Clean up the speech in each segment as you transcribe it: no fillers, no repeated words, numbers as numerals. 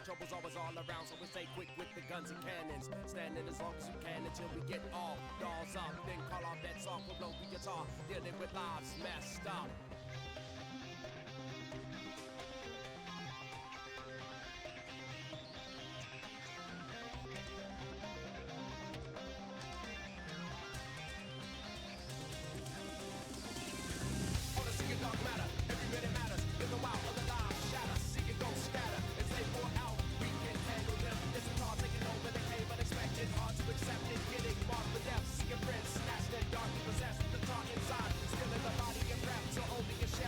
Trouble's always all around, so we stay quick with the guns and cannons. Standing as long as you can until we get all dolls up. Then call our bets off, we'll blow the guitar, dealing with lives messed up. Dark matter, every minute matters. Live the wild, other lives shatter. See it go scatter. If they pour out, we can handle them. It's a car taking over the cave, unexpected, hard to accept it. Getting marked for death, seeing friends snatched and darkly possessed. The tar inside, still in the body and wrapped, so holding a shell.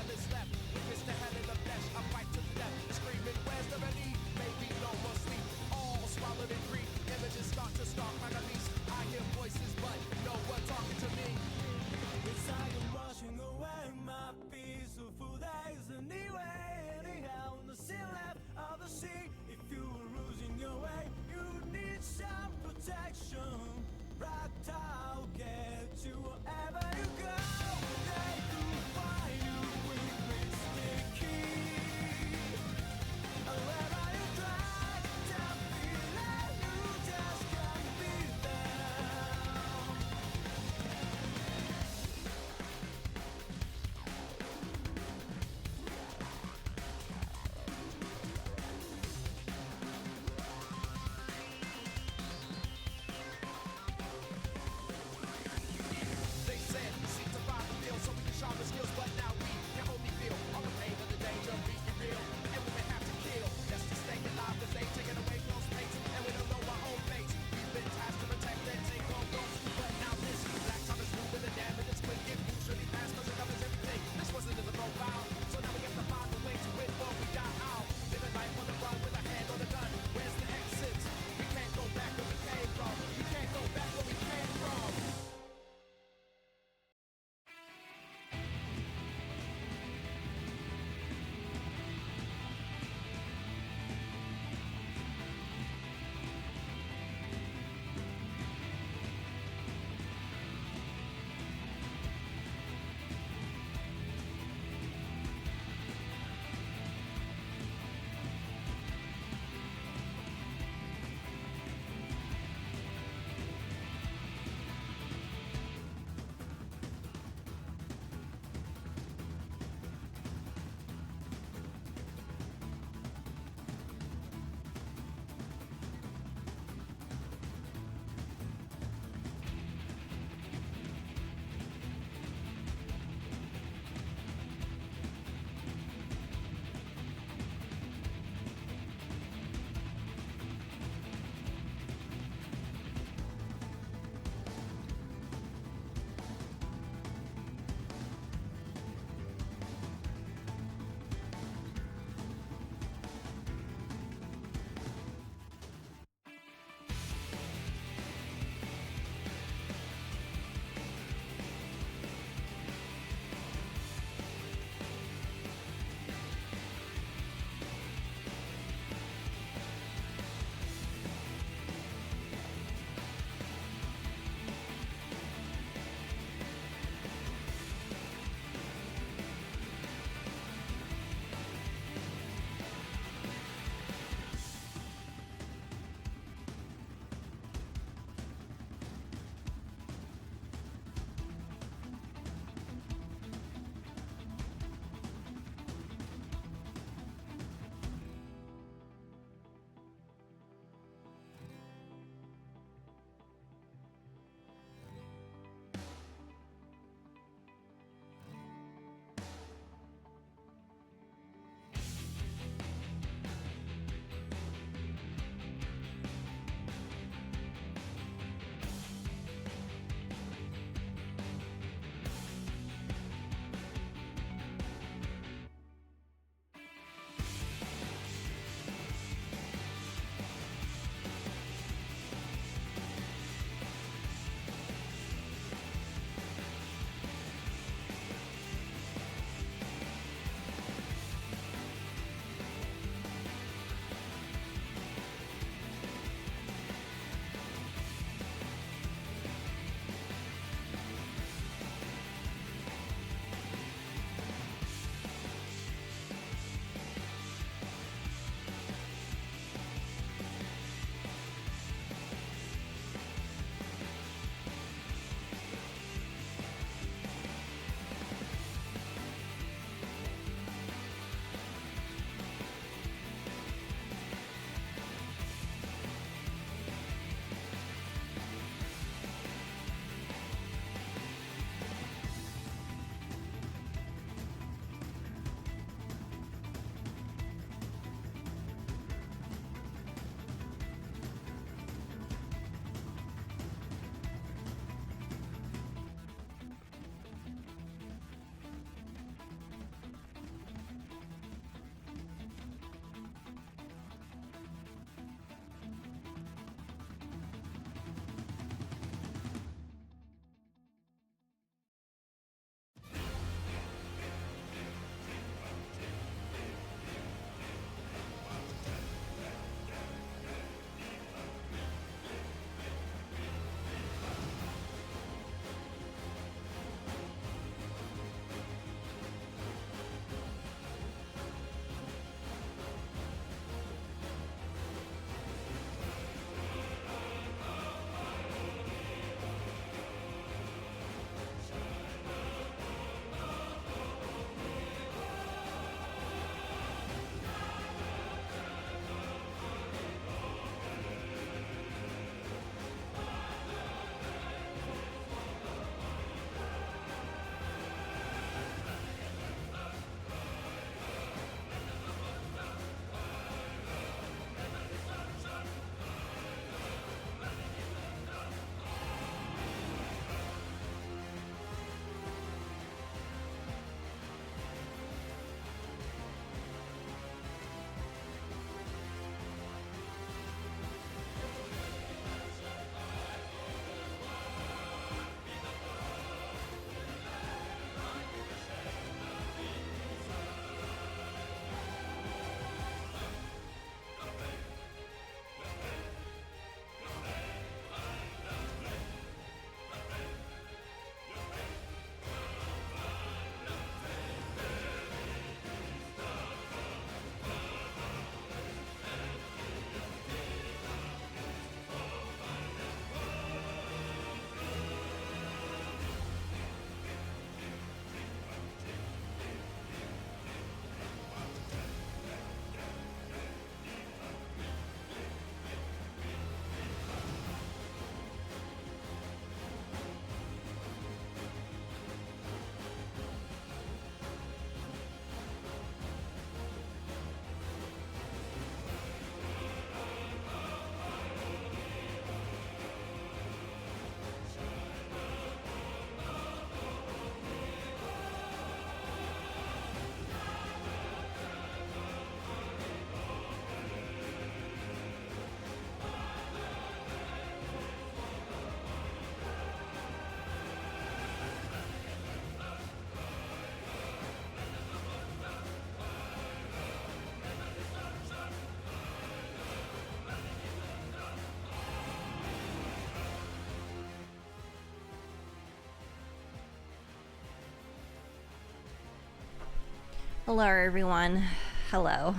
Hello, everyone. Hello.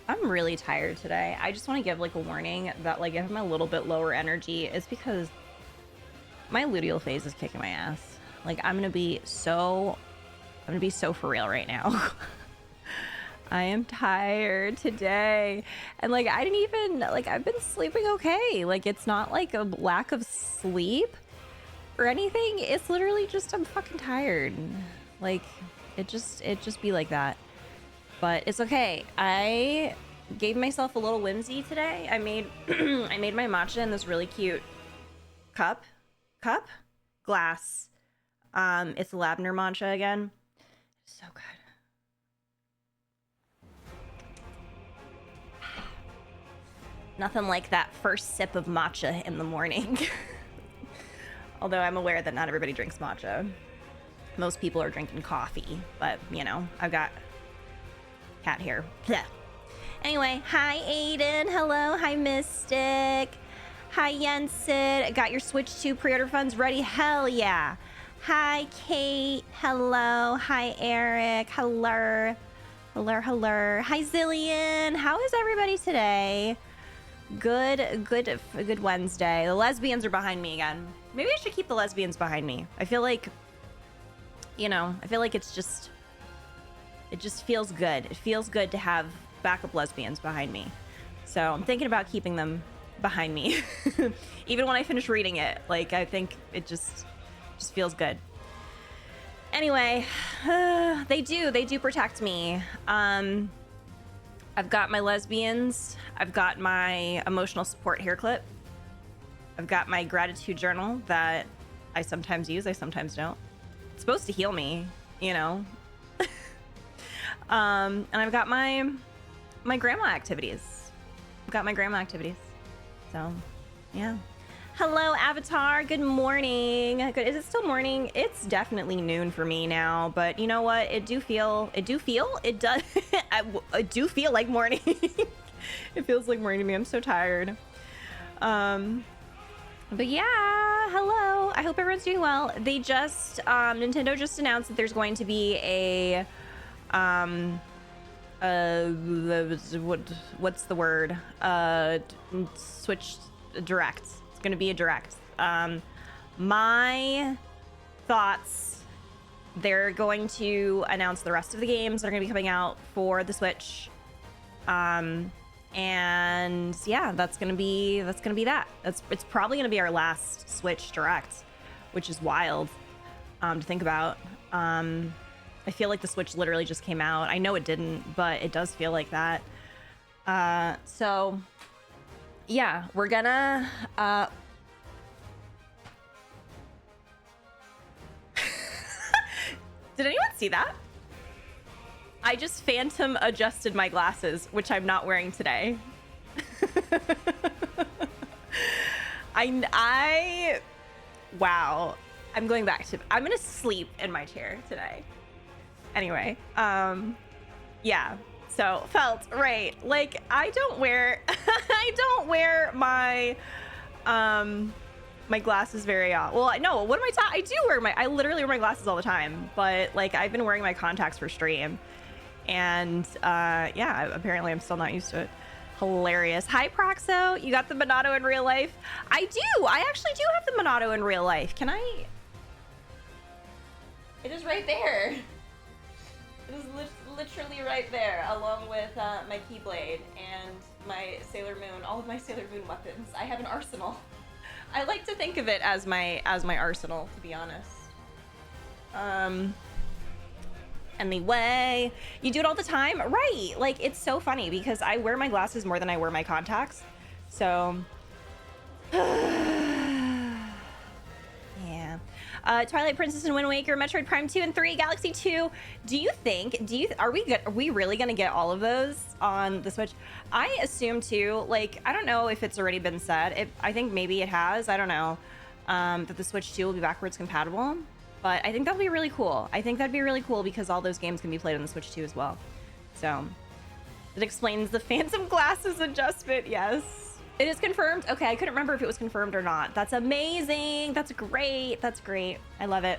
I'm really tired today. I just want to give like a warning that like if I'm a little bit lower energy, it's because my luteal phase is kicking my ass. Like I'm gonna be so for real right now. I am tired today. And like I didn't even like I've been sleeping okay. Like it's not like a lack of sleep or anything. It's literally just I'm fucking tired. Like it just be like that. But it's okay. I gave myself a little whimsy today. I made I made my matcha in this really cute glass. It's lavender matcha again. So good. Nothing like that first sip of matcha in the morning. Although I'm aware that not everybody drinks matcha. Most people are drinking coffee, but you know, I've got cat hair. Anyway, hi Aiden. Hello. Hi Mystic. Hi Yensid. Got your Switch 2 pre-order funds ready? Hell yeah. Hi Kate. Hello. Hi Eric. Hello. Hello. Hi Zillion. How is everybody today? Good Wednesday. The lesbians are behind me again. Maybe I should keep the lesbians behind me. I feel like, you know, it just feels good. It feels good to have backup lesbians behind me. So I'm thinking about keeping them behind me. Even when I finish reading it, like I think it just feels good. Anyway, they do protect me. I've got my lesbians. I've got my emotional support hair clip. I've got my gratitude journal that I sometimes use, I sometimes don't. It's supposed to heal me, you know. And I've got my grandma activities. So, yeah. Hello, Avatar. Good morning. Good. Is it still morning? It's definitely noon for me now, but you know what? It does. I do feel like morning. It feels like morning to me. I'm so tired. But yeah, hello. I hope everyone's doing well. They just, Nintendo just announced that there's going to be a, what's the word? Switch Direct. It's going to be a Direct. My thoughts, they're going to announce the rest of the games that are going to be coming out for the Switch. And yeah, that's gonna be that. It's probably gonna be our last Switch Direct, which is wild to think about. I feel like the Switch literally just came out. I know it didn't, but it does feel like that. So yeah, we're gonna Did anyone see that? I just phantom adjusted my glasses, which I'm not wearing today. Wow. I'm going to sleep in my chair today. Anyway, yeah. So felt right. Like I don't wear my my glasses very often. Well, no, what am I talking? I literally wear my glasses all the time, but like I've been wearing my contacts for stream. And yeah, apparently I'm still not used to it. Hilarious. Hi, Proxo. You got the Monado in real life? I do. I actually do have the Monado in real life. Can I? It is right there. It is literally right there, along with my Keyblade and my Sailor Moon, all of my Sailor Moon weapons. I have an arsenal. I like to think of it as my arsenal, to be honest. Anyway, you do it all the time, right? Like it's so funny because I wear my glasses more than I wear my contacts. So yeah. Twilight Princess and Wind Waker, Metroid Prime 2 and 3, Galaxy 2. Are we really gonna get all of those on the Switch? I assume too, like I don't know if it's already been said. I think maybe it has, I don't know. That the Switch 2 will be backwards compatible. But I think that'll be really cool. I think that'd be really cool because all those games can be played on the Switch 2 as well. So it explains the Phantom Glasses adjustment. Yes, it is confirmed. Okay, I couldn't remember if it was confirmed or not. That's amazing. That's great. I love it.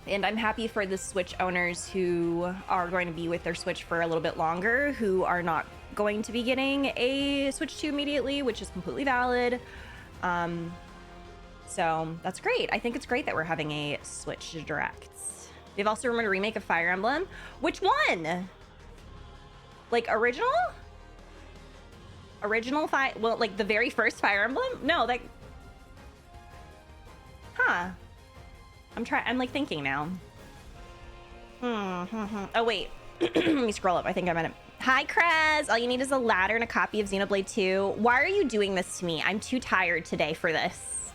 And I'm happy for the Switch owners who are going to be with their Switch for a little bit longer, who are not going to be getting a Switch 2 immediately, which is completely valid. So that's great. I think it's great that we're having a Switch Direct. They've also rumored a remake of Fire Emblem. Which one? Like original? Well, like the very first Fire Emblem? No, that... Huh. I'm like thinking now. Oh, wait. Let me scroll up. I think I'm at it. Hi, Krez. All you need is a ladder and a copy of Xenoblade 2. Why are you doing this to me? I'm too tired today for this.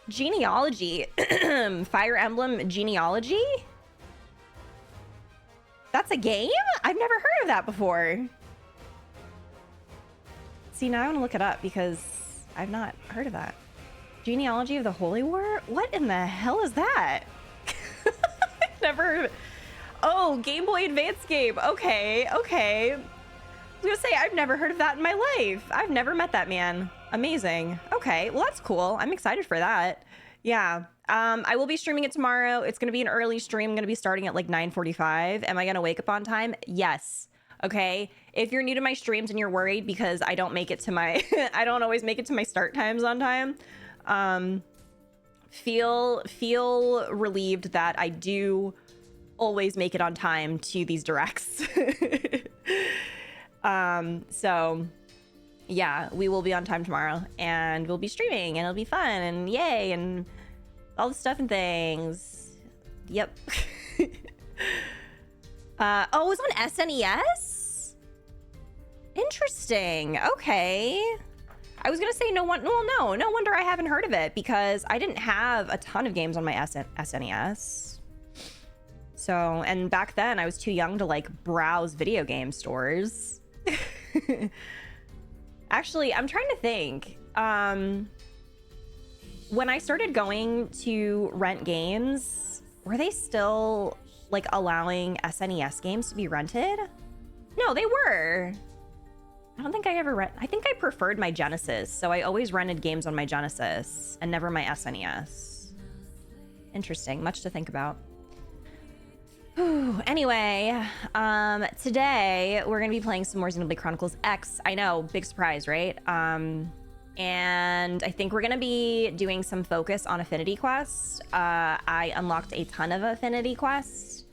Genealogy. Fire Emblem Genealogy? That's a game? I've never heard of that before. See, now I want to look it up because I've not heard of that. Genealogy of the Holy War? What in the hell is that? I've never heard of it. Oh, Game Boy Advance game. Okay. I was gonna say, I've never heard of that in my life. I've never met that man. Amazing. Okay, well, that's cool. I'm excited for that. Yeah. I will be streaming it tomorrow. It's gonna be an early stream. I'm gonna be starting at like 9:45. Am I gonna wake up on time? Yes. Okay. If you're new to my streams and you're worried because I don't make it to my, I don't always make it to my start times on time, feel relieved that I do always make it on time to these directs. So yeah, we will be on time tomorrow and we'll be streaming and it'll be fun and yay and all the stuff and things. Yep. Oh, it was on SNES? Interesting. Okay. I was gonna say no wonder I haven't heard of it because I didn't have a ton of games on my SNES. So, and back then I was too young to like browse video game stores. Actually, I'm trying to think. When I started going to rent games, were they still like allowing SNES games to be rented? No, they were. I don't think I ever I think I preferred my Genesis, so I always rented games on my Genesis and never my SNES. Interesting, much to think about. Whew. Anyway, today we're gonna be playing some more Xenoblade Chronicles X. I know, big surprise, right? And I think we're gonna be doing some focus on affinity quests. I unlocked a ton of affinity quests.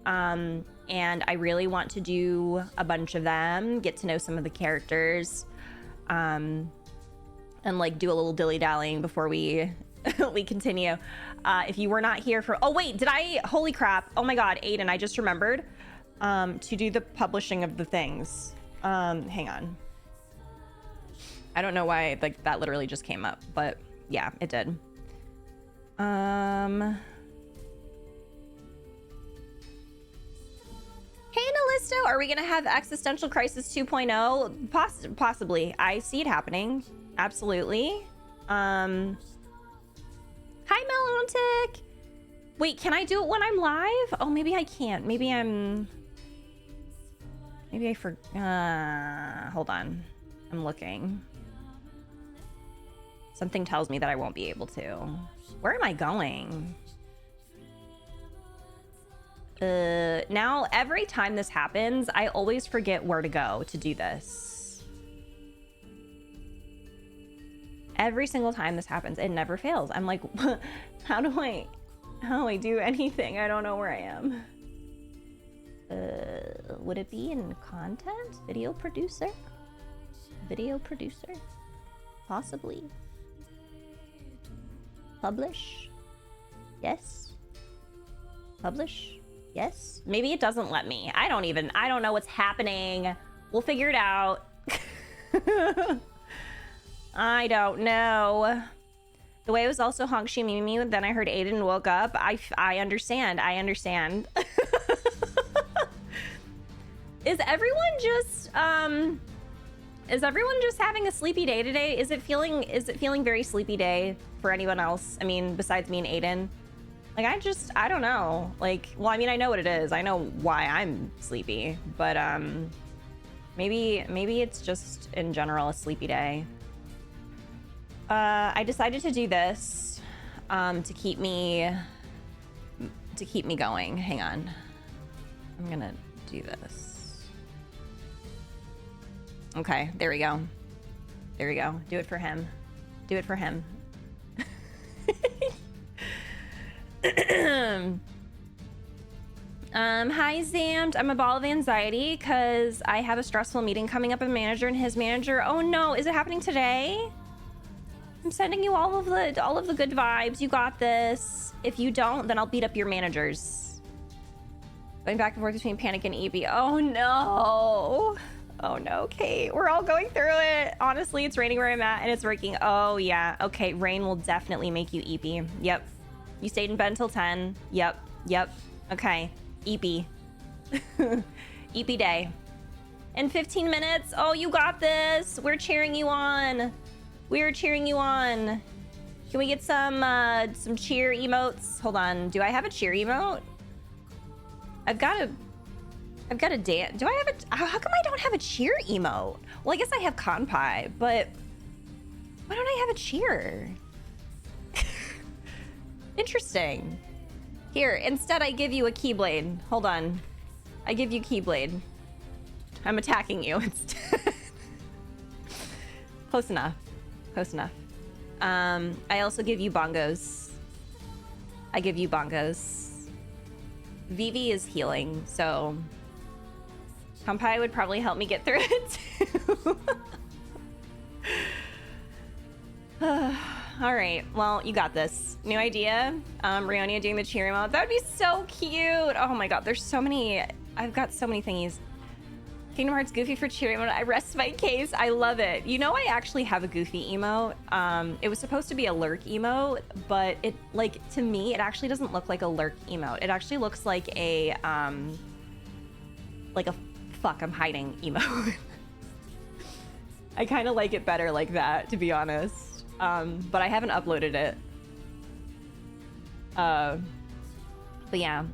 And I really want to do a bunch of them, get to know some of the characters, and like do a little dilly-dallying before we we continue. If you were not here for, oh wait, holy crap, oh my god, Aiden, I just remembered to do the publishing of the things. Hang on. I don't know why like that literally just came up, but yeah, it did. Hey, Nalisto, are we going to have Existential Crisis 2.0? Possibly. I see it happening. Absolutely. Hi, Melontic. Wait, can I do it when I'm live? Oh, maybe I can't. Maybe I hold on. I'm looking. Something tells me that I won't be able to. Where am I going? Now every time this happens, I always forget where to go to do this. Every single time this happens, it never fails. I'm like, how do I do anything? I don't know where I am. Would it be in content? Video producer? Video producer? Possibly. Publish? Yes. Publish? Yes. Maybe it doesn't let me. I don't know what's happening. We'll figure it out. I don't know. The way it was also Honk Shi Mimi, then I heard Aiden woke up. I understand. Is everyone just having a sleepy day today? Is it feeling very sleepy day for anyone else? I mean, besides me and Aiden? Like, I don't know. Like, well, I mean, I know what it is. I know why I'm sleepy, but maybe it's just in general a sleepy day. I decided to do this. to keep me going. Hang on. I'm gonna do this. Okay, there we go. There we go. Do it for him. Do it for him. Hi Zamped. I'm a ball of anxiety because I have a stressful meeting coming up with a manager and his manager. Oh no, is it happening today? I'm sending you all of the good vibes. You got this. If you don't, then I'll beat up your managers. Going back and forth between panic and EB. Oh no. Oh no, Kate. We're all going through it. Honestly, it's raining where I'm at and it's working. Oh yeah. Okay, rain will definitely make you EP. Yep. You stayed in bed until 10. Yep. Yep. Okay. EP. EP day. In 15 minutes. Oh, you got this. We're cheering you on. We're cheering you on. Can we get some cheer emotes? Hold on. Do I have a cheer emote? I've got a dance. Do I have a... How come I don't have a cheer emote? Well, I guess I have Kanpai, but why don't I have a cheer? Interesting. Here, instead I give you a Keyblade. Hold on. I give you Keyblade. I'm attacking you instead. Close enough. Close enough. I also give you bongos. I give you bongos. Vivi is healing, so Kampai would probably help me get through it too. All right, well, you got this. New idea. Rionia doing the cheer emote. That would be so cute. Oh my god, there's so many. I've got so many thingies. Kingdom Hearts Goofy for cheer emote. I rest my case. I love it. You know, I actually have a Goofy emote. It was supposed to be a lurk emote, but it, like, to me, it actually doesn't look like a lurk emote. It actually looks like a fuck, I'm hiding emote. I kind of like it better like that, to be honest. But I haven't uploaded it. But yeah.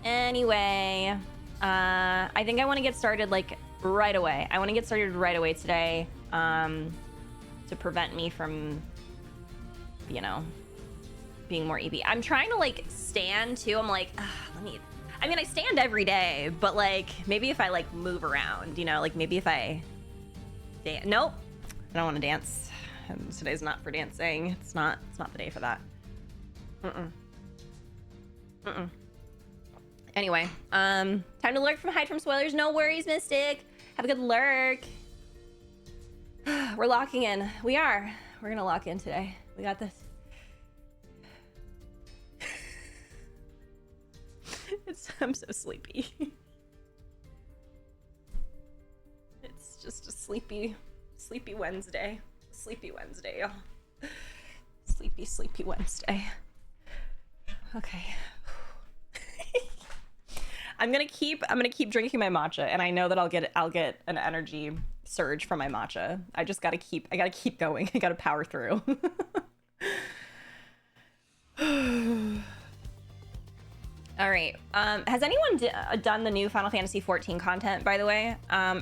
Anyway, I think I want to get started like right away. I want to get started right away today, to prevent me from, you know, being more EB. I'm trying to like stand too. I'm like, I mean, I stand every day, but like maybe if I like move around, you know, like maybe if I dance. Nope, I don't want to dance. And today's not for dancing. It's not the day for that. Anyway, time to lurk from hide from spoilers. No worries, Mystic. Have a good lurk. We're locking in. We are. We're gonna lock in today. We got this. I'm so sleepy. It's just a sleepy Wednesday. Sleepy Wednesday, y'all. Sleepy Wednesday. Okay. I'm gonna keep drinking my matcha, and I know that I'll get an energy surge from my matcha. I gotta keep going. I gotta power through. All right. Has anyone done the new Final Fantasy XIV content, by the way?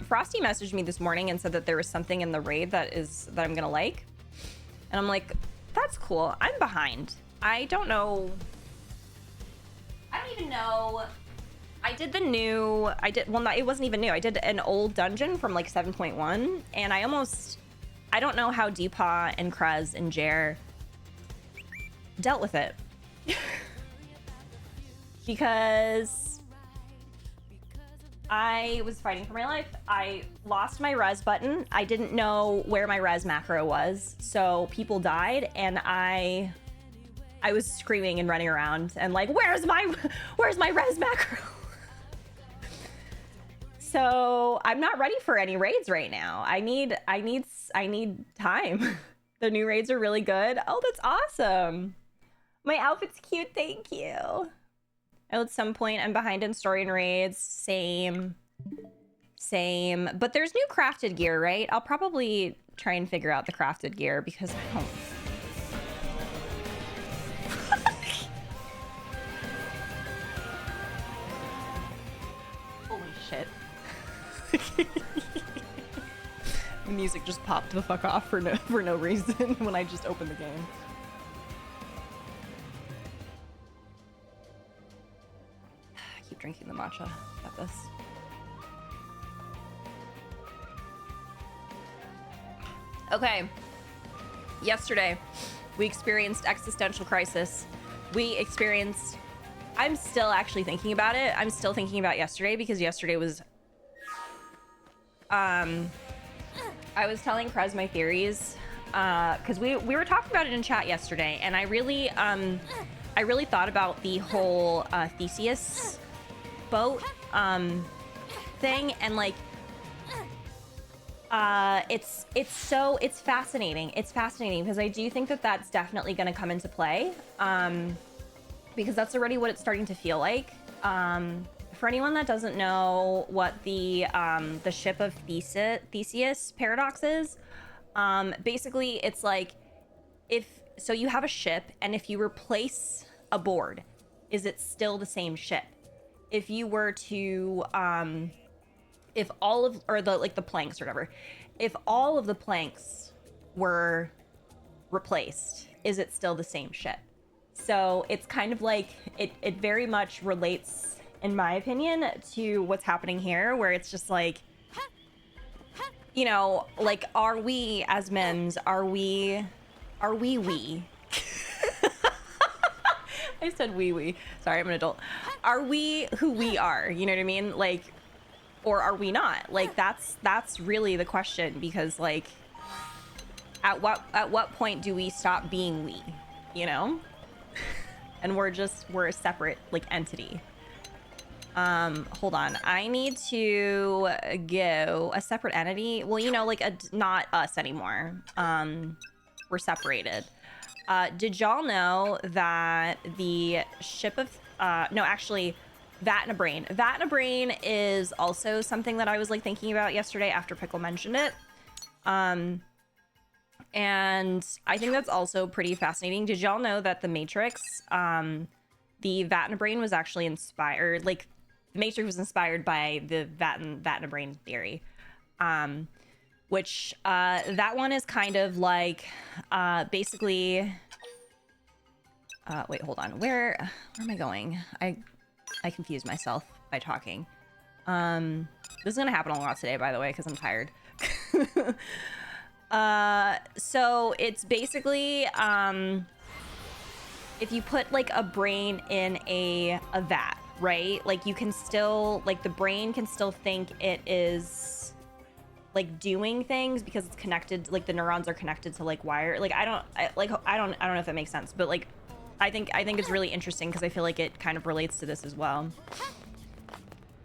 Frosty messaged me this morning and said that there was something in the raid that I'm gonna like. And I'm like, that's cool. I'm behind. I don't even know. It wasn't even new. I did an old dungeon from like 7.1, and I don't know how Deepaw and Kruz and Jer dealt with it. Because I was fighting for my life. I lost my res button. I didn't know where my res macro was, so people died, and I was screaming and running around and like, where's my res macro? So I'm not ready for any raids right now. I need time. The new raids are really good. Oh, that's awesome. My outfit's cute. Thank you. At some point, I'm behind in story and raids. Same. But there's new crafted gear, right? I'll probably try and figure out the crafted gear because I don't. Holy shit. The music just popped the fuck off for no reason when I just opened the game. drinking the matcha. Got this. Okay. Yesterday, we experienced existential crisis. I'm still actually thinking about it. I'm still thinking about yesterday because yesterday was... I was telling Prez my theories because we were talking about it in chat yesterday, and I really thought about the whole Theseus boat thing, and like it's fascinating. It's fascinating because I do think that that's definitely going to come into play because that's already what it's starting to feel like. For anyone that doesn't know what the ship of Theseus paradox is, basically it's like so you have a ship, and if you replace a board, is it still the same ship? If you were to if all of the planks or whatever, if all of the planks were replaced, is it still the same ship? So it's kind of like it very much relates, in my opinion, to what's happening here, where it's just like, you know, like, are we as mems, are we I said we. Sorry, I'm an adult. Are we who we are? You know what I mean? Like, or are we not? Like, that's really the question, because like, at what point do we stop being we, you know? And we're a separate like entity. Hold on. I need to go a separate entity. Well, you know, like not us anymore. We're separated. Did y'all know that the ship of, no, actually, Vatnabrain. Vatnabrain is also something that I was like thinking about yesterday after Pickle mentioned it. And I think that's also pretty fascinating. Did y'all know that the Matrix, the Vatnabrain was actually inspired, like, the Matrix was inspired by the Vatnabrain theory, which that one is kind of like basically wait, hold on, where am I going? I confused myself by talking. This is gonna happen a lot today, by the way, because I'm tired. So it's basically if you put like a brain in a vat, right? Like, you can still, like, the brain can still think it is like doing things because it's connected, like the neurons are connected to like wire. Like, I don't know if that makes sense, but like I think it's really interesting because I feel like it kind of relates to this as well.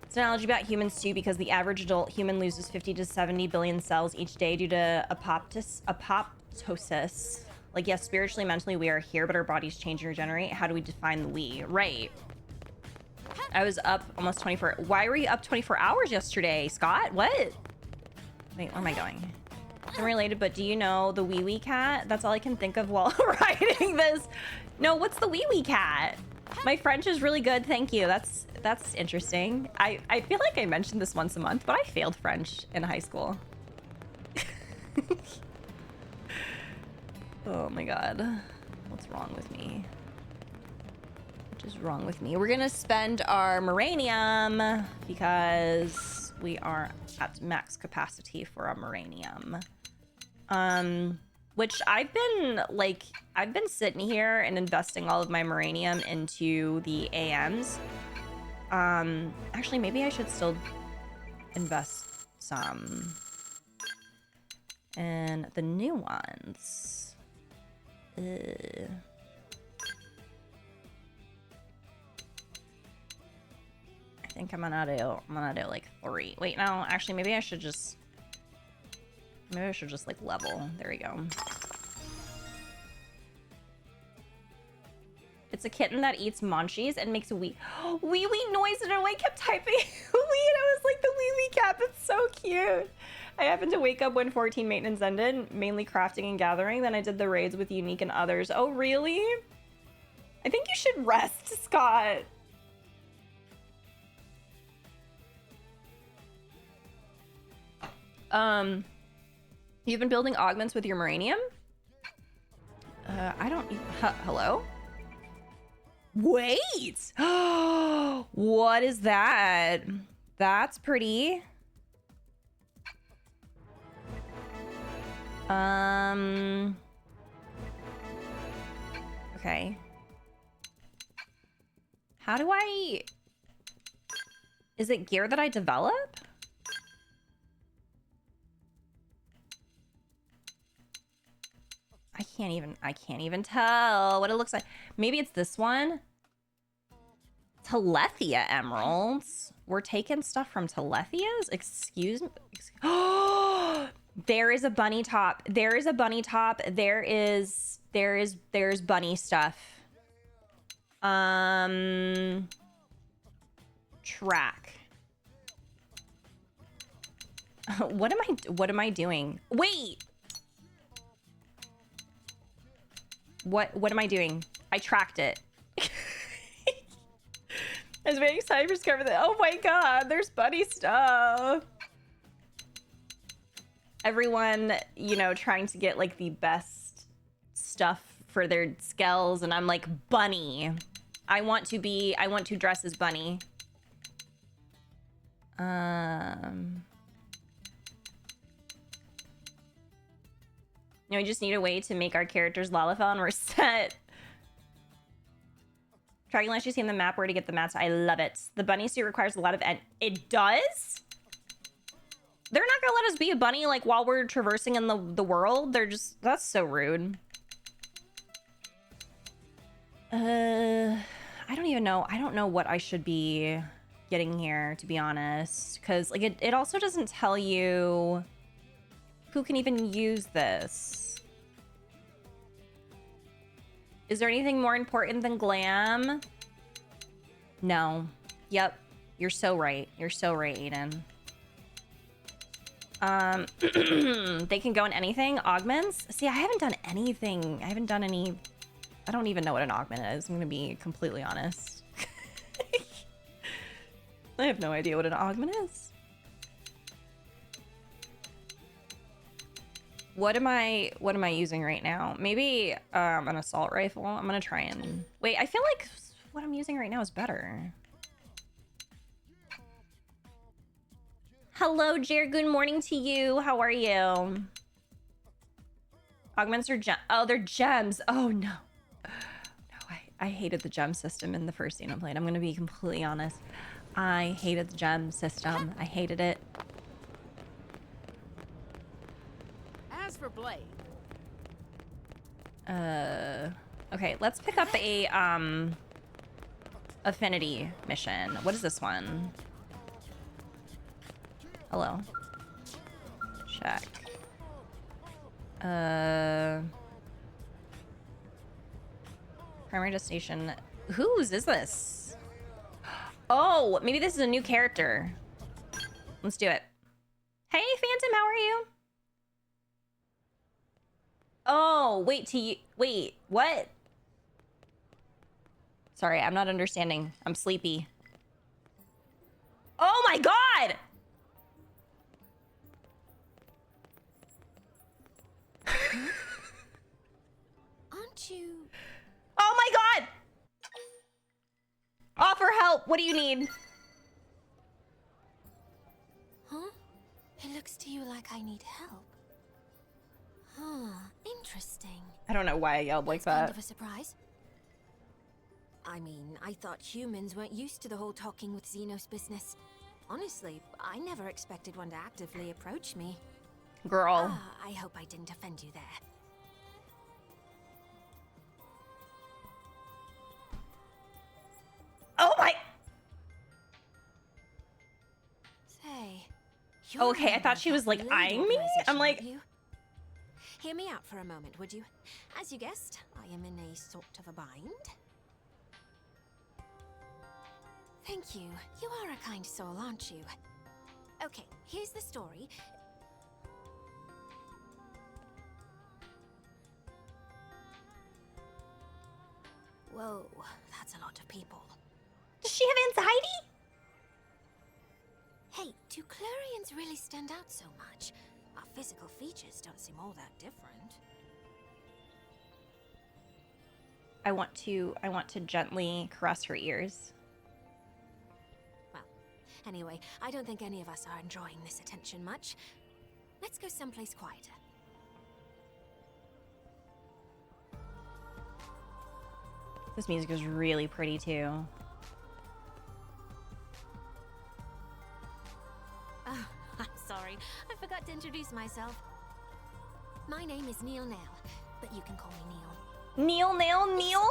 It's an analogy about humans too, because the average adult human loses 50 to 70 billion cells each day due to apoptosis. Like, yes, spiritually, mentally, we are here, but our bodies change and regenerate. How do we define the we? Right. I was up almost 24. Why were you up 24 hours yesterday, Scott? What? Wait, where am I going? I'm related, but do you know the wee wee cat? That's all I can think of while writing this. No, what's the wee wee cat? My French is really good, thank you. That's interesting. I feel like I mentioned this once a month, but I failed French in high school. Oh my god. What's wrong with me? What is wrong with me? We're gonna spend our Moranium because we are at max capacity for our Moranium. Which I've been sitting here and investing all of my Moranium into the AMs. Actually, maybe I should still invest some in the new ones. I think I'm gonna do like 3. Wait, no, actually, maybe I should just like level. There we go. It's a kitten that eats munchies and makes a wee noise, and I kept typing wee, and I was like, the wee cat, that's so cute. I happened to wake up when 14 maintenance ended, mainly crafting and gathering. Then I did the raids with Unique and others. Oh, really? I think you should rest, Scott. You've been building augments with your Moranium? I don't... Hello? Wait! What is that? That's pretty. Okay. How do I... Is it gear that I develop? I can't even tell what it looks like. Maybe it's this one. Telethia emeralds. We're taking stuff from Telethias? Excuse me. Oh, there is a bunny top. There is a bunny top. There's bunny stuff. Track. What am I doing? Wait. What am I doing? I tracked it. I was very excited to discover that. Oh my god, there's bunny stuff. Everyone, you know, trying to get like the best stuff for their skills, and I'm like, bunny. I want to dress as bunny. You know, we just need a way to make our characters Lalafell and we're set. Tracking lets you see in the map where to get the mats. I love it. The bunny suit requires a lot of... It does? They're not gonna let us be a bunny, like, while we're traversing in the world? They're just... That's so rude. I don't even know. I don't know what I should be getting here, to be honest. Because, like, it also doesn't tell you who can even use this. Is there anything more important than glam? No. Yep. You're so right. You're so right, Aiden. They can go in anything. Augments? See, I haven't done anything. I haven't done any... I don't even know what an augment is. I'm going to be completely honest. I have no idea what an augment is. What am I using right now? Maybe an assault rifle. I'm gonna try and wait. I feel like what I'm using right now is better. Hello, Jer. Good morning to you. How are you? Augments are gems. Oh, they're gems. Oh no. No, I hated the gem system in the first Xenoblade. I'm gonna be completely honest. I hated the gem system. I hated it. As for Blade. Okay, let's pick up a affinity mission. What is this one? Hello. Check. Primary destination. Whose is this? Oh, maybe this is a new character. Let's do it. Hey, Phantom, how are you? Oh, wait, what? Sorry, I'm not understanding. I'm sleepy. Oh my god! Aren't you? Oh my god! Offer help. What do you need? Huh? It looks to you like I need help. Huh, interesting. I don't know why I yelled like Kind that. of a surprise. I mean, I thought humans weren't used to the whole talking with Xenos business. Honestly, I never expected one to actively approach me. Girl. I hope I didn't offend you there. Oh my... Say, Okay, I thought she was, like, eyeing me? I'm like... You? Hear me out for a moment, would you? As you guessed, I am in a sort of a bind. Thank you. You are a kind soul, aren't you? Okay, here's the story. Whoa, that's a lot of people. Does she have anxiety? Hey, do Clarions really stand out so much? Our physical features don't seem all that different. I want to gently caress her ears. Well, anyway, I don't think any of us are enjoying this attention much. Let's go someplace quieter. This music is really pretty too. Oh, I'm sorry. I forgot to introduce myself. My name is Neil Nail, but you can call me Neil. Neil?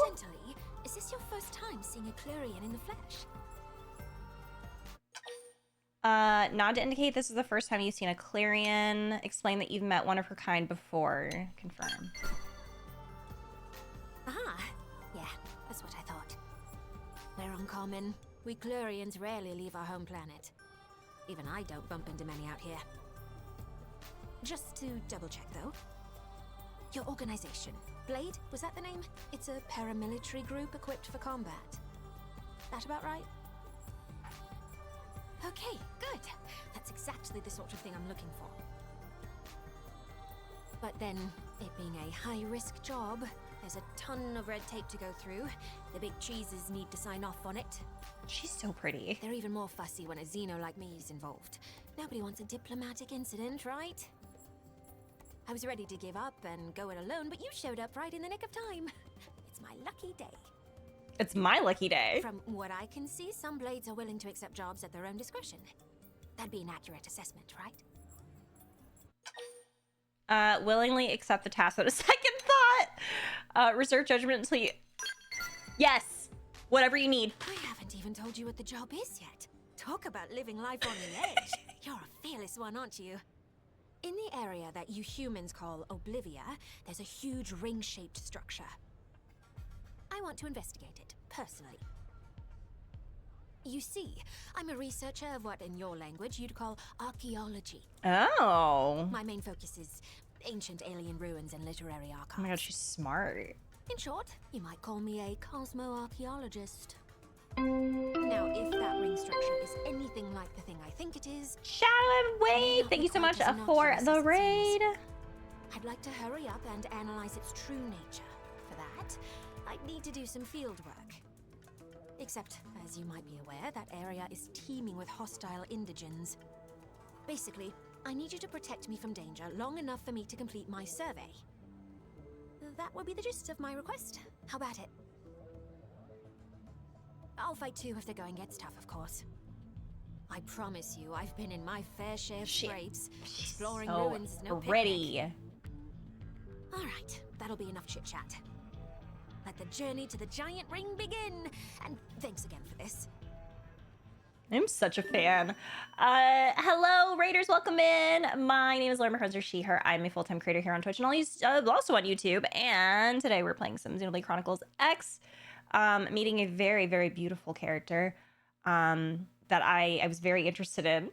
Incidentally, is this your first time seeing a Clarion in the flesh? Nod to indicate this is the first time you've seen a Clarion. Explain that you've met one of her kind before. Confirm. Aha! Yeah, that's what I thought. We're uncommon. We Clarions rarely leave our home planet. Even I don't bump into many out here. Just to double check though. Your organization, Blade, was that the name? It's a paramilitary group equipped for combat. That about right? Okay, good. That's exactly the sort of thing I'm looking for. But then, it being a high-risk job, there's a ton of red tape to go through. The big cheeses need to sign off on it. She's so pretty. They're even more fussy when a Xeno like me is involved. Nobody wants a diplomatic incident, right? I was ready to give up and go it alone, but you showed up right in the nick of time. It's my lucky day. It's my lucky day. From what I can see, some Blades are willing to accept jobs at their own discretion. That'd be an accurate assessment, right? Willingly accept the task without a second thought. Reserve judgment until you... Yes! Whatever you need. I haven't even told you what the job is yet. Talk about living life on the edge. You're a fearless one, aren't you? In the area that you humans call Oblivia, there's a huge ring-shaped structure. I want to investigate it, personally. You see, I'm a researcher of what in your language you'd call archaeology. Oh. My main focus is ancient alien ruins and literary archives. Oh my god, she's smart. In short, you might call me a cosmo-archaeologist. Now, if that ring structure is anything like the thing I think it is... Shadow and Wade, thank you so much for the raid. I'd like to hurry up and analyze its true nature. For that, I'd need to do some field work. Except, as you might be aware, that area is teeming with hostile indigens. Basically, I need you to protect me from danger long enough for me to complete my survey. That would be the gist of my request. How about it? I'll fight too if the going gets tough, of course. I promise you, I've been in my fair share of scrapes. Exploring ruins is no picnic. All right, that'll be enough chit-chat. Let the journey to the giant ring begin. And thanks again for this. I'm such a fan. Hello, Raiders, welcome in. My name is Lorie McCrunzer, she, her. I'm a full-time creator here on Twitch and also on YouTube. And today we're playing some Xenoblade Chronicles X. Meeting a very, very beautiful character that I was very interested in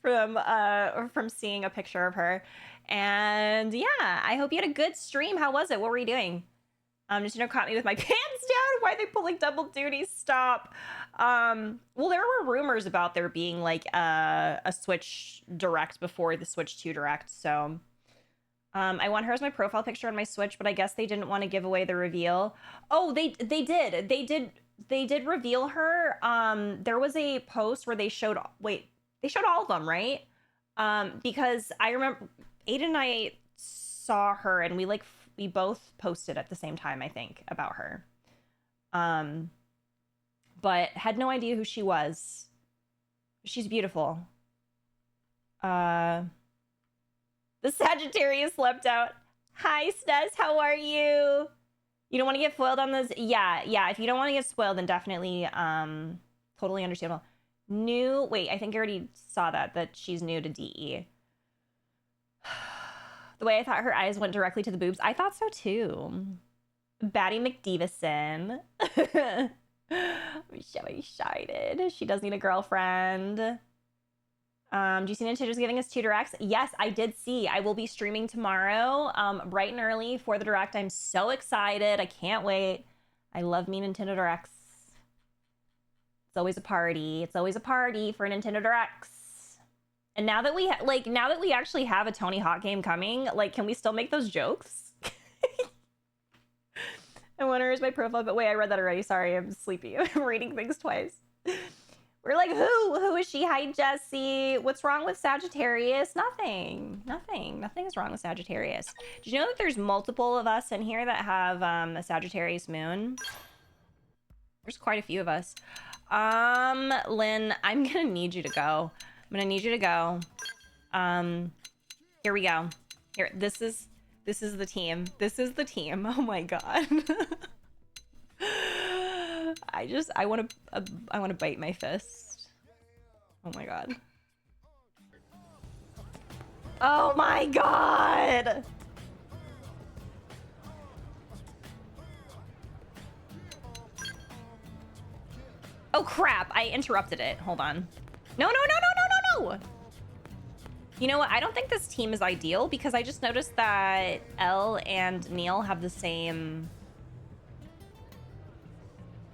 from seeing a picture of her. And yeah, I hope you had a good stream. How was it? What were you doing? Just caught me with my pants down. Why are they pulling double duty? Stop. Well, there were rumors about there being like a Switch Direct before the Switch 2 Direct, so I want her as my profile picture on my Switch, but I guess they didn't want to give away the reveal. Oh, they did reveal her. There was a post where they showed all of them, right? Because I remember Aiden and I saw her and we both posted at the same time, I think, about her. But had no idea who she was. She's beautiful. The Sagittarius slept out. Hi, Snes, how are you? You don't want to get foiled on this? Yeah, if you don't want to get spoiled, then definitely, totally understandable. Wait, I think I already saw that she's new to DE. The way I thought her eyes went directly to the boobs, I thought so too. Batty McDavison. I'm so excited. She does need a girlfriend. Do you see Nintendo's giving us 2 Directs? Yes, I did see. I will be streaming tomorrow, bright and early for the Direct. I'm so excited. I can't wait. I love me Nintendo Directs. It's always a party. It's always a party for Nintendo Directs. And now that we actually have a Tony Hawk game coming, can we still make those jokes? wonder is my profile, but wait, I read that already. Sorry, I'm sleepy. I'm reading things twice. We're like, who is she? Hi, Jesse. What's wrong with Sagittarius? Nothing. Nothing is wrong with Sagittarius. Did you know that there's multiple of us in here that have a Sagittarius moon? There's quite a few of us. Lynn, I'm gonna need you to go. I'm gonna need you to go. Here we go. Here, this is the team. This is the team. Oh my god. I want to bite my fist. Oh my god. Oh my god. Oh crap, I interrupted it. Hold on. No. You know what? I don't think this team is ideal because I just noticed that Elle and Neil have the same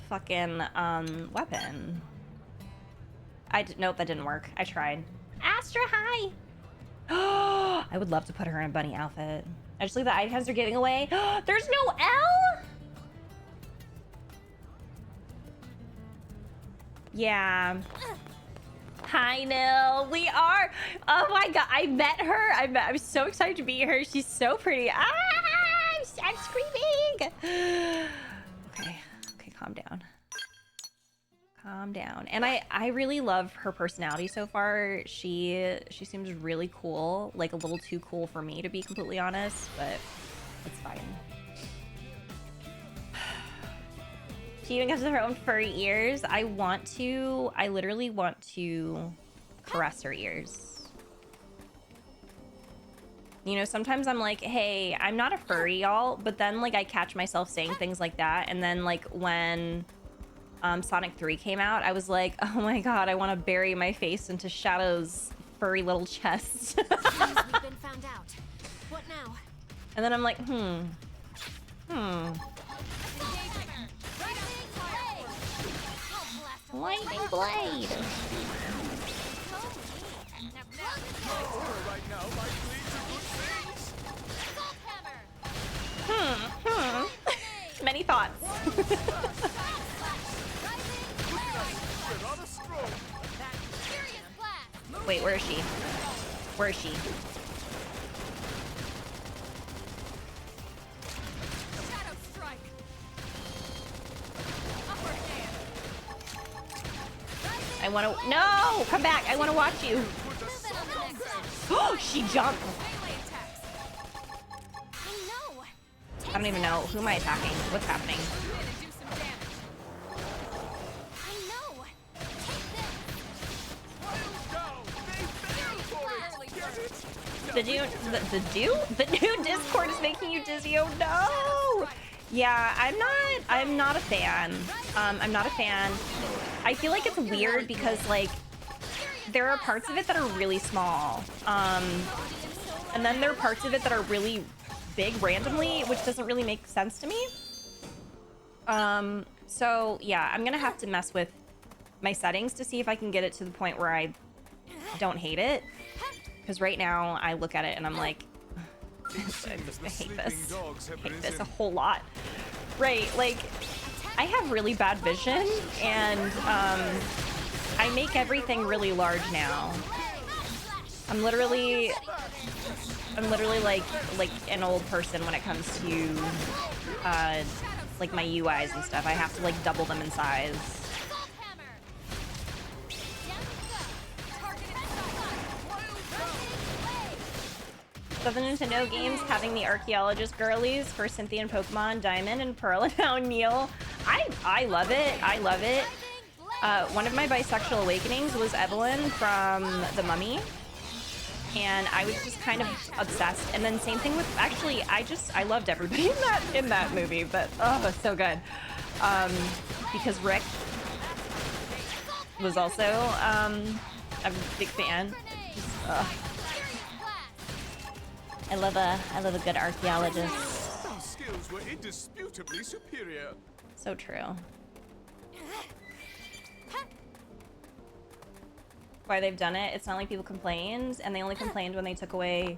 fucking weapon. Nope, that didn't work. I tried. Astra, hi. I would love to put her in a bunny outfit. I just look at the items are giving away. There's no Elle? Yeah. Hi, Nil. We are. Oh my god, I met her. I'm so excited to meet her. She's so pretty. Ah, I'm screaming. Okay, calm down. Calm down. And I really love her personality so far. She seems really cool, like a little too cool for me, to be completely honest, but it's fine. She even has her own furry ears. I literally want to caress her ears. You know, sometimes I'm like, hey, I'm not a furry, y'all, but then like I catch myself saying things like that, and then like when Sonic 3 came out, I was like, oh my god, I want to bury my face into Shadow's furry little chest. We've been found out. What now? And then I'm like, Lightning blade. Many thoughts. Wait, where is she? Where is she? I want to. No! Come back! I want to watch you. Oh, she jumped. I don't even know. Who am I attacking? What's happening? The new Discord is making you dizzy. Oh no! Yeah, I'm not a fan. I'm not a fan. I feel like it's weird because like there are parts of it that are really small. And then there are parts of it that are really big randomly, which doesn't really make sense to me. So yeah, I'm gonna have to mess with my settings to see if I can get it to the point where I don't hate it. Because right now I look at it and I'm like, I hate this. I hate this a whole lot. Right, like, I have really bad vision, and I make everything really large now. I'm literally like an old person when it comes to like my UIs and stuff. I have to like double them in size. So the Nintendo games having the archaeologist girlies for Cynthia and Pokemon Diamond and Pearl, and now Neil. I love it. I love it. One of my bisexual awakenings was Evelyn from The Mummy, and I was just kind of obsessed. And then same thing with, actually, I loved everybody in that movie, but oh, it's so good. Because Rick was also I'm a big fan. I love a good archaeologist. Our skills were indisputably superior. So true. Why they've done it, it's not like people complained, and they only complained when they took away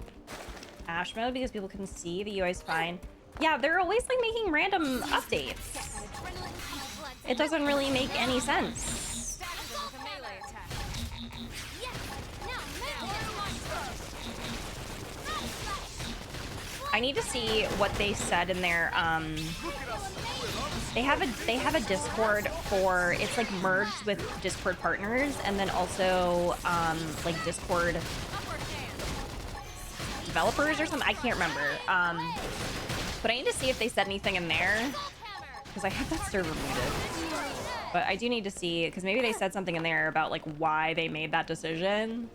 Ash mode because people couldn't see. The UI's fine. Yeah, they're always like making random updates. It doesn't really make any sense. I need to see what they said in their they have a Discord for, it's like merged with Discord partners, and then also like Discord developers or something. I can't remember. But I need to see if they said anything in there, because I have that server muted. But I do need to see, because maybe they said something in there about like why they made that decision.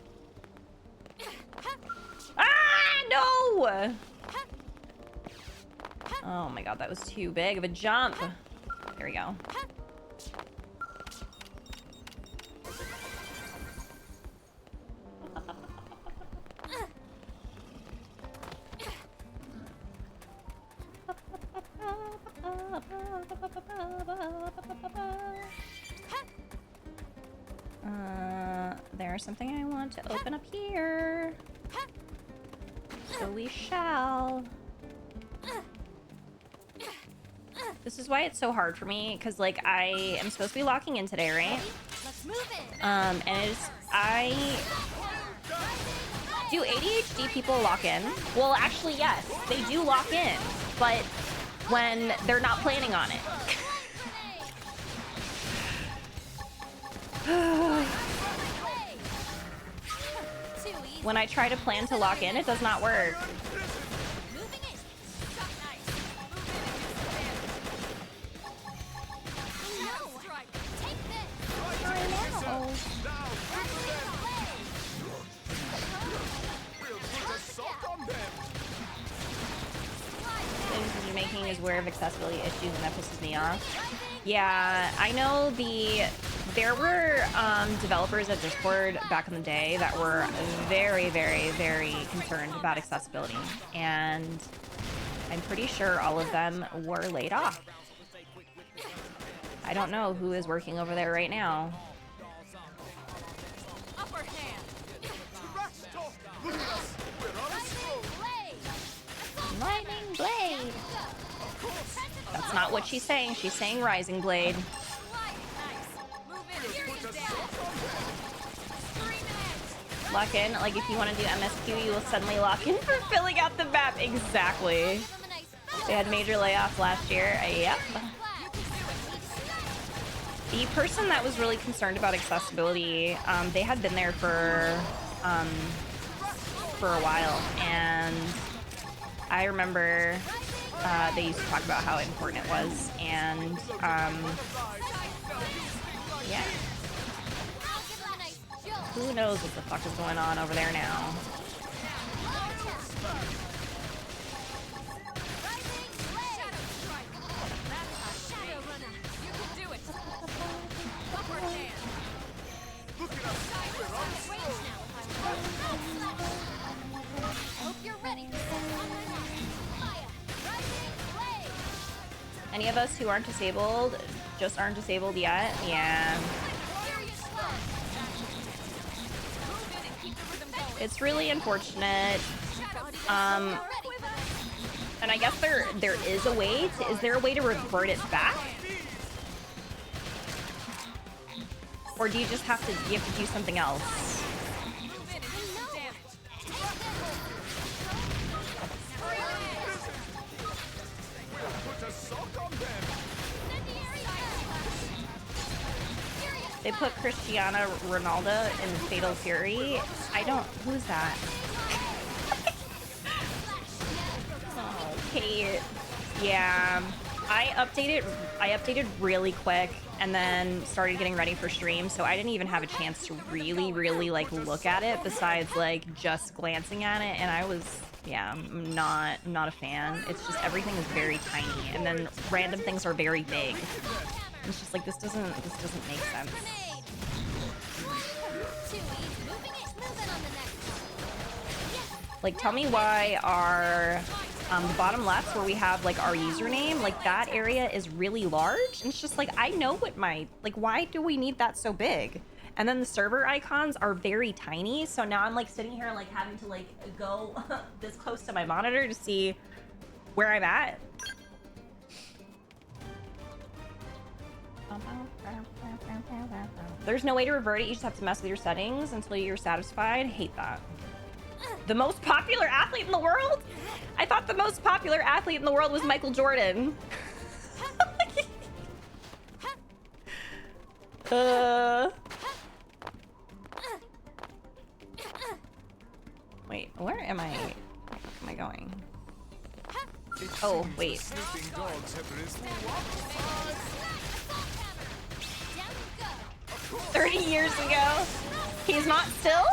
Ah, no! Oh my god, that was too big of a jump. There we go. There's something I want to open up here. So we shall. This is why it's so hard for me, because like I am supposed to be locking in today, right? And it's do ADHD people lock in? Well, actually, yes, they do lock in, but when they're not planning on it. When I try to plan to lock in, it does not work. Making is aware of accessibility issues, and that pisses me off. Yeah, I know there were developers at Discord back in the day that were very, very, very concerned about accessibility, and I'm pretty sure all of them were laid off. I don't know who is working over there right now. Lightning Blade! That's not what she's saying. She's saying Rising Blade. Lock in, like if you want to do MSQ, you will suddenly lock in for filling out the map. Exactly. They had major layoffs last year. Yep. The person that was really concerned about accessibility, they had been there for a while, and I remember they used to talk about how important it was, and yeah. Who knows what the fuck is going on over there now? Any of us who aren't disabled just aren't disabled yet? Yeah. It's really unfortunate. And I guess there is a way to, is there a way to revert it back? Or do you just have to, you have to do something else? They put Cristiano Ronaldo in Fatal Fury. I don't, who's that? Okay, yeah. I updated really quick and then started getting ready for stream, so I didn't even have a chance to really like look at it besides like just glancing at it, and I was, yeah, I'm not a fan. It's just everything is very tiny, and then random things are very big. It's just like this doesn't make sense. Like, tell me why our the bottom left where we have like our username, like that area is really large, and it's just like I know what my, like, why do we need that so big? And then the server icons are very tiny, so now I'm like sitting here like having to like go this close to my monitor to see Where I'm at? There's no way to revert it. You just have to mess with your settings until you're satisfied. Hate that. The most popular athlete in the world? I thought the most popular athlete in the world was Michael Jordan. Wait, where am I? Where am I going? Oh, wait. 30 years ago? He's not still?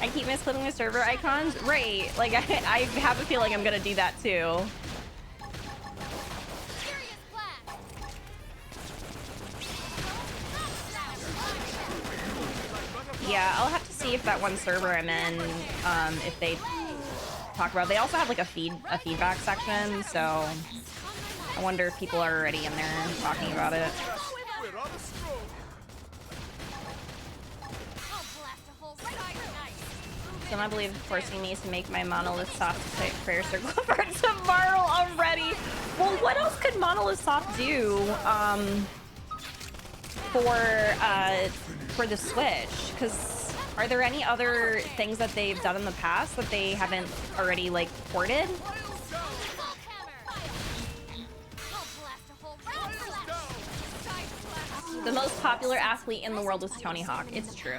I keep misclipping the server icons? Right, like I have a feeling I'm gonna do that too. Yeah, I'll have to see if that one server I'm in, if they talk about. They also have like a feedback section, so I wonder if people are already in there talking about it. So I believe forcing me to make my monolith soft prayer circle for tomorrow already. Well, what else could monolith soft do for the Switch? Because are there any other things that they've done in the past that they haven't already like ported? The most popular athlete in the world is Tony Hawk. It's true.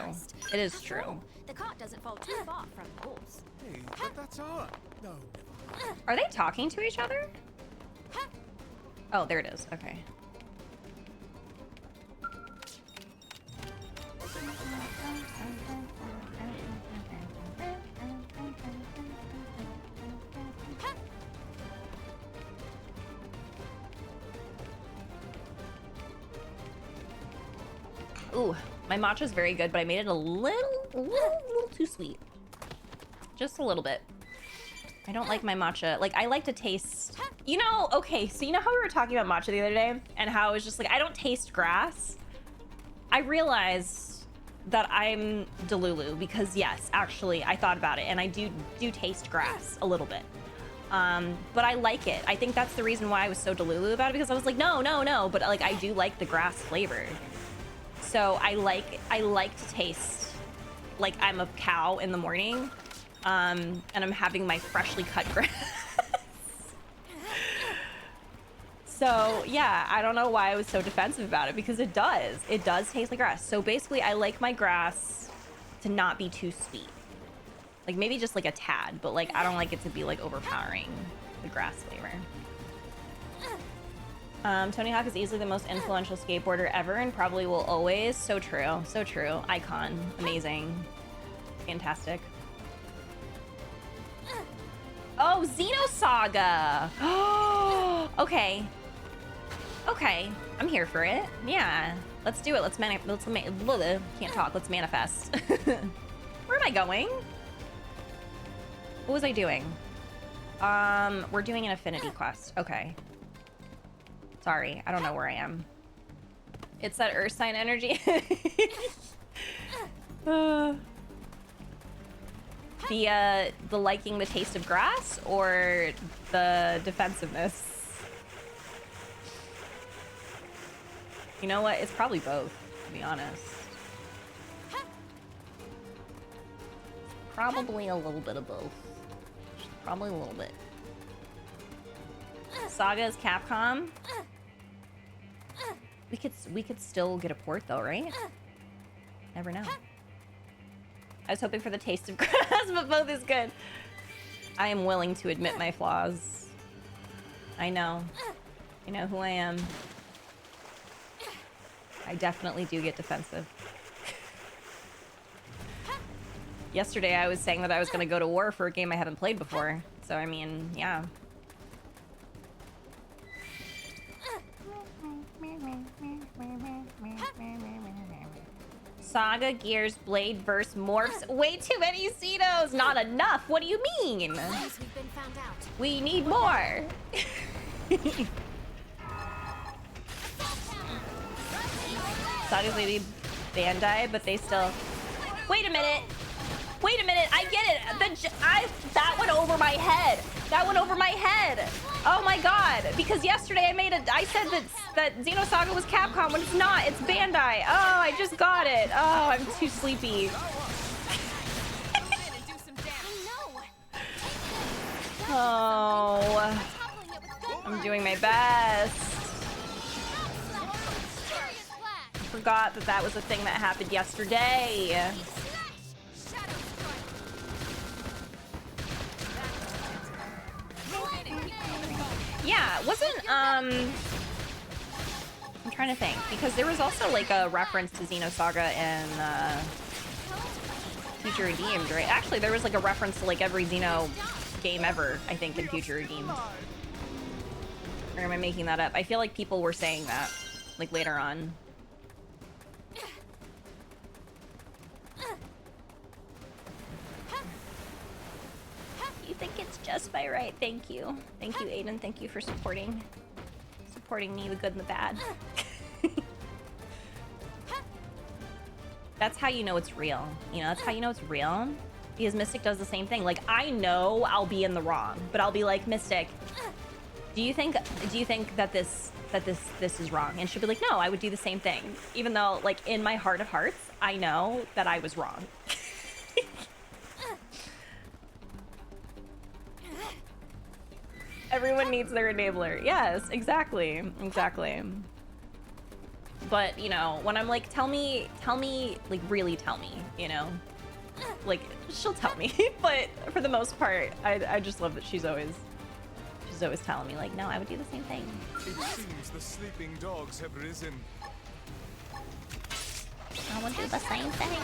It is true. The cart doesn't fall too far from the horse. Hey, that's art. No. Are they talking to each other? Oh, there it is. Okay. Ooh, my matcha's very good, but I made it a little too sweet. Just a little bit. I don't like my matcha. Like, I like to taste... You know, okay, so you know how we were talking about matcha the other day? And how it was just like, I don't taste grass? I realized that I'm Delulu because, yes, actually, I thought about it. And I do taste grass a little bit. But I like it. I think that's the reason why I was so Delulu about it. Because I was like, no. But, like, I do like the grass flavor. So I like to taste like I'm a cow in the morning, and I'm having my freshly cut grass. So yeah, I don't know why I was so defensive about it, because it does taste like grass. So basically I like my grass to not be too sweet, like maybe just like a tad, but like I don't like it to be like overpowering the grass flavor. Tony Hawk is easily the most influential skateboarder ever and probably will always. So true. So true. Icon. Amazing. Fantastic. Oh, Xenosaga. Okay. Okay. I'm here for it. Yeah. Let's do it. Can't talk. Let's manifest. Where am I going? What was I doing? We're doing an affinity quest. Okay. Sorry, I don't know where I am. It's that earth sign energy. The liking the taste of grass or the defensiveness? You know what? It's probably both, to be honest. Probably a little bit of both. Probably a little bit. Saga is Capcom. We could still get a port though, right? Never know. I was hoping for the taste of grass, but both is good. I am willing to admit my flaws. I know. I know who I am. I definitely do get defensive. Yesterday I was saying that I was gonna go to war for a game I haven't played before. So I mean, yeah. Saga, Gears, Blade, Verse, Morphs. Way too many Xenos! Not enough! What do you mean? We need more! Saga's maybe Bandai, but they still... Wait a minute. Wait a minute. I get it. That went over my head. That went over my head. Oh my god. Because yesterday I said that Xenosaga was Capcom when it's not. It's Bandai. Oh, I just got it. Oh, I'm too sleepy. Oh. I'm doing my best. I forgot that was a thing that happened yesterday. Yeah, wasn't, I'm trying to think, because there was also, like, a reference to Xenosaga in, Future Redeemed, right? Actually, there was, like, a reference to, like, every Xeno game ever, I think, in Future Redeemed. Or am I making that up? I feel like people were saying that, like, later on. You think it's just by right? Thank you. Thank you, Aiden. Thank you for supporting me, the good and the bad. That's how you know it's real. You know, that's how you know it's real. Because Mystic does the same thing. Like, I know I'll be in the wrong, but I'll be like, Mystic, do you think that this is wrong? And she'll be like, no, I would do the same thing. Even though, like, in my heart of hearts, I know that I was wrong. Everyone needs their enabler. Yes, exactly. Exactly. But, you know, when I'm like, tell me, like, really tell me, you know? Like, she'll tell me. But for the most part, I just love that she's always telling me, like, no, I would do the same thing. It seems the sleeping dogs have risen. I would do the same thing.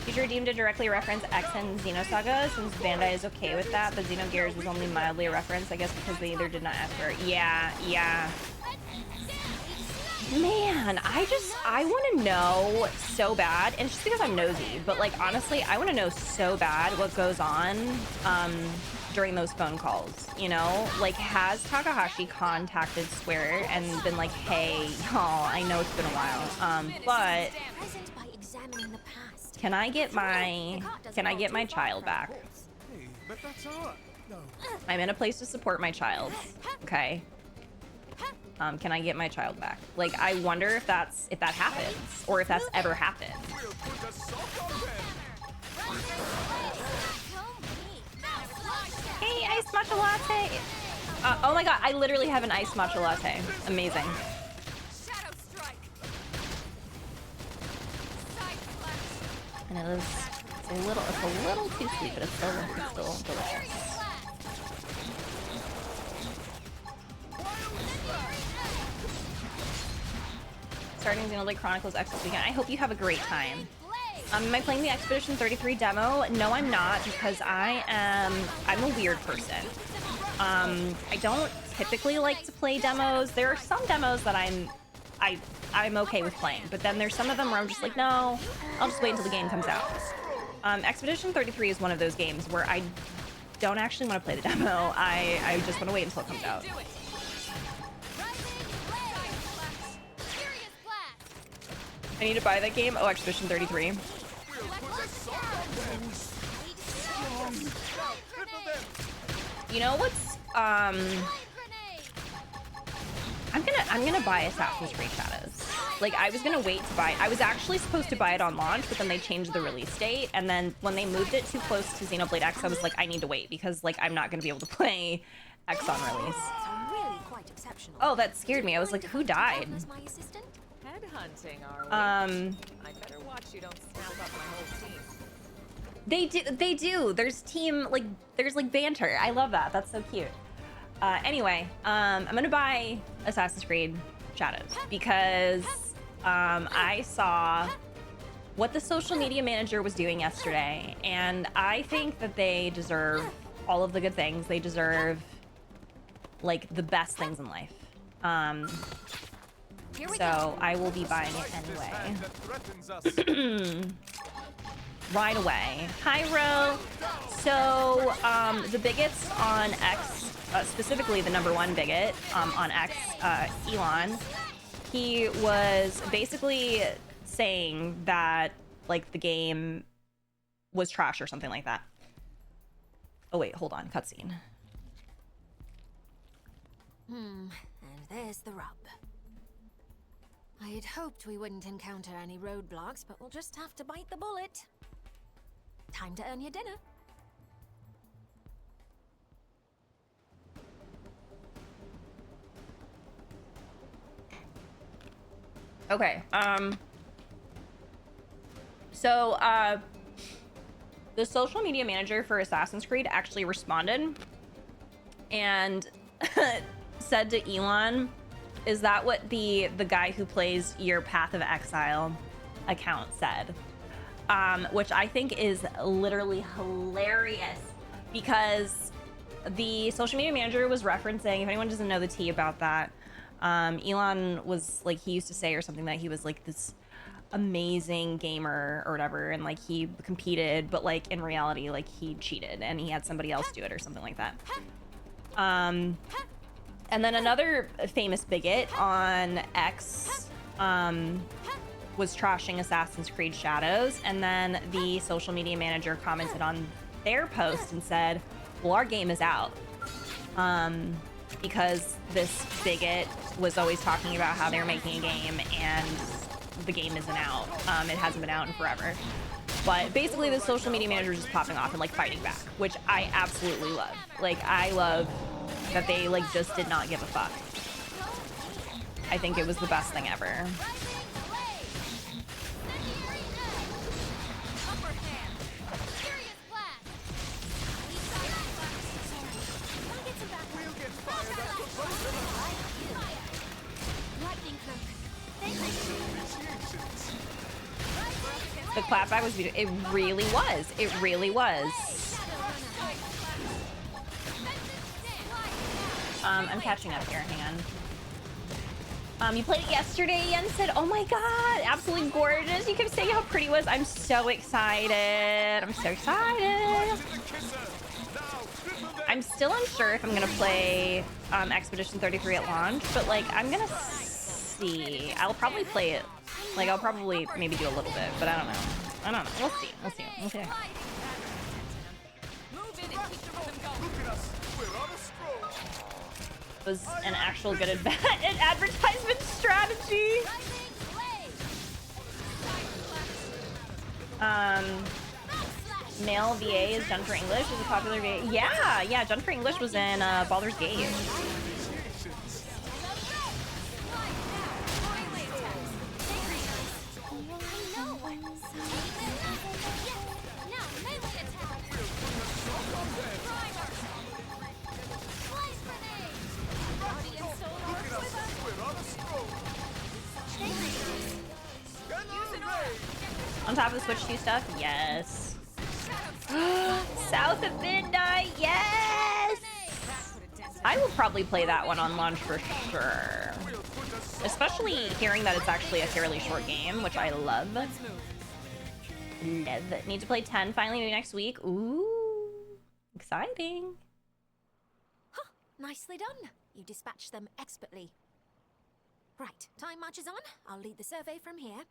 Future Redeemed to directly reference X and Xenosaga, since Bandai is okay with that, but Xenogears was only mildly a reference, I guess, because they either did not ask for it. Yeah. Man, I want to know so bad, and it's just because I'm nosy, but, like, honestly, I want to know so bad what goes on during those phone calls, you know? Like, has Takahashi contacted Square and been like, hey, y'all, I know it's been a while, but can I get my child back? Hey, but that's all. No. I'm in a place to support my child, okay? Can I get my child back? Like, I wonder if that happens, or if that's ever happened. We'll put a sock on them. Hey, iced matcha latte! Oh my god, I literally have an iced matcha latte. Amazing. And it's a little too sweet, but it's still delicious. Starting Xenoblade Chronicles X this weekend. I hope you have a great time. Am I playing the Expedition 33 demo? No, I'm not, because I'm a weird person. I don't typically like to play demos. There are some demos that I'm okay with playing, but then there's some of them where I'm just like, no, I'll just wait until the game comes out. Expedition 33 is one of those games where I don't actually want to play the demo. I just want to wait until it comes out. I need to buy that game. Oh, Expedition 33. You know what's I'm gonna buy Assassin's Creed Shadows. Like, I was gonna wait to buy it. I was actually supposed to buy it on launch, but then they changed the release date, and then when they moved it too close to Xenoblade X, I was like, I need to wait because, like, I'm not gonna be able to play X on release. Oh, that scared me. I was like, who died? Headhunting, are we? I better watch you don't snap up my whole team. They do. There's like banter. I love that. That's so cute. Anyway, I'm gonna buy Assassin's Creed Shadows because I saw what the social media manager was doing yesterday, and I think that they deserve all of the good things. They deserve, like, the best things in life. So I will be buying it anyway. Right away. Hi, Ro. So the bigots on X, specifically the #1 bigot on X, Elon, he was basically saying that like the game was trash or something like that. Oh wait, hold on, cutscene. And there's the rub. I had hoped we wouldn't encounter any roadblocks, but we'll just have to bite the bullet. Time to earn your dinner. Okay, so, the social media manager for Assassin's Creed actually responded and said to Elon, is that what the guy who plays your Path of Exile account said? Which I think is literally hilarious, because the social media manager was referencing, if anyone doesn't know the tea about that, Elon was like, he used to say or something that he was like this amazing gamer or whatever, and like he competed, but like in reality like he cheated and he had somebody else do it or something like that. And then another famous bigot on X was trashing Assassin's Creed Shadows, and then the social media manager commented on their post and said, well, our game is out, because this bigot was always talking about how they're making a game and the game isn't out. It hasn't been out in forever. But basically the social media manager is just popping off and like fighting back, which I absolutely love. Like, I love that they like just did not give a fuck. I think it was the best thing ever. The clapback was beautiful. It really was. It really was. I'm catching up here. Hang on. You played it yesterday, Yen said. Oh my god, absolutely gorgeous. You kept saying how pretty it was. I'm so excited. I'm so excited. I'm still unsure if I'm gonna play Expedition 33 at launch, but like I'm gonna see. I'll probably play it. Like, I'll probably maybe do a little bit, but I don't know. I don't know. We'll see. We'll see. We'll see. It was an actual good an advertisement strategy. Male VA is done for English. Is a popular VA. Yeah, yeah. Done for English was in Baldur's Gate. On top of the Switch 2 stuff? Yes. South of Midnight? Yes! I will probably play that one on launch for sure. Especially hearing that it's actually a fairly short game, which I love. Love. Need to play 10 finally, maybe next week. Ooh. Exciting. Huh, nicely done. You dispatched them expertly. Right, time marches on. I'll lead the survey from here.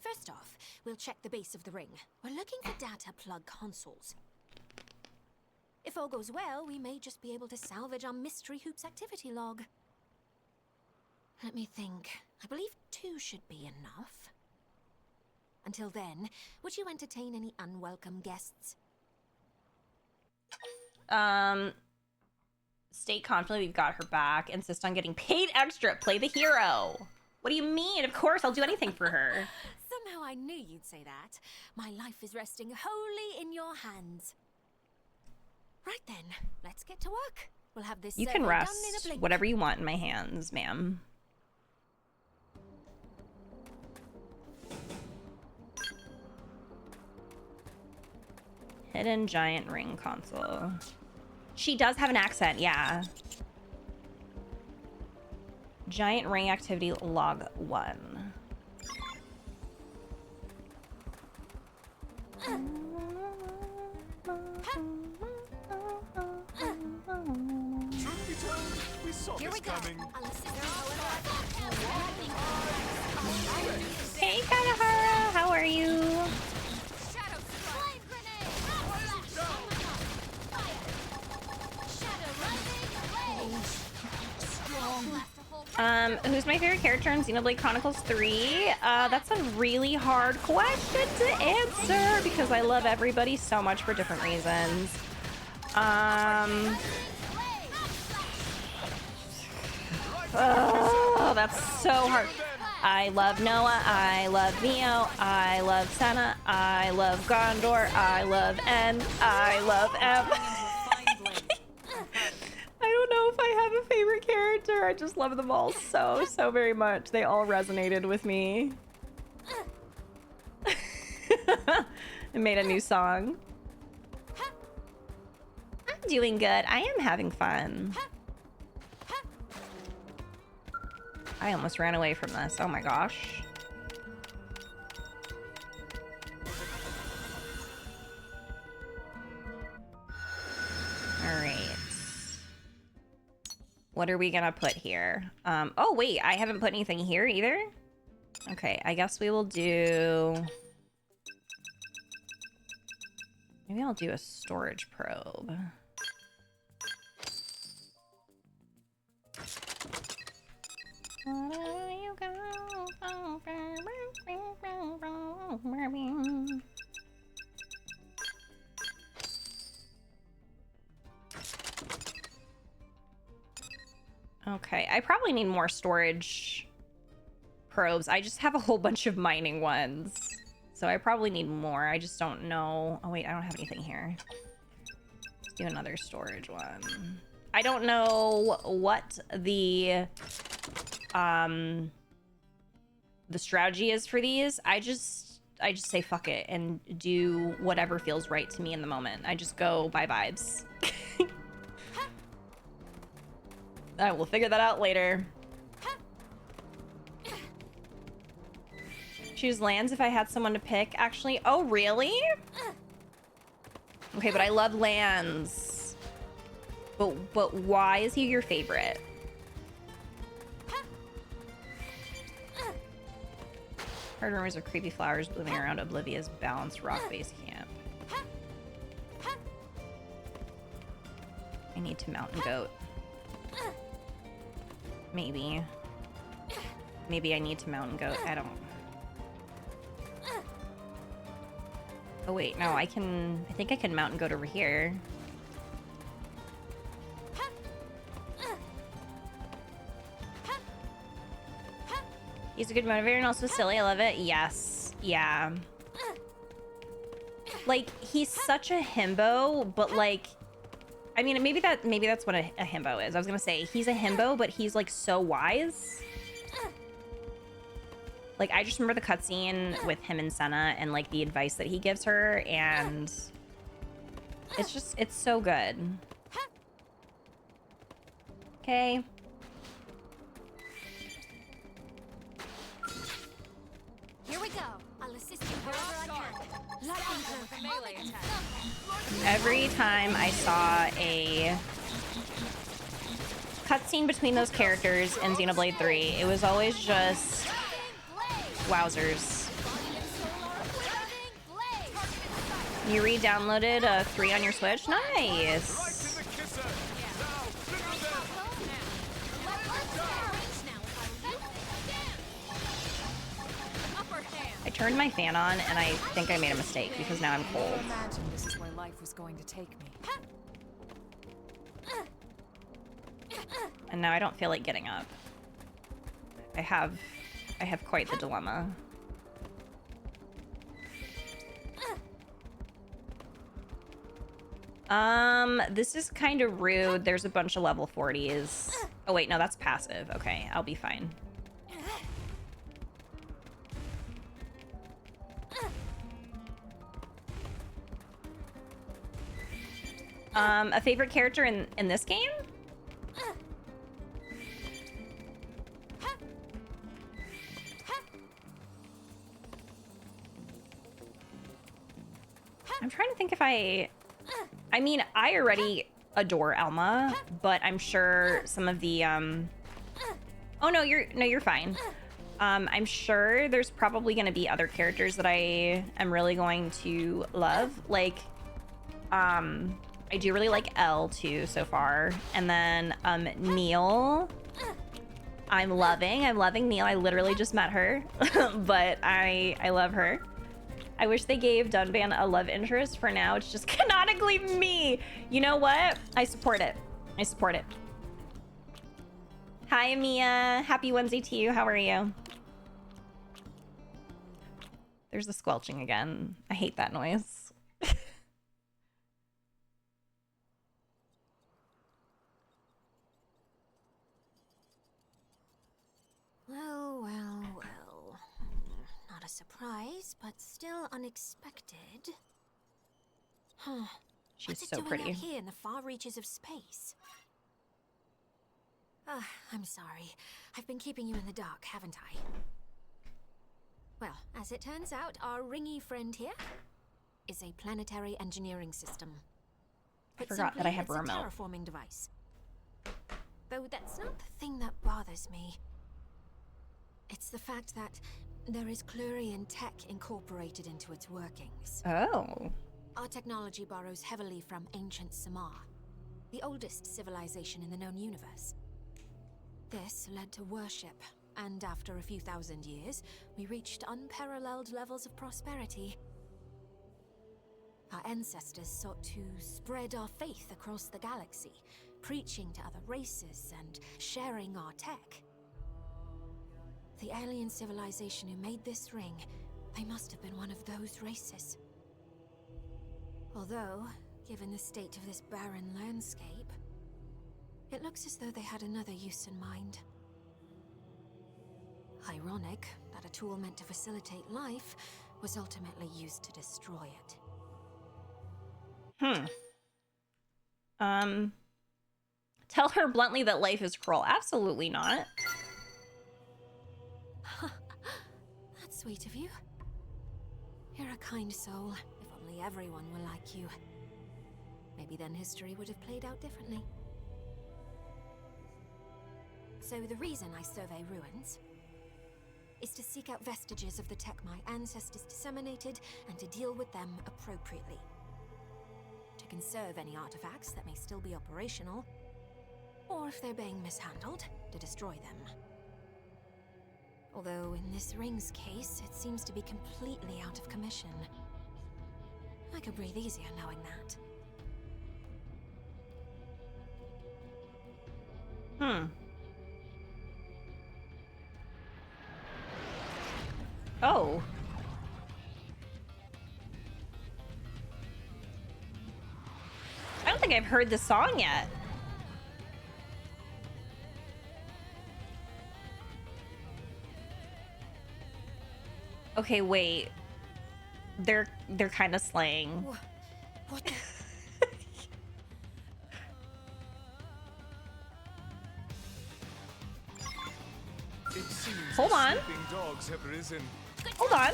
First off, we'll check the base of the ring. We're looking for data plug consoles. If all goes well, we may just be able to salvage our Mystery Hoops activity log. Let me think. I believe 2 should be enough. Until then, would you entertain any unwelcome guests? State confident we've got her back. Insist on getting paid extra. Play the hero. What do you mean? Of course, I'll do anything for her. Somehow I knew you'd say that. My life is resting wholly in your hands. Right then, let's get to work. We'll have this. You can rest whatever you want in my hands, ma'am. Hidden giant ring console. She does have an accent, yeah. Giant ring activity log 1. Who's my favorite character in Xenoblade Chronicles 3? That's a really hard question to answer because I love everybody so much for different reasons. Oh, that's so hard. I love Noah, I love Neo, I love Senna, I love Gondor, I love N, I love M. I don't know if I have a favorite character. I just love them all so very much. They all resonated with me. I made a new song. I'm doing good. I am having fun. I almost ran away from this. Oh my gosh. All right. What are we gonna put here? Oh wait, I haven't put anything here either. Okay, I guess we will do... Maybe I'll do a storage probe. Okay, I probably need more storage probes. I just have a whole bunch of mining ones. So I probably need more. I just don't know. Oh wait, I don't have anything here. Let's do another storage one. I don't know what the strategy is for these. I just say fuck it and do whatever feels right to me in the moment. I just go by vibes. I will figure that out later. Choose lands if I had someone to pick. Actually, oh really? Okay, but I love lands. But why is he your favorite? Heard rumors of creepy flowers blooming around Oblivia's balanced rock base camp. I need to mountain goat. Maybe. Maybe I need to mountain goat. I don't. Oh wait, no, I think I can mountain goat over here. He's a good motivator and also silly. I love it. Yes. Yeah. Like, he's such a himbo, but like, I mean, maybe that's what a himbo is. I was gonna say he's a himbo, but he's like so wise. Like, I just remember the cutscene with him and Senna and like the advice that he gives her, and it's so good. Okay. Here we go. I'll assist you wherever I can. Lightning Melee attack. Every time I saw a cutscene between those characters in Xenoblade 3, it was always just wowzers. You re-downloaded 3 on your Switch? Nice! I turned my fan on and I think I made a mistake because now I'm cold. Imagine this is where life was going to take me. And now I don't feel like getting up. I have quite the dilemma. This is kind of rude. There's a bunch of level 40s. Oh wait, no, that's passive. Okay, I'll be fine. A favorite character in this game? I'm trying to think if I mean, I already adore Elma, but I'm sure some of the oh no, you're fine. I'm sure there's probably going to be other characters that I am really going to love. Like, I do really like Elle too so far, and then Neil. I'm loving Neil. I literally just met her, but I love her. I wish they gave Dunban a love interest. For now, it's just canonically me. You know what? I support it. I support it. Hi, Mia. Happy Wednesday to you. How are you? There's the squelching again. I hate that noise. Well, well, well. Not a surprise, but still unexpected. Huh. She's What's it so doing pretty. out here in the far reaches of space? Ah, I'm sorry. I've been keeping you in the dark, haven't I? Well, as it turns out, our ringy friend here is a planetary engineering system. I forgot that I have a it's a remote. terraforming device. Though that's not the thing that bothers me. It's the fact that there is Clurian tech incorporated into its workings. Oh. Our technology borrows heavily from ancient Samar, the oldest civilization in the known universe. This led to worship, and after a few thousand years, we reached unparalleled levels of prosperity. Our ancestors sought to spread our faith across the galaxy, preaching to other races and sharing our tech. The alien civilization who made this ring, they must have been one of those races. Although, given the state of this barren landscape, it looks as though they had another use in mind. Ironic that a tool meant to facilitate life was ultimately used to destroy it. Tell her bluntly that life is cruel. Absolutely not. That's sweet of you. You're a kind soul. If only everyone were like you. Maybe then history would have played out differently. So the reason I survey ruins is to seek out vestiges of the tech my ancestors disseminated and to deal with them appropriately. To conserve any artifacts that may still be operational, or if they're being mishandled, to destroy them. Although in this ring's case, it seems to be completely out of commission. I could breathe easier knowing that. Oh. I don't think I've heard the song yet. Okay, wait. They're kind of slaying. What the? Hold on. Dogs have risen. Hold on.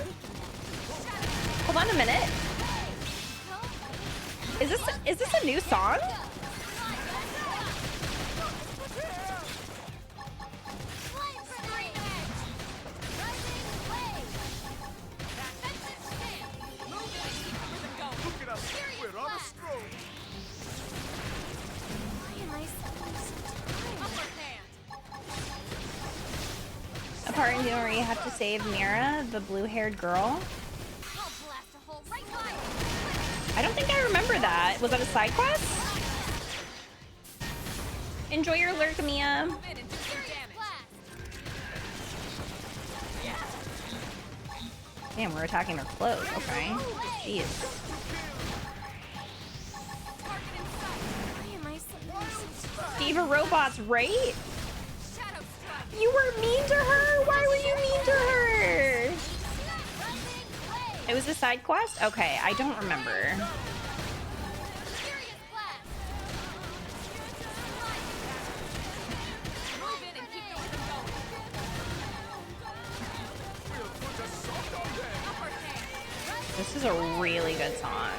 Hold on a minute. Is this a new song? Look at us. We're on a stroll. A part in where you have to save Mira, the blue-haired girl. I don't think I remember that. Was that a side quest? Enjoy your lurk, Mia. Damn, we're attacking her clothes. Okay. Jeez. Diva robots, right? You were mean to her? Why were you mean to her? It was a side quest? Okay, I don't remember. This is a really good song.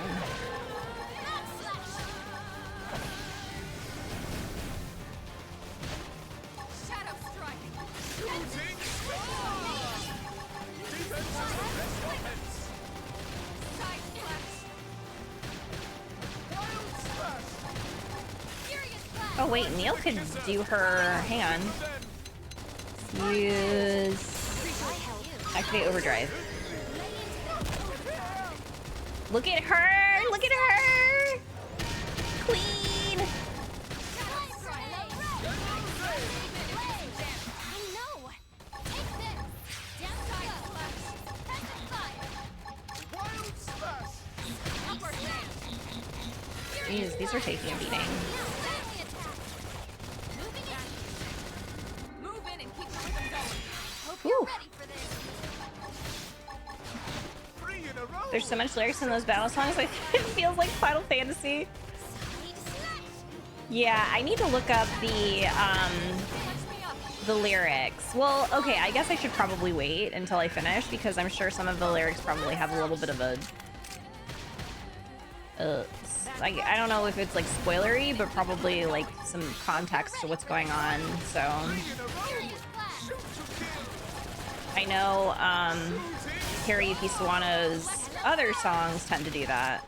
Oh wait, Neil could do her. Hang on. Use... Activate overdrive. Look at her! Look at her! Queen! Jeez, these are taking a beating. Whew. There's so much lyrics in those battle songs, like it feels like Final Fantasy. Yeah, I need to look up the lyrics. Well, okay, I guess I should probably wait until I finish because I'm sure some of the lyrics probably have a little bit of a like, I don't know if it's like spoilery, but probably like some context to what's going on. So I know Hiroyuki Sawano's other songs tend to do that.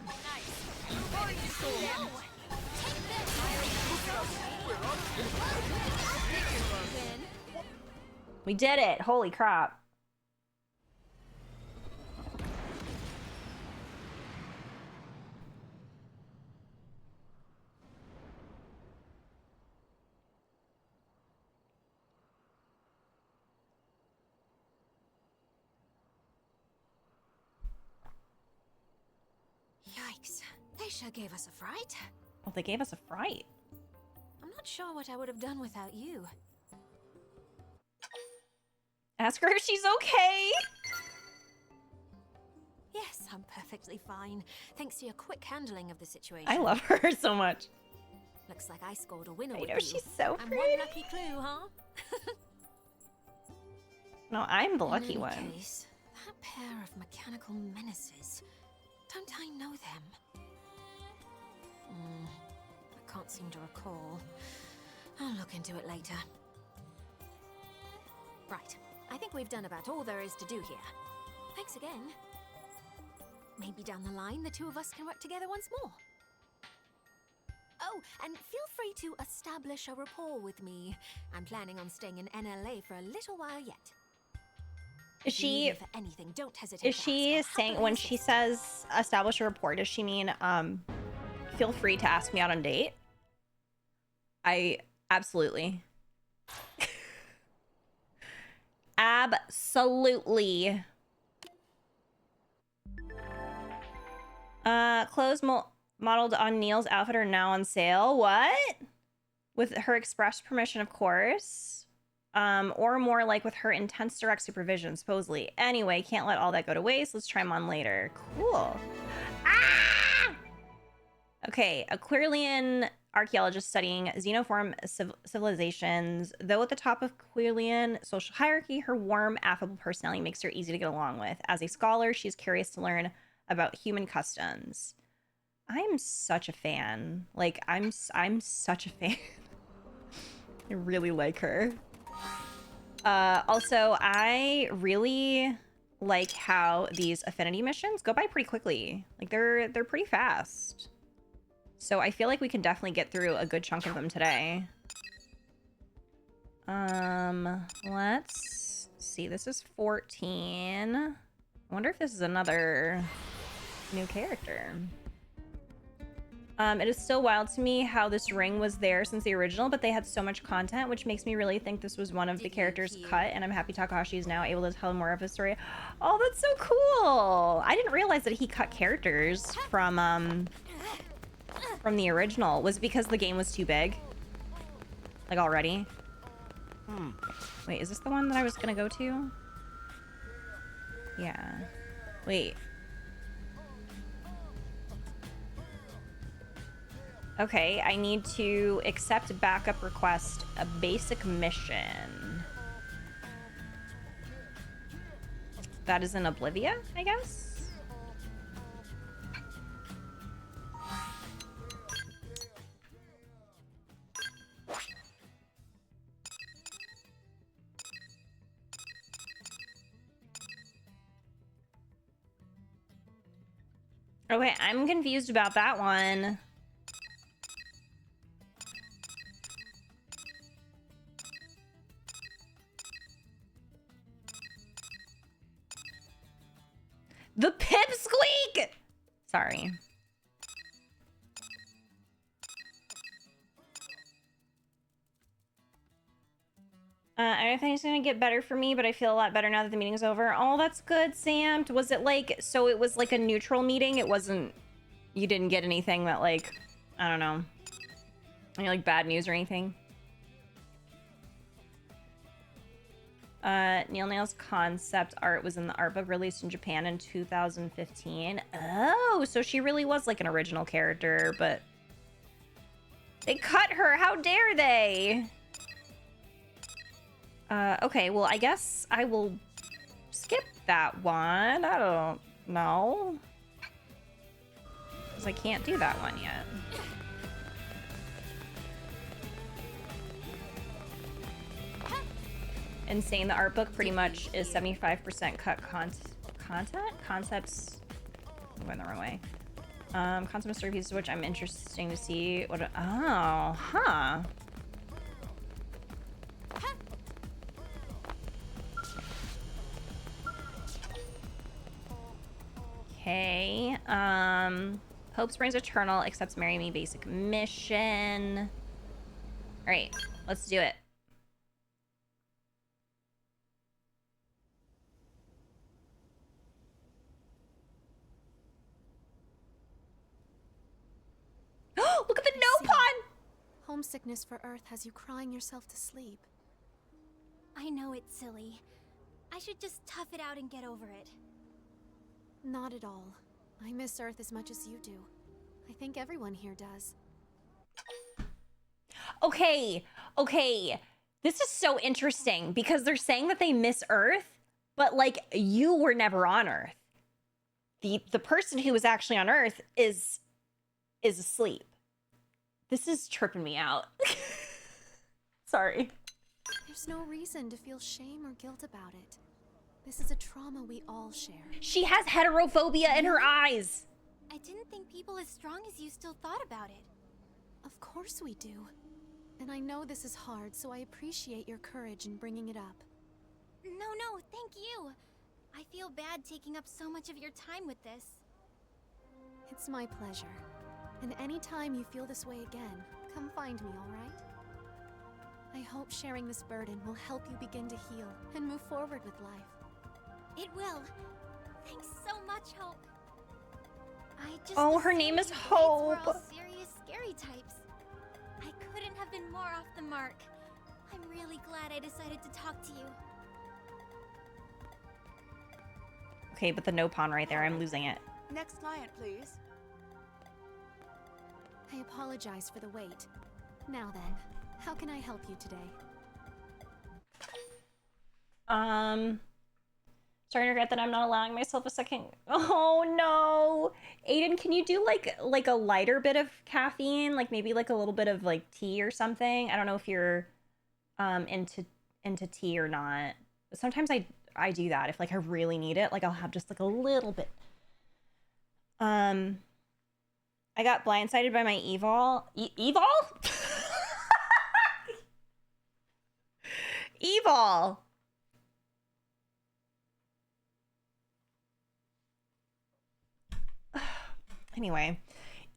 We did it! Holy crap. Yikes. They sure gave us a fright. Well, they gave us a fright. I'm not sure what I would have done without you. Ask her if she's okay. Yes, I'm perfectly fine. Thanks to your quick handling of the situation. I love her so much. Looks like I scored a winner I with know, you. she's so And pretty. one lucky clue, huh? No, I'm the lucky In any one. case, that pair of mechanical menaces. Don't I know them? I can't seem to recall. I'll look into it later. Right. I think we've done about all there is to do here. Thanks again. Maybe down the line, the two of us can work together once more. Oh, and feel free to establish a rapport with me. I'm planning on staying in NLA for a little while yet. Is she... For anything, don't hesitate Is to she ask. I'll saying, happily when she assist. says establish a rapport, does she mean, feel free to ask me out on a date? Absolutely. Absolutely. Clothes modeled on Neil's outfit are now on sale. What? With her express permission, of course. Or more like with her intense direct supervision, supposedly. Anyway, can't let all that go to waste. Let's try them on later. Cool. Ah! Okay, a Quirlian archaeologist studying xenoform civilizations. Though at the top of Quirlian social hierarchy, her warm, affable personality makes her easy to get along with. As a scholar, she's curious to learn about human customs. I'm such a fan. Like, I'm such a fan. I really like her. Also, I really like how these affinity missions go by pretty quickly. Like, they're pretty fast. So I feel like we can definitely get through a good chunk of them today. Let's see. This is 14. I wonder if this is another new character. It is still wild to me how this ring was there since the original, but they had so much content, which makes me really think this was one of the characters cut, and I'm happy Takahashi is now able to tell more of his story. Oh, that's so cool! I didn't realize that he cut characters from the original. Was it because the game was too big? Like, already? Wait, is this the one that I was gonna go to? Yeah. Wait. Okay, I need to accept backup request, a basic mission. That is in Oblivia, I guess? Okay, I'm confused about that one. The pipsqueak! Sorry. I don't think it's gonna get better for me, but I feel a lot better now that the meeting's over. Oh, that's good, Sam. Was it like, so it was like a neutral meeting? It wasn't, you didn't get anything that like, I don't know, any like bad news or anything? Neil Nail's concept art was in the art book released in Japan in 2015. Oh, so she really was like an original character, but they cut her. How dare they? Okay, well, I guess I will skip that one. I don't know. Because I can't do that one yet. Insane, the art book pretty much is 75% cut concepts. I'm going the wrong way. Concept of story pieces, which I'm interesting to see. What? Oh, huh. Okay. Hope Springs Eternal accepts Marry Me basic mission. All right, let's do it. Look at the no pawn! Homesickness for Earth has you crying yourself to sleep. I know it's silly. I should just tough it out and get over it. Not at all. I miss Earth as much as you do. I think everyone here does. Okay, okay. This is so interesting because they're saying that they miss Earth, but like you were never on Earth. The person who was actually on Earth is asleep. This is tripping me out. Sorry. There's no reason to feel shame or guilt about it. This is a trauma we all share. She has heterophobia in her eyes. I didn't think people as strong as you still thought about it. Of course we do. And I know this is hard, so I appreciate your courage in bringing it up. No, thank you. I feel bad taking up so much of your time with this. It's my pleasure. And anytime you feel this way again, come find me, all right? I hope sharing this burden will help you begin to heal and move forward with life. It will. Thanks so much, Hope. I just Oh, her name is assumed you kids were Hope. all serious, scary types. I couldn't have been more off the mark. I'm really glad I decided to talk to you. Okay, but the no pawn right there, I'm losing it. Next client, please. I apologize for the wait. Now then, how can I help you today? Starting to regret that I'm not allowing myself a second. Oh no, Aiden, can you do like a lighter bit of caffeine, like maybe like a little bit of like tea or something? I don't know if you're into tea or not. Sometimes I do that if like I really need it. Like I'll have just like a little bit. I got blindsided by my evil. Evil? Evil. Anyway,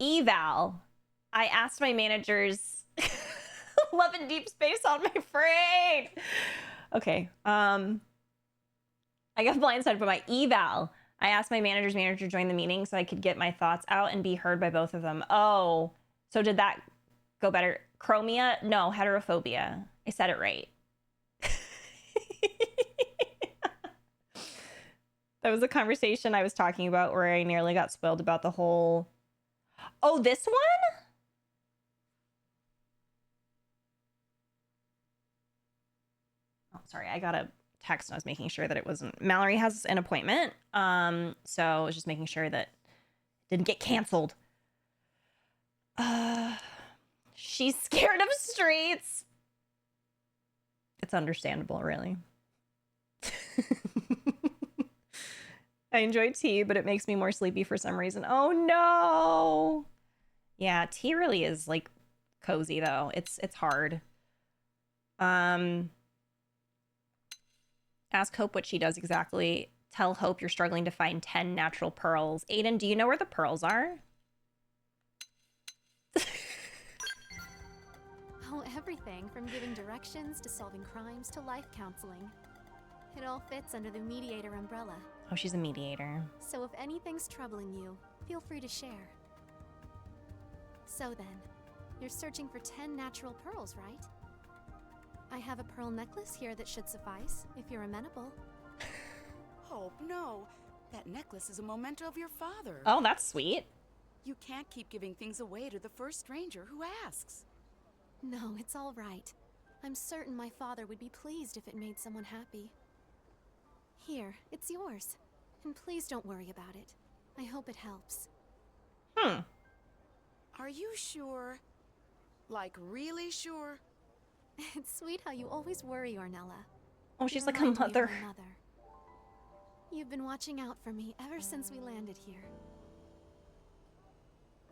eval. I asked my managers. Love in deep space on my brain. Okay. I got blindsided by my eval. I asked my manager's manager to join the meeting so I could get my thoughts out and be heard by both of them. Oh, so did that go better? Chromia? No, heterophobia. I said it right. That was a conversation I was talking about where I nearly got spoiled about the whole... Oh, this one? Oh, sorry. I got a text and I was making sure that it wasn't... Mallory has an appointment. So I was just making sure that it didn't get canceled. She's scared of streets. It's understandable, really. I enjoy tea, but it makes me more sleepy for some reason. Oh no. Yeah, tea really is like cozy though. It's hard. Ask Hope what she does exactly. Tell Hope you're struggling to find 10 natural pearls. Aiden, do you know where the pearls are? Oh, everything from giving directions to solving crimes to life counseling. It all fits under the mediator umbrella. Oh, she's a mediator. So if anything's troubling you, feel free to share. So then, you're searching for 10 natural pearls, right? I have a pearl necklace here that should suffice, if you're amenable. Hope, no. That necklace is a memento of your father. Oh, that's sweet. You can't keep giving things away to the first stranger who asks. No, it's all right. I'm certain my father would be pleased if it made someone happy. Here, it's yours. And please don't worry about it. I hope it helps. Are you sure? Like, really sure? It's sweet how you always worry, Ornella. Oh, she's You like a remind me of mother. my mother. You've been watching out for me ever since we landed here.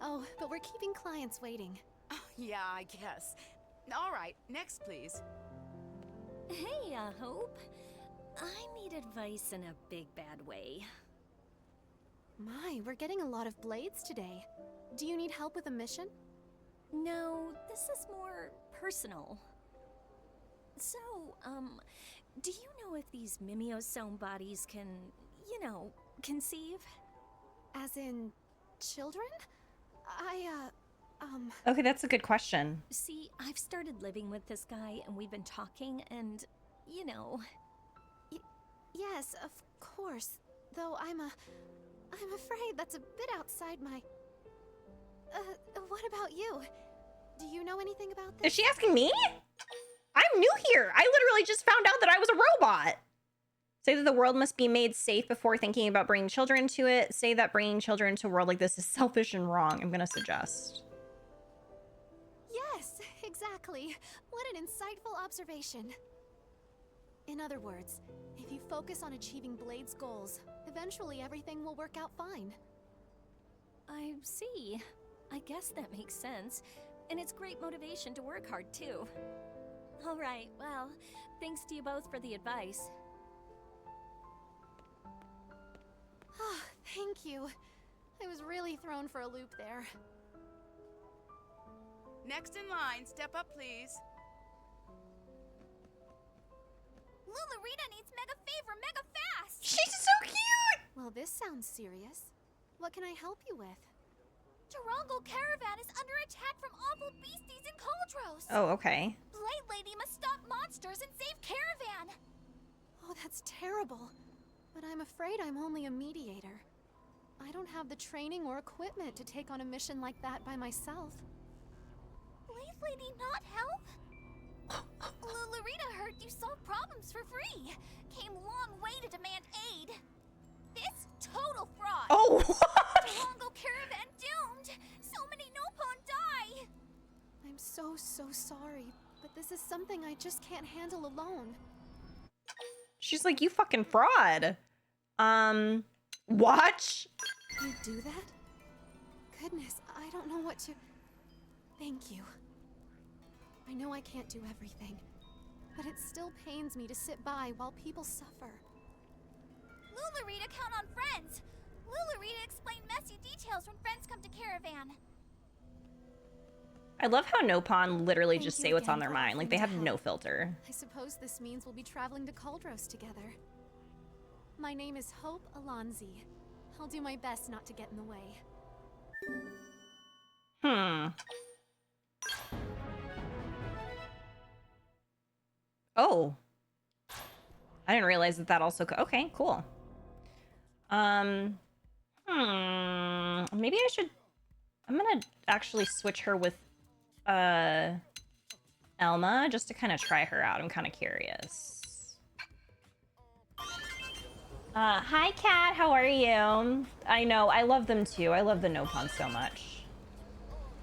Oh, but we're keeping clients waiting. Oh, yeah, I guess. All right, next, please. Hey, Hope. I need advice in a big bad way. My, we're getting a lot of blades today. Do you need help with a mission? No, this is more personal. So, do you know if these mimeosome bodies can, conceive? As in, children? Okay, that's a good question. See, I've started living with this guy and we've been talking and, Yes, of course. Though I'm afraid that's a bit outside my... what about you? Do you know anything about this? Is she asking me? I'm new here. I literally just found out that I was a robot. Say that the world must be made safe before thinking about bringing children into it. Say that bringing children into a world like this is selfish and wrong. I'm gonna suggest. Yes, exactly. What an insightful observation. In other words, if you focus on achieving Blade's goals, eventually everything will work out fine. I see. I guess that makes sense. And it's great motivation to work hard, too. All right, well, thanks to you both for the advice. Ah, thank you. I was really thrown for a loop there. Next in line, step up, please. Lulurita needs mega favor mega fast! She's so cute! Well, this sounds serious. What can I help you with? Tarongo Caravan is under attack from awful beasties in Cauldros! Oh, okay. Blade Lady must stop monsters and save Caravan! Oh, that's terrible. But I'm afraid I'm only a mediator. I don't have the training or equipment to take on a mission like that by myself. Blade Lady not help? Lulurita heard you solve problems for free. Came long way to demand aid. This total fraud. Oh, what? Tarongo Caravan doomed. So many Nopon die. I'm so sorry, but this is something I just can't handle alone. She's like, you fucking fraud. Watch. You do that? Goodness, I don't know what to... Thank you. I know I can't do everything, but it still pains me to sit by while people suffer. Lulurita count on friends. Lulurita explain messy details when friends come to Caravan. I love how Nopon literally Thank just you say what's again on their for mind. Like, they offering have to no help. filter. I suppose this means we'll be traveling to Cauldros together. My name is Hope Alonzi. I'll do my best not to get in the way. Oh. I didn't realize that also... Okay, cool. Maybe I should... I'm gonna actually switch her with, Elma, just to kind of try her out. I'm kind of curious. Hi, Kat. How are you? I know. I love them, too. I love the Nopon so much.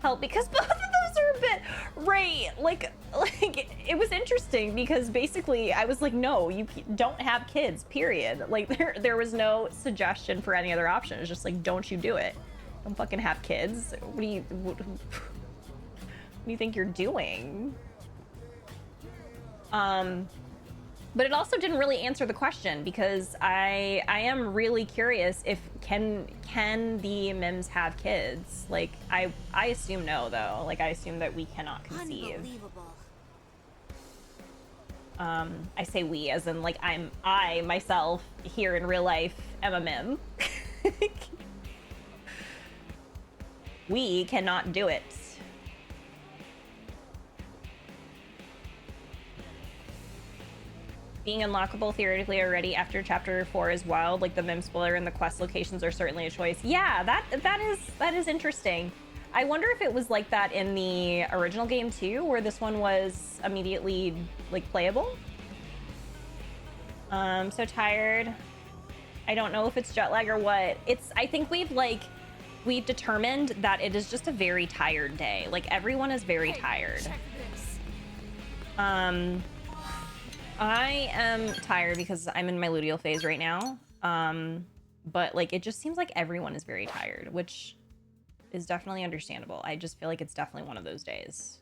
Help, because both of those are a bit... Right. Like, it was interesting, because basically, I was like, no, you don't have kids, period. Like, there was no suggestion for any other option. It's just like, don't you do it. Don't fucking have kids. What do you think you're doing? But it also didn't really answer the question, because I am really curious if can the Mims have kids? Like I assume no though. Like I assume that we cannot conceive. Unbelievable. I say we as in like I myself here in real life am a Mim. We cannot do it. Being unlockable theoretically already after chapter 4 is wild. Like the Mim spoiler and the quest locations are certainly a choice. Yeah, that is interesting. I wonder if it was like that in the original game too, where this one was immediately like playable. So tired. I don't know if it's jet lag or what. I think we've determined that it is just a very tired day. Like everyone is very tired. I am tired because I'm in my luteal phase right now. But like it just seems like everyone is very tired, which is definitely understandable. I just feel like it's definitely one of those days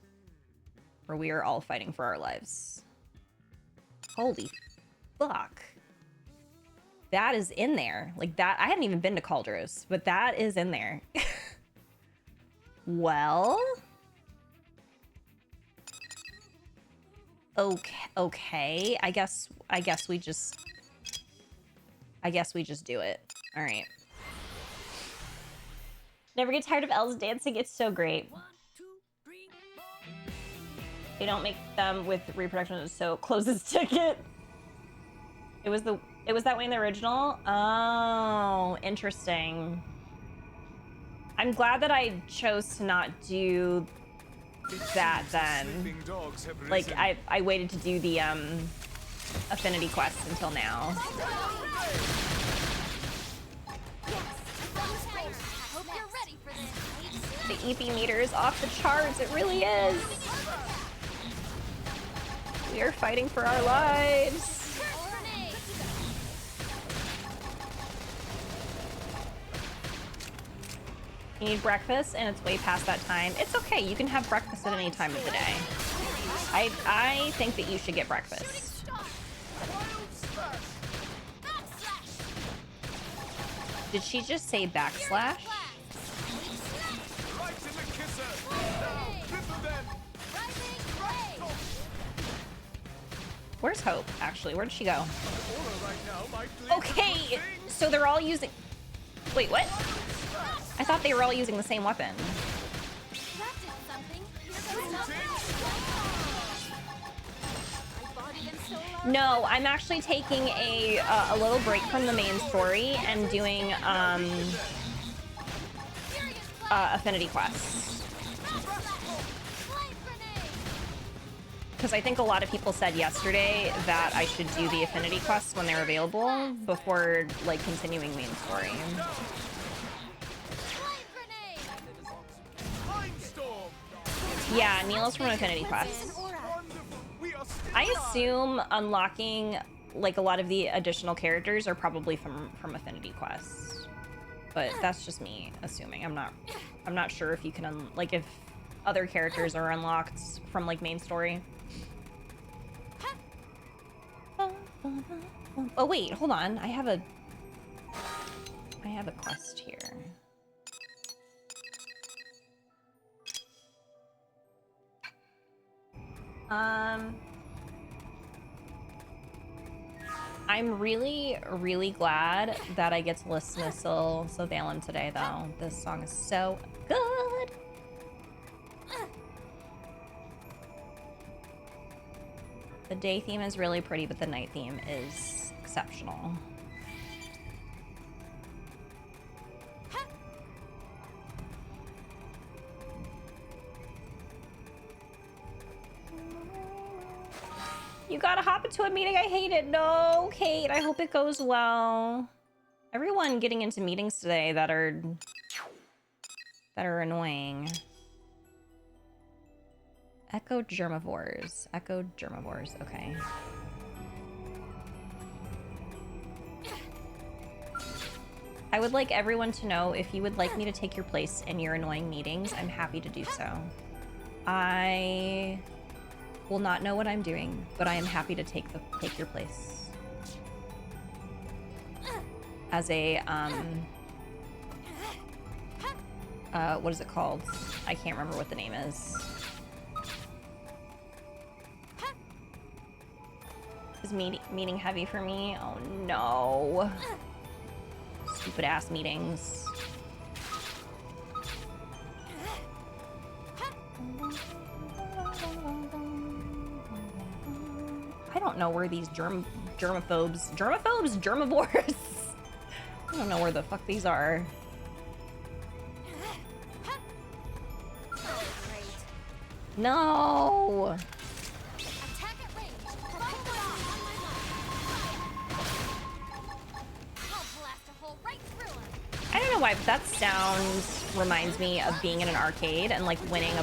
where we are all fighting for our lives. Holy fuck. That is in there. Like that, I hadn't even been to Caldros, but that is in there. Well. Okay. I guess we just do it. All right. Never get tired of Elle's dancing. It's so great. They don't make them with reproduction, so closest ticket. It was that way in the original? Oh, interesting. I'm glad that I chose to not do that then. Like I waited to do the affinity quest until now. The EP meter is off the charts. It really is. We are fighting for our lives. You need breakfast and it's way past that time. It's okay, you can have breakfast at any time of the day. I think that you should get breakfast. Did she just say backslash? Where's Hope, actually? Where did she go? Okay, so they're all using... Wait, what? I thought they were all using the same weapon. No, I'm actually taking a little break from the main story and doing affinity quests. Because I think a lot of people said yesterday that I should do the affinity quests when they're available before like continuing main story. Yeah, Neil's from Affinity Quest. I assume unlocking like a lot of the additional characters are probably from Affinity Quest, but that's just me assuming. I'm not sure if you can like if other characters are unlocked from like main story. Oh wait, hold on. I have a quest here. I'm really glad that I get to listen to Sylvain today, though. This song is so good. The day theme is really pretty, but the night theme is exceptional. You gotta hop into a meeting. I hate it. No, Kate. I hope it goes well. Everyone getting into meetings today that are annoying. Echo germivores. Echo germivores. Okay. I would like everyone to know if you would like me to take your place in your annoying meetings, I'm happy to do so. I will not know what I'm doing, but I am happy to take your place. As a, what is it called? I can't remember what the name is. Is meeting heavy for me? Oh no. Stupid ass meetings. I don't know where these germophores? I don't know where the fuck these are. No! Attack at range. Propel off on my mark. I'll blast a hole right through him. I don't know why, but that sound reminds me of being in an arcade and like winning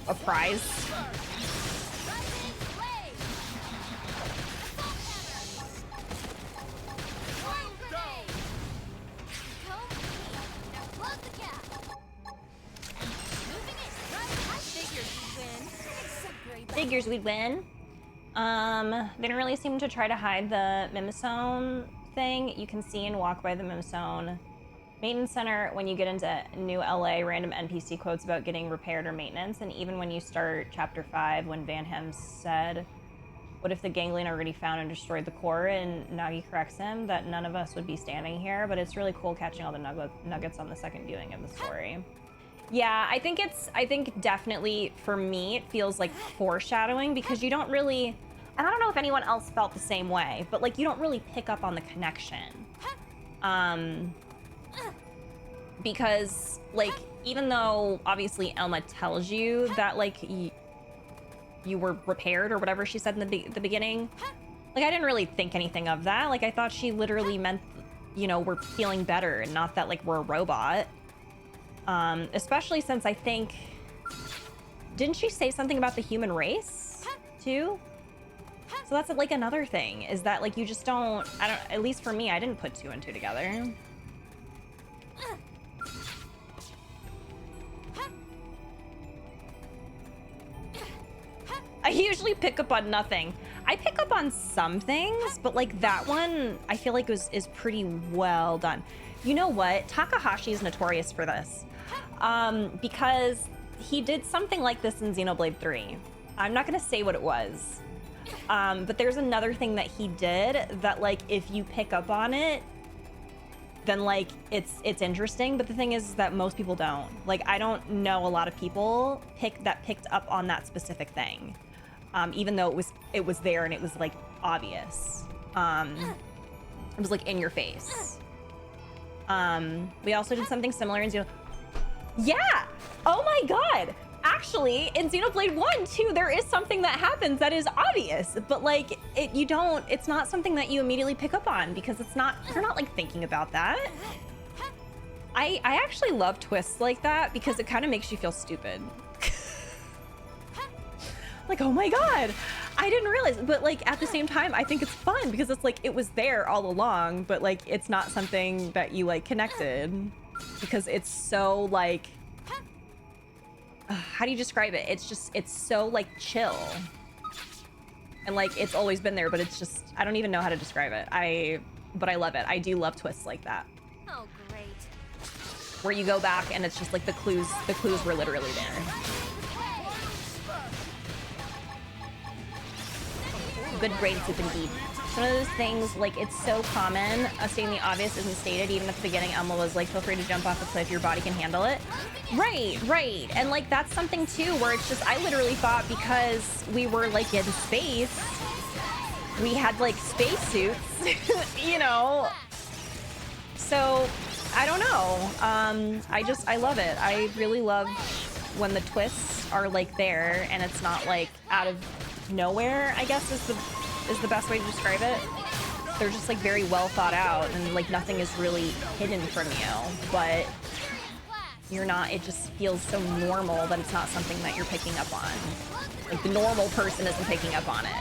a prize. Rising blade. Assault hammer. Throwing grenade. Go me. Now close the gap. Moving it. Right. I figured you'd win. It's a great Figures we'd win. They didn't really seem to try to hide the Mimosone thing. You can see and walk by the Mimosone Maintenance Center when you get into New LA, random NPC quotes about getting repaired or maintenance, and even when you start Chapter 5, when Van Hem said, what if the Ganglion already found and destroyed the core, and Nagi corrects him that none of us would be standing here, but it's really cool catching all the nuggets on the second viewing of the story. Yeah, I think definitely, for me, it feels like foreshadowing, because you don't really, and I don't know if anyone else felt the same way, but like you don't really pick up on the connection. Because like, even though obviously Elma tells you that like you were repaired or whatever she said in the beginning, like I didn't really think anything of that. Like I thought she literally meant, you know, we're feeling better and not that like we're a robot. Especially since I think, didn't she say something about the human race too? So that's like another thing, is that like you just don't, at least for me, I didn't put 2 and 2 together. I usually pick up on nothing. I pick up on some things, but like that one, I feel like is pretty well done. You know what? Takahashi is notorious for this. Because he did something like this in Xenoblade 3. I'm not gonna say what it was. But there's another thing that he did that like, if you pick up on it, then like it's interesting. But the thing is that most people don't. Like, I don't know a lot of people picked up on that specific thing. Even though it was there and it was like obvious. It was like in your face. We also did something similar in Xenoblade. Yeah! Oh my god! Actually, in Xenoblade 1 too, there is something that happens that is obvious, but like it's not something that you immediately pick up on, because you're not like thinking about that. I actually love twists like that because it kind of makes you feel stupid. Like, oh my god, I didn't realize, but like at the same time, I think it's fun because it's like it was there all along, but like it's not something that you like connected, because it's so like, how do you describe it? It's so like chill, and like it's always been there, but it's just, I don't even know how to describe it. But I love it. I do love twists like that. Oh, great. Where you go back and it's just like the clues were literally there. Good brain soup indeed. It's one of those things, like, it's so common, stating the obvious isn't stated. Even at the beginning, Elma was like, feel free to jump off the cliff, your body can handle it. Right. And like, that's something too, where it's just, I literally thought because we were like in space, we had like space suits, you know? So, I don't know. I love it. I really love when the twists are like there and it's not like out of nowhere, I guess is the best way to describe it. They're just like very well thought out and like nothing is really hidden from you, but you're not, it just feels so normal that it's not something that you're picking up on. Like the normal person isn't picking up on it.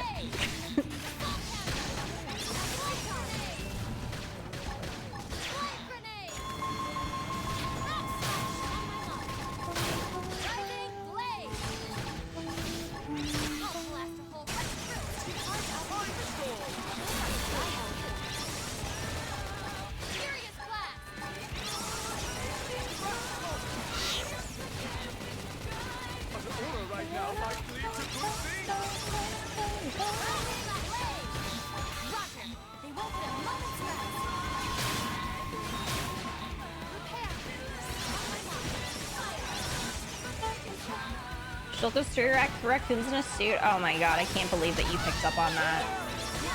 She'll just raccoons in a suit. Oh my god, I can't believe that you picked up on that.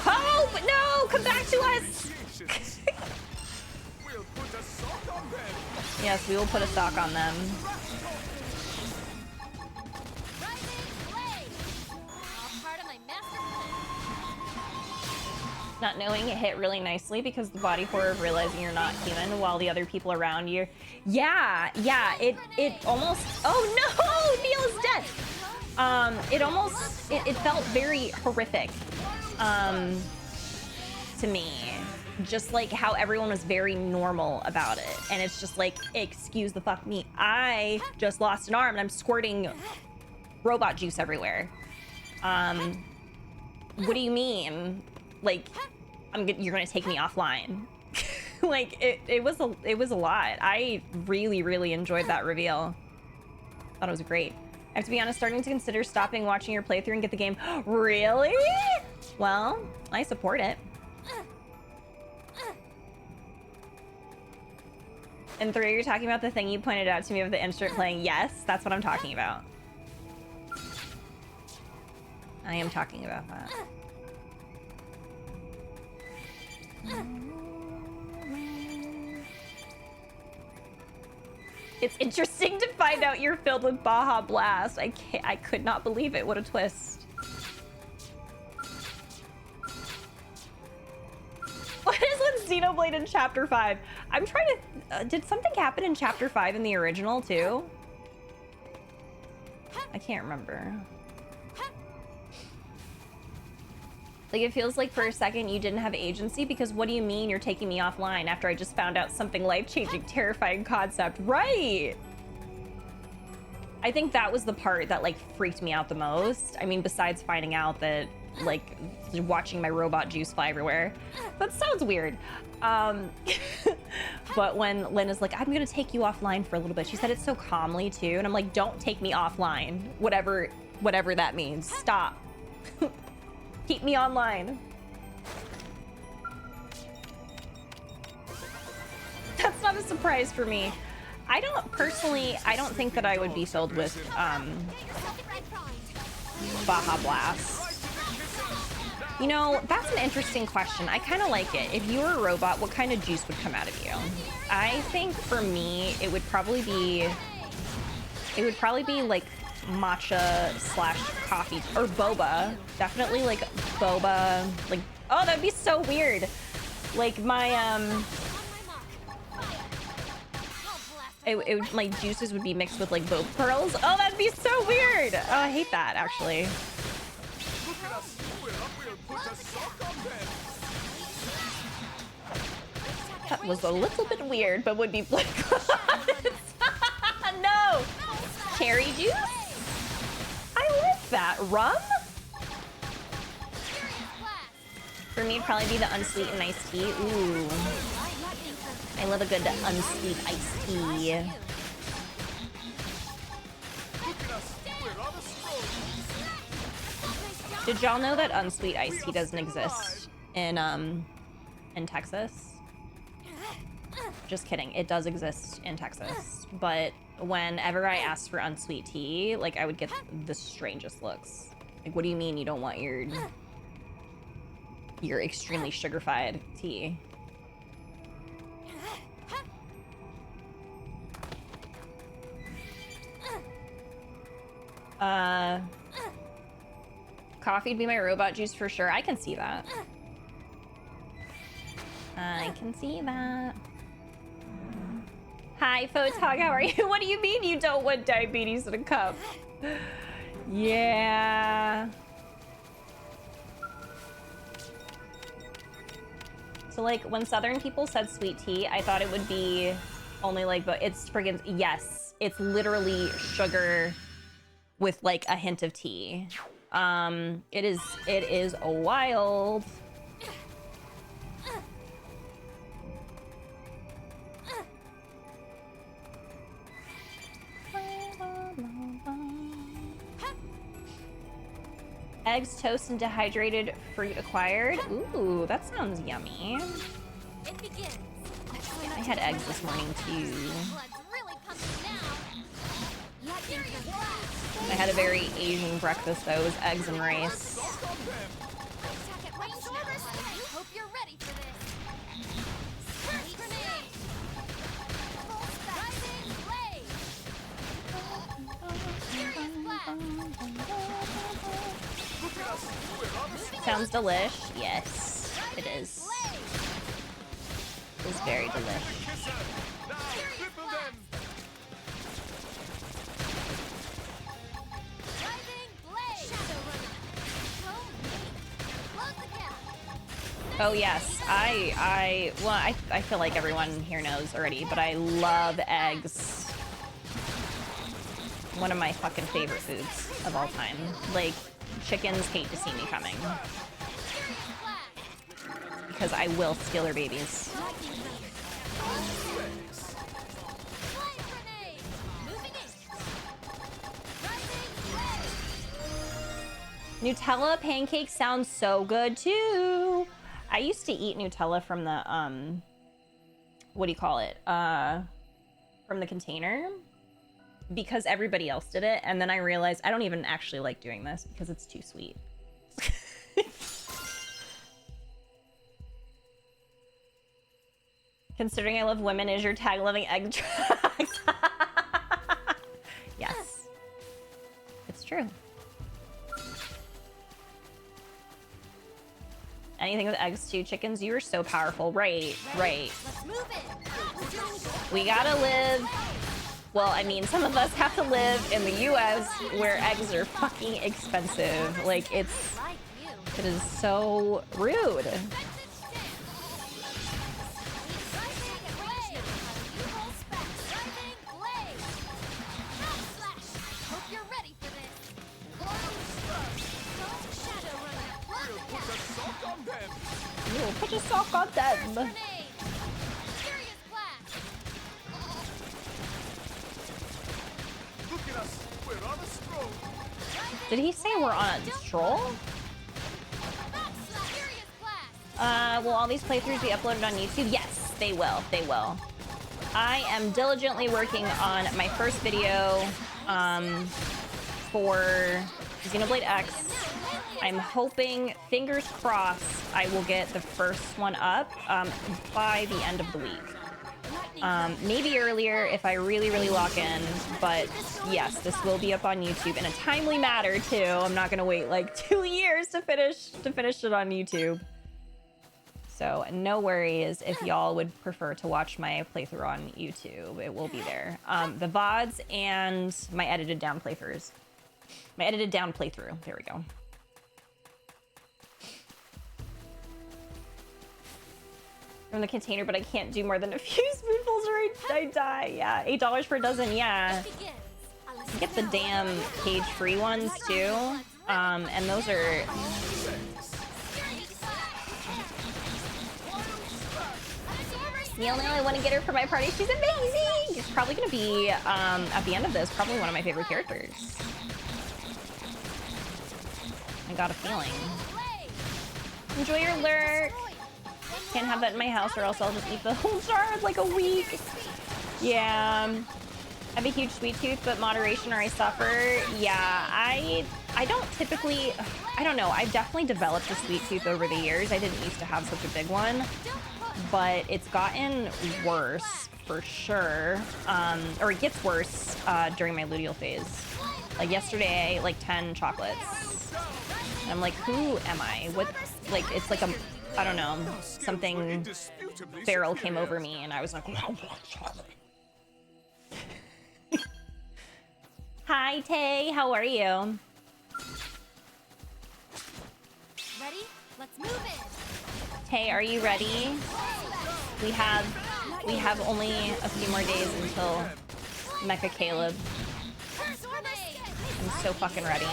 Hope! No! Come back to us! We'll put a sock on them. Yes, we will put a sock on them. Not knowing it hit really nicely because the body horror of realizing you're not human while the other people around you. Yeah, it almost. Oh no, Neil's dead. It felt very horrific, to me. Just like how everyone was very normal about it, and it's just like, excuse the fuck me. I just lost an arm and I'm squirting robot juice everywhere. What do you mean? Like, you're gonna take me offline? Like, it was a lot. I really enjoyed that reveal. Thought it was great. I have to be honest, starting to consider stopping watching your playthrough and get the game. Really? Well, I support it. And 3, you're talking about the thing you pointed out to me of the instrument playing. Yes, that's what I'm talking about. I am talking about that. It's interesting to find out you're filled with Baja Blast. I could not believe it. What a twist. What is with Xenoblade in Chapter 5? I'm trying to... did something happen in Chapter 5 in the original, too? I can't remember. Like, it feels like for a second you didn't have agency, because what do you mean you're taking me offline after I just found out something life-changing, terrifying concept? Right! I think that was the part that, like, freaked me out the most. I mean, besides finding out that, like, watching my robot juice fly everywhere. That sounds weird. But when Lynn is like, I'm gonna take you offline for a little bit. She said it so calmly, too. And I'm like, don't take me offline. Whatever that means. Stop. Keep me online. That's not a surprise for me. I don't think that I would be filled with Baja Blast. You know, that's an interesting question. I kind of like it. If you were a robot, what kind of juice would come out of you? I think for me, it would probably be like matcha / coffee or boba. Definitely like boba. Like, oh, that'd be so weird. Like my my juices would be mixed with like boba pearls. Oh, that'd be so weird. Oh, I hate that actually. That was a little bit weird, but would be like no cherry juice. I like that. Rum? For me, it'd probably be the unsweetened iced tea. Ooh. I love a good unsweet iced tea. Did y'all know that unsweet iced tea doesn't exist in Texas? Just kidding. It does exist in Texas, but whenever I asked for unsweet tea, like, I would get the strangest looks. Like, what do you mean you don't want your extremely sugar-fied tea? Coffee'd be my robot juice for sure. I can see that. I can see that. Hi, Photog, how are you? What do you mean you don't want diabetes in a cup? Yeah. So, like, when Southern people said sweet tea, I thought it would be only like, but it's friggin', yes, it's literally sugar with like a hint of tea. It is wild. Eggs, toast, and dehydrated fruit acquired. Ooh, that sounds yummy. It begins. I had eggs this morning too. Blood's really pumping now. I I had a very Asian breakfast though. It was eggs and rice. Attack at range now. Hope you're ready for this. First grenade. Rising blade. Furious blast. Sounds delish. Yes, it is. It is very delish. Oh yes, I feel like everyone here knows already, but I love eggs. One of my fucking favorite foods of all time. Like, chickens hate to see me coming. Because I will steal their babies. Nutella pancakes sound so good too. I used to eat Nutella from the what do you call it? From the container because everybody else did it, and then I realized I don't even actually like doing this because it's too sweet. Considering I love women is your tag loving egg tracks. Yes. It's true. Anything with eggs too. Chickens, you are so powerful. Right, right. Let's move it. We gotta live. Well, I mean, some of us have to live in the US where eggs are fucking expensive. Like, it is so rude. We'll put a sock on them. Did he say we're on a stroll? Will all these playthroughs be uploaded on YouTube? Yes, they will. They will. I am diligently working on my first video for Xenoblade X. I'm hoping, fingers crossed, I will get the first one up by the end of the week. Maybe earlier if I really, really lock in, but yes, this will be up on YouTube in a timely manner too. I'm not gonna wait like 2 years to finish it on YouTube. So no worries if y'all would prefer to watch my playthrough on YouTube. It will be there. The VODs and my edited down playthroughs. My edited down playthrough. There we go. From the container, but I can't do more than a few spoonfuls or I die. Yeah, $8 for a dozen. Yeah. You get the damn cage-free ones too. And those are... Neil, I want to get her for my party. She's amazing! It's probably going to be, at the end of this, probably one of my favorite characters. I got a feeling. Enjoy your lurk! Can't have that in my house or else I'll just eat the whole jar in like a week. Yeah. I have a huge sweet tooth, but moderation or I suffer. Yeah, I don't typically... I don't know. I've definitely developed a sweet tooth over the years. I didn't used to have such a big one. But it's gotten worse for sure. Or it gets worse during my luteal phase. Like yesterday I ate like 10 chocolates. And I'm like, who am I? What? Like, it's like a... I don't know. Something feral came over me and I was like... Hi, Tay. How are you? Ready? Let's move it. Tay, are you ready? We have only a few more days until Mecha Caleb. I'm so fucking ready.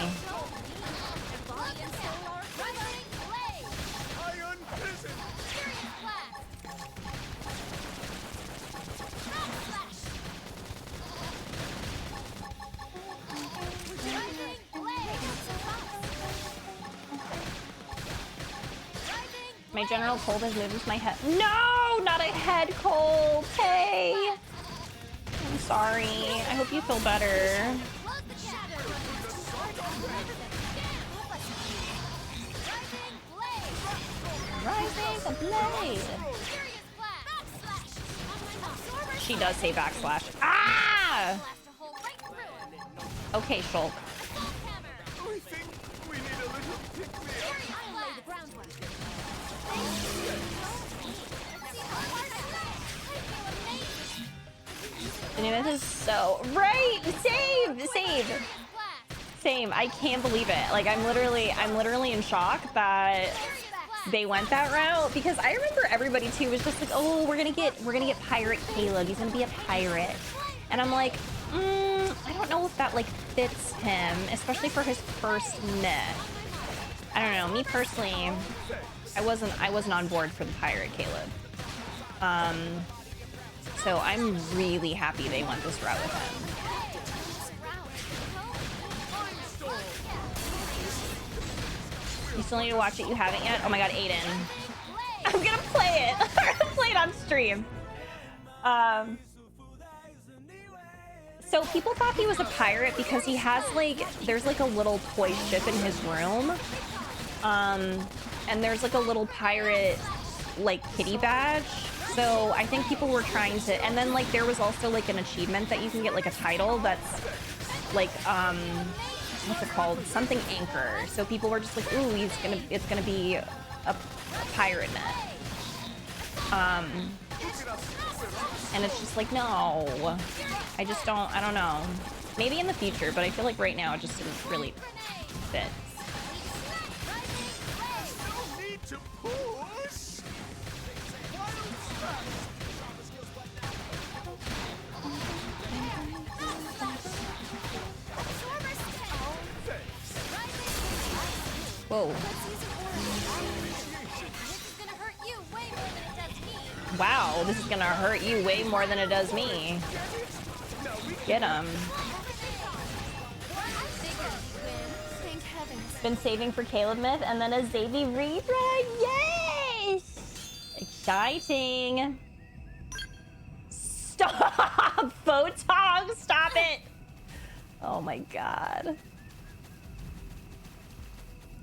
My general cold has moved into my head. No, not a head cold. Hey, I'm sorry. I hope you feel better. Rising the blade. She does say backslash. Ah! Okay, Shulk. I think we need a little pick-me-up. And this is so right. Save. Same. I can't believe it. Like I'm literally in shock that they went that route, because I remember everybody too was just like, oh, we're gonna get Pirate Caleb. He's gonna be a pirate, and I'm like, I don't know if that like fits him, especially for his first myth. I don't know. Me personally, I wasn't on board for the Pirate Caleb. So I'm really happy they went this route with him. You still need to watch it? You haven't yet? Oh my god, Aiden. I'm gonna play it. I'm gonna play it on stream. So people thought he was a pirate because he has like, there's like a little toy ship in his room. And there's like a little pirate like kitty badge. So I think people were trying to, and then like there was also like an achievement that you can get, like a title that's like, what's it called? Something anchor. So people were just like, ooh, it's gonna be a pirate net. And it's just like, no, I don't know. Maybe in the future, but I feel like right now it just didn't really fit. Need to push. Whoa. Wow, this is gonna hurt you way more than it does me. Get him. Thank heavens. Been saving for Caleb Myth and then a Xavier rerun. Yes! Exciting. Stop! Photog, stop it! Oh my god.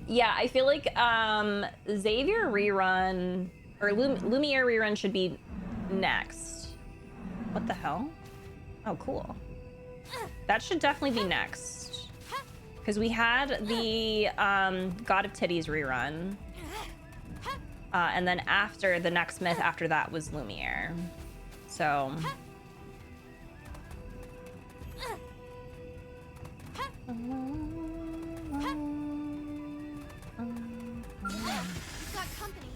Yeah, I feel like Xavier rerun or Lumiere rerun should be next. What the hell? Oh, cool. That should definitely be next. Because we had the God of Titties rerun. And then after, the next myth after that was Lumiere. So... Got company.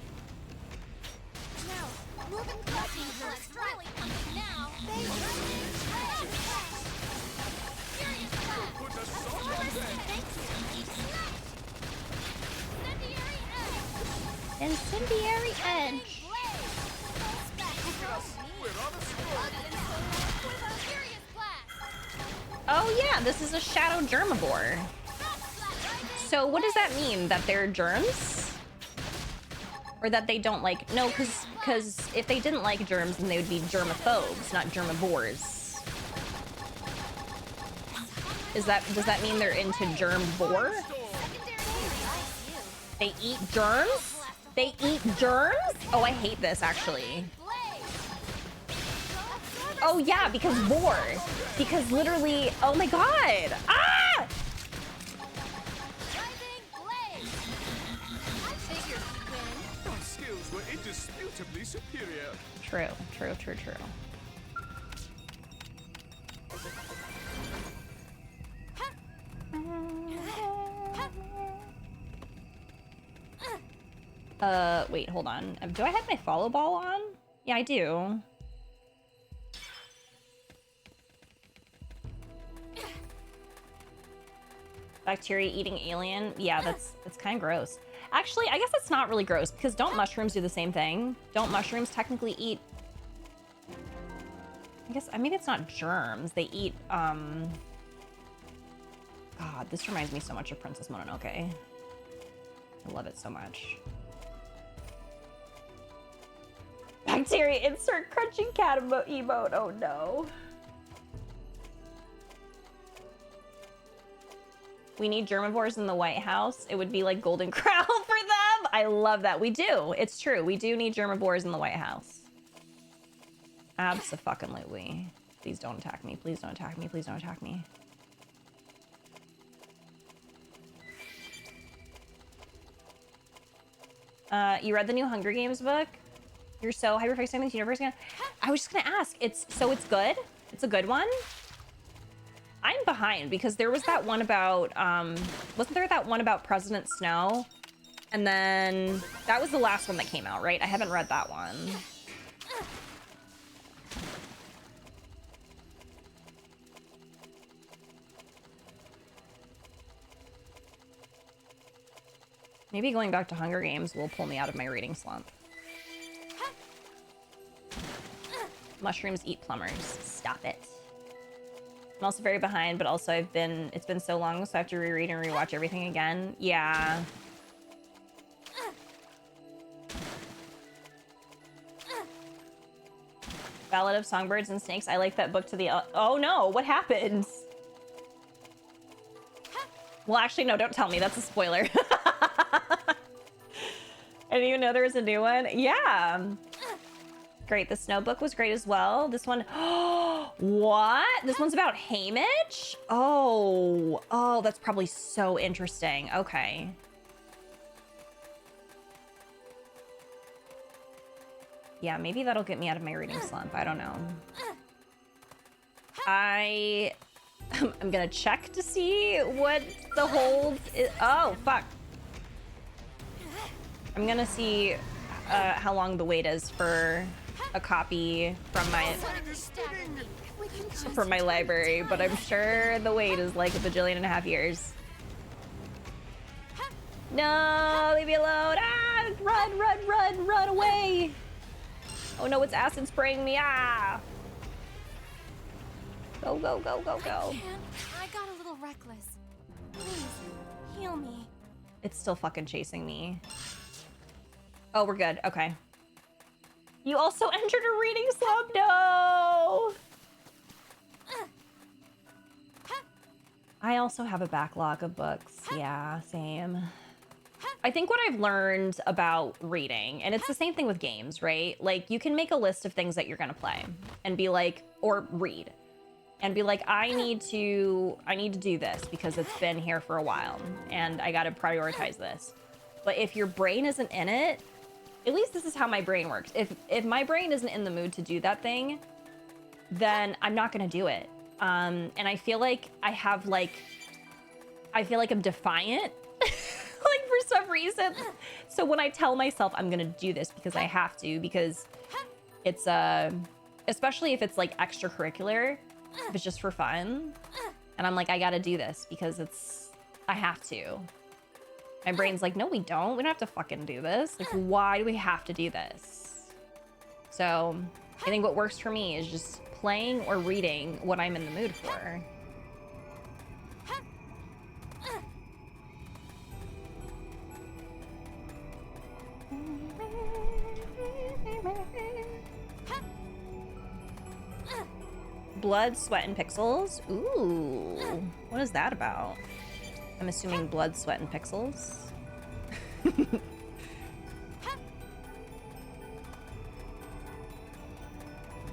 Now, moving closer. Let's really pumping now. Incendiary Edge. Oh yeah, this is a Shadow Germivore. So what does that mean? That they're germs? Or that they don't like... No, because if they didn't like germs, then they would be germaphobes, not germivores. Does that mean they're into germvore? They eat germs? They eat germs? Oh, I hate this, actually. Oh, yeah, because vor. Because literally... Oh, my God! Ah! Our skills were indisputably superior. True, true, true, true. Wait, hold on. Do I have my follow ball on? Yeah, I do. Bacteria eating alien? Yeah, that's kind of gross. Actually, I guess that's not really gross, because don't mushrooms do the same thing? Don't mushrooms technically eat... I guess, maybe it's not germs. They eat, God, this reminds me so much of Princess Mononoke. I love it so much. Bacteria insert crunching cat emote. Oh no. We need germivores in the White House. It would be like Golden Corral for them. I love that. We do. It's true. We do need germivores in the White House. Abso-fucking-lutely. Please don't attack me. Please don't attack me. Please don't attack me. You read the new Hunger Games book? You're so hyper-fixated on this universe again. I was just gonna ask. It's good? It's a good one? I'm behind because there was that one about, wasn't there that one about President Snow? And then that was the last one that came out, right? I haven't read that one. Maybe going back to Hunger Games will pull me out of my reading slump. Mushrooms eat plumbers. Stop it. I'm also very behind, but also it's been so long, so I have to reread and rewatch everything again. Yeah. Ballad of Songbirds and Snakes. I like that book to the... Oh no, what happened? Well, actually, no, don't tell me. That's a spoiler. I didn't even know there was a new one. Yeah. Great. The Snow book was great as well. This one... What? This one's about Haymitch? Oh, that's probably so interesting. Okay. Yeah, maybe that'll get me out of my reading slump. I don't know. I'm gonna check to see what the hold is. Oh, fuck. I'm gonna see how long the wait is for a copy from my library, but I'm sure the wait is like a bajillion and a half years. No, leave me alone. Ah, run away. Oh no, it's acid spraying me. Ah. Go. I got a little reckless. Please, heal me. It's still fucking chasing me. Oh, we're good. Okay. You also entered a reading slump? No! I also have a backlog of books. Yeah, same. I think what I've learned about reading, and it's the same thing with games, right? Like, you can make a list of things that you're gonna play and be like, or read, and be like, I need to do this because it's been here for a while and I gotta prioritize this. But if your brain isn't in it, at least this is how my brain works. If my brain isn't in the mood to do that thing, then I'm not gonna do it. And I feel like I'm defiant, like for some reason. So when I tell myself I'm gonna do this because I have to, because it's especially if it's like extracurricular, if it's just for fun, and I'm like, I gotta do this because I have to. My brain's like, no, we don't. We don't have to fucking do this. Like, why do we have to do this? So I think what works for me is just playing or reading what I'm in the mood for. Blood, Sweat, and Pixels. Ooh, what is that about? I'm assuming blood, sweat, and pixels.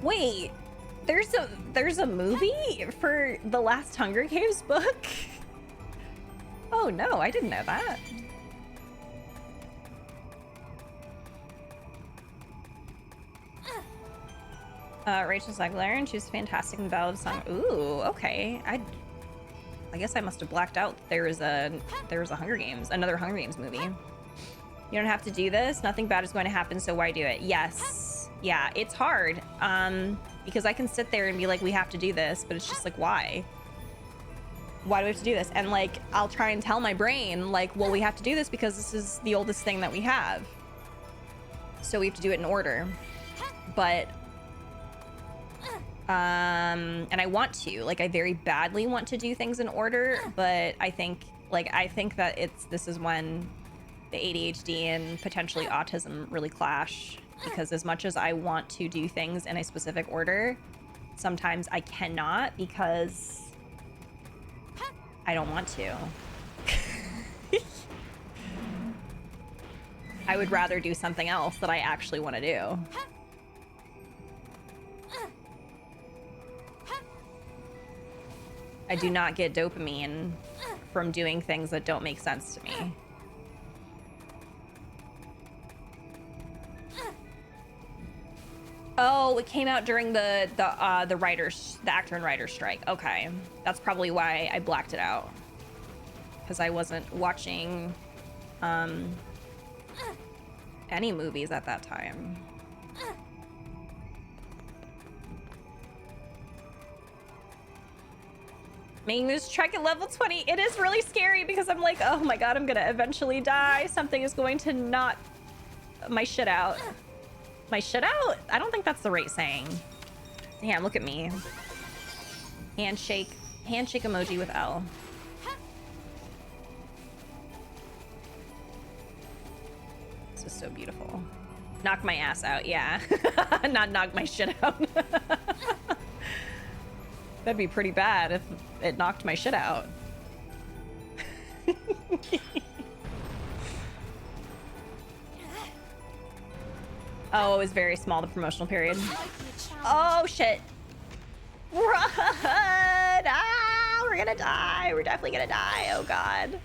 Wait, there's a movie for the last Hunger Games book? Oh no, I didn't know that. Rachel Zegler, and she was fantastic in the Ballad of Song. Ooh, okay. I guess I must have blacked out. There was a Hunger Games, another Hunger Games movie. You don't have to do this. Nothing bad is going to happen, so why do it? Yes. Yeah, it's hard. Because I can sit there and be like, we have to do this, but it's just like, why? Why do we have to do this? And like, I'll try and tell my brain, like, well, we have to do this because this is the oldest thing that we have. So we have to do it in order. But and I want to, like, I very badly want to do things in order, but I think that this is when the ADHD and potentially autism really clash, because as much as I want to do things in a specific order, sometimes I cannot because I don't want to. I would rather do something else that I actually want to do. I do not get dopamine from doing things that don't make sense to me. Oh, it came out during the actor and writer strike. Okay, that's probably why I blacked it out, because I wasn't watching any movies at that time. Making this trek at level 20, it is really scary because I'm like, oh my god, I'm gonna eventually die. Something is going to knock my shit out. My shit out? I don't think that's the right saying. Damn, look at me. Handshake emoji with L. This is so beautiful. Knock my ass out, yeah. Not knock my shit out. That'd be pretty bad if it knocked my shit out. Oh, it was very small, the promotional period. Oh, shit. Run! Ah, we're gonna die. We're definitely gonna die. Oh, God.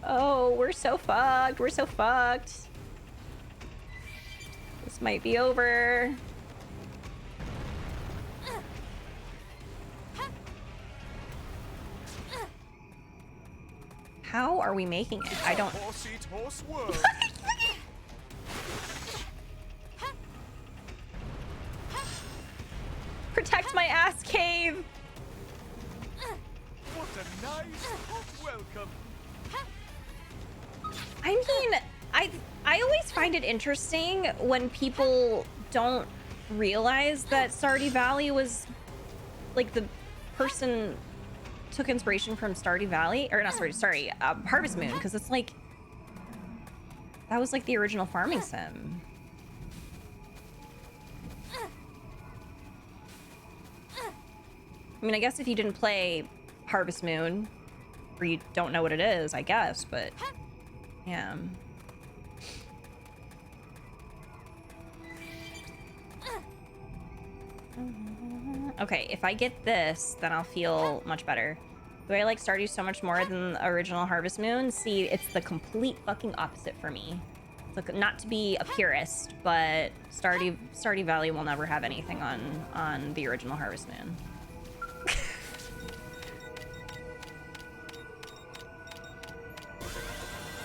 Oh, we're so fucked. We're so fucked. This might be over. How are we making it? I don't... Protect my ass cave! What a nice hot welcome. I mean, I always find it interesting when people don't realize that Stardew Valley was like the person took inspiration from Stardew Valley, or not Harvest Moon, because it's like that was like the original farming sim. I mean, I guess if you didn't play Harvest Moon, or you don't know what it is, I guess, but yeah. Okay, if I get this, then I'll feel much better. Do I like Stardew so much more than the original Harvest Moon? See, it's the complete fucking opposite for me. Look, not to be a purist, but Stardew Valley will never have anything on the original Harvest Moon.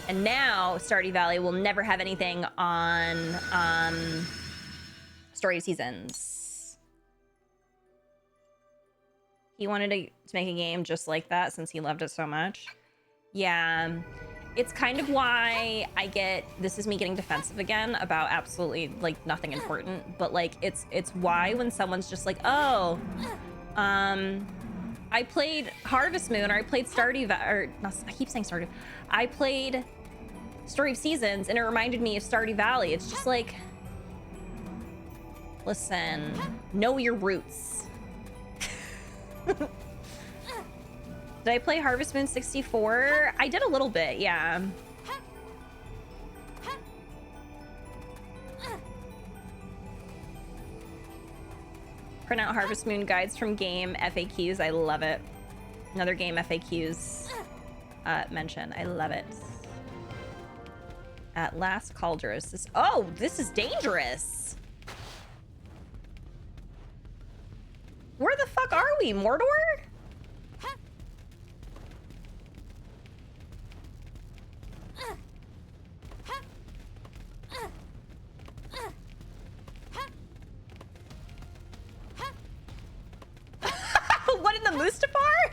And now Stardew Valley will never have anything on Story of Seasons. He wanted to make a game just like that since he loved it so much. Yeah, it's kind of why I get, this is me getting defensive again about absolutely like nothing important, but like it's why when someone's just like, oh, I played Harvest Moon, or I played Stardew Valley, or no, I keep saying Stardew. I played Story of Seasons and it reminded me of Stardew Valley. It's just like, listen, know your roots. Did I play Harvest Moon 64? I did a little bit, yeah. Print out Harvest Moon guides from game FAQs. I love it. Another game FAQs mention. I love it. At last, Cauldros. This is dangerous. Where the fuck are we, Mordor? What, in the Mustafar?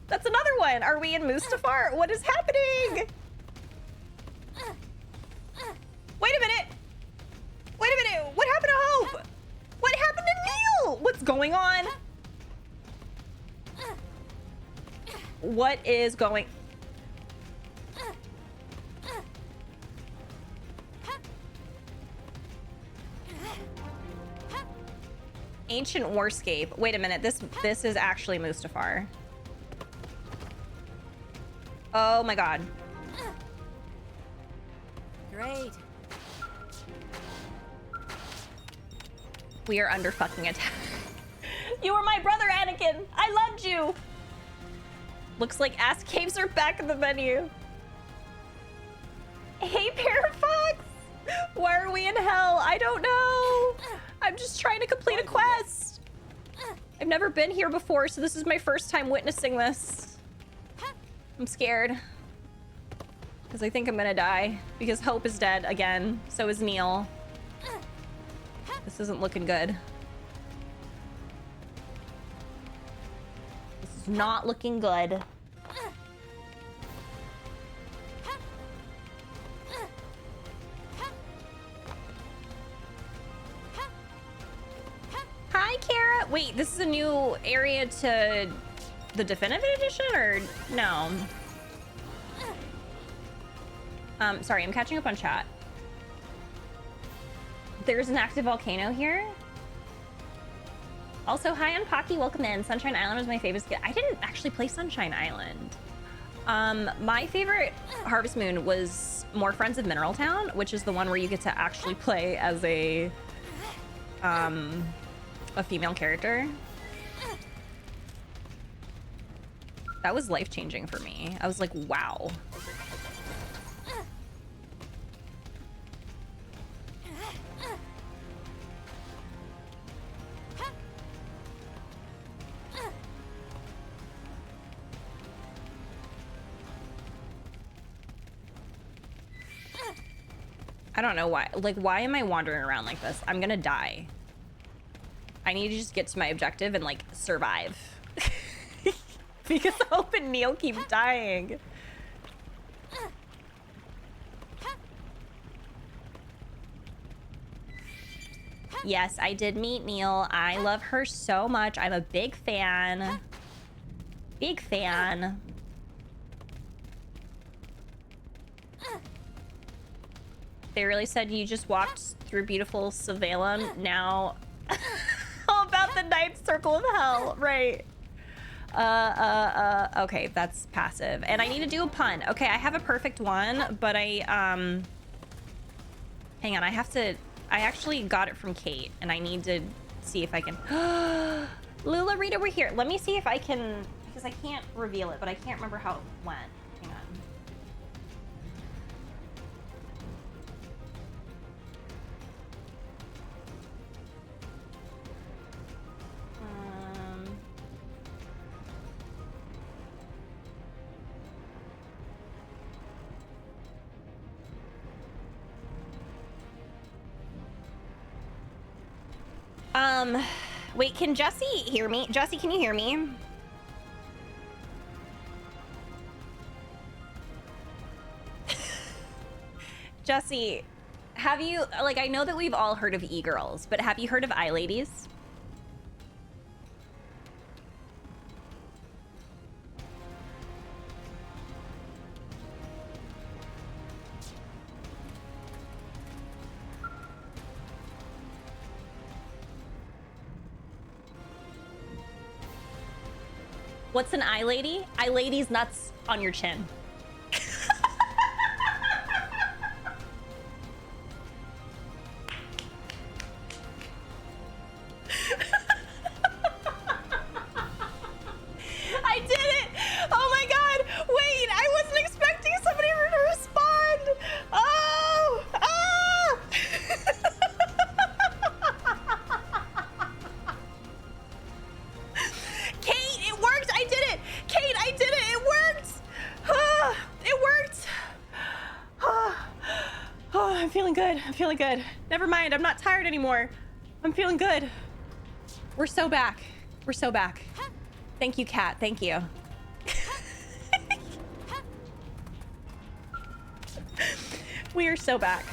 That's another one. Are we in Mustafar? What is happening? Wait a minute. Wait a minute. What happened to Hope? What happened to Neil? What's going on? What is going... Ancient Warscape. Wait a minute. This is actually Mustafar. Oh my god. Great. We are under fucking attack. You were my brother, Anakin. I loved you. Looks like ass caves are back in the menu. Hey, Parafox. Why are we in hell? I don't know. I'm just trying to complete a quest. I've never been here before, so this is my first time witnessing this. I'm scared. Because I think I'm gonna die. Because Hope is dead again. So is Neil. This isn't looking good. This is not looking good. Hi, Kara. Wait, this is a new area to the definitive edition, or no? Sorry, I'm catching up on chat. There's an active volcano here. Also, hi on Pocky, welcome in. Sunshine Island was my favorite. I didn't actually play Sunshine Island. My favorite Harvest Moon was more Friends of Mineral Town, which is the one where you get to actually play as a female character. That was life-changing for me. I was like, wow. I don't know why. Like, why am I wandering around like this? I'm gonna die. I need to just get to my objective and, like, survive. Because Hope and Neil keep dying. Yes, I did meet Neil. I love her so much. I'm a big fan. Big fan. They really said you just walked through beautiful Savalem. Now, how about the ninth circle of hell? Right. Okay, that's passive. And I need to do a pun. Okay, I have a perfect one, but hang on, I actually got it from Kate, and I need to see if I can. Lula Rita, we're here. Let me see if I can, because I can't reveal it, but I can't remember how it went. Hang on. Wait, can Jesse hear me? Jesse, can you hear me? Jesse, have you, like, I know that we've all heard of e-girls, but have you heard of iLadies? What's an iLady? iLady's nuts on your chin. I did it! Oh my god! Wait, I wasn't expecting somebody to respond! Oh! Ah! Kate, it worked! I did it! Kate, I did it! It worked! Ah, it worked! Ah. Oh, I'm feeling good. I'm feeling good. Never mind, I'm not tired anymore. I'm feeling good. We're so back. We're so back. Thank you, Kat. Thank you. We are so back.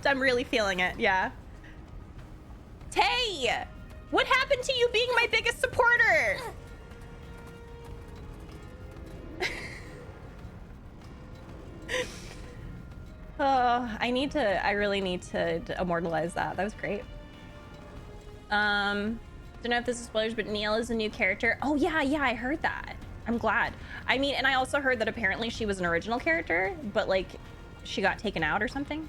I'm really feeling it. Yeah. Tay! What happened to you being my biggest supporter? Oh, I really need to immortalize that. That was great. Don't know if this is spoilers, but Neil is a new character. Oh yeah, I heard that. I'm glad. I mean, and I also heard that apparently she was an original character, but like, she got taken out or something.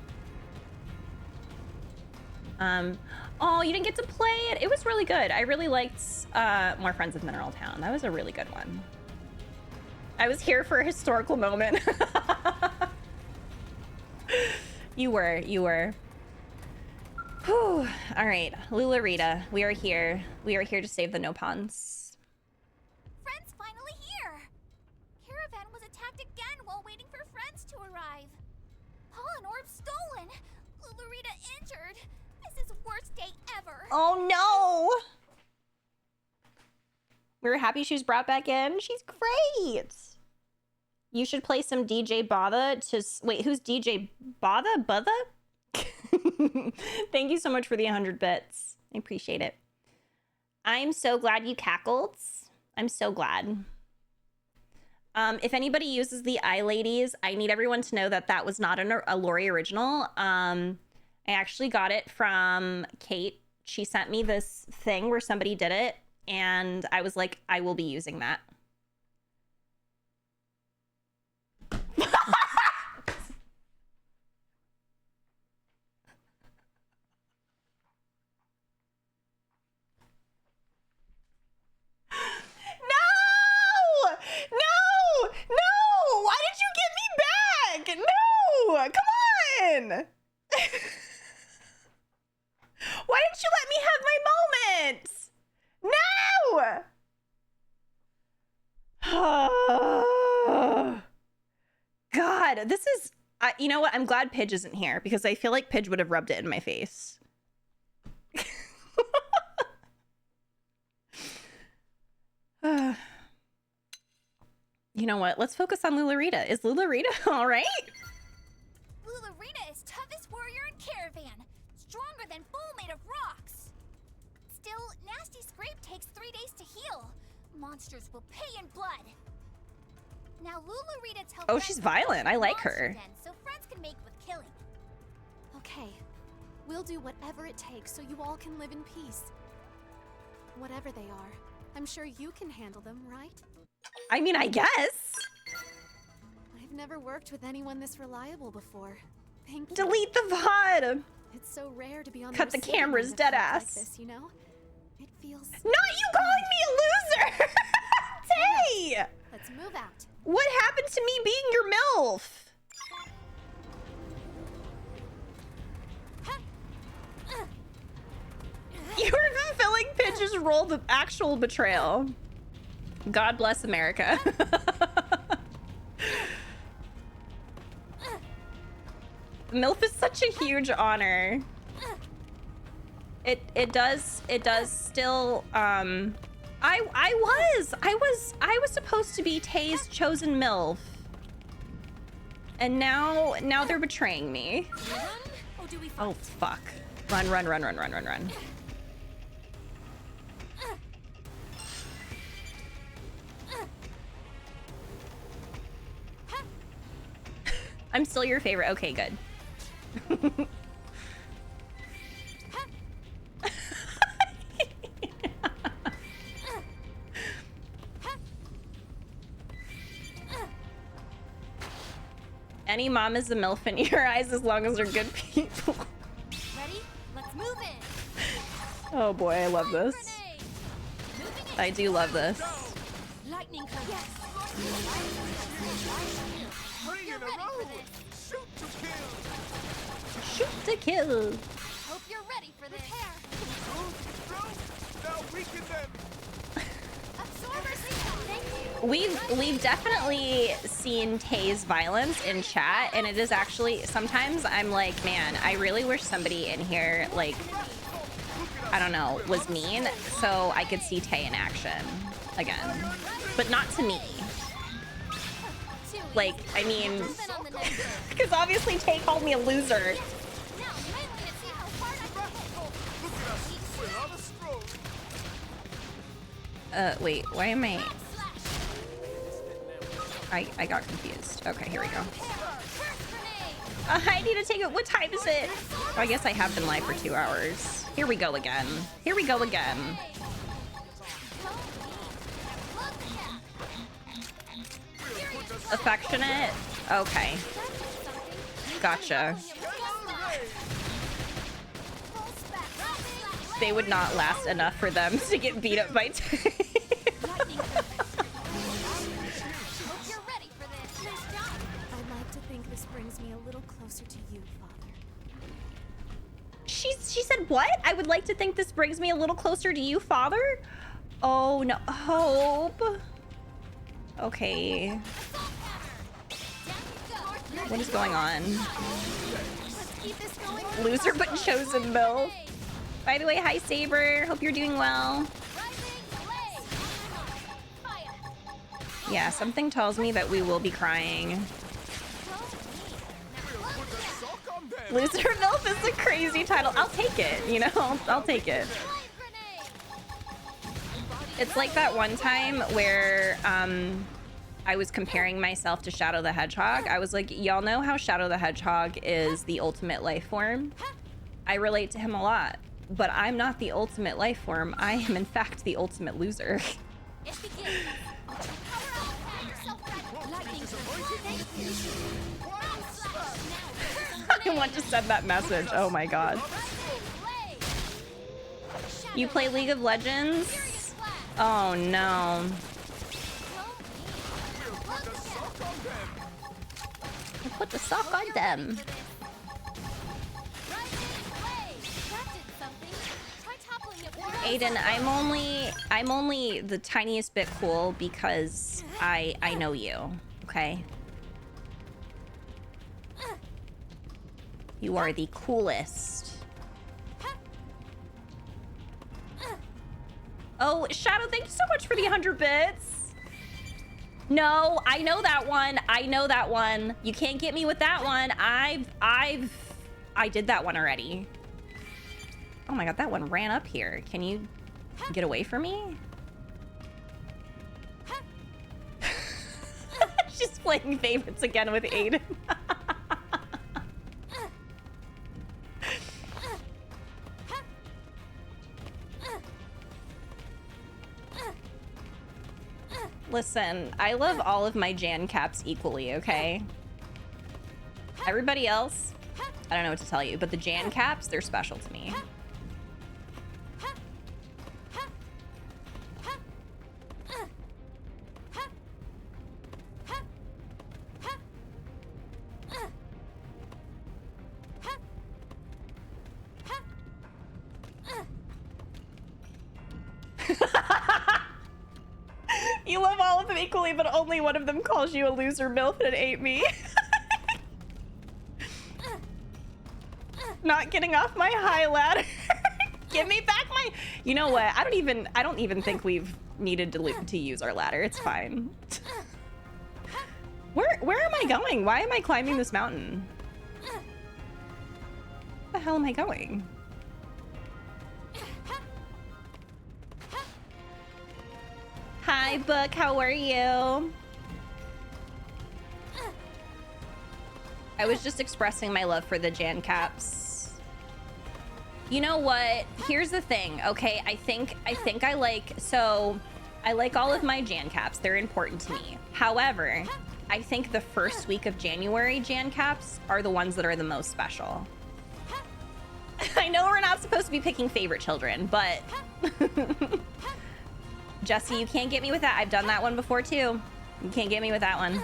Oh, you didn't get to play it. It was really good. I really liked More Friends of Mineral Town. That was a really good one. I was here for a historical moment. You were. Whew. All right, Lularita, we are here. We are here to save the Nopons. Friends finally here! Caravan was attacked again while waiting for friends to arrive. Paul and Orb stolen! Lularita injured! This is the worst day ever! Oh no! We were happy she was brought back in. She's great! You should play some DJ Bada to... Wait, who's DJ Bada? Bada? Thank you so much for the 100 bits. I appreciate it. I'm so glad you cackled. I'm so glad. If anybody uses the Eye Ladies, I need everyone to know that that was not a Lorie original. I actually got it from Kate. She sent me this thing where somebody did it, and I was like, I will be using that. No! Why did you get me back? No! Come on! Why didn't you let me have my moment? No! God, this is... you know what? I'm glad Pidge isn't here, because I feel like Pidge would have rubbed it in my face. You know what? Let's focus on Lularita. Is Lularita all right? Lularita is toughest warrior in Caravan. Stronger than bull made of rocks. Still, Nasty Scrape takes 3 days to heal. Monsters will pay in blood. Now Lularita tells Oh, she's violent. I like her. So friends can make with killing. Okay, we'll do whatever it takes so you all can live in peace. Whatever they are, I'm sure you can handle them, right? I mean, I guess. I've never worked with anyone this reliable before. Thank you. Delete the VOD. It's so rare to be on Cut the receiving cameras, end of dead help ass. Like this, you know? It feels... Not you calling me a loser! Tay! Let's move out. What happened to me being your MILF? You're fulfilling Pidge's role of actual betrayal. God bless America. MILF is such a huge honor. It does still I was supposed to be Tay's chosen MILF. And now they're betraying me. Oh fuck. Run. I'm still your favorite. Okay, good. Any mom is a MILF in your eyes as long as they're good people. Ready? Let's move in. Oh boy, I love this. I do love this. Lightning curve. Yes. Three in a row. Shoot to kill. Shoot to kill. Hope you're ready for this. Now weaken them. We've definitely seen Tay's violence in chat, and it is actually sometimes I'm like, man, I really wish somebody in here, like, I don't know, was mean so I could see Tay in action again, but not to me. Like, I mean, because obviously Tay called me a loser. Wait, why am I got confused. Okay, here we go. I need to take it. What time is it? Oh, I guess I have been live for 2 hours. Here we go again. Here we go again. Affectionate? Okay. Gotcha. They would not last enough for them to get beat up by Hope you're ready for this. Nice job. I'd like to think this brings me a little closer to you, Father. She said what? I would like to think this brings me a little closer to you, Father? Oh no, Hope. Okay. What is going on? Let's keep this going. Loser but chosen, Bill. By the way, hi Saber. Hope you're doing well. Yeah, something tells me that we will be crying. Loser MILF is a crazy title. I'll take it, you know? I'll take it. It's like that one time where I was comparing myself to Shadow the Hedgehog. I was like, y'all know how Shadow the Hedgehog is the ultimate life form? I relate to him a lot, but I'm not the ultimate life form. I am, in fact, the ultimate loser. I want to send that message. Oh my god. You play League of Legends? Oh no. Put the sock on them. Aiden, I'm only the tiniest bit cool because I know you, okay? You are the coolest. Oh, Shadow, thank you so much for the 100 bits. No, I know that one. I know that one. You can't get me with that one. I did that one already. Oh my god, that one ran up here. Can you get away from me? She's playing favorites again with Aiden. Listen, I love all of my Jan caps equally, okay? Everybody else, I don't know what to tell you, but the Jan caps, they're special to me. You love all of them equally, but only one of them calls you a loser MILF and it ain't me. Not getting off my high ladder. Give me back my... You know what? I don't even think we've needed to use our ladder. It's fine. Where am I going? Why am I climbing this mountain? Where the hell am I going? Hi, Book. How are you? I was just expressing my love for the Jan caps. You know what? Here's the thing, okay? I think I like... So, I like all of my Jan caps. They're important to me. However, I think the first week of January Jan caps are the ones that are the most special. I know we're not supposed to be picking favorite children, but... Jesse, you can't get me with that. I've done that one before, too. You can't get me with that one.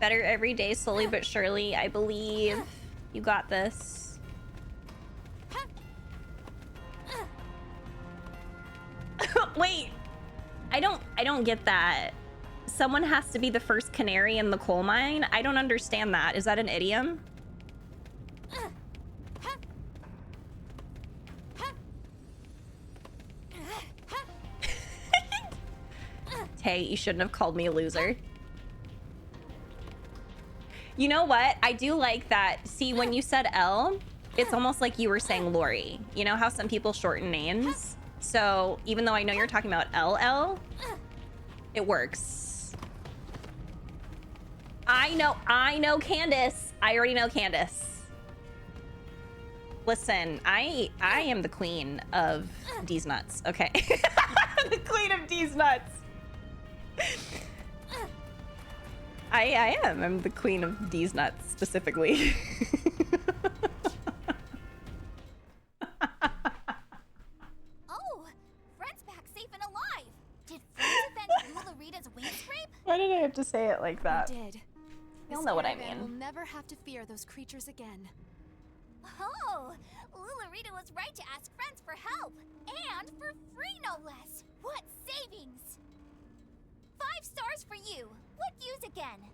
Better every day, slowly but surely. I believe you got this. Wait, I don't get that. Someone has to be the first canary in the coal mine? I don't understand that. Is that an idiom? Tay, you shouldn't have called me a loser. You know what? I do like that. See, when you said L, it's almost like you were saying Lorie. You know how some people shorten names? So even though I know you're talking about LL, it works. I know Candace. I already know Candace. Listen, I am the queen of D's nuts. Okay. The queen of D's nuts. I am. I'm the queen of D's nuts specifically. Oh, Fred's back safe and alive. Did Fred defend Lularida's wing scrape? Why did I have to say it like I that? did. You'll This know what I caravan mean. will never have to fear those creatures again. Oh, Lularita was right to ask friends for help. And for free, no less. What savings! 5 stars for you. What views again?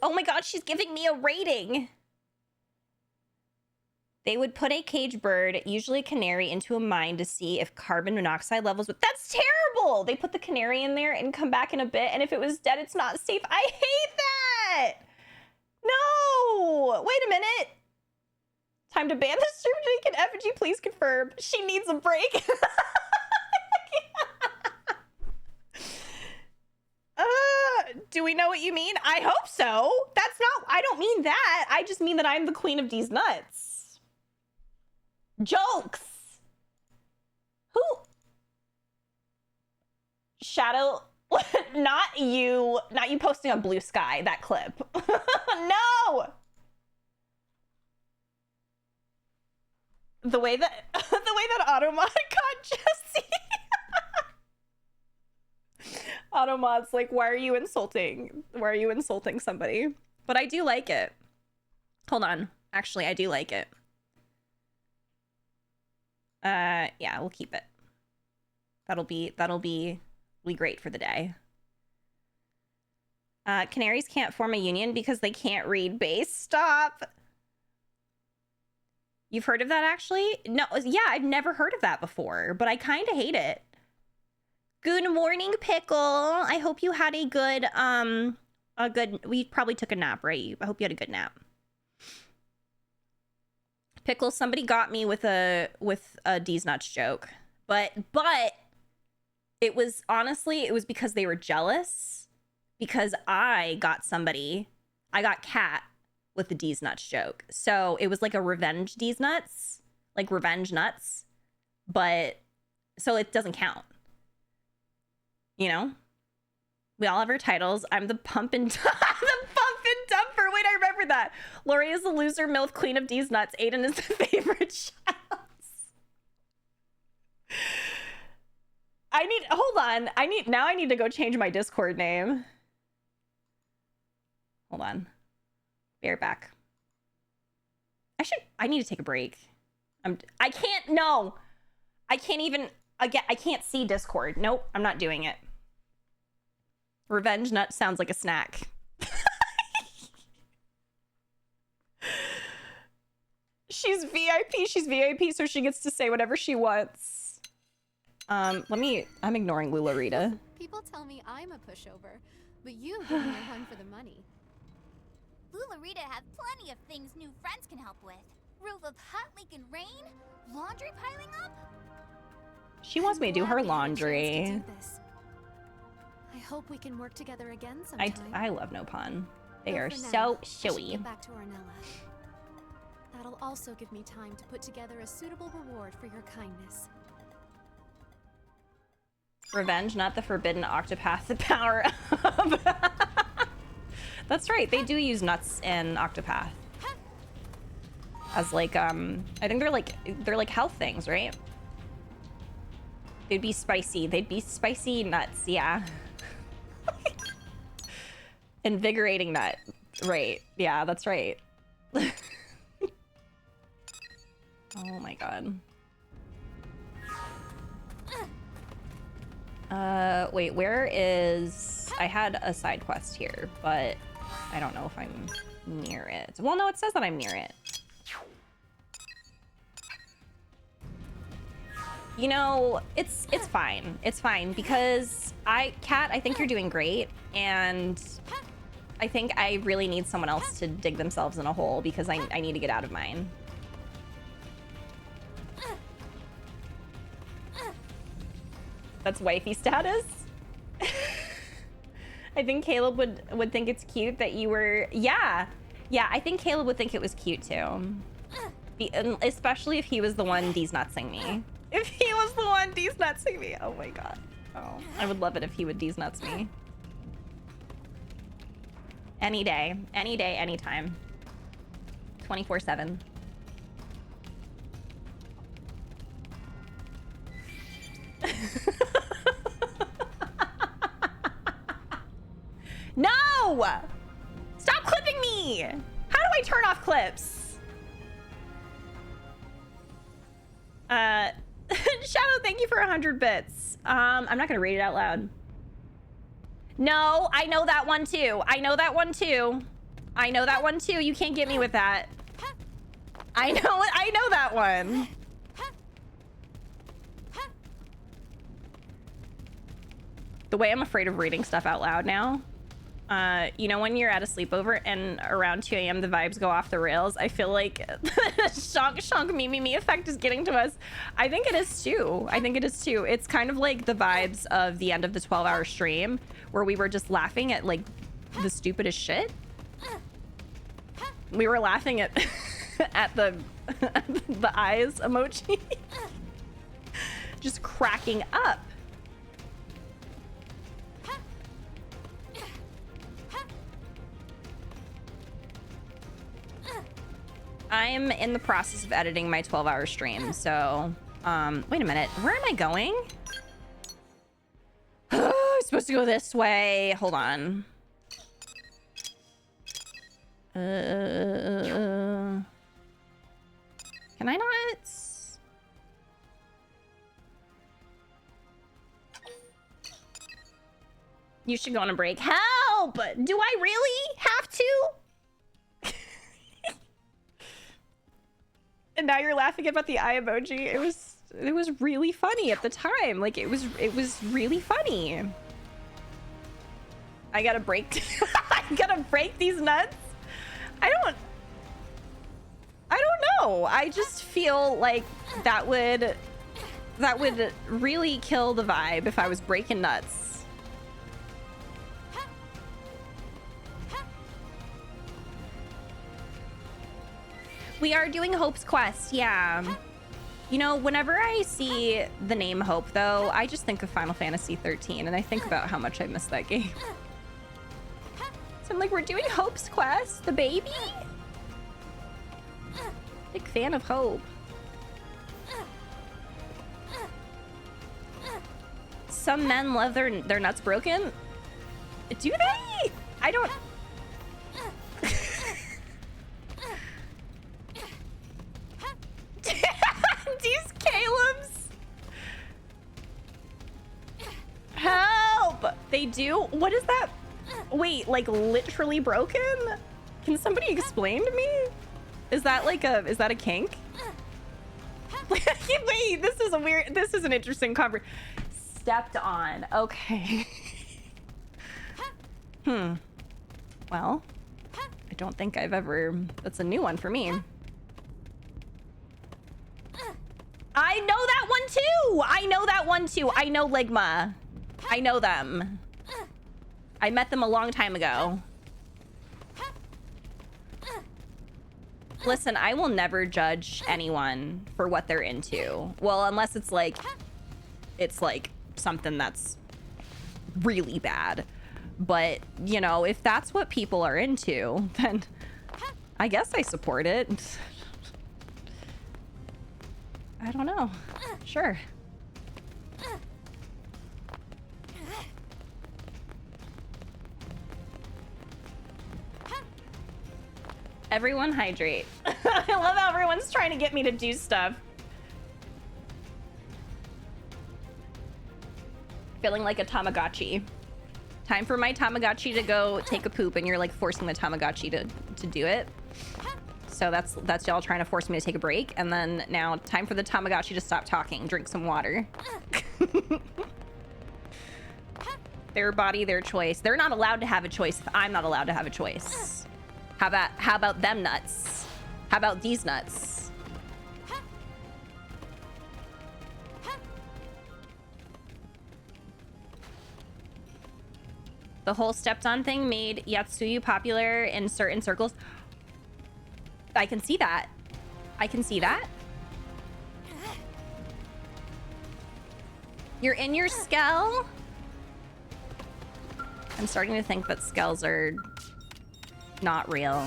Oh my god, she's giving me a rating. They would put a cage bird, usually a canary, into a mine to see if carbon monoxide levels would... That's terrible! They put the canary in there and come back in a bit, and if it was dead, it's not safe. I hate that! No! Wait a minute. Time to ban the stream. Can Effigy please confirm? She needs a break. Do we know what you mean? I hope so. That's not... I don't mean that. I just mean that I'm the queen of these nuts. Jokes. Who? Shadow... Not you posting on Blue Sky, that clip. No! The way that Automod got Jesse. Automod's like, why are you insulting? Why are you insulting somebody? But I do like it. Hold on. Actually, I do like it. Yeah, we'll keep it. That'll be great for the day. Canaries can't form a union because they can't read base. Stop. You've heard of that, actually? No, yeah, I've never heard of that before, but I kind of hate it. Good morning, Pickle. I hope you had a good, we probably took a nap, right? I hope you had a good nap. Pickle, somebody got me with a D's Nuts joke, but it was, honestly, it was because they were jealous, because I got Kat with the D's Nuts joke. So it was like a revenge D's Nuts, like revenge nuts, but so it doesn't count. You know, we all have our titles. I'm the pump and dumper. Wait, I remember that. Lorie is the loser, MILF, queen of D's Nuts. Aiden is the favorite child. Hold on. I need to go change my Discord name. Hold on. Be right back. I need to take a break. I can't see Discord. Nope, I'm not doing it. Revenge nut sounds like a snack. She's VIP, so she gets to say whatever she wants. I'm ignoring Lularita. People tell me I'm a pushover, but you give me a run for the money. Lularita has plenty of things new friends can help with. Roof of hut leak and rain, laundry piling up. She wants me to do her Glad we had a chance to laundry. do this. I hope we can work together again sometime. I love no pun. They But are for now, so I should showy. get back to Ornella. That'll also give me time to put together a suitable reward for your kindness. Revenge, not the forbidden octopath, the power of. That's right. They do use nuts in Octopath as like I think they're like health things, right? They'd be spicy. They'd be spicy nuts. Yeah. Invigorating nut. Right. Yeah, that's right. Oh my god. Wait, where is... I had a side quest here, but I don't know if I'm near it. Well, no, it says that I'm near it. You know, it's fine. It's fine because Kat, I think you're doing great, and I think I really need someone else to dig themselves in a hole because I need to get out of mine. That's wifey status. I think Caleb would think it's cute that you were... Yeah, I think Caleb would think it was cute too. Especially if he was the one D's-nutsing me. If he was the one D's-nutsing me. Oh my god. Oh, I would love it if he would D's-nuts me. Any day, anytime. 24/7. No! Stop clipping me! How do I turn off clips? Shadow, thank you for 100 bits. I'm not gonna read it out loud. No, I know that one too. I know that one too. I know that one too. You can't get me with that. I know that one. The way I'm afraid of reading stuff out loud now. You know when you're at a sleepover and around 2 a.m. the vibes go off the rails? I feel like the shonk me effect is getting to us. I think it is too. It's kind of like the vibes of the end of the 12-hour stream where we were just laughing at like the stupidest shit. We were laughing at at the eyes emoji. Just cracking up. I'm in the process of editing my 12-hour stream, so wait a minute, where am I going? I'm supposed to go this way. Hold on. Can I not? You should go on a break. Help! Do I really have to? And now you're laughing about the eye emoji. It was really funny at the time. Like it was really funny. I gotta break I gotta break these nuts. I don't know. I just feel like that would really kill the vibe if I was breaking nuts. We are doing Hope's Quest, yeah. You know, whenever I see the name Hope, though, I just think of Final Fantasy 13, and I think about how much I miss that game. So I'm like, we're doing Hope's Quest, the baby? Big fan of Hope. Some men love their nuts broken? Do they? I don't... These Caleb's. Help! They do? What is that? Wait, like literally broken? Can somebody explain to me? Is that a kink? Wait, this is an interesting conversation. Stepped on. Okay. Well, I don't think I've ever... That's a new one for me. I know that one too! I know that one too. I know Ligma. I know them. I met them a long time ago. Listen, I will never judge anyone for what they're into. Well, unless it's like something that's really bad. But, you know, if that's what people are into, then I guess I support it. I don't know. Sure. Everyone hydrate. I love how everyone's trying to get me to do stuff. Feeling like a Tamagotchi. Time for my Tamagotchi to go take a poop, and you're like forcing the Tamagotchi to do it. So that's y'all trying to force me to take a break, and then now time for the Tamagotchi to stop talking, drink some water. Their body, their choice. They're not allowed to have a choice if I'm not allowed to have a choice. How about them nuts? How about these nuts? The whole stepped on thing made Yatsuyu popular in certain circles. I can see that. I can see that. You're in your skell? I'm starting to think that skells are not real.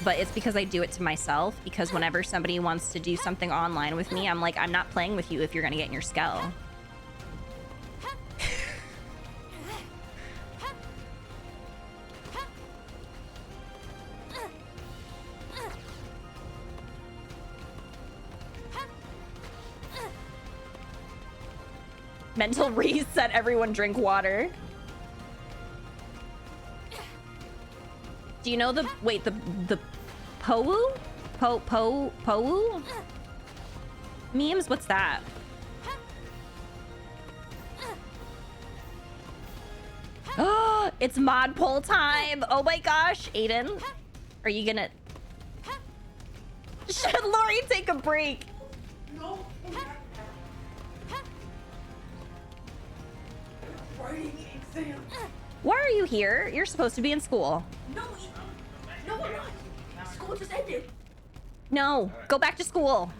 But it's because I do it to myself. Because whenever somebody wants to do something online with me, I'm like, I'm not playing with you if you're gonna get in your skell. Mental reset, everyone drink water. Do you know the, wait, the Pou? Pou? Memes, what's that? Oh, it's mod poll time. Oh my gosh, Aiden. Are you gonna... Should Lorie take a break? No. Writing exam. Why are you here? You're supposed to be in school. No, we're not. School just ended. No, go back to school.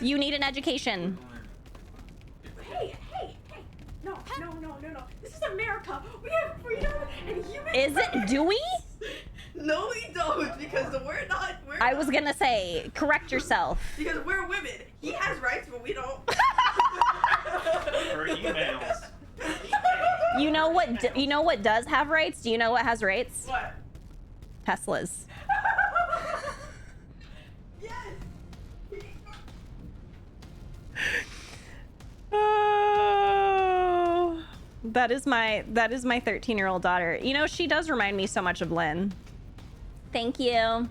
You need an education. Hey. No. This is America. We have freedom and human Is it? Do we? No, we don't, because we're not. I was gonna say, correct yourself. Because we're women. He has rights, but we don't. Or emails. You know what? You know what does have rights? Do you know what has rights? What? Teslas. Yes. Oh, that is my 13-year-old daughter. You know, she does remind me so much of Lynn. Thank you.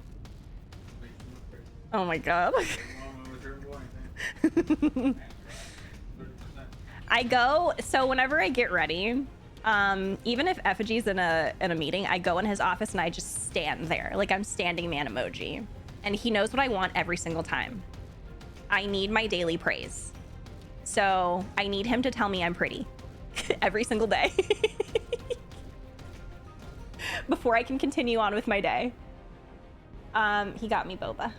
Oh my god. I go, so whenever I get ready, even if Effigy's in a meeting, I go in his office and I just stand there. Like, I'm standing man emoji. And he knows what I want every single time. I need my daily praise. So I need him to tell me I'm pretty every single day before I can continue on with my day. He got me boba.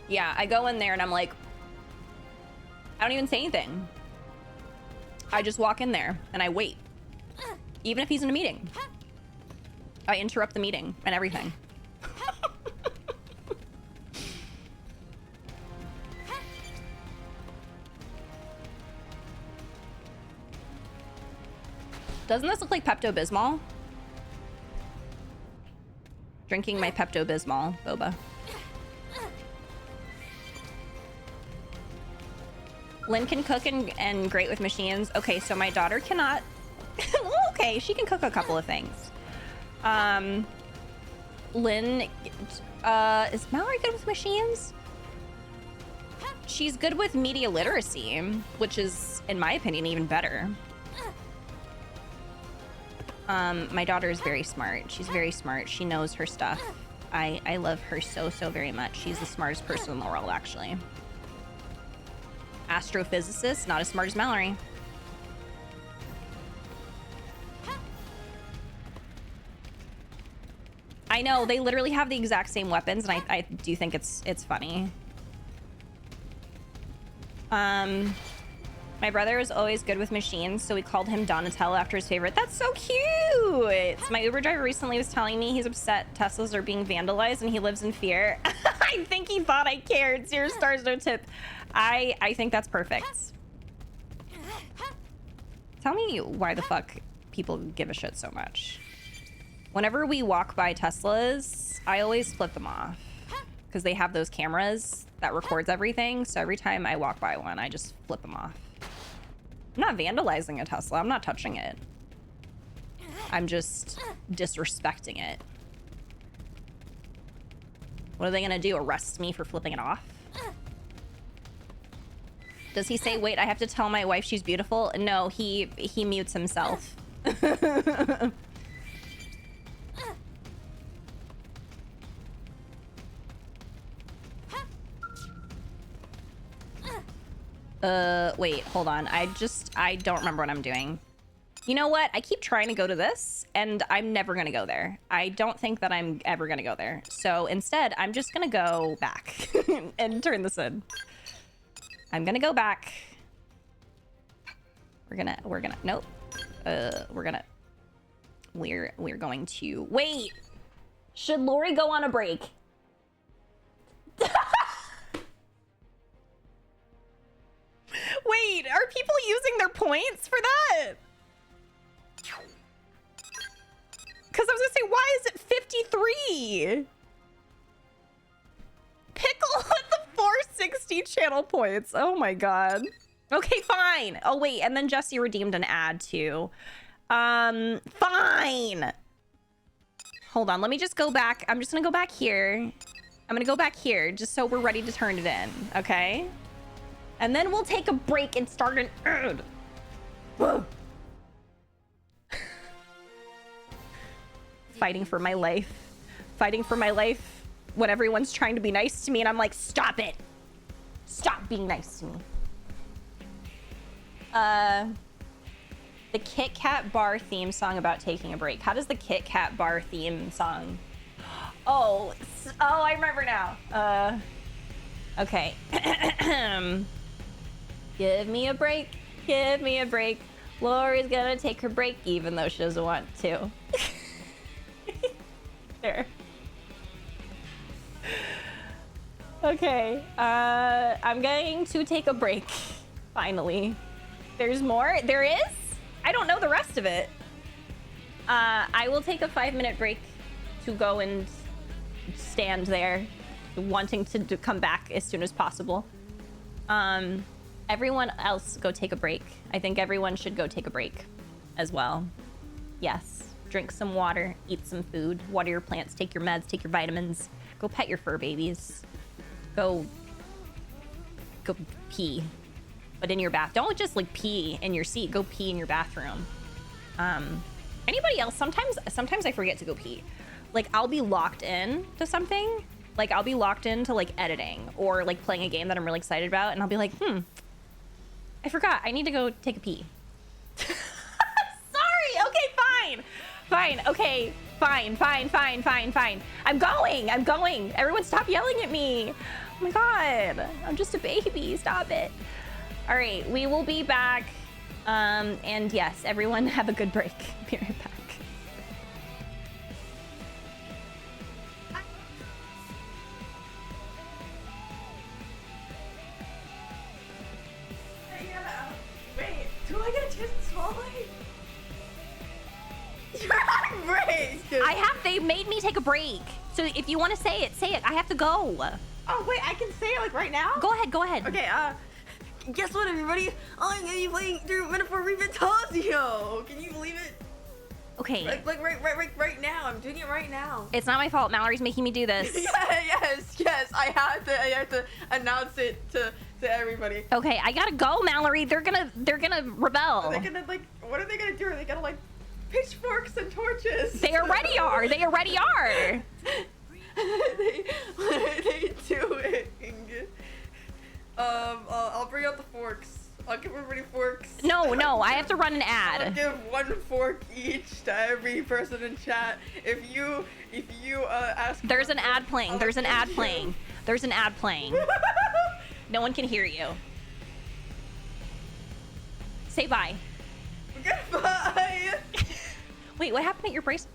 Yeah, I go in there and I'm like, I don't even say anything. I just walk in there and I wait. Even if he's in a meeting. I interrupt the meeting and everything. Doesn't this look like Pepto-Bismol? Drinking my Pepto-Bismol boba. Lynn can cook and great with machines. Okay, so my daughter cannot. Okay, she can cook a couple of things. Lynn, is Mallory good with machines? She's good with media literacy, which is, in my opinion, even better. My daughter is very smart. She's very smart. She knows her stuff. I love her so very much. She's the smartest person in the world, actually. Astrophysicist, not as smart as Mallory. I know, they literally have the exact same weapons, and I do think it's funny. My brother was always good with machines, so we called him Donatello after his favorite. That's so cute! My Uber driver recently was telling me he's upset Teslas are being vandalized and he lives in fear. I think he thought I cared. 0 stars, no tip. I think that's perfect. Tell me why the fuck people give a shit so much. Whenever we walk by Teslas, I always flip them off because they have those cameras that records everything. So every time I walk by one, I just flip them off. I'm not vandalizing a Tesla. I'm not touching it. I'm just disrespecting it. What are they gonna do? Arrest me for flipping it off? Does he say, wait, I have to tell my wife she's beautiful? No, he mutes himself. Wait, hold on. I don't remember what I'm doing. You know what? I keep trying to go to this, and I'm never gonna go there. I don't think that I'm ever gonna go there. So instead, I'm just gonna go back and turn this in. I'm gonna go back. We're gonna, nope. We're going to, wait! Should Lorie go on a break? Wait, are people using their points for that? Because I was gonna say, why is it 53? Pickle with the 460 channel points. Oh my god. Okay, fine. Oh wait, and then Jesse redeemed an ad too. Fine. Hold on, let me just go back. I'm just gonna go back here. I'm gonna go back here just so we're ready to turn it in, okay? And then we'll take a break and start an ad. Whoa. Fighting for my life. Fighting for my life when everyone's trying to be nice to me and I'm like, stop it. Stop being nice to me. The Kit Kat bar theme song about taking a break. How does the Kit Kat bar theme song? Oh, I remember now. Okay. Give me a break. Give me a break. Lorie's gonna take her break even though she doesn't want to. There. Okay. I'm going to take a break. Finally. There's more? There is? I don't know the rest of it. I will take a 5-minute break to go and stand there, wanting to come back as soon as possible. Everyone else go take a break. I think everyone should go take a break as well. Yes. Drink some water, eat some food, water your plants, take your meds, take your vitamins. Go pet your fur babies. Go pee. But in your bath. Don't just like pee in your seat. Go pee in your bathroom. Anybody else? Sometimes I forget to go pee. Like I'll be locked in to something. Like I'll be locked into like editing or like playing a game that I'm really excited about. And I'll be like, I forgot. I need to go take a pee. Sorry. Okay, fine. Fine. Okay. Fine. I'm going. Everyone stop yelling at me. Oh my god. I'm just a baby. Stop it. All right. We will be back. And yes, everyone have a good break. Be right back. Wait, do I get a chance to swallow it? You're on break! They made me take a break. So if you want to say it, say it. I have to go. Oh, wait, I can say it like right now? Go ahead. Okay, guess what, everybody? I'm gonna be playing through Metaphor Revitasio! Can you believe it? Okay. Like right now. I'm doing it right now. It's not my fault. Mallory's making me do this. yes. I have to announce it to everybody. Okay, I gotta go, Mallory. They're gonna rebel. Are they gonna what are they gonna do? Are they gonna like pitchforks and torches? They already are. They what are they doing? I'll bring out the forks. I'll give everybody forks. No, I have to run an ad. I'll give one fork each to every person in chat. If you ask. There's an ad playing. No one can hear you. Say bye. Goodbye. Wait, what happened at your bracelet?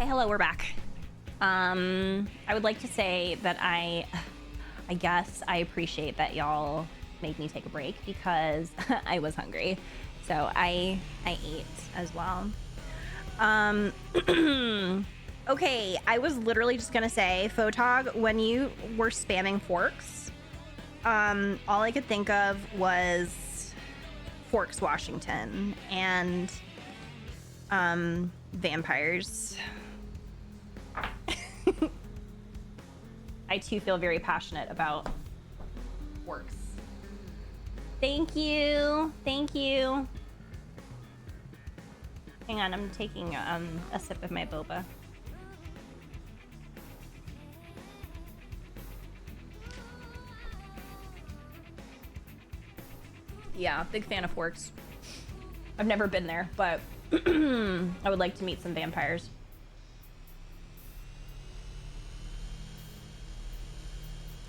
Okay, hello, we're back. I would like to say that I guess I appreciate that y'all made me take a break because I was hungry. So I ate as well. Okay, I was literally just gonna say, Photog, when you were spamming forks, all I could think of was Forks, Washington, and vampires. I too feel very passionate about Forks. Thank you. Thank you. Hang on, I'm taking a sip of my boba. Yeah, big fan of Forks. I've never been there, but I would like to meet some vampires.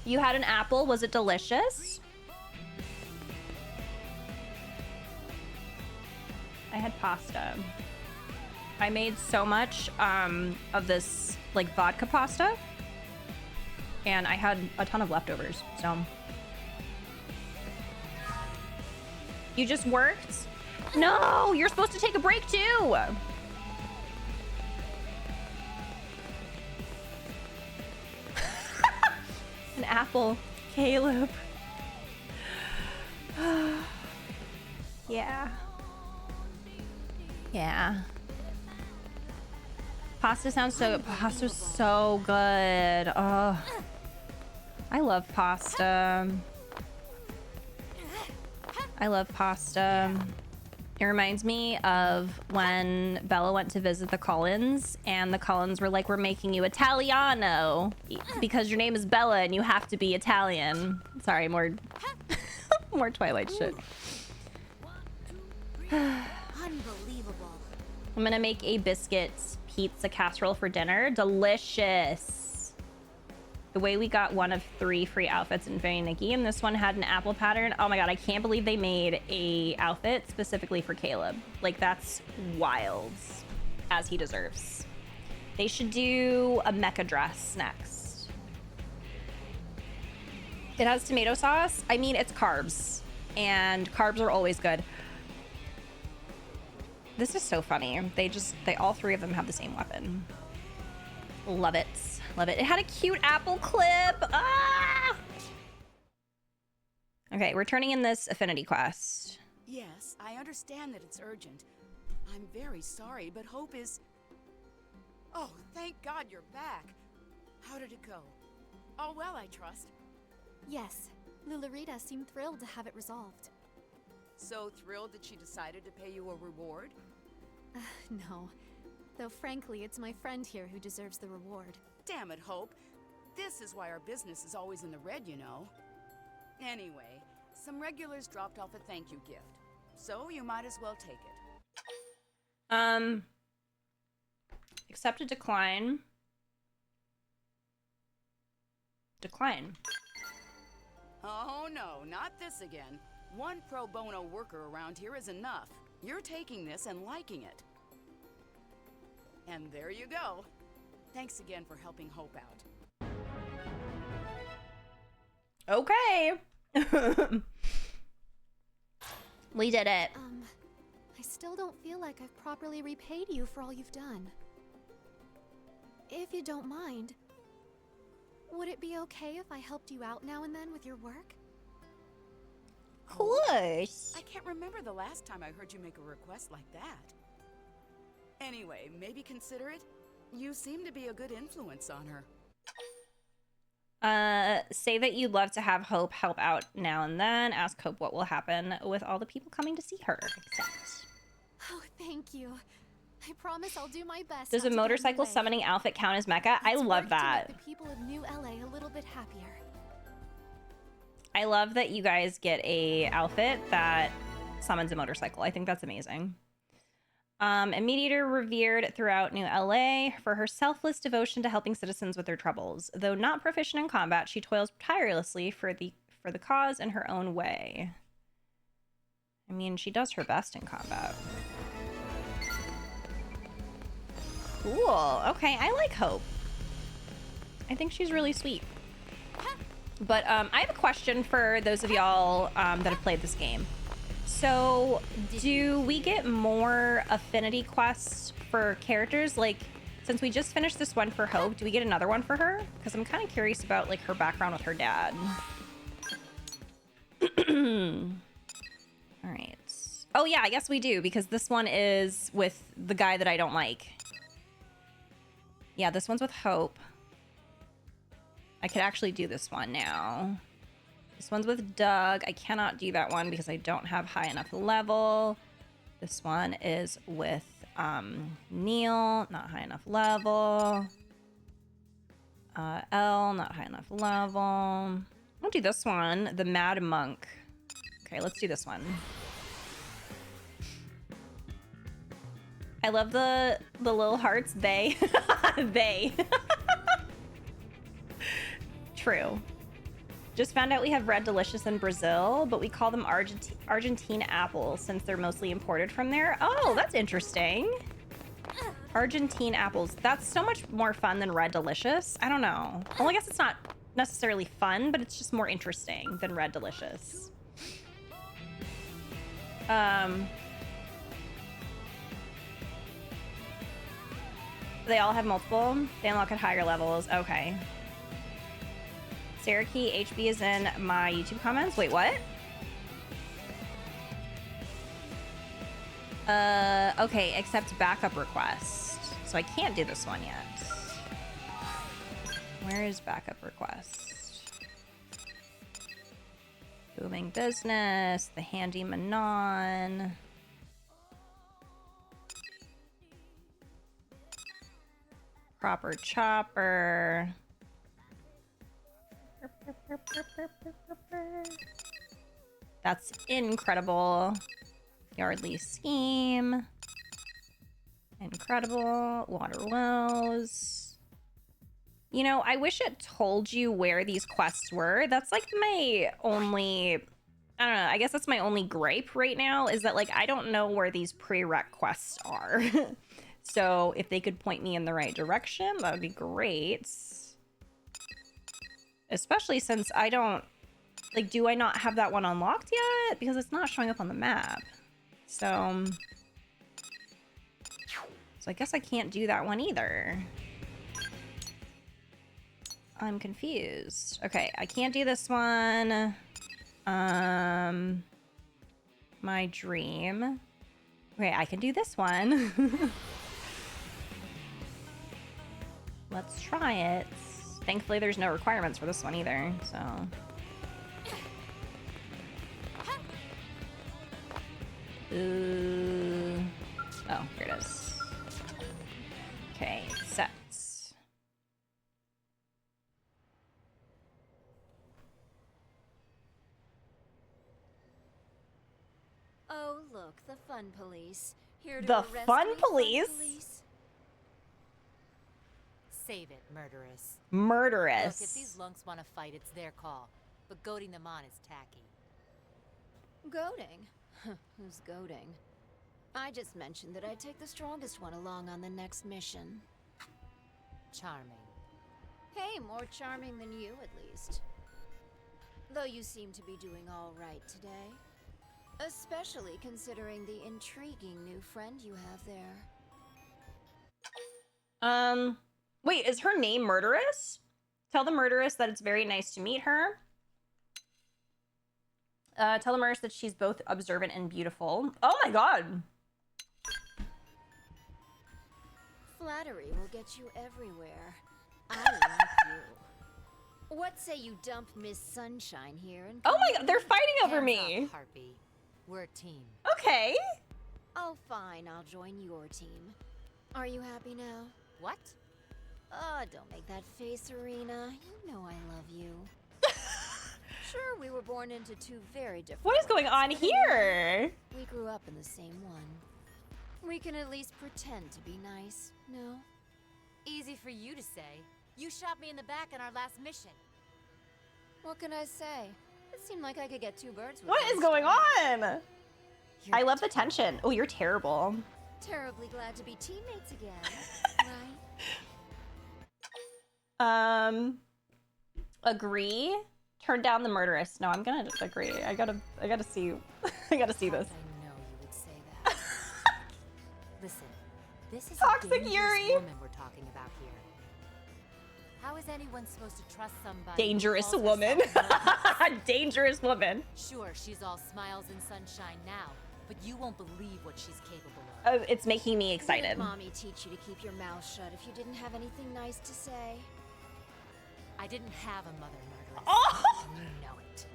You had an apple, was it delicious? I had pasta. I made so much of this like vodka pasta, and I had a ton of leftovers, so. You just worked? No, you're supposed to take a break too. An apple, Caleb. Yeah. Yeah. Pasta's so good. Oh, I love pasta. I love pasta. It reminds me of when Bella went to visit the Cullens, and the Cullens were like, "We're making you Italiano because your name is Bella and you have to be Italian." Sorry, more Twilight shit. Unbelievable. I'm gonna make a biscuit pizza casserole for dinner. Delicious. The way we got one of 3 free outfits in Very Nikki, and this one had an apple pattern. Oh my god, I can't believe they made a outfit specifically for Caleb. Like, that's wild, as he deserves. They should do a mecha dress next. It has tomato sauce. I mean, it's carbs, and carbs are always good. This is so funny. They all 3 of them have the same weapon. Love it. Love it. It had a cute apple clip. Ah! Okay, we're turning in this affinity quest. Yes, I understand that it's urgent. I'm very sorry, but Hope is... Oh, thank God you're back. How did it go? All well, I trust. Yes, Lulurita seemed thrilled to have it resolved. So thrilled that she decided to pay you a reward? No. Though frankly, it's my friend here who deserves the reward. Damn it, Hope. This is why our business is always in the red, you know. Anyway, some regulars dropped off a thank you gift. So you might as well take it. Accept a decline. Decline. Oh no, not this again. One pro bono worker around here is enough. You're taking this and liking it. And there you go. Thanks again for helping Hope out. Okay. We did it. I still don't feel like I've properly repaid you for all you've done. If you don't mind, would it be okay if I helped you out now and then with your work? Of course. I can't remember the last time I heard you make a request like that. Anyway, maybe consider it. You seem to be a good influence on her. Say that you'd love to have Hope help out now and then. Ask Hope what will happen with all the people coming to see her. Accept. Oh, thank you. I promise I'll do my best. Does a motorcycle summoning outfit count as mecha? I love that. To make the people of New LA a little bit happier. I love that you guys get a outfit that summons a motorcycle. I think that's amazing. A mediator revered throughout New LA for her selfless devotion to helping citizens with their troubles. Though not proficient in combat, she toils tirelessly for the cause in her own way. I mean, she does her best in combat. Cool. Okay, I like Hope. I think she's really sweet. But I have a question for those of y'all that have played this game. So, do we get more affinity quests for characters? Like, since we just finished this one for Hope, do we get another one for her? Because I'm kind of curious about, like, her background with her dad. All right. Oh, yeah, I guess we do, because this one is with the guy that I don't like. Yeah, this one's with Hope. I could actually do this one now. This one's with Doug. I cannot do that one because I don't have high enough level. This one is with Neil, not high enough level. Elle, not high enough level. I'll do this one, the Mad Monk. Okay, let's do this one. I love the little hearts. They. They. True. Just found out we have Red Delicious in Brazil, but we call them Argentine apples since they're mostly imported from there. Oh, that's interesting. Argentine apples. That's so much more fun than Red Delicious. I don't know. Well, I guess it's not necessarily fun, but it's just more interesting than Red Delicious. They all have multiple. They unlock at higher levels. Okay. Saraki, HB is in my YouTube comments. Wait, what? Okay, accept backup request. So I can't do this one yet. Where is backup request? Booming business, the handy Manon. Proper chopper. That's incredible. Yardley scheme. Incredible. Water wells. You know, I wish it told you where these quests were. That's like my only... I don't know. I guess that's my only gripe right now is that, like, I don't know where these prereq quests are. So if they could point me in the right direction, that would be great. Especially since I don't... Like, do I not have that one unlocked yet? Because it's not showing up on the map. So I guess I can't do that one either. I'm confused. Okay, I can't do this one. My dream. Okay, I can do this one. Let's try it. Thankfully, there's no requirements for this one either, so... Ooh. Oh, here it is. Okay, sets. Oh, look, the fun police. Here to The arrest fun me, police? Save it, murderess. Murderous. Look, if these lunks want to fight, it's their call. But goading them on is tacky. Goading? Who's goading? I just mentioned that I'd take the strongest one along on the next mission. Charming. Hey, more charming than you, at least. Though you seem to be doing all right today. Especially considering the intriguing new friend you have there. Wait, is her name Murderous? Tell the Murderous that it's very nice to meet her. Tell the Murderous that she's both observant and beautiful. Oh my god! Flattery will get you everywhere. I like you. What say you dump Miss Sunshine here and... Oh my god, they're fighting over Hands me! off, Harpy. We're a team. Okay. Oh, fine, I'll join your team. Are you happy now? What? Oh, don't make that face, Arena. You know I love you. Sure, we were born into two very different What is going on worlds, but anyway, here? we grew up in the same one. We can at least pretend to be nice, no? Easy for you to say. You shot me in the back on our last mission. What can I say? It seemed like I could get two birds with What one is going stone. on? You're I love the tension. Oh, you're terrible. Terribly glad to be teammates again, right? Agree. Turn down the murderess. No, I'm gonna agree. I gotta see. I gotta see this. I know you would say that. Listen, this is Toxic a dangerous Yuri. woman we're talking about here. How is anyone supposed to trust somebody? Dangerous who calls woman. herself Dangerous woman. Sure, she's all smiles and sunshine now, but you won't believe what she's capable of. It's making me Did excited. Mommy teach you to keep your mouth shut if you didn't have anything nice to say? I didn't have a mother murderess. Oh! You know it.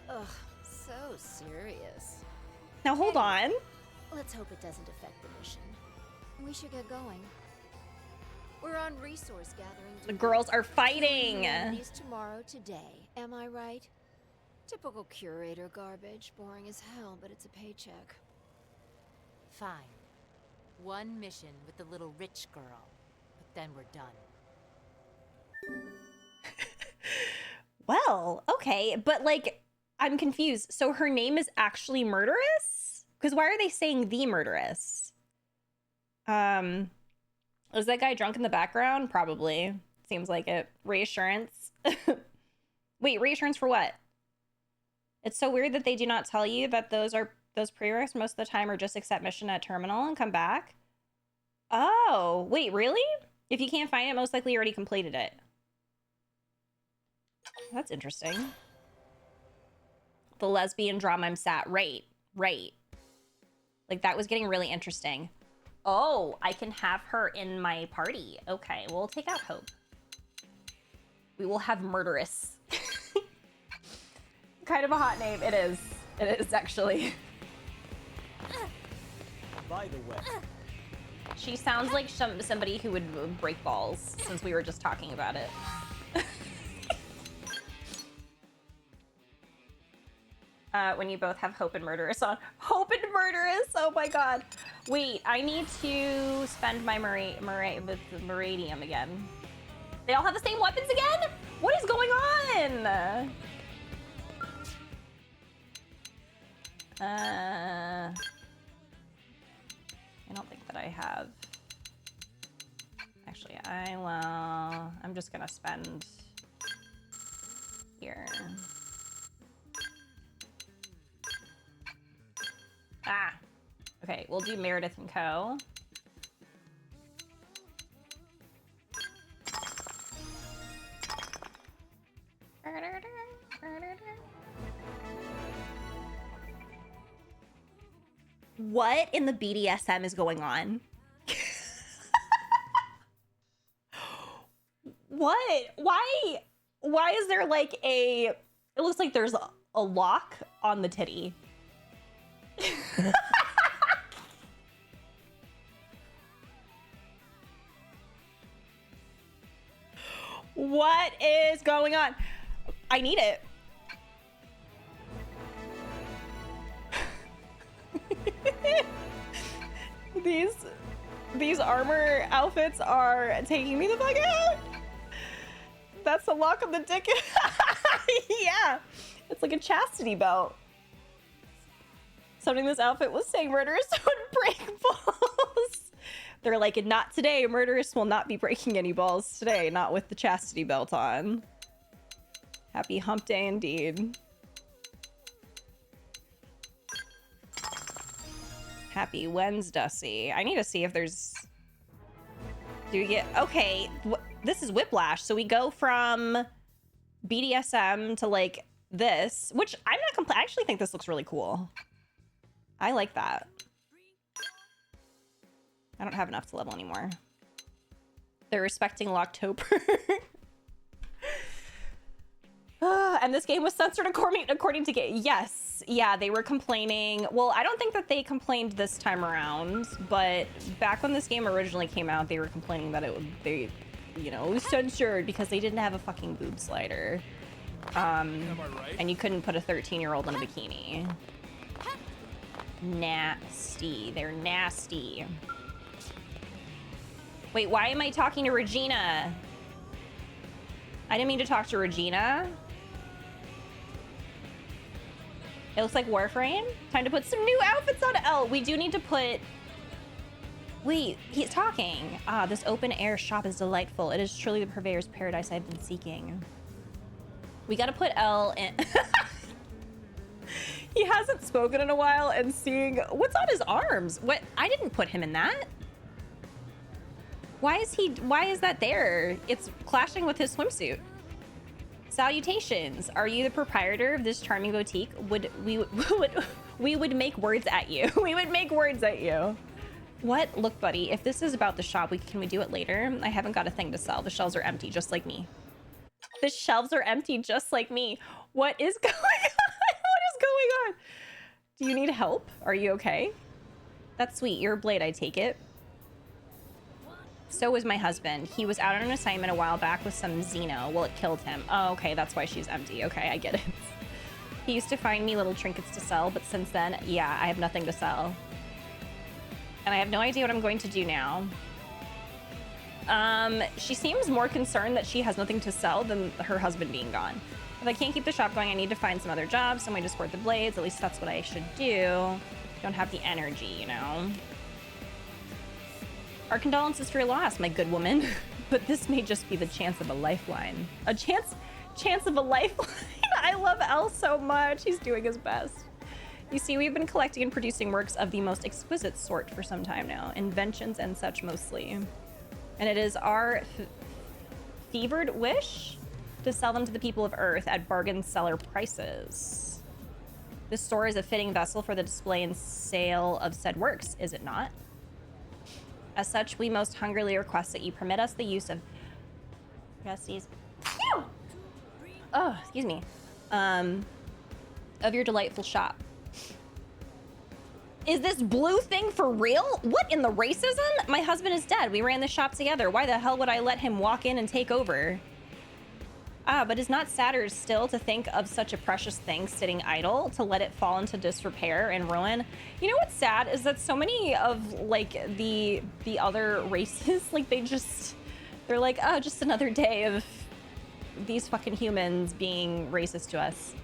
Ugh, so serious. Now hold on. Let's hope it doesn't affect the mission. We should get going. We're on resource gathering. The girls are fighting. Humanities tomorrow today. Am I right? Typical curator garbage. Boring as hell, but it's a paycheck. Fine. One mission with the little rich girl, but then we're done. Well, okay, but like, I'm confused. So her name is actually Murderess? Because why are they saying the Murderess? Is that guy drunk in the background? Probably. Seems like it. Reassurance. Wait, reassurance for what? It's so weird that they do not tell you that those prereqs most of the time are just accept mission at terminal and come back. Oh, wait, really? If you can't find it, most likely you already completed it. That's interesting. The lesbian drama I'm sat. Right. Like, that was getting really interesting. Oh, I can have her in my party. Okay, we'll take out Hope. We will have Murderess. Kind of a hot name. It is. It is, actually. By the way, she sounds like somebody who would break balls, since we were just talking about it. When you both have Hope and Murderess on. Hope and Murderess! Oh my god. Wait, I need to spend my Meridium again. They all have the same weapons again? What is going on? I don't think that I have. Actually, I'm just gonna spend here. Ah, okay, we'll do Meredith and Co. What in the BDSM is going on? What? Why is there like it looks like there's a lock on the titty. What is going on? I need it. These armor outfits are taking me the fuck out. That's the lock on the dick. Yeah, it's like a chastity belt. Something this outfit was saying murderers would break balls. They're like, not today. Murderers will not be breaking any balls today. Not with the chastity belt on. Happy hump day indeed. Happy Wednesday. I need to see if there's... Do we get... Okay, this is Whiplash. So we go from BDSM to like this, which I'm not I actually think this looks really cool. I like that. I don't have enough to level anymore. They're respecting Locktober. And this game was censored according to game. Yes, yeah, they were complaining. Well, I don't think that they complained this time around, but back when this game originally came out, they were complaining that it was censored because they didn't have a fucking boob slider. And you couldn't put a 13-year-old in a bikini. Nasty. They're nasty. Wait, why am I talking to Regina? I didn't mean to talk to Regina. It looks like Warframe. Time to put some new outfits on. Oh, we do need to put Wait, he's talking. Ah, this open air shop is delightful. It is truly the purveyor's paradise I've been seeking. We gotta put L in. He hasn't spoken in a while, and seeing what's on his arms. What? I didn't put him in that. Why is that there? It's clashing with his swimsuit. Salutations. Are you the proprietor of this charming boutique? We would make words at you. We would make words at you. What? Look, buddy, if this is about the shop, can we do it later? I haven't got a thing to sell. The shelves are empty, just like me. The shelves are empty, just like me. What is going on? What is going on? Do you need help? Are you okay? That's sweet. You're a blade, I take it. So was my husband. He was out on an assignment a while back with some Xeno. Well, it killed him. Oh, okay, that's why she's empty. Okay, I get it. He used to find me little trinkets to sell, but since then, yeah, I have nothing to sell. And I have no idea what I'm going to do now. She seems more concerned that she has nothing to sell than her husband being gone. If I can't keep the shop going, I need to find some other job, some way to sport the blades. At least that's what I should do. Don't have the energy, you know. Our condolences for your loss, my good woman. But this may just be the chance of a lifeline. A chance of a lifeline. I love Elle so much. He's doing his best. You see, we've been collecting and producing works of the most exquisite sort for some time now. Inventions and such mostly. And it is our fevered wish to sell them to the people of Earth at bargain seller prices. This store is a fitting vessel for the display and sale of said works, is it not? As such, we most hungrily request that you permit us the use of excuse me, of your delightful shop. Is this blue thing for real? What in the racism? My husband is dead. We ran the shop together. Why the hell would I let him walk in and take over? Ah, but it's not sadder still to think of such a precious thing sitting idle, to let it fall into disrepair and ruin. You know what's sad is that so many of like the other races, like they're like, oh, just another day of these fucking humans being racist to us.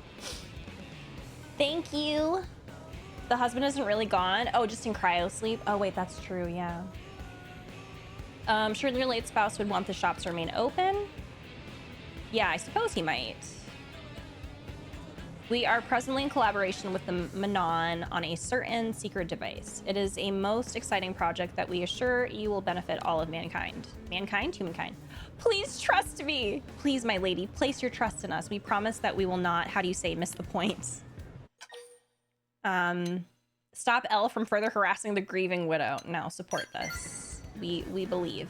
Thank you. The husband isn't really gone. Oh, just in cryo sleep. Oh wait, that's true, yeah. Surely your late spouse would want the shops to remain open. Yeah, I suppose he might. We are presently in collaboration with the Manon on a certain secret device. It is a most exciting project that we assure you will benefit all of mankind. Mankind? Humankind. Please trust me. Please, my lady, place your trust in us. We promise that we will not, how do you say, miss the point. Stop Elle from further harassing the grieving widow. No, support this. We believe.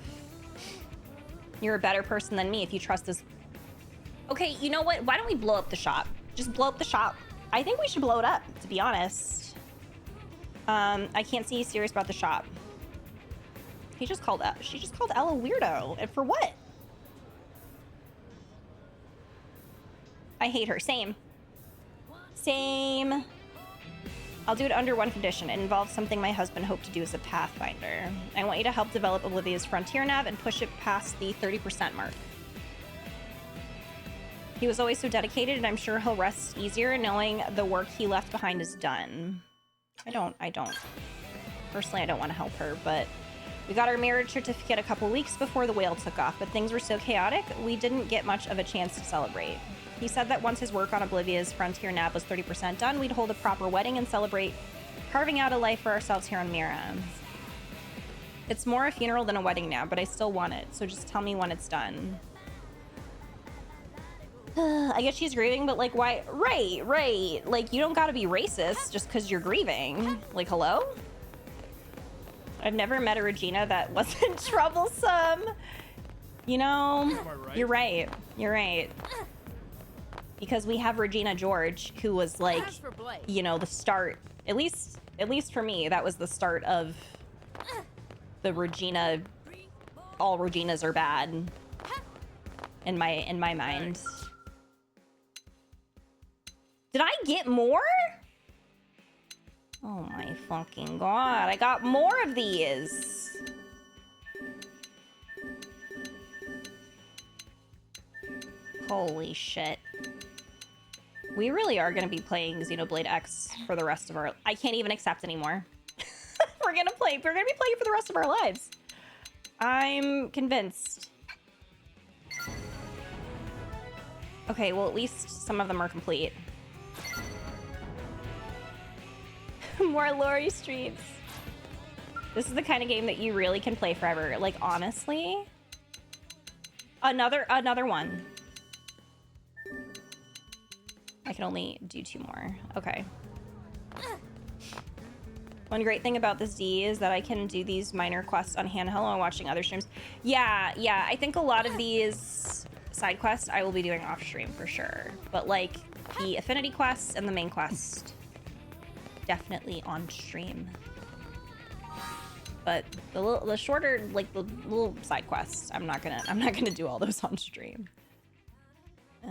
You're a better person than me if you trust this. Okay, you know what? Why don't we blow up the shop? Just blow up the shop. I think we should blow it up, to be honest. I can't see he's serious about the shop. She just called Elle a weirdo. And for what? I hate her. Same. I'll do it under one condition. It involves something my husband hoped to do as a pathfinder. I want you to help develop Olivia's frontier nav and push it past the 30% mark. He was always so dedicated, and I'm sure he'll rest easier knowing the work he left behind is done. I don't. Personally, I don't want to help her, but we got our marriage certificate a couple weeks before the whale took off, but things were so chaotic, we didn't get much of a chance to celebrate. He said that once his work on Oblivia's frontier nav was 30% done, we'd hold a proper wedding and celebrate carving out a life for ourselves here on Mira. It's more a funeral than a wedding now, but I still want it, so just tell me when it's done. I guess she's grieving, but like, why? Right. Like, you don't gotta be racist just because you're grieving. Like, hello? I've never met a Regina that wasn't troublesome. You know, you're right. Because we have Regina George, who was like, you know, the start, at least for me, that was the start of the Regina, all Reginas are bad in my mind. Did I get more? Oh my fucking god, I got more of these. Holy shit. We really are going to be playing Xenoblade X for the rest of our... I can't even accept anymore. We're we're gonna play. We're gonna be playing for the rest of our lives. I'm convinced. Okay, well, at least some of them are complete. More Lorie streams. This is the kind of game that you really can play forever. Like, honestly. Another one. I can only do 2 more. Okay. One great thing about this D is that I can do these minor quests on handheld while watching other streams. Yeah, I think a lot of these side quests I will be doing off stream for sure. But like the affinity quests and the main quest, definitely on stream. But the shorter, like the little side quests, I'm not gonna do all those on stream.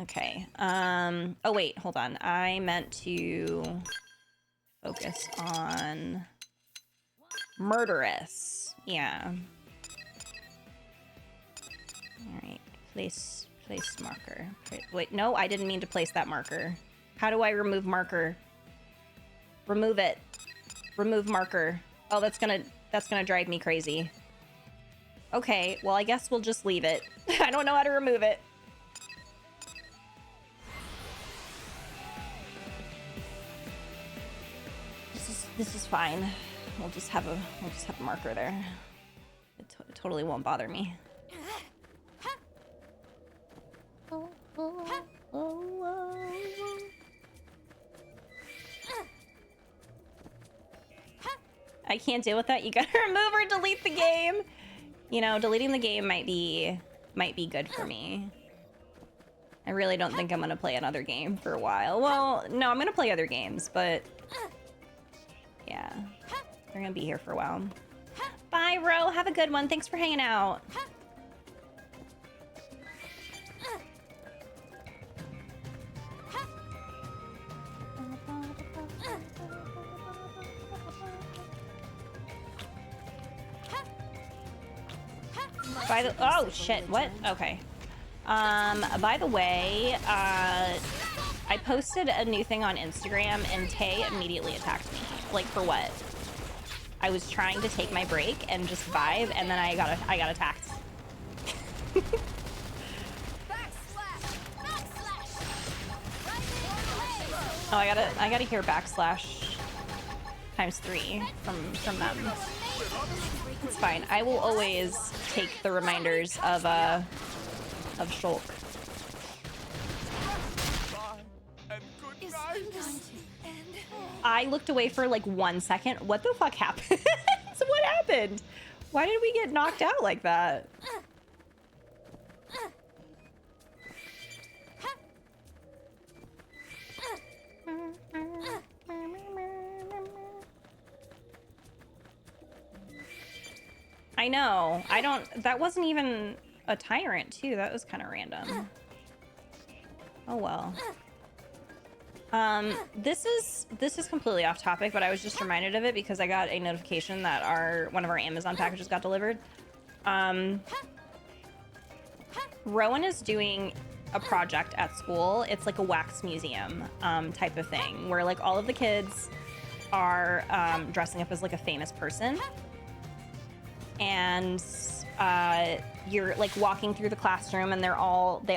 Okay. Oh wait, hold on. I meant to focus on murderous. Yeah. All right. Place marker. Wait, no, I didn't mean to place that marker. How do I remove marker? Remove it. Remove marker. Oh, that's gonna drive me crazy. Okay, well, I guess we'll just leave it. I don't know how to remove it. This is fine. We'll just have a marker there. It totally won't bother me. I can't deal with that. You gotta remove or delete the game. You know, deleting the game might be good for me. I really don't think I'm gonna play another game for a while. Well, no, I'm gonna play other games, but yeah, they're gonna be here for a while. Bye, Ro. Have a good one. Thanks for hanging out. Oh shit, what? Okay. By the way, I posted a new thing on Instagram and Tay immediately attacked me. Like, for what? I was trying to take my break and just vibe, and then I got attacked. Oh, I gotta hear backslash ×3 from them. It's fine. I will always take the reminders of Shulk. I looked away for like 1 second. What the fuck happened? What happened? Why did we get knocked out like that? I know. That wasn't even a tyrant too. That was kind of random. Oh well. This is completely off topic, but I was just reminded of it because I got a notification that one of our Amazon packages got delivered. Rowan is doing a project at school. It's like a wax museum type of thing where like all of the kids are dressing up as like a famous person. And you're like walking through the classroom and they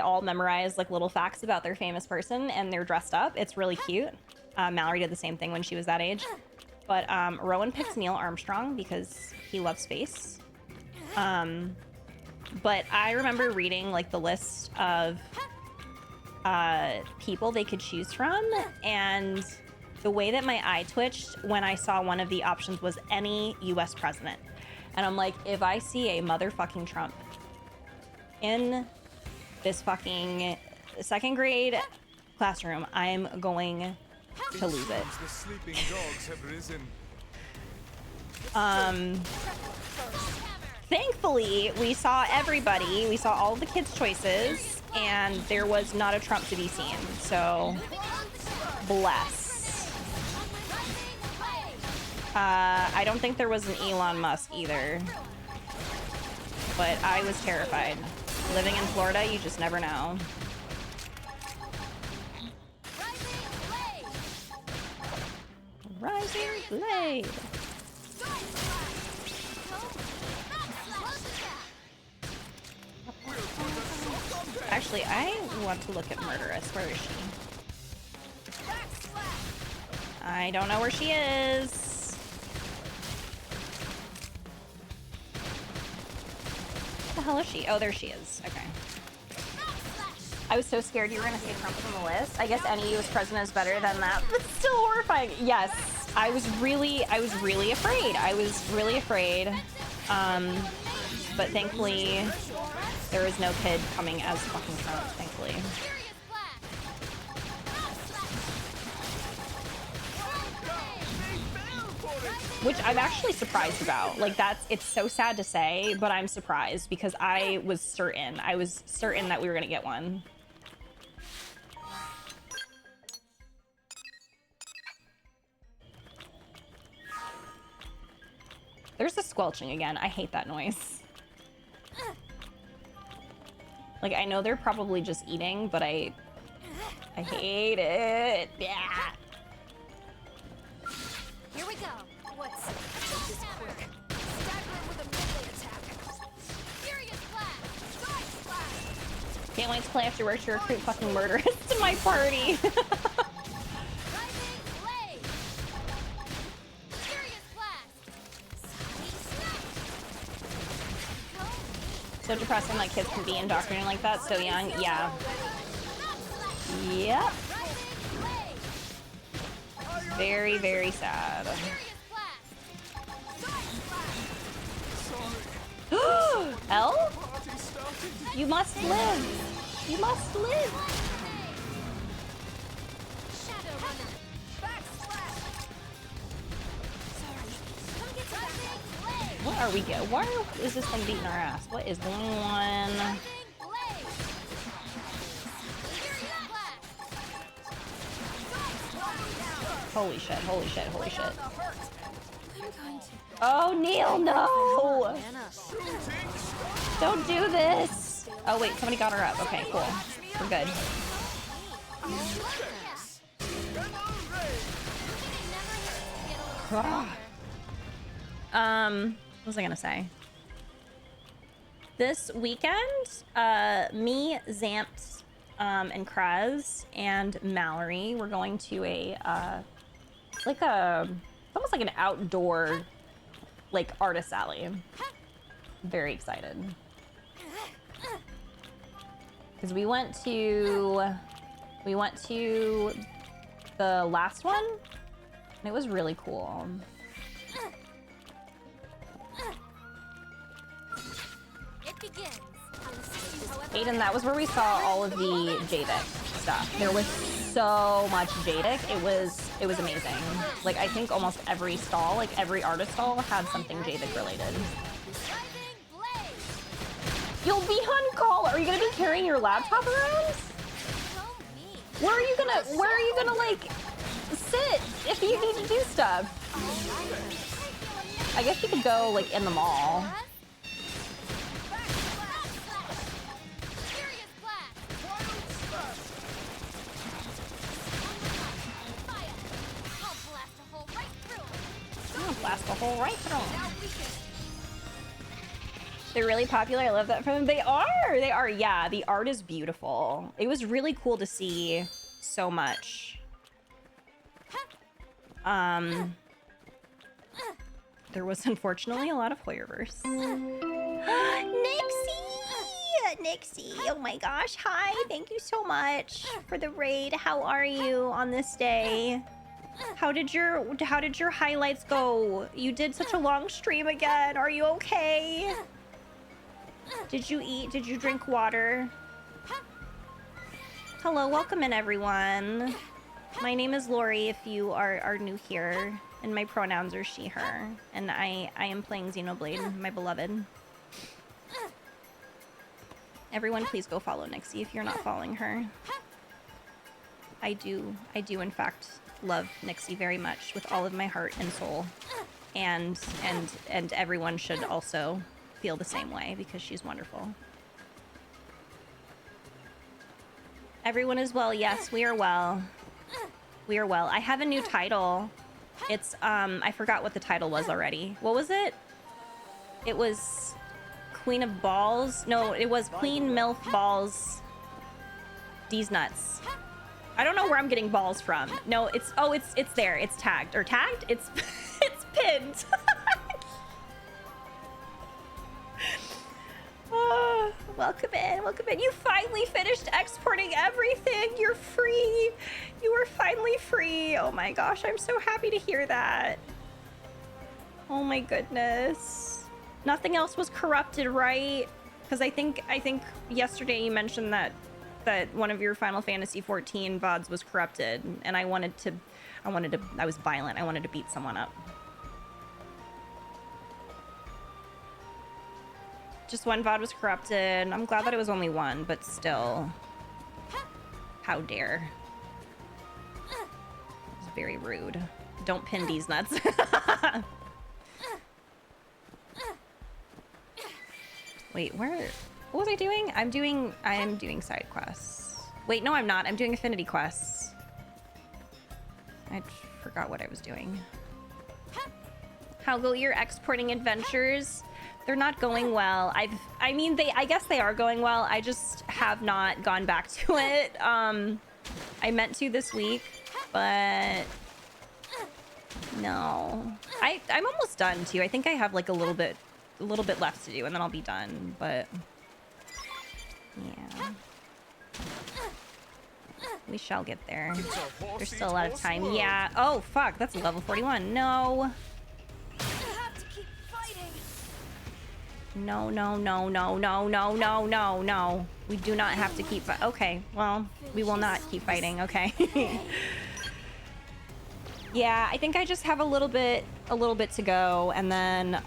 all memorize like little facts about their famous person and they're dressed up. It's really cute. Mallory did the same thing when she was that age. But Rowan picked Neil Armstrong because he loves space. But I remember reading like the list of people they could choose from, and the way that my eye twitched when I saw one of the options was any US president. And I'm like, if I see a motherfucking Trump in this fucking second grade classroom, I'm going to lose it. The sleeping dogs have risen. Thankfully, we saw everybody. We saw all of the kids' choices, and there was not a Trump to be seen. So, bless. I don't think there was an Elon Musk either. But I was terrified. Living in Florida, you just never know. Rising Blade. Actually, I want to look at Murderess. Where is she? I don't know where she is. Where the hell is she? Oh, there she is. Okay. I was so scared you were gonna say Trump on the list. I guess any U.S. president is better than that. That's still horrifying. Yes, I was really afraid. I was really afraid. But thankfully, there was no kid coming as fucking Trump. Thankfully. Which I'm actually surprised about. Like, it's so sad to say, but I'm surprised because I was certain that we were gonna get one. There's the squelching again. I hate that noise. Like, I know they're probably just eating, but I hate it. Yeah. Here we go. What's this quick? Stagger with a melee attack. Furious blast. Side blast. Can't wait to play after work to recruit fucking murderers to my party. So depressing that kids can be indoctrinated like that so young. Yeah. Yep. Very, very sad. Elle? You must live. You must live. What are we getting? Why is this thing beating our ass? What is going on? Holy shit, holy shit, holy shit. Oh, Neil, no! Don't do this! Oh, wait, somebody got her up. Okay, cool. We're good. What was I gonna say? This weekend, me, Zamps, and Kraz and Mallory, we're going to it's almost like an outdoor, like, artist alley. Very excited. Because we went to the last one, and it was really cool. Aiden, that was where we saw all of the Jadic stuff. There was so much Jadic. It was amazing. Like, I think almost every stall, like every artist stall, had something Jadic related. You'll be on call. Are you gonna be carrying your laptop around? Where are you gonna like sit if you need to do stuff? I guess you could go like in the mall. Blast a hole right through them. They're really popular. I love that from them. They are. Yeah, the art is beautiful. It was really cool to see so much. There was unfortunately a lot of Hoyerverse. Nixie! Oh my gosh, hi! Thank you so much for the raid. How are you on this day? How did your highlights go? You did such a long stream again. Are you okay? Did you eat? Did you drink water? Hello, welcome in everyone. My name is Lorie if you are new here, and my pronouns are she, her, and I am playing Xenoblade, my beloved. Everyone please go follow Nixie if you're not following her. I do in fact love Nixie very much with all of my heart and soul, and everyone should also feel the same way because she's wonderful. Everyone is well. Yes, we are well. We are well. I have a new title. It's, I forgot what the title was already. What was it? It was Queen of Balls? No, it was Queen Milf Balls D's Nuts. I don't know where I'm getting balls from. No, it's, oh, it's there. It's tagged. Or tagged? It's, it's pinned. Oh, welcome in, welcome in. You finally finished exporting everything. You're free. You are finally free. Oh my gosh, I'm so happy to hear that. Oh my goodness. Nothing else was corrupted, right? Because I think yesterday you mentioned that one of your Final Fantasy 14 VODs was corrupted, and I was violent. I wanted to beat someone up. Just one VOD was corrupted. I'm glad that it was only one, but still. How dare. It's very rude. Don't pin these nuts. Wait, where? What was I doing? I am doing side quests. Wait, no, I'm not. I'm doing affinity quests. I forgot what I was doing. How go your exporting adventures? They're not going well. I guess they are going well. I just have not gone back to it. I meant to this week, but no. I'm almost done too. I think I have like a little bit left to do and then I'll be done, but yeah. We shall get there. There's still a lot of time. Yeah. Oh, fuck. That's level 41. No. No, no, no, no, no, no, no, no, no. We do not have to keep okay, well, we will not keep fighting, okay. Yeah, I think I just have a little bit to go, and then,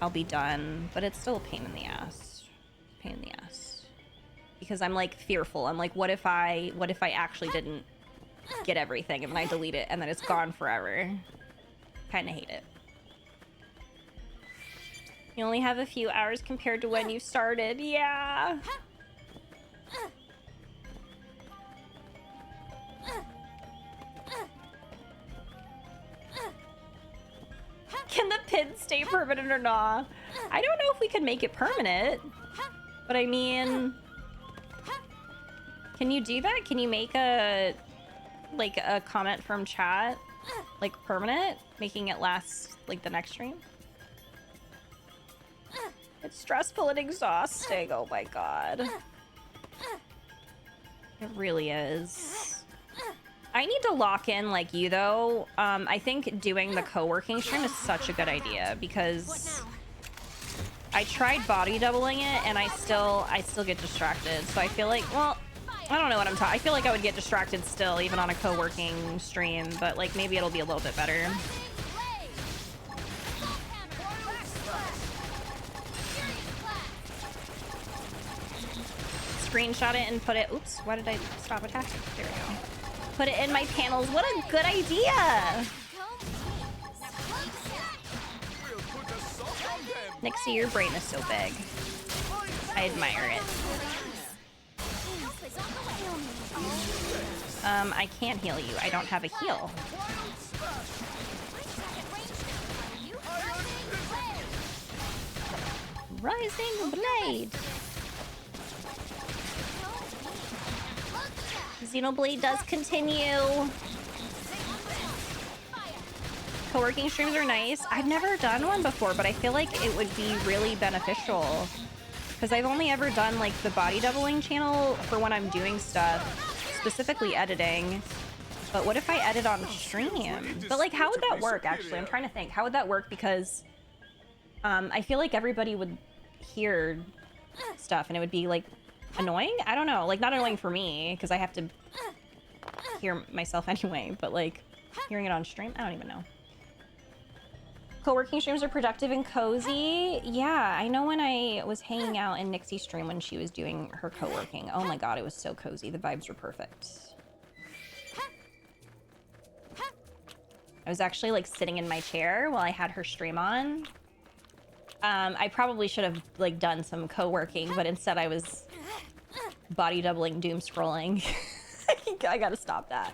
I'll be done. But it's still a pain in the ass. Pain in the ass. Because I'm, like, fearful. I'm like, what if I actually didn't get everything, and then I delete it, and then it's gone forever? Kinda hate it. You only have a few hours compared to when you started. Yeah. Can the pin stay permanent or not? I don't know if we could make it permanent. But I mean... Can you do that? Can you make a comment from chat? Like, permanent? Making it last, like, the next stream? It's stressful and exhausting. Oh my god. It really is. I need to lock in like you though. I think doing the co-working stream is such a good idea because I tried body doubling it and I still get distracted. So I feel like, well, I don't know what I'm talking. I feel like I would get distracted still even on a co-working stream, but like maybe it'll be a little bit better. Screenshot it and put it, oops, why did I stop attacking? There we go. Put it in my panels. What a good idea! Nixie, your brain is so big. I admire it. I can't heal you. I don't have a heal. Rising Blade. Xenoblade does continue. Co-working streams are nice. I've never done one before, but I feel like it would be really beneficial. Because I've only ever done like the body doubling channel for when I'm doing stuff, specifically editing. But what if I edit on stream? But like, how would that work actually? I'm trying to think. How would that work? Because I feel like everybody would hear stuff and it would be like annoying? I don't know. Like, not annoying for me, because I have to hear myself anyway, but like, hearing it on stream? I don't even know. Co-working streams are productive and cozy. Yeah, I know when I was hanging out in Nixie's stream when she was doing her co-working. Oh my god, it was so cozy. The vibes were perfect. I was actually like sitting in my chair while I had her stream on. I probably should have like done some co-working, but instead I was body doubling, doom scrolling. I gotta stop that.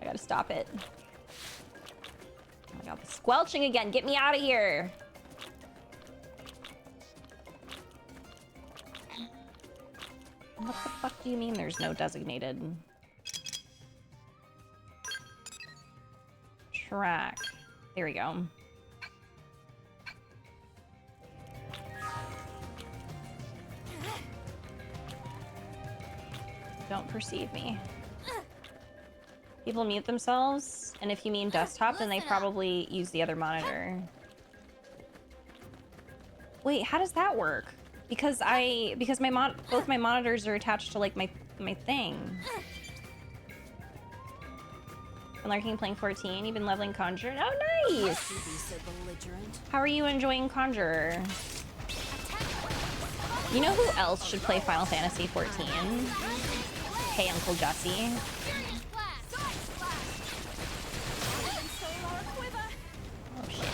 I gotta stop it. Oh my god, the squelching again. Get me out of here. What the fuck do you mean there's no designated track? There we go. Don't perceive me. People mute themselves, and if you mean desktop, then they probably use the other monitor. Wait, how does that work? Because both my monitors are attached to like my thing. Been lurking playing 14. You've been leveling Conjurer. Oh, nice. How are you enjoying Conjurer? You know who else should play Final Fantasy 14? Hey, Uncle Jesse. Oh shit.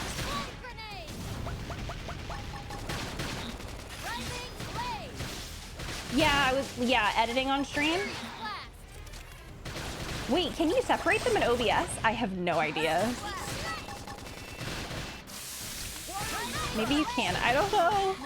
Yeah, editing on stream. Wait, can you separate them in OBS? I have no idea. Maybe you can. I don't know.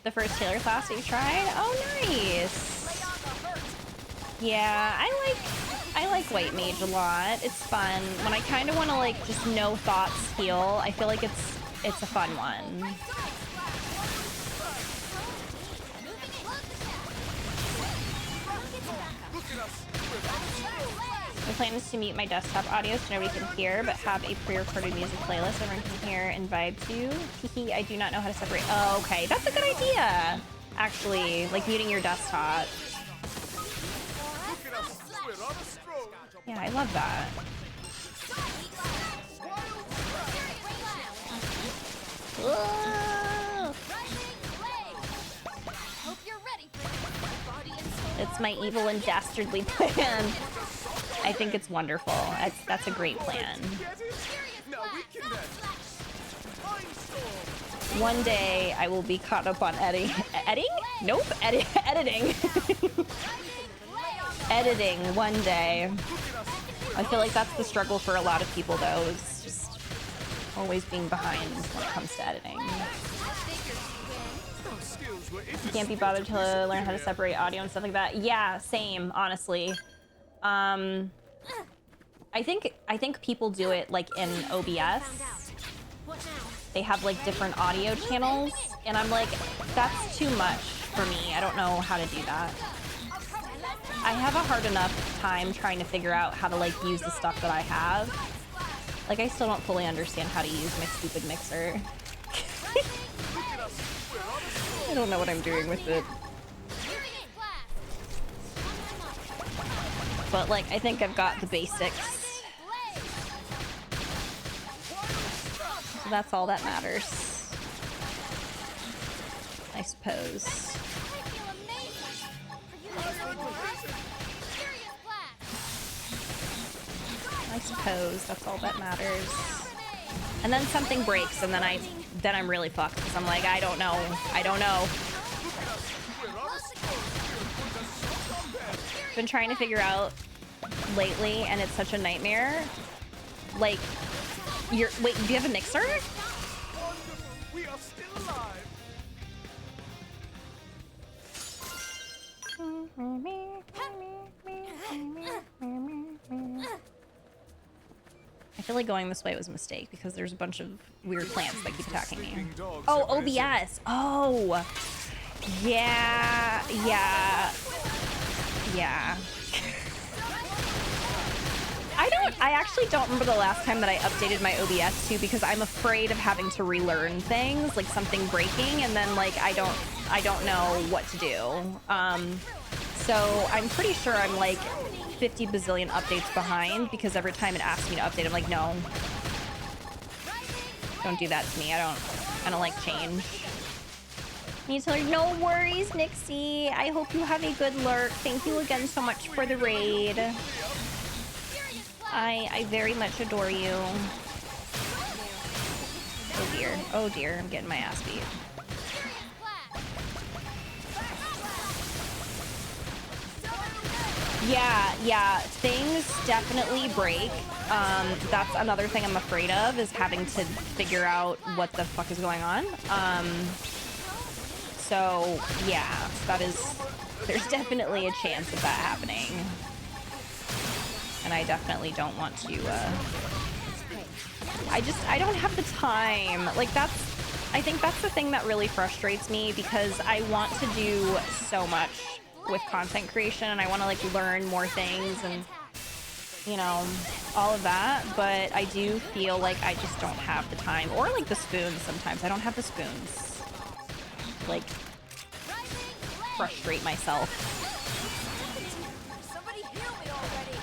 The first Taylor class that you tried? Oh, nice. Yeah, I like White Mage a lot. It's fun. When I kind of want to like just no thoughts heal, I feel like it's a fun one. My plan is to mute my desktop audio so nobody can hear, but have a pre-recorded music playlist everyone can hear and vibe to. Hehe, I do not know how to separate. Oh, okay. That's a good idea. Actually, like muting your desktop. Yeah, I love that. It's my evil and dastardly plan. I think it's wonderful. That's a great plan. One day I will be caught up on editing. Nope, editing. Editing one day. I feel like that's the struggle for a lot of people though, is just always being behind when it comes to editing. You can't be bothered to learn how to separate audio and stuff like that. Yeah, same, honestly. I think people do it like in OBS. They have like different audio channels, and I'm like, that's too much for me. I don't know how to do that. I have a hard enough time trying to figure out how to like use the stuff that I have. Like, I still don't fully understand how to use my stupid mixer. I don't know what I'm doing with it. But like, I think I've got the basics. So that's all that matters, I suppose. I suppose that's all that matters. And then something breaks, and then I'm really fucked because I'm like, I don't know. Been trying to figure out lately, and it's such a nightmare. Like, wait, do you have a mixer? We are still alive. I feel like going this way was a mistake because there's a bunch of weird plants that keep attacking me. Oh, OBS. Oh, yeah. I actually don't remember the last time that I updated my OBS too, because I'm afraid of having to relearn things, like something breaking, and then like I don't know what to do. So I'm pretty sure I'm like 50 bazillion updates behind, because every time it asks me to update, I'm like, no, don't do that to me. I don't like change. Need to learn. No worries, Nixie. I hope you have a good lurk. Thank you again so much for the raid. I very much adore you. Oh dear. Oh dear, I'm getting my ass beat. Yeah, things definitely break. That's another thing I'm afraid of, is having to figure out what the fuck is going on. So yeah, there's definitely a chance of that happening. And I definitely don't want to, I don't have the time. Like, I think that's the thing that really frustrates me, because I want to do so much with content creation, and I want to like learn more things and, you know, all of that, but I do feel like I just don't have the time, or like the spoons sometimes. I don't have the spoons. Like, frustrate myself. Somebody heal me already.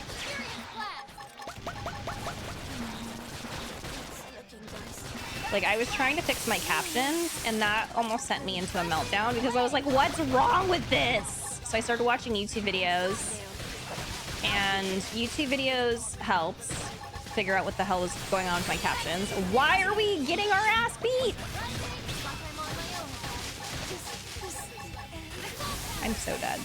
Like, I was trying to fix my captions, and that almost sent me into a meltdown, because I was like, what's wrong with this? So I started watching YouTube videos, and YouTube videos helps figure out what the hell was going on with my captions. Why are we getting our ass beat? I'm so dead.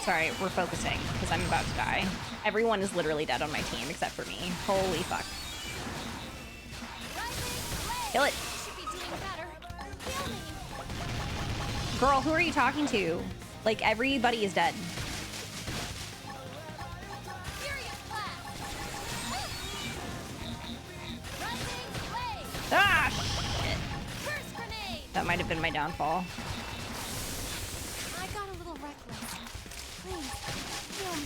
Sorry, we're focusing because I'm about to die. Everyone is literally dead on my team except for me. Holy fuck. Kill it. Girl, who are you talking to? Like, everybody is dead. Ah, shit. That might have been my downfall. I got a little reckless. Please, heal me.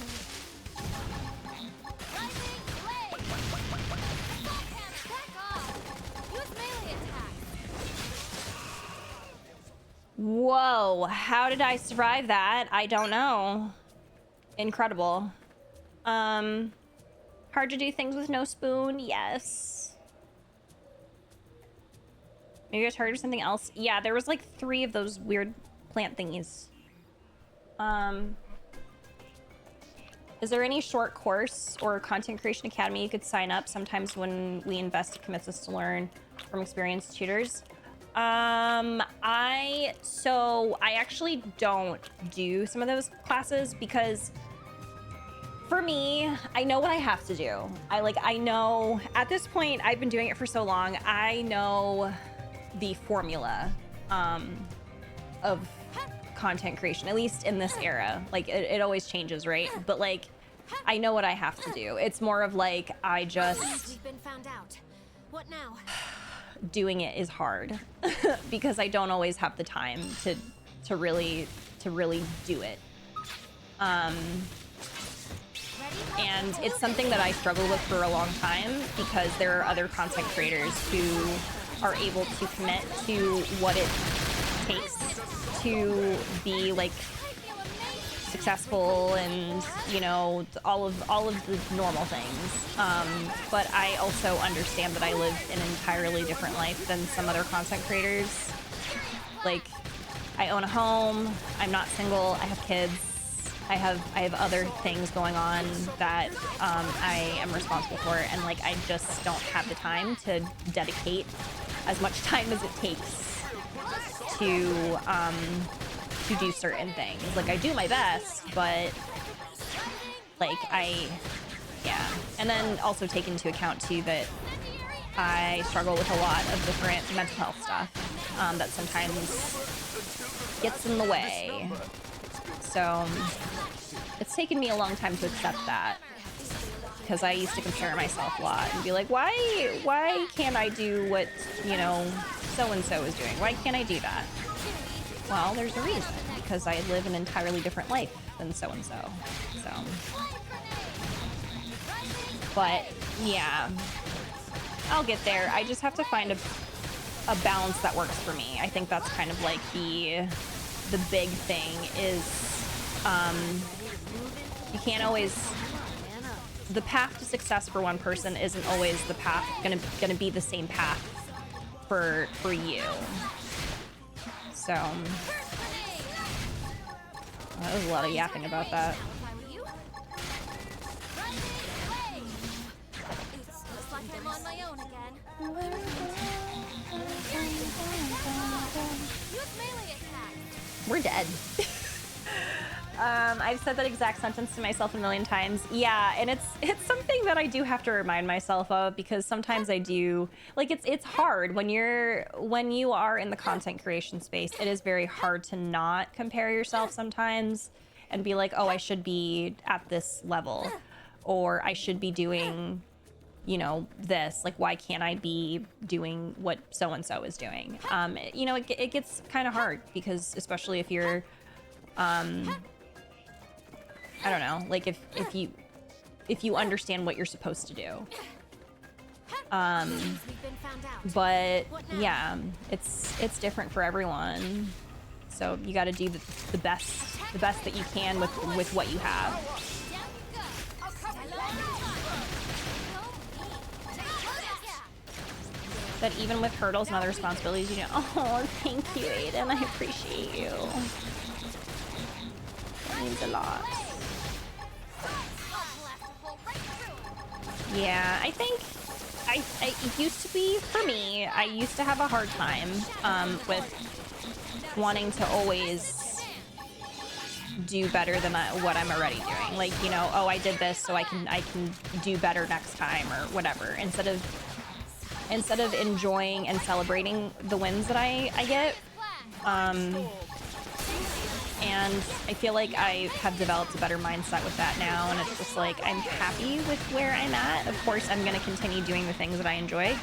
Whoa, how did I survive that? I don't know. Incredible. Hard to do things with no spoon? Yes. Maybe I targeted something else. Yeah, there was like 3 of those weird plant thingies. Is there any short course or content creation academy you could sign up? Sometimes when we invest, it commits us to learn from experienced tutors. I actually don't do some of those classes because for me, I know what I have to do. I know at this point, I've been doing it for so long. I know the formula, of content creation, at least in this era. Like it always changes, right? But like, I know what I have to do. It's more of like, I just, We've been found out. What now? doing it is hard because I don't always have the time to really do it. And it's something that I struggle with for a long time because there are other content creators who are able to commit to what it takes to be like successful and, you know, all of the normal things. But I also understand that I live an entirely different life than some other content creators. Like, I own a home, I'm not single, I have kids, I have other things going on that I am responsible for, and like I just don't have the time to dedicate as much time as it takes to do certain things. Like, I do my best, but like yeah. And then also take into account too that I struggle with a lot of different mental health stuff that sometimes gets in the way. So it's taken me a long time to accept that, because I used to compare myself a lot and be like, why can't I do what, you know, so-and-so is doing? Why can't I do that? Well, there's a reason, because I live an entirely different life than so-and-so. So, but yeah, I'll get there. I just have to find a balance that works for me. I think that's kind of like the big thing is, you can't always, the path to success for one person isn't always the path gonna be the same path for you. So that was a lot of yapping about that. Looks like I'm on my own again. Use melee attack. We're dead. I've said that exact sentence to myself a million times. Yeah, and it's something that I do have to remind myself of, because sometimes I do, like, it's hard when you are in the content creation space. It is very hard to not compare yourself sometimes and be like, oh, I should be at this level, or I should be doing, you know, this. Like, why can't I be doing what so and so is doing? You know, it gets kind of hard, because especially if you're I don't know, like if you understand what you're supposed to do. But yeah, it's different for everyone. So you got to do the best that you can with what you have. But even with hurdles and other responsibilities, you know, oh, thank you, Aiden. I appreciate you. That means a lot. Yeah, I think it used to be, for me, I used to have a hard time with wanting to always do better than what I'm already doing. Like, you know, oh, I did this, so I can do better next time, or whatever. Instead of enjoying and celebrating the wins that I get. And I feel like I have developed a better mindset with that now, and it's just like, I'm happy with where I'm at. Of course, I'm going to continue doing the things that I enjoy.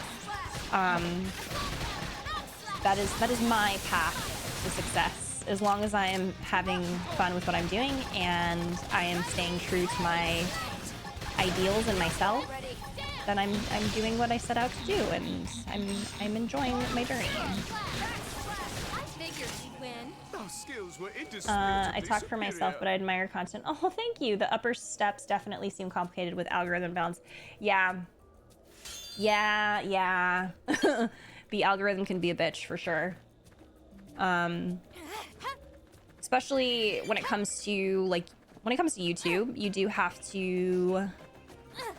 That is my path to success. As long as I am having fun with what I'm doing, and I am staying true to my ideals and myself, then I'm doing what I set out to do, and I'm enjoying my journey. I talk for myself, but I admire content. Oh, thank you. The upper steps definitely seem complicated with algorithm balance. Yeah. The algorithm can be a bitch for sure. Especially when it comes to YouTube, you do have to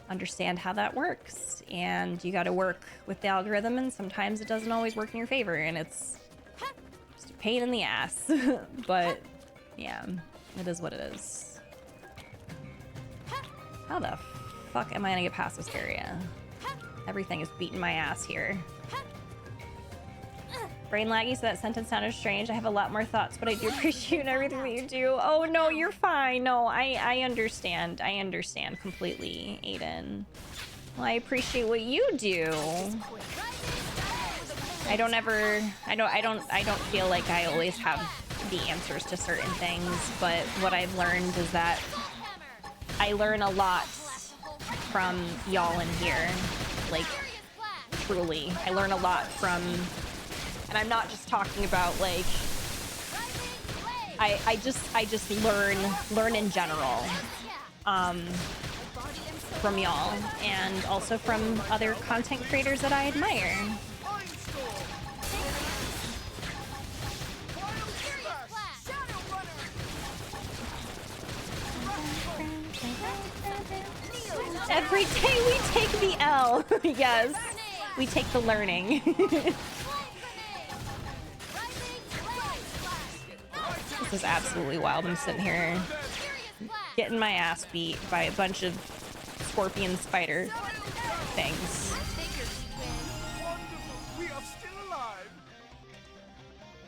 understand how that works, and you got to work with the algorithm, and sometimes it doesn't always work in your favor, and it's just a pain in the ass. But yeah, it is what it is. How the fuck am I gonna get past this area? Everything is beating my ass here. Brain laggy, so that sentence sounded strange. I have a lot more thoughts, but I do appreciate everything that you do. Oh no, you're fine. No, I understand. I understand completely, Aiden. Well, I appreciate what you do. I don't feel like I always have the answers to certain things, but what I've learned is that I learn a lot from y'all in here. Like, truly. I learn a lot from, and I'm not just talking about like, I just learn in general from y'all, and also from other content creators that I admire. Every day we take the L. Yes, we take the learning. This is absolutely wild. I'm sitting here getting my ass beat by a bunch of scorpion spider things.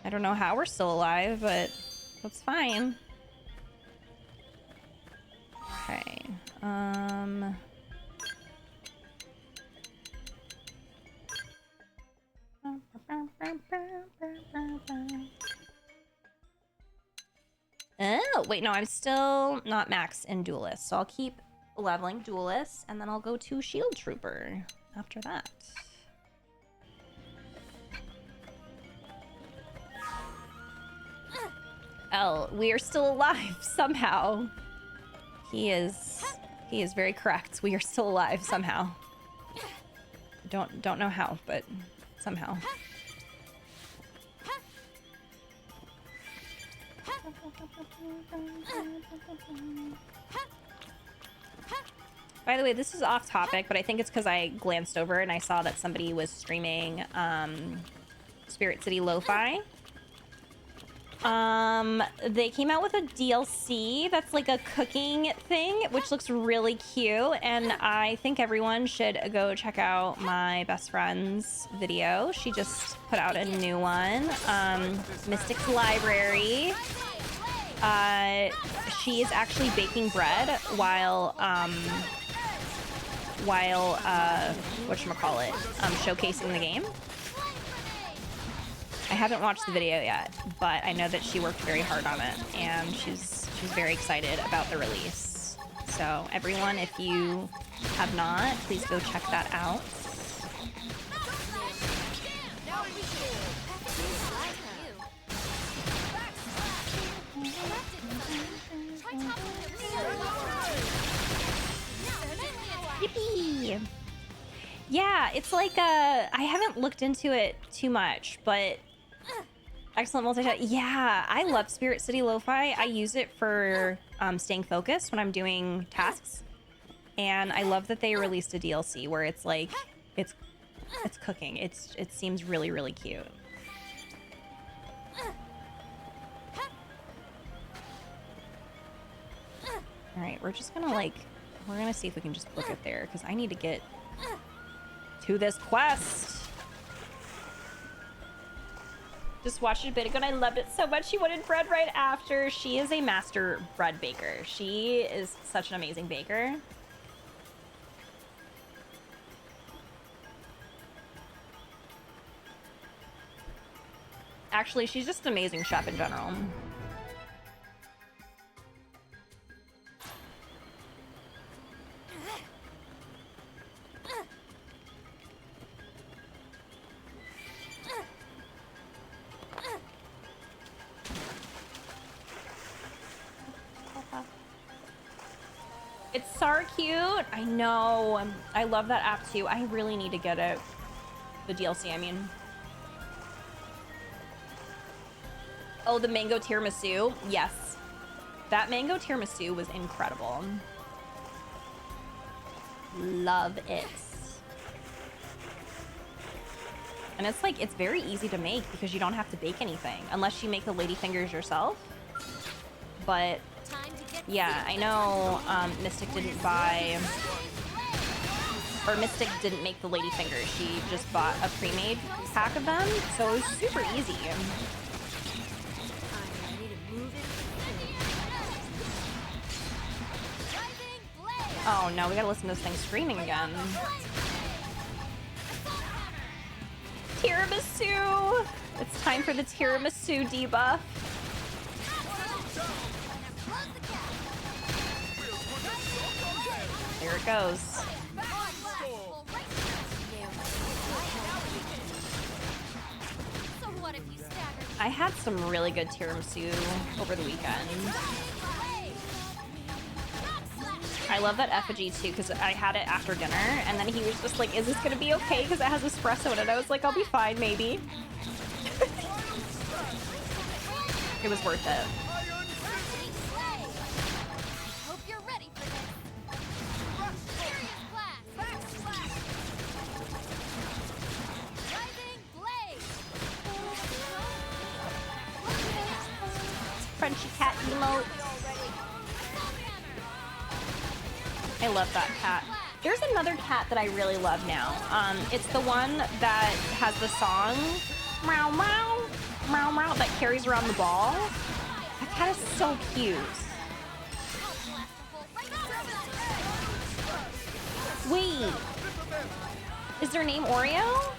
I don't know how we're still alive, but that's fine. Okay. Oh, wait, no, I'm still not max in Duelist, so I'll keep leveling Duelist, and then I'll go to Shield Trooper after that. L, we are still alive somehow. He is very correct. We are still alive somehow. Don't know how, but somehow. By the way, this is off topic, but I think it's because I glanced over and I saw that somebody was streaming Spirit City Lo-Fi. They came out with a DLC that's like a cooking thing, which looks really cute, and I think everyone should go check out my best friend's video. She just put out a new one, Mystic's Library. She is actually baking bread while whatchamacallit, showcasing the game. I haven't watched the video yet, but I know that she worked very hard on it, and she's very excited about the release. So everyone, if you have not, please go check that out. Yippee! Yeah, it's like I haven't looked into it too much, but excellent multi-task. Yeah, I love Spirit City Lo-Fi. I use it for staying focused when I'm doing tasks, and I love that they released a DLC where it's like it's cooking. It seems really, really cute. All right, we're just gonna we're gonna see if we can just book it there, because I need to get to this quest. Just watched it a bit ago and I loved it so much. She wanted bread right after. She is a master bread baker. She is such an amazing baker. Actually, she's just an amazing chef in general. It's so cute. I know. I love that app too. I really need to get it. The DLC, I mean. Oh, the mango tiramisu. Yes. That mango tiramisu was incredible. Love it. And it's like, it's very easy to make because you don't have to bake anything unless you make the ladyfingers yourself. But yeah, I know Mystic didn't buy, or Mystic didn't make the ladyfingers. She just bought a pre-made pack of them, so it was super easy. Oh no, we gotta listen to this thing screaming again. Tiramisu! It's time for the tiramisu debuff. There it goes. I had some really good tiramisu over the weekend. I love that effigy too, because I had it after dinner, and then he was just like, is this gonna be okay? Because it has espresso in it. I was like, I'll be fine, maybe. It was worth it. Crunchy cat emote. I love that cat. There's another cat that I really love now. It's the one that has the song meow meow meow meow that carries around the ball. That cat is so cute. Wait, is their name Oreo?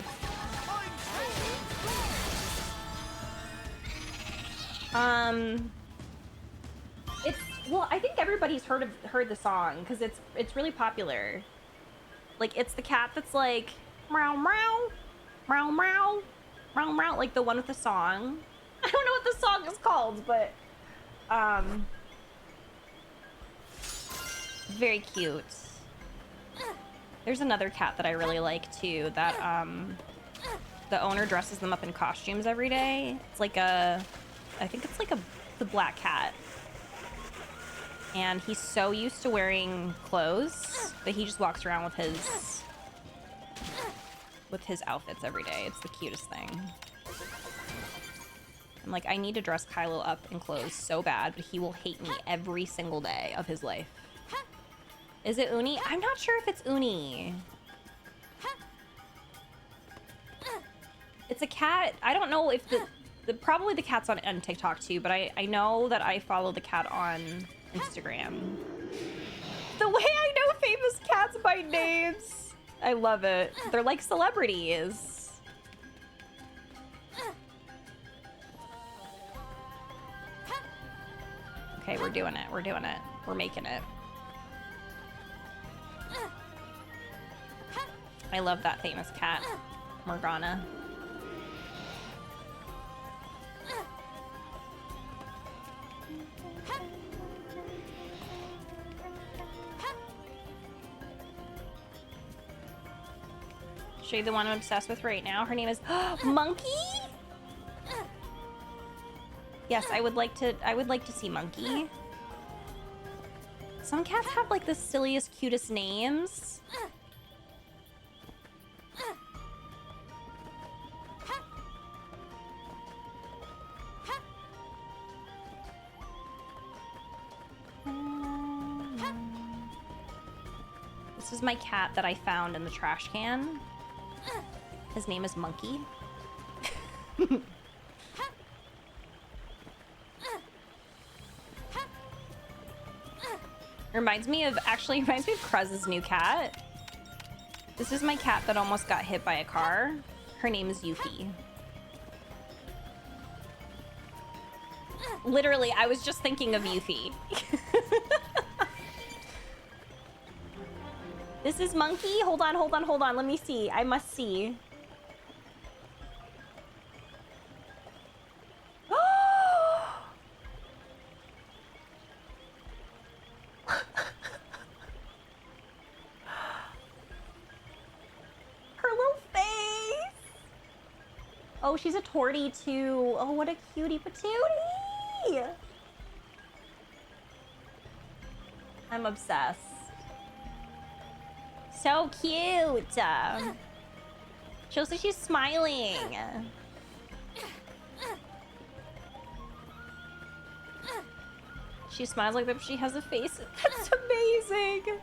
It's, well, I think everybody's heard the song because it's really popular. Like, it's the cat that's like meow meow meow meow meow meow, like the one with the song. I don't know what the song is called, but very cute. There's another cat that I really like too, that the owner dresses them up in costumes every day. It's like a, I think it's like a the black cat. And he's so used to wearing clothes that he just walks around with his outfits every day. It's the cutest thing. I'm like, I need to dress Kylo up in clothes so bad, but he will hate me every single day of his life. Is it Uni? I'm not sure if it's Uni. It's a cat. I don't know if probably the cat's on TikTok too, but I know that I follow the cat on Instagram. The way I know famous cats by names. I love it. They're like celebrities. Okay, we're doing it. We're doing it. We're making it. I love that famous cat, Morgana. Show you the one I'm obsessed with right now. Her name is Monkey. Yes, I would like to see Monkey. Some cats have like the silliest, cutest names. This is my cat that I found in the trash can. His name is Monkey. Reminds me of Krez's new cat. This is my cat that almost got hit by a car. Her name is Yuffie. Literally, I was just thinking of Yuffie. This is Monkey. Hold on, hold on, hold on. Let me see. I must see. Her little face. Oh, she's a tortie too. Oh, what a cutie patootie. I'm obsessed. So cute. She looks like she's smiling. She smiles like that, but she has a face. That's amazing.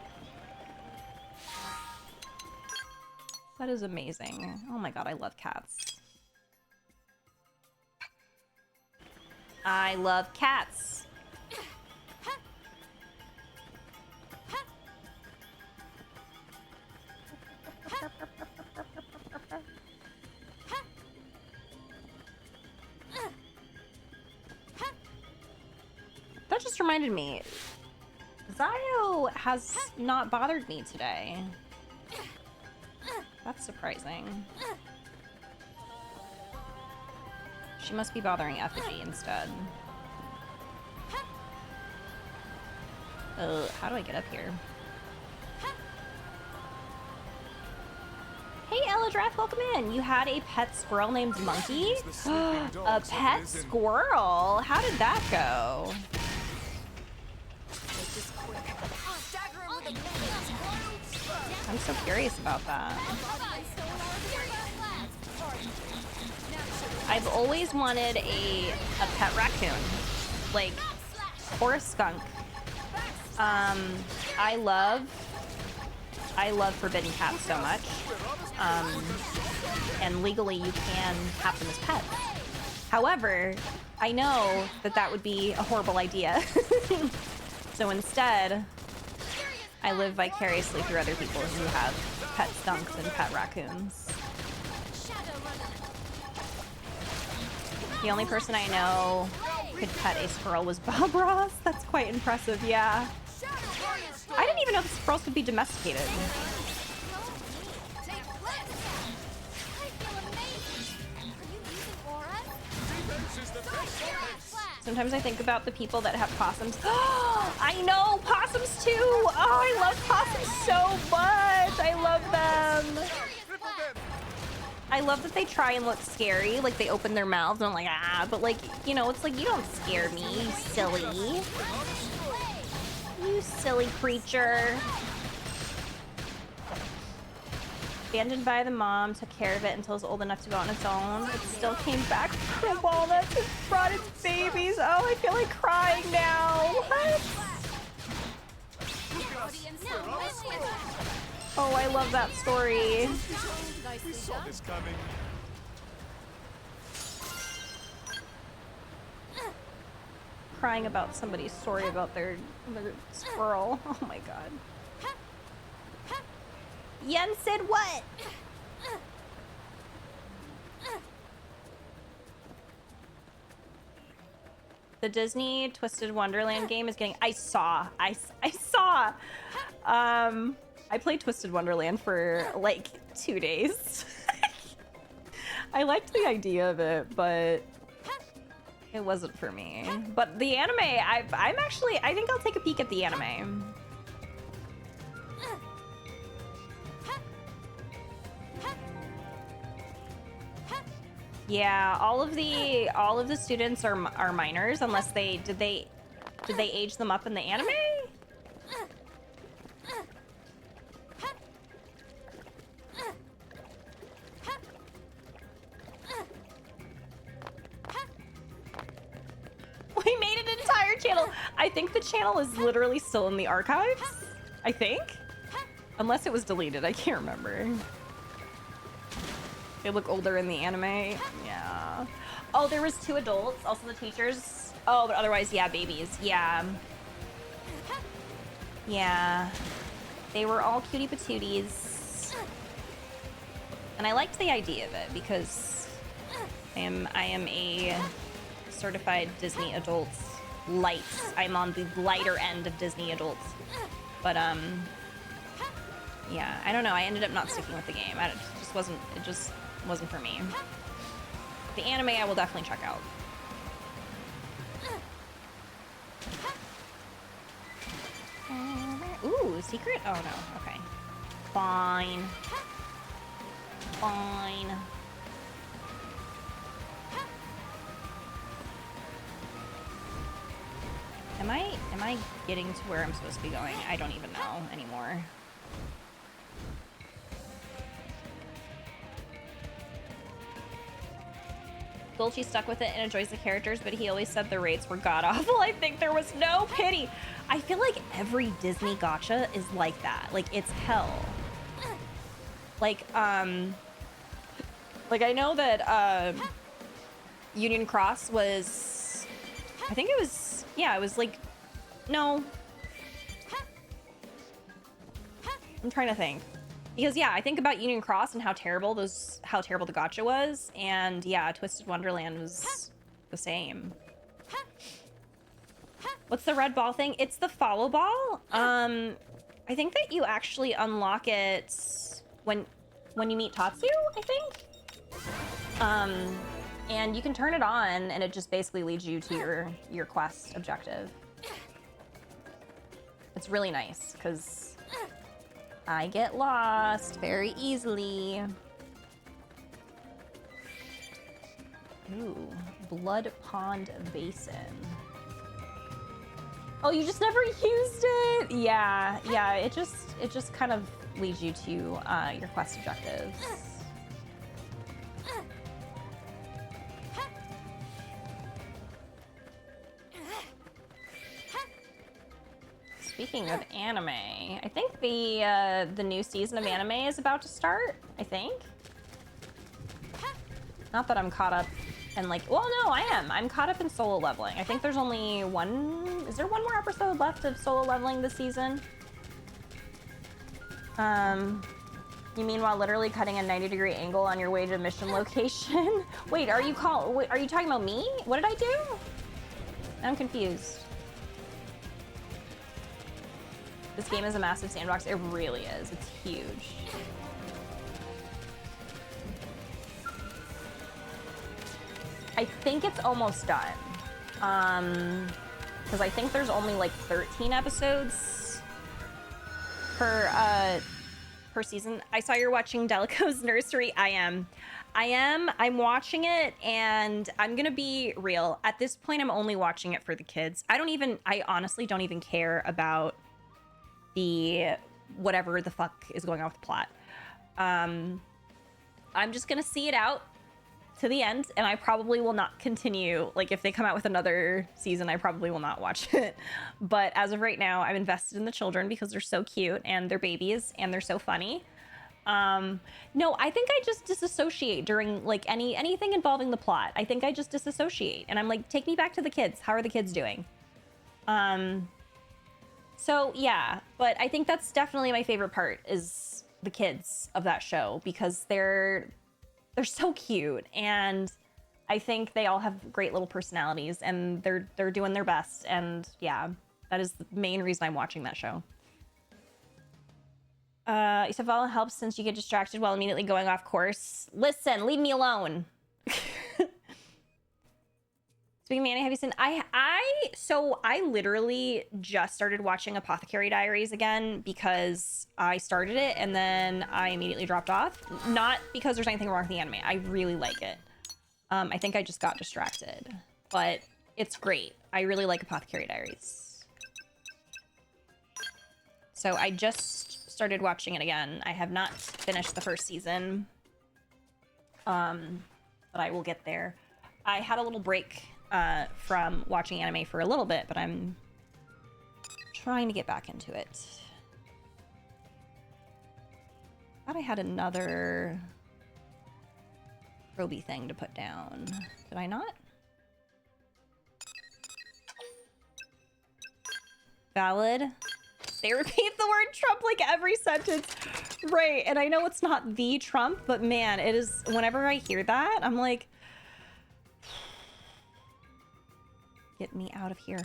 That is amazing. Oh my god, I love cats. I love cats. That just reminded me. Zayo has not bothered me today. That's surprising. She must be bothering Effigy instead. How do I get up here? Hey, Eladrath, welcome in. You had a pet squirrel named Monkey? A pet squirrel? How did that go? I'm so curious about that. I've always wanted a pet raccoon, like, or a skunk. I love forbidden cats so much. And legally you can have them as pets. However, I know that that would be a horrible idea. So instead, I live vicariously through other people who have pet skunks and pet raccoons. The only person I know could pet a squirrel was Bob Ross. That's quite impressive, yeah. I didn't even know the squirrels could be domesticated. Sometimes I think about the people that have possums. I know! Possums too! Oh, I love possums so much! I love them! I love that they try and look scary, like they open their mouths and I'm like, ah, but like, you know, it's like, you don't scare me, you silly. You silly creature. Abandoned by the mom, took care of it until it was old enough to go on its own. It still came back from walnuts and brought its babies. Oh, I feel like crying now. What? Oh, I love that story. We saw this coming. Crying about somebody's story about their squirrel. Oh my god. Yen said what? The Disney Twisted Wonderland game is getting... I saw. I played Twisted Wonderland for like 2 days. I liked the idea of it, but it wasn't for me. But the anime, I think I'll take a peek at the anime. Yeah, all of the students are minors unless did they age them up in the anime? We made an entire channel. I think the channel is literally still in the archives. I think. Unless it was deleted, I can't remember. They look older in the anime. Yeah. Oh, there was 2 adults, also the teachers. Oh, but otherwise, yeah, babies. Yeah. Yeah. They were all cutie patooties. And I liked the idea of it because I am a certified Disney adults light. I'm on the lighter end of Disney adults. But yeah, I don't know. I ended up not sticking with the game. It just wasn't for me. The anime I will definitely check out. Ooh, secret? Oh no, okay. Fine. Fine. Am I getting to where I'm supposed to be going? I don't even know anymore. Dolce stuck with it and enjoys the characters, but he always said the rates were god-awful. I think there was no pity. I feel like every Disney gacha is like that. Like, it's hell. Like, I know that, Union Cross was... I think it was... Yeah, it was like... No. I'm trying to think. Because yeah, I think about Union Cross and how terrible the gacha was, and yeah, Twisted Wonderland was the same. What's the red ball thing? It's the follow ball. I think that you actually unlock it when you meet Tatsu, I think. And you can turn it on, and it just basically leads you to your quest objective. It's really nice because I get lost very easily. Ooh, Blood Pond Basin. Oh, you just never used it? Yeah, it just kind of leads you to your quest objectives. Speaking of anime, I think the new season of anime is about to start, I think. Not that I'm caught up and like, well, no, I am. I'm caught up in Solo Leveling. I think there's only is there one more episode left of Solo Leveling this season? You mean while literally cutting a 90-degree angle on your way to mission location? Wait, are you talking about me? What did I do? I'm confused. This game is a massive sandbox. It really is. It's huge. I think it's almost done. Because I think there's only like 13 episodes per season. I saw you're watching Delico's Nursery. I am. I'm watching it, and I'm gonna be real. At this point, I'm only watching it for the kids. I honestly don't even care about the whatever the fuck is going on with the plot. I'm just gonna see it out to the end, and I probably will not continue. Like, if they come out with another season, I probably will not watch it. But as of right now, I'm invested in the children because they're so cute, and they're babies, and they're so funny. No, I think I just disassociate during like anything involving the plot. I think I just disassociate, and I'm like, take me back to the kids. How are the kids doing? So yeah, but I think that's definitely my favorite part is the kids of that show, because they're so cute, and I think they all have great little personalities, and they're doing their best. And yeah, that is the main reason I'm watching that show. You said follow helps since you get distracted while immediately going off course. Listen, leave me alone. Speaking of Manny, have you seen? So I literally just started watching Apothecary Diaries again because I started it and then I immediately dropped off. Not because there's anything wrong with the anime. I really like it. I think I just got distracted, but it's great. I really like Apothecary Diaries. So I just started watching it again. I have not finished the first season, but I will get there. I had a little break from watching anime for a little bit, but I'm trying to get back into it. Thought I had another Roby thing to put down. Did I not? Valid. They repeat the word Trump like every sentence. Right, and I know it's not the Trump, but man, it is. Whenever I hear that, I'm like, get me out of here.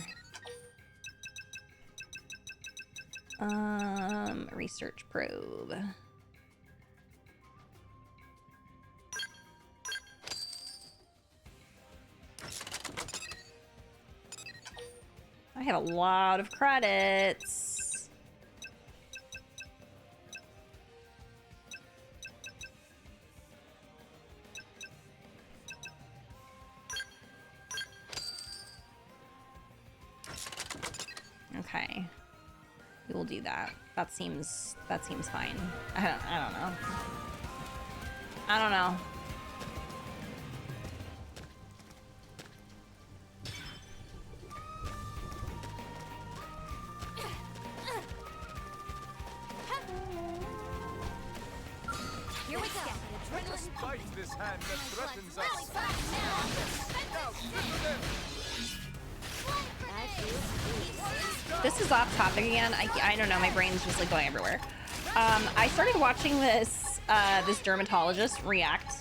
Research probe. I have a lot of credits. Okay, we will do that. That seems fine. I don't know. I don't know. Here we go. Fight this hand that threatens us. Now, This is off topic again. I don't know. My brain's just like going everywhere. I started watching this dermatologist react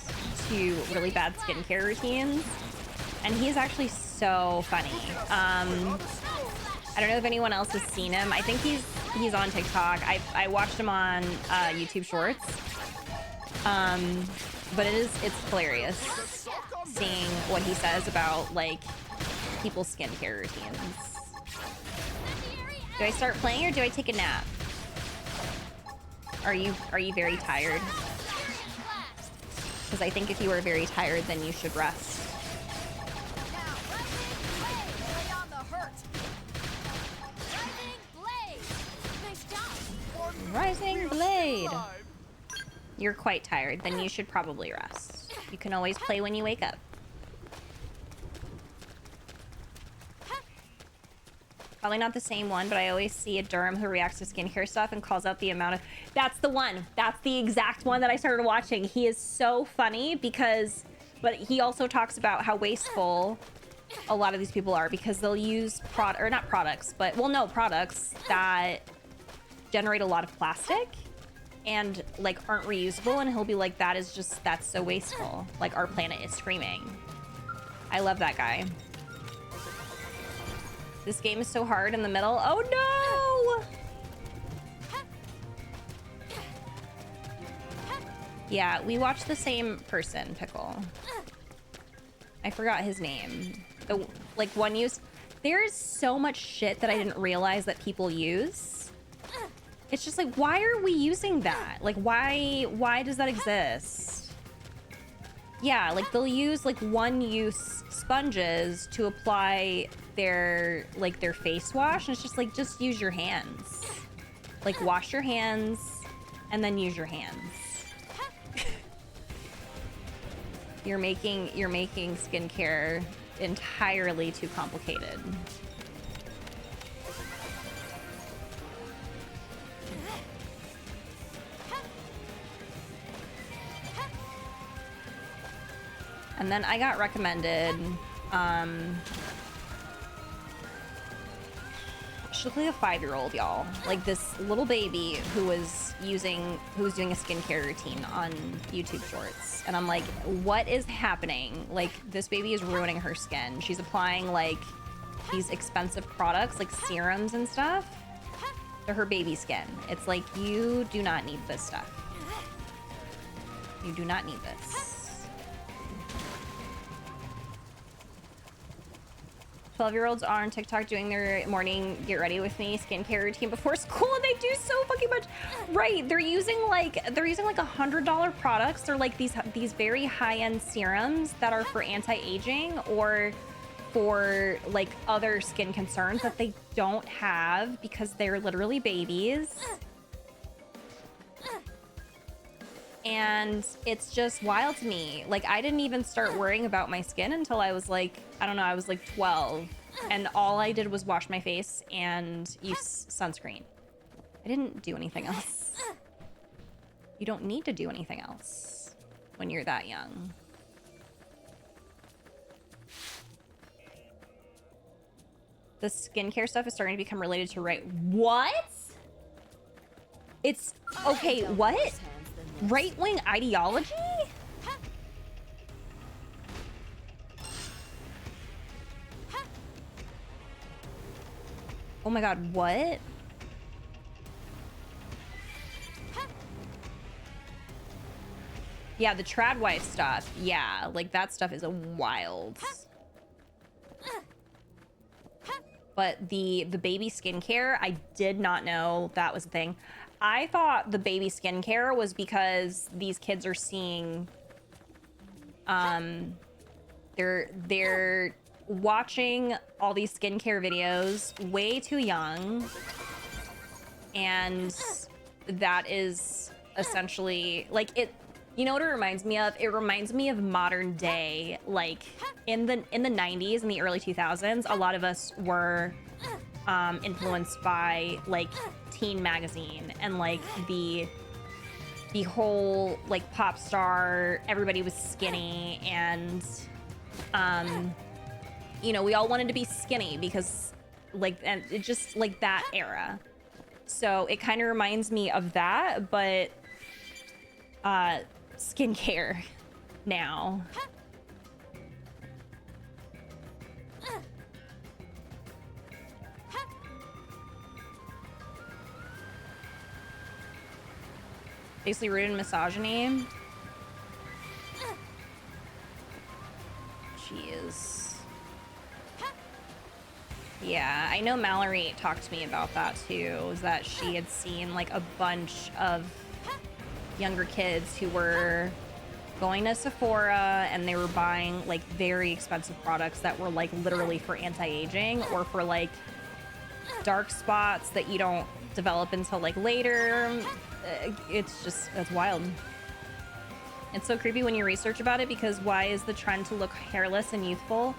to really bad skincare routines, and he's actually so funny. I don't know if anyone else has seen him. I think he's on TikTok. I watched him on YouTube Shorts. But it's hilarious seeing what he says about like people's skincare routines. Do I start playing or do I take a nap? Are you very tired? Because I think if you are very tired, then you should rest. Rising Blade! You're quite tired, then you should probably rest. You can always play when you wake up. Probably not the same one, but I always see a derm who reacts to skincare stuff and calls out the amount of... That's the one! That's the exact one that I started watching. He is so funny because... But he also talks about how wasteful a lot of these people are because they'll use products that generate a lot of plastic and like aren't reusable, and he'll be like, that's so wasteful. Like, our planet is screaming. I love that guy. This game is so hard in the middle. Oh no! Yeah, we watched the same person, Pickle. I forgot his name. The like one use. There's so much shit that I didn't realize that people use. It's just like, why are we using that? Like, why does that exist? Yeah, like they'll use like one-use sponges to apply their face wash, and it's just like, just use your hands. Like wash your hands and then use your hands. You're making skincare entirely too complicated. And then I got recommended, she looked like a 5-year-old, y'all. Like this little baby who was doing a skincare routine on YouTube Shorts. And I'm like, what is happening? Like, this baby is ruining her skin. She's applying like these expensive products, like serums and stuff, to her baby skin. It's like, you do not need this stuff. You do not need this. 12-year-olds are on TikTok doing their morning get ready with me skincare routine before school, and they do so fucking much. Right, they're using like $100 products. They're like these very high-end serums that are for anti-aging or for like other skin concerns that they don't have because they're literally babies. And it's just wild to me. Like, I didn't even start worrying about my skin until I was like, I don't know, I was like 12. And all I did was wash my face and use sunscreen. I didn't do anything else. You don't need to do anything else when you're that young. The skincare stuff is starting to become related to what? It's okay, what? Right-wing ideology? Oh my god, what? Yeah, the trad wife stuff. Yeah, like that stuff is a wild. But the baby skincare, I did not know that was a thing. I thought the baby skincare was because these kids are seeing, they're watching all these skincare videos way too young, and that is essentially like it. You know what it reminds me of? It reminds me of modern day, like in the 90s and the early 2000s. A lot of us were influenced by like teen magazine and like the whole like pop star, everybody was skinny, and you know, we all wanted to be skinny because like, and it just like that era. So it kind of reminds me of that, but skincare now. Basically rooted in misogyny. Jeez. Yeah, I know Mallory talked to me about that too, is that she had seen like a bunch of younger kids who were going to Sephora and they were buying like very expensive products that were like literally for anti-aging or for like dark spots that you don't develop until like later. It's just, it's wild. It's so creepy when you research about it, because why is the trend to look hairless and youthful?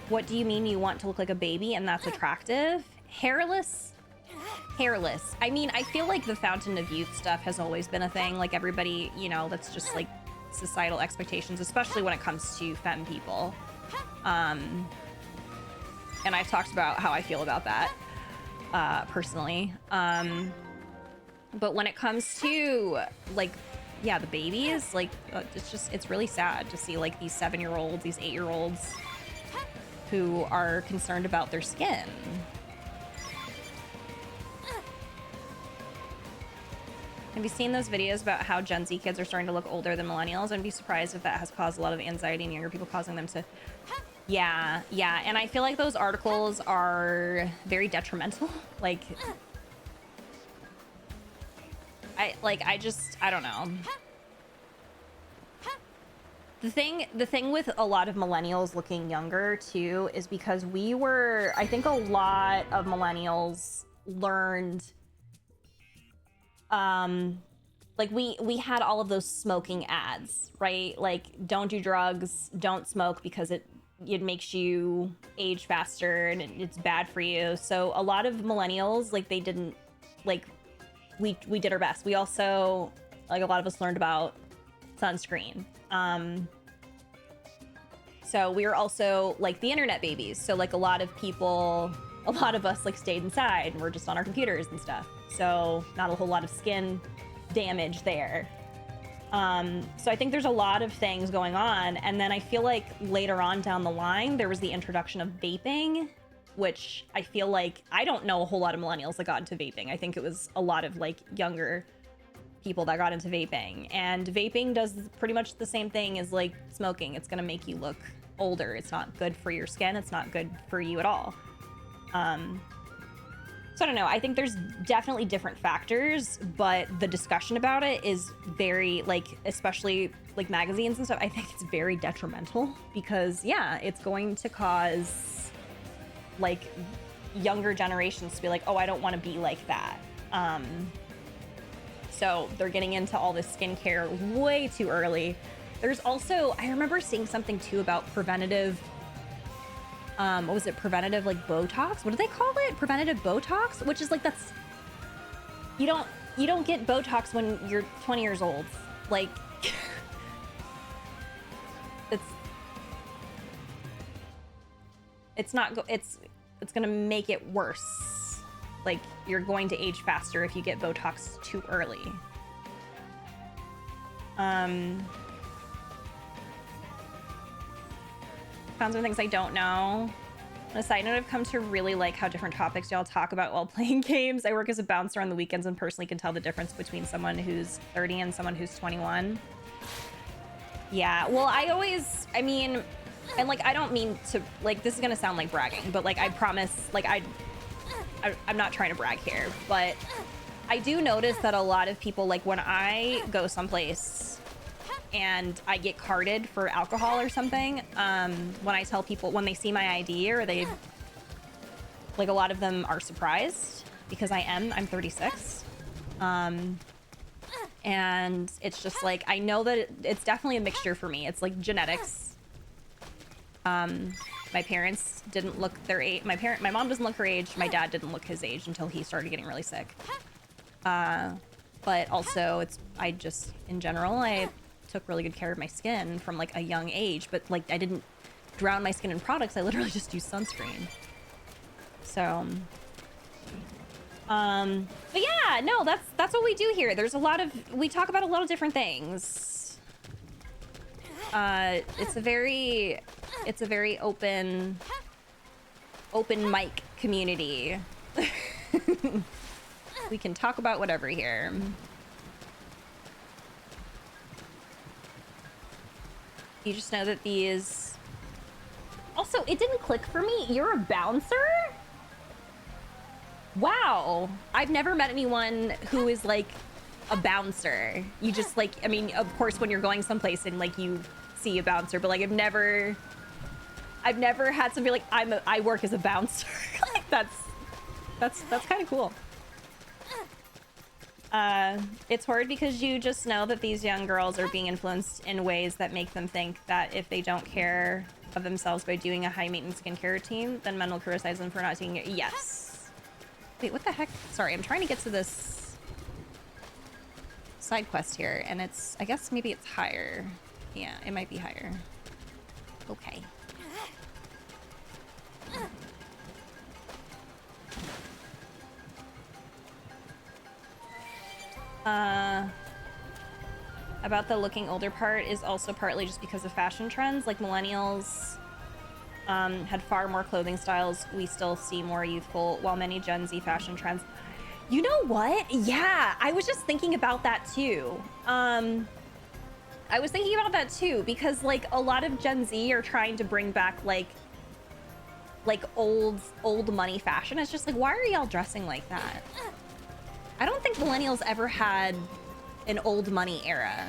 What do you mean you want to look like a baby and that's attractive? Hairless? Hairless. I mean, I feel like the fountain of youth stuff has always been a thing. Like everybody, you know, that's just like societal expectations, especially when it comes to femme people. And I've talked about how I feel about that personally. But when it comes to like, yeah, the babies, like it's just, it's really sad to see like these 7-year-olds, these 8-year-olds who are concerned about their skin. Have you seen those videos about how Gen Z kids are starting to look older than millennials? I'd be surprised if that has caused a lot of anxiety in younger people, causing them to... Yeah, yeah. And I feel like those articles are very detrimental. Like... I don't know. The thing with a lot of millennials looking younger too is because I think a lot of millennials learned, like we had all of those smoking ads, right? Like, don't do drugs, don't smoke because it makes you age faster and it's bad for you. So a lot of millennials, like, they didn't, like, we did our best. We also, like, a lot of us learned about sunscreen. So we were also like the internet babies. So like a lot of us like stayed inside and we're just on our computers and stuff. So not a whole lot of skin damage there. So I think there's a lot of things going on. And then I feel like later on down the line, there was the introduction of vaping, which I feel like, I don't know a whole lot of millennials that got into vaping. I think it was a lot of like younger people that got into vaping, and vaping does pretty much the same thing as like smoking. It's going to make you look older. It's not good for your skin. It's not good for you at all. So I don't know. I think there's definitely different factors, but the discussion about it is very, like, especially like magazines and stuff, I think it's very detrimental because, yeah, it's going to cause like younger generations to be like, oh, I don't want to be like that. So they're getting into all this skincare way too early. There's also, I remember seeing something too about preventative, what was it? Preventative, like, Botox? What do they call it? Preventative Botox? Which is like, that's, you don't get Botox when you're 20 years old. Like, it's gonna make it worse. Like, you're going to age faster if you get Botox too early. Found some things I don't know. On a side note, I've come to really like how different topics y'all talk about while playing games. I work as a bouncer on the weekends and personally can tell the difference between someone who's 30 and someone who's 21. Yeah, well, I mean, and like, I don't mean to, like, this is gonna sound like bragging, but like, I promise, like, I'm not trying to brag here, but I do notice that a lot of people, like, when I go someplace and I get carded for alcohol or something, when I tell people, when they see my ID, or they, like, a lot of them are surprised because I'm 36. And it's just like, I know that it's definitely a mixture for me. It's like genetics. My parents didn't look their age. My mom doesn't look her age. My dad didn't look his age until he started getting really sick. But also, in general, I took really good care of my skin from like a young age, but like, I didn't drown my skin in products. I literally just used sunscreen. So, but yeah, no, that's what we do here. We talk about a lot of different things. It's a very open mic community. We can talk about whatever here. You just know that these... Also, it didn't click for me. You're a bouncer? Wow. I've never met anyone who is like a bouncer. You just like, I mean, of course, when you're going someplace and like you see a bouncer, but like I've never had somebody like, I work as a bouncer. Like that's kind of cool. It's hard because you just know that these young girls are being influenced in ways that make them think that if they don't care of themselves by doing a high maintenance skincare routine, then men will criticize them for not taking it. Yes. Wait, what the heck? Sorry, I'm trying to get to this side quest here, and I guess maybe it's higher. Yeah, it might be higher. Okay. About the looking older part is also partly just because of fashion trends. Like millennials had far more clothing styles. We still see more youthful, while many Gen Z fashion trends. You know what? Yeah, I was just thinking about that too. I was thinking about that too, because like a lot of Gen Z are trying to bring back like old money fashion. It's just like, why are y'all dressing like that? I don't think millennials ever had an old money era.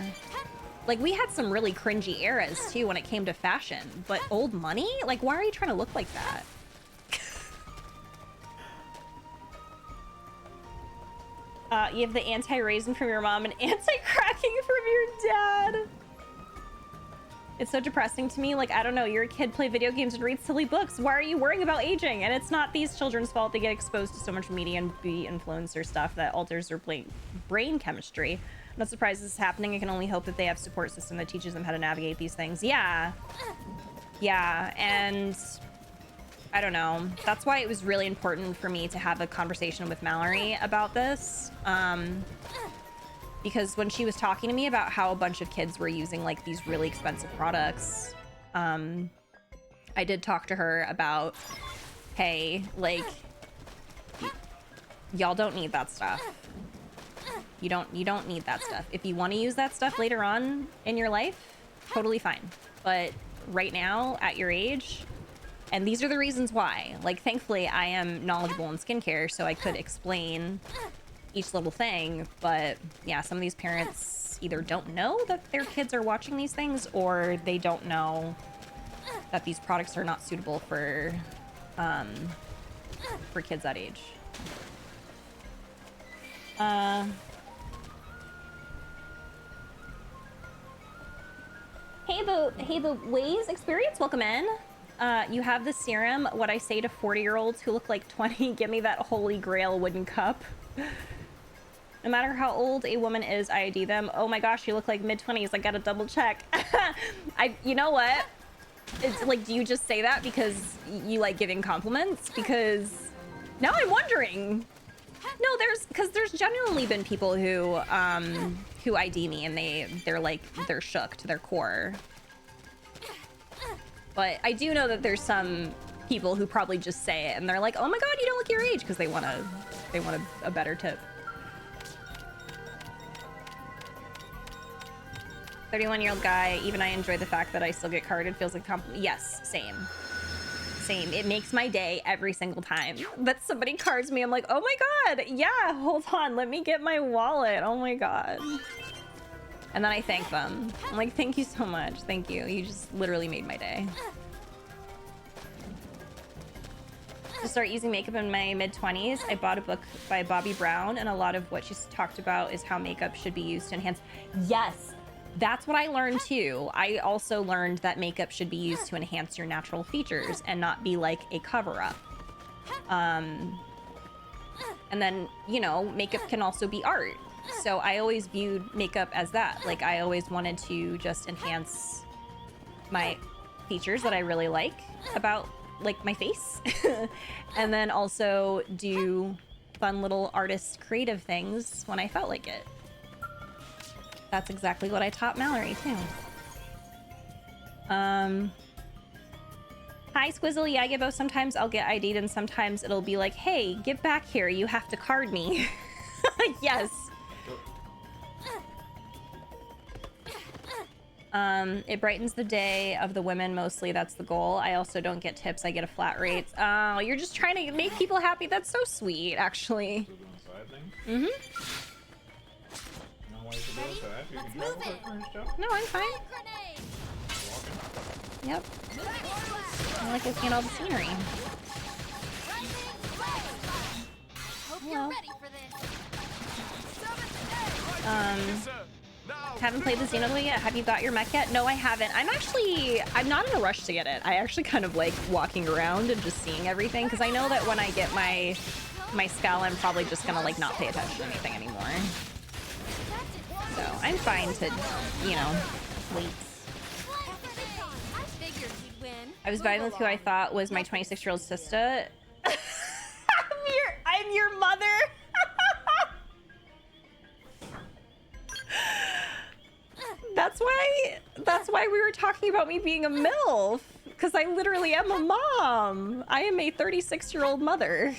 Like, we had some really cringy eras, too, when it came to fashion. But old money? Like, why are you trying to look like that? You have the anti-raisin from your mom and anti-cracking from your dad. It's so depressing to me. Like, I don't know, you're a kid, play video games, and read silly books. Why are you worrying about aging? And it's not these children's fault. They get exposed to so much media and be influencer stuff that alters their brain chemistry. I'm not surprised this is happening. I can only hope that they have a support system that teaches them how to navigate these things. Yeah. Yeah, and I don't know. That's why it was really important for me to have a conversation with Mallory about this. Because when she was talking to me about how a bunch of kids were using like these really expensive products, I did talk to her about, hey, like, y'all don't need that stuff. You don't need that stuff. If you want to use that stuff later on in your life, totally fine. But right now, at your age, and these are the reasons why. Like, thankfully, I am knowledgeable in skincare, so I could explain each little thing. But yeah, some of these parents either don't know that their kids are watching these things, or they don't know that these products are not suitable for kids that age. Hey the Ways experience, welcome in. You have the serum. What I say to 40-year-olds who look like 20, give me that holy grail wooden cup. No matter how old a woman is, I ID them. Oh my gosh, you look like mid-20s. I gotta double check. You know what? It's like, do you just say that because you like giving compliments? Because now I'm wondering. No, there's genuinely been people who ID me and they're shook to their core. But I do know that there's some people who probably just say it and they're like, oh my god, you don't look your age, because they want a better tip. 31-year-old guy, even I enjoy the fact that I still get carded. Feels like compliment. Yes, same. It makes my day every single time that somebody cards me. I'm like, oh my god, yeah, hold on, let me get my wallet. Oh my god. And then I thank them. I'm like, thank you so much. Thank you. You just literally made my day. To start using makeup in my mid-20s, I bought a book by Bobbi Brown, and a lot of what she's talked about is how makeup should be used to enhance. Yes, that's what I learned too. I also learned that makeup should be used to enhance your natural features and not be like a cover-up. And then, you know, makeup can also be art. So I always viewed makeup as that. Like, I always wanted to just enhance my features that I really like about, like, my face. And then also do fun little artist creative things when I felt like it. That's exactly what I taught Mallory, too. Hi, Squizzle. Yeah, Gibbo. Sometimes I'll get ID'd and sometimes it'll be like, hey, get back here. You have to card me. Yes. It brightens the day of the women mostly. That's the goal. I also don't get tips. I get a flat rate. Oh, you're just trying to make people happy. That's so sweet, actually. Mm-hmm. No, I'm fine. Yep. I like looking at all the scenery. Hello. Haven't played the Xenoblade yet. Have you got your mech yet? No, I haven't. I'm not in a rush to get it. I actually kind of like walking around and just seeing everything, because I know that when I get my skull, I'm probably just gonna like not pay attention to anything anymore. So I'm fine to, you know, wait. I was vibing with who I thought was my 26-year-old sister. I'm your mother. That's why we were talking about me being a MILF, because I literally am a mom. I am a 36-year-old mother.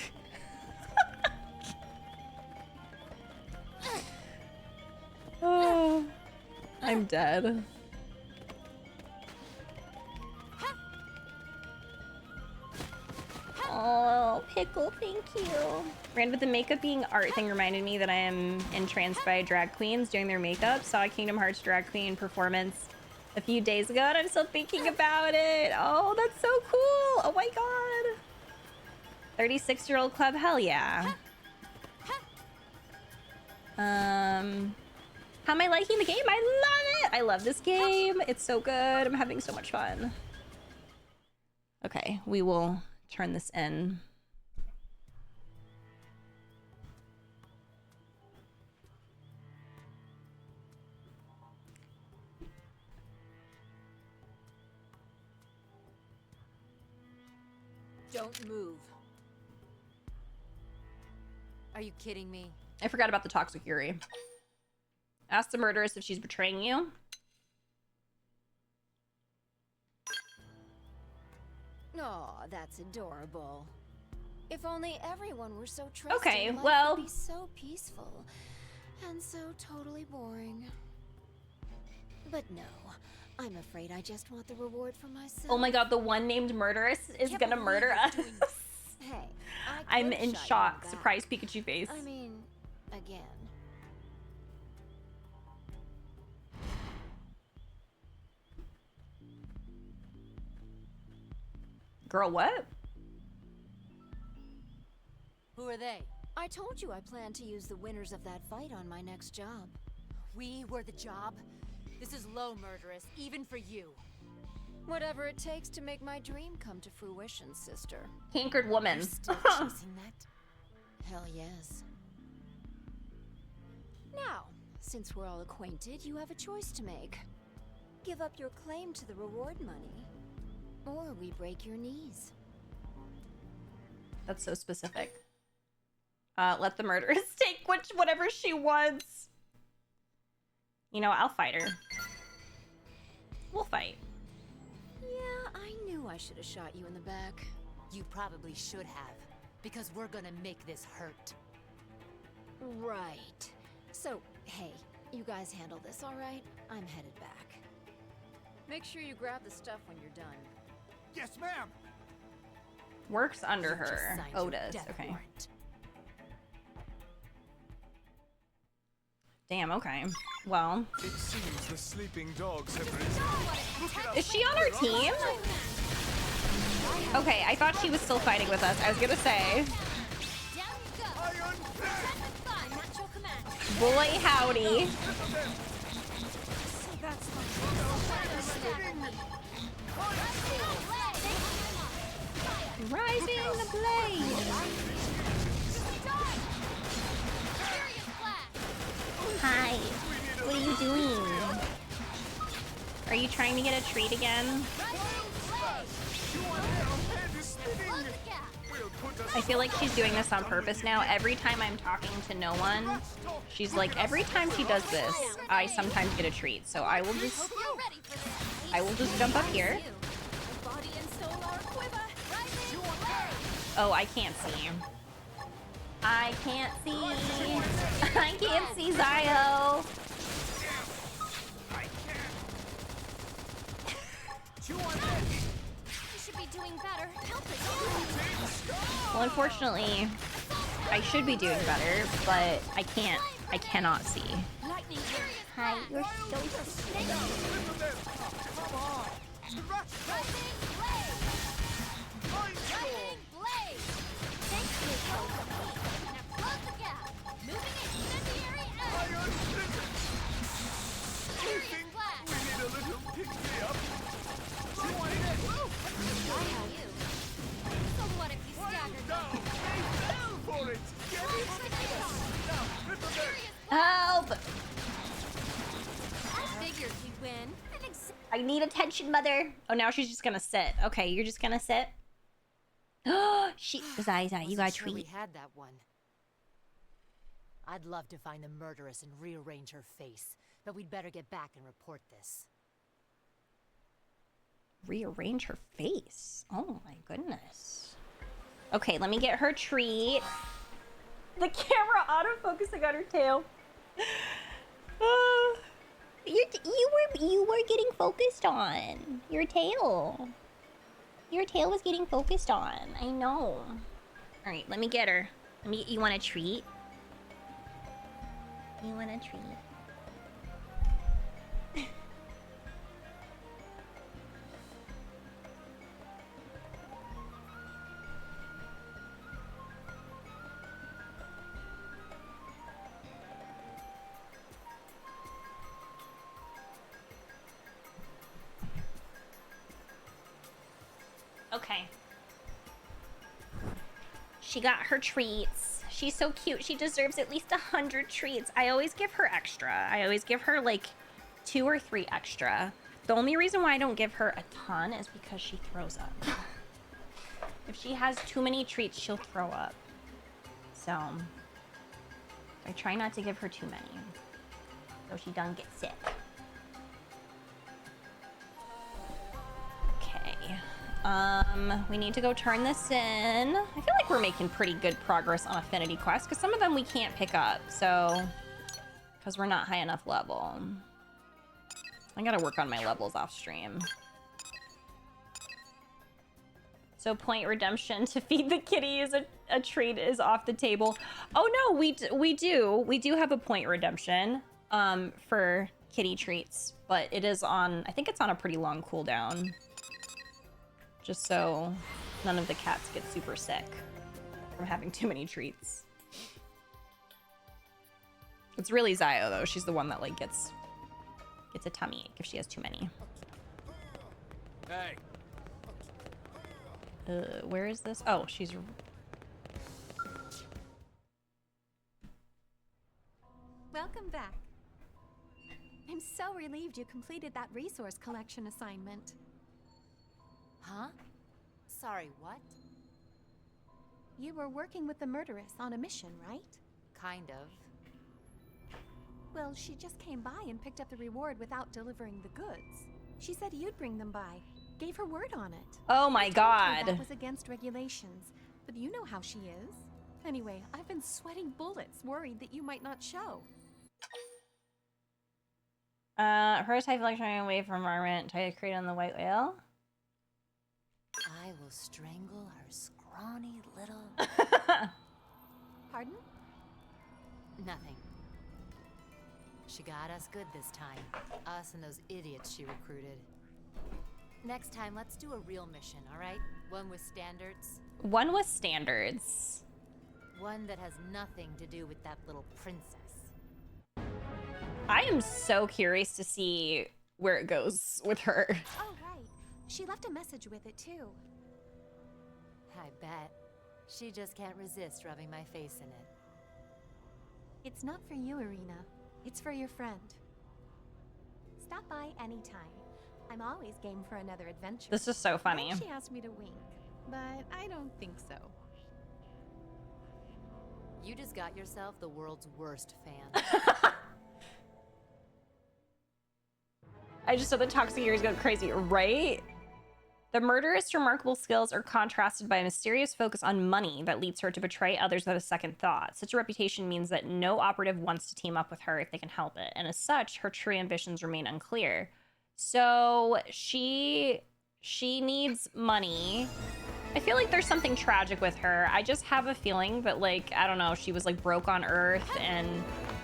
Oh, I'm dead. Oh, pickle, thank you. Rand, with the makeup being art thing reminded me that I am entranced by drag queens doing their makeup. Saw a Kingdom Hearts drag queen performance a few days ago and I'm still thinking about it. Oh, that's so cool. Oh my god. 36-year-old club, hell yeah. How am I liking the game? I love it. I love this game. It's so good. I'm having so much fun. Okay, we will turn this in. Don't move. Are you kidding me? I forgot about the toxic Yuri. Ask the murderess if she's betraying you. Aw, that's adorable. If only everyone were so trusting, Okay, life well- would be so peaceful and so totally boring. But no, I'm afraid I just want the reward for myself. Oh my god, the one named murderess is Can't gonna believe murder you're us. doing Hey, I'm could in shot you shock. the back. Surprise Pikachu face. I mean, again. Girl, what? Who are they? I told you I plan to use the winners of that fight on my next job. We were the job? This is low, murderess, even for you. Whatever it takes to make my dream come to fruition, sister. Cankered woman. You're still chasing that? Hell yes. Now, since we're all acquainted, you have a choice to make. Give up your claim to the reward money, or we break your knees. That's so specific. Let the murderess take whatever she wants. You know, I'll fight her. We'll fight. Yeah, I knew I should have shot you in the back. You probably should have, because we're gonna make this hurt. Right. So, hey, you guys handle this, all right? I'm headed back. Make sure you grab the stuff when you're done. Yes, ma'am. Works under You just her. signed your Otis. death Okay. warrant. Damn, okay. Well. It seems the sleeping dogs have Is she on our team? Okay, I thought she was still fighting with us. I was gonna say. Boy, howdy. Rising the blade. Hi. What are you doing? Are you trying to get a treat again? I feel like she's doing this on purpose now. Every time I'm talking to no one, she's like, every time she does this, I sometimes get a treat. So I will just jump up here. Oh, I can't see. I can't see. I can't see Zio. You should be doing better. Help us. Well, unfortunately, I should be doing better, but I can't. I cannot see. Lightning. Hi, you're so sweet. Lightning blade. Thanks to the help of me. Now close the gap. Moving incendiary edge. Furious blast. We need a little pick-me-up. I have you. So what if you staggered Down. They fell for it. Get it? Now, flip of it. Help! I figured you'd win. I need attention, mother. Oh, now she's just gonna sit. Okay, you're just gonna sit. She, Zai, you got a Wasn't sure we treat. had that one. I'd love to find the murderess and rearrange her face, but we'd better get back and report this. Rearrange her face. Oh my goodness. Okay, let me get her treat. The camera autofocusing on her tail. You were getting focused on your tail. Your tail was getting focused on. I know. All right, let me get her. You want a treat? You want a treat? Okay. She got her treats. She's so cute. She deserves at least 100 treats. I always give her extra. I always give her like 2 or 3 extra. The only reason why I don't give her a ton is because she throws up. If she has too many treats, she'll throw up. So I try not to give her too many, so she doesn't get sick. We need to go turn this in. I feel like we're making pretty good progress on affinity quests, because some of them we can't pick up, so... because we're not high enough level. I gotta work on my levels off stream. So point redemption to feed the kitty is a treat is off the table. Oh no, we do. We do have a point redemption for kitty treats, but it is on... I think it's on a pretty long cooldown. Just so none of the cats get super sick from having too many treats. It's really Zio though. She's the one that like gets a tummy ache if she has too many. Hey. Where is this? Oh, she's... Welcome back. I'm so relieved you completed that resource collection assignment. Huh? Sorry, what? You were working with the murderess on a mission, right? Kind of. Well, she just came by and picked up the reward without delivering the goods. She said you'd bring them by. Gave her word on it. Oh my god. That was against regulations, but you know how she is. Anyway, I've been sweating bullets, worried that you might not show. First type electronic away from armament. Try to create on the white whale. I will strangle her scrawny little... Pardon? Nothing. She got us good this time. Us and those idiots she recruited. Next time, let's do a real mission, all right? One with standards. One with standards. One that has nothing to do with that little princess. I am so curious to see where it goes with her. Oh, right. She left a message with it, too. I bet. She just can't resist rubbing my face in it. It's not for you, Irina. It's for your friend. Stop by anytime. I'm always game for another adventure. This is so funny. Then she asked me to wink, but I don't think so. You just got yourself the world's worst fan. I just saw the toxic years go crazy, right? The murderous remarkable skills are contrasted by a mysterious focus on money that leads her to betray others without a second thought. Such a reputation means that no operative wants to team up with her if they can help it, and as such, her true ambitions remain unclear. So she needs money. I feel like there's something tragic with her. I just have a feeling that, like, I don't know, she was like broke on Earth and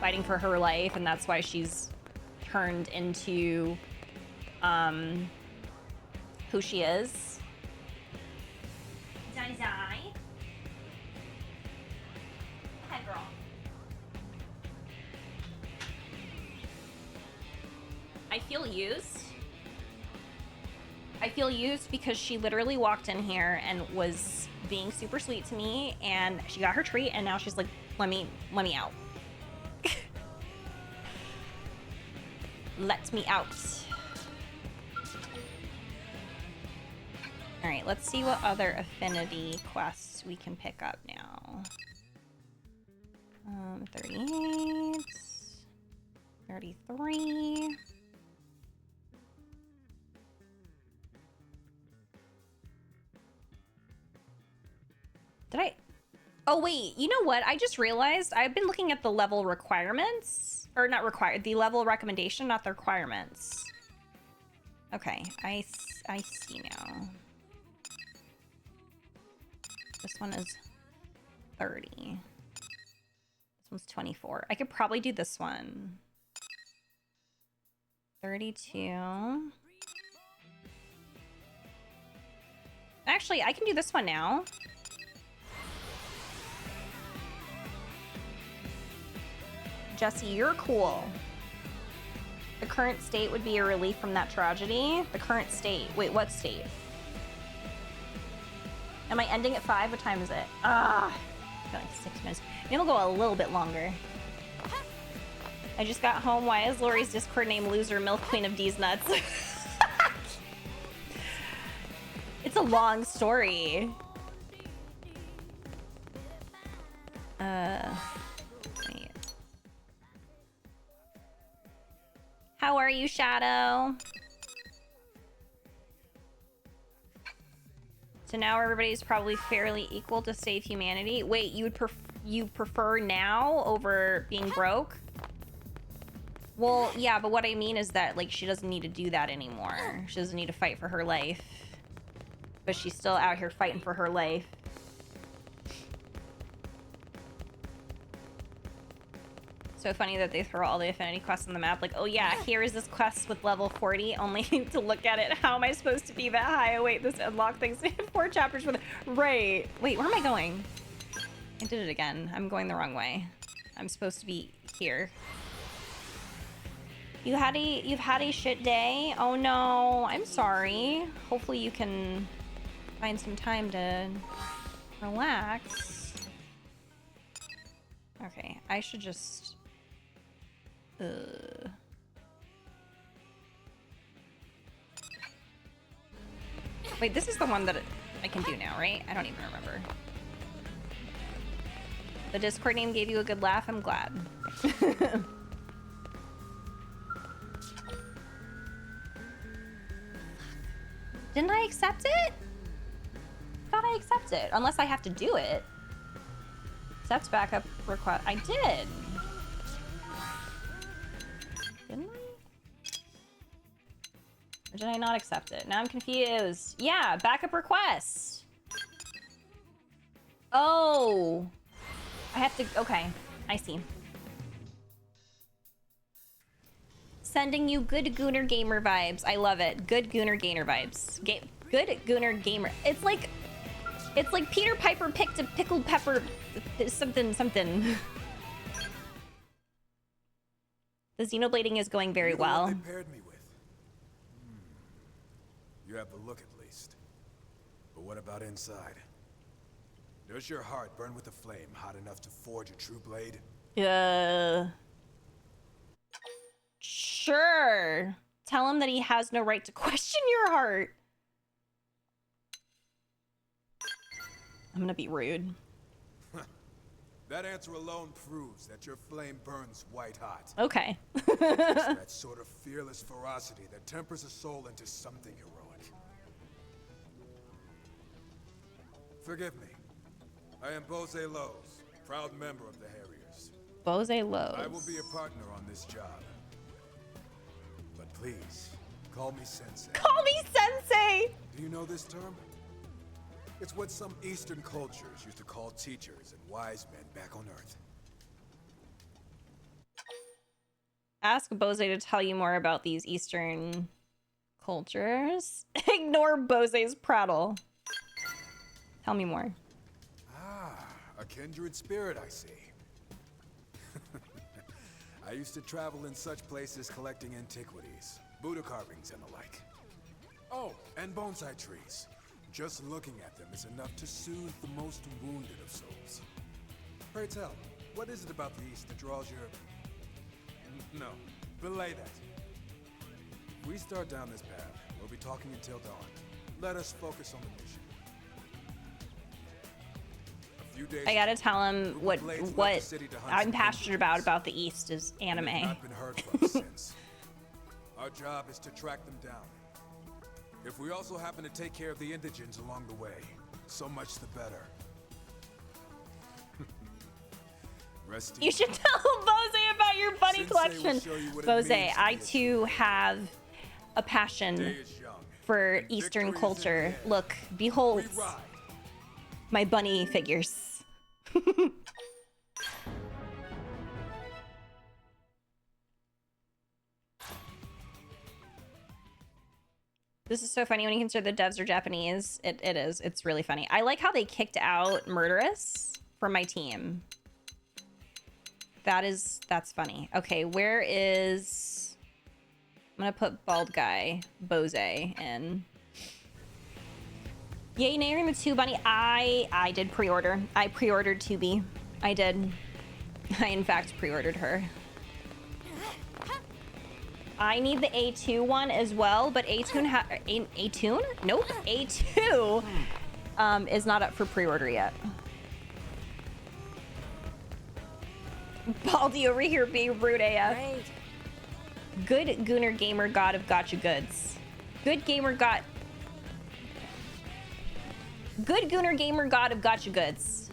fighting for her life, and that's why she's turned into who she is. Zai Zai. Hi, girl. I feel used. I feel used because she literally walked in here and was being super sweet to me, and she got her treat, and now she's like, let me out. Let me out. All right, let's see what other affinity quests we can pick up now. 38, 33. Did I? Oh wait, you know what? I just realized I've been looking at the level requirements, or not required, the level recommendation, not the requirements. Okay, I see now. This one is 30. This one's 24. I could probably do this one. 32. Actually, I can do this one now. Jesse, you're cool. The current state would be a relief from that tragedy. The current state. Wait, what state? Am I ending at 5? What time is it? Ah, I feel like 6 minutes. Maybe we'll go a little bit longer. I just got home. Why is Lori's Discord name Loser Milk Queen of D's Nuts? It's a long story. Wait. How are you, Shadow? So now everybody's probably fairly equal to save humanity. Wait, you prefer now over being broke? Well, yeah, but what I mean is that, like, she doesn't need to do that anymore. She doesn't need to fight for her life. But she's still out here fighting for her life. So funny that they throw all the affinity quests on the map. Like, oh yeah, here is this quest with level 40, only to look at it. How am I supposed to be that high? Oh wait, this unlock things. 4 chapters with it. Right. Wait, where am I going? I did it again. I'm going the wrong way. I'm supposed to be here. You've had a shit day? Oh no, I'm sorry. Hopefully you can find some time to relax. Okay, I should just... Wait, this is the one that I can do now, right? I don't even remember. The Discord name gave you a good laugh. I'm glad. Didn't I accept it? Thought I accepted it. Unless I have to do it. Accept backup request. I did. Didn't I? Or did I not accept it? Now I'm confused. Yeah, backup request. Oh. I have to... Okay, I see. Sending you good Gooner Gamer vibes. I love it. Good Gooner Gamer vibes. Good Gooner Gamer. It's like Peter Piper picked a pickled pepper... something. The xenoblading is going very well. They paired me with. You have the look at least. But what about inside? Does your heart burn with a flame hot enough to forge a true blade? Sure. Tell him that he has no right to question your heart. I'm gonna be rude. That answer alone proves that your flame burns white hot. Okay. It's that sort of fearless ferocity that tempers a soul into something heroic. Forgive me. I am Bose Lowe's, proud member of the Harriers. Bose Lowe's. I will be a partner on this job. But please, call me Sensei. Call me Sensei! Do you know this term? It's what some Eastern cultures used to call teachers and wise men back on Earth. Ask Bose to tell you more about these Eastern cultures. Ignore Bose's prattle. Tell me more. Ah, a kindred spirit, I see. I used to travel in such places collecting antiquities, Buddha carvings and the like. Oh, and bonsai trees. Just looking at them is enough to soothe the most wounded of souls. Pray tell, what is it about the East that draws your... No, belay that. If we start down this path, we'll be talking until dawn. Let us focus on the mission. A few days I gotta tell him what I'm passionate about the East is anime. Not been heard from since. Our job is to track them down. If we also happen to take care of the indigents along the way, so much the better. Rest you should tell Bose about your bunny collection. Bose, I too have a passion for Eastern culture. Look, behold my bunny figures. This is so funny when you consider the devs are Japanese. It is. It's really funny. I like how they kicked out Murderous from my team. That's funny. Okay, where is... I'm gonna put bald guy, Bose, in. Yay, nailing the 2 bunny. I did pre-order. I pre-ordered 2B. I did. I, in fact, pre-ordered her. I need the A2 one as well, but A2 Nope. A2 is not up for pre-order yet. Baldy over here being rude AF. Great. Good Gooner Gamer God of Gotcha Goods. Good Gooner Gamer God of Gotcha Goods.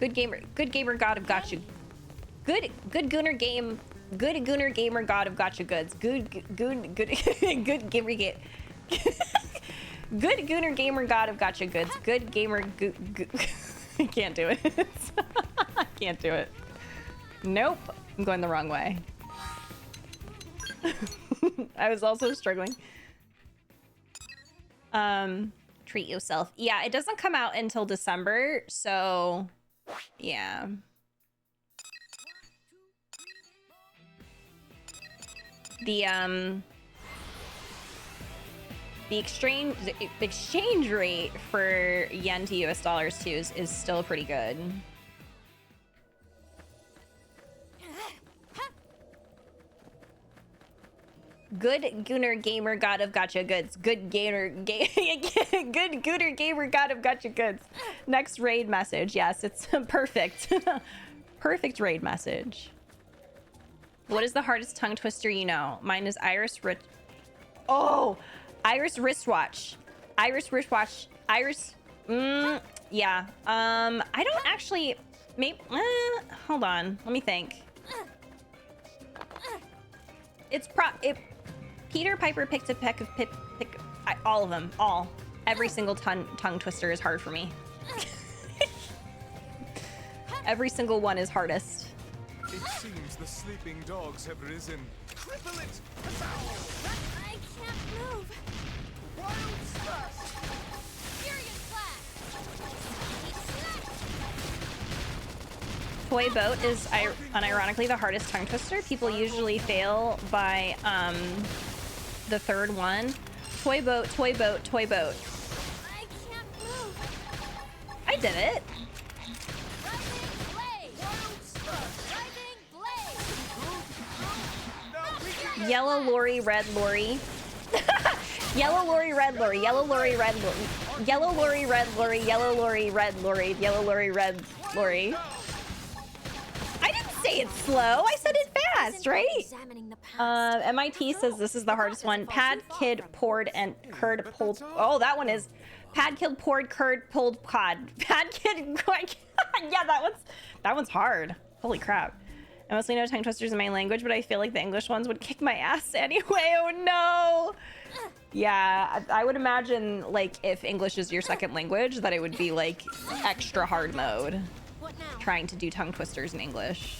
Good Gamer God of Gotcha. Good Gooner Gamer God of Gotcha Goods. Good Gooner Gamer God of Gotcha Goods. Good Gamer I can't do it. I can't do it. Nope. I'm going the wrong way. I was also struggling. Treat yourself. Yeah, it doesn't come out until December, so yeah. The exchange rate for yen to US dollars too is still pretty good. Good Gooner Gamer God of Gotcha Goods. Good Gooner Gamer God of Gotcha Goods. Next raid message. Yes, it's perfect. Perfect raid message. What is the hardest tongue twister you know? Mine is Iris wristwatch. Iris wristwatch. Yeah. I don't actually... Maybe... hold on. Let me think. Peter Piper picked a peck of all of them. All. Every single tongue twister is hard for me. Every single one is hardest. It seems the sleeping dogs have risen. Cripple it! I can't move. Wild slash! Furious Blast! Toy boat is unironically the hardest tongue twister. People usually fail by the third one. Toy boat, toy boat, toy boat. I can't move. I did it. Yellow Lorie, red Lorie. Yellow Lorie, red Lorie. Yellow Lorie, red Lorie. Yellow Lorie, red Lorie. Yellow Lorie, red Lorie. Yellow Lorie, red Lorie. I didn't say it slow. I said it fast, right? MIT says this is the hardest one. Pad, kid, poured, and curd pulled. Oh, that one is pad, kid, poured, curd, pulled, cod. Pad, kid. Yeah, that one's hard. Holy crap. I mostly know tongue twisters in my language, but I feel like the English ones would kick my ass anyway. Oh no. Yeah, I would imagine like if English is your second language that it would be like extra hard mode. Trying to do tongue twisters in English.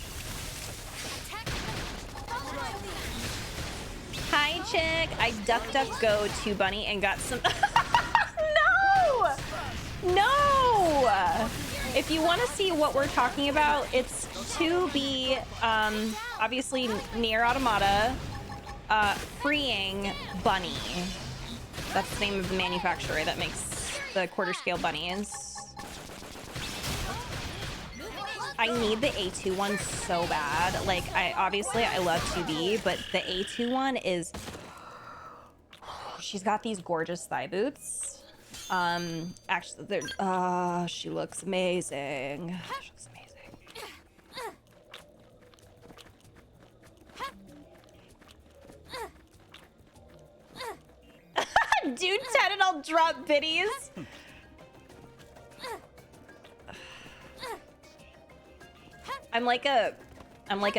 Hi chick, I duck go to Bunny and got some No! No! If you want to see what we're talking about, it's 2B, obviously Nier Automata, freeing Bunny. That's the name of the manufacturer that makes the quarter scale bunnies. I need the A2 one so bad. Like, I love 2B, but the A2 one is... She's got these gorgeous thigh boots. Actually, they're... she looks amazing. She looks amazing. Dude, 10 and I'll drop biddies. I'm like a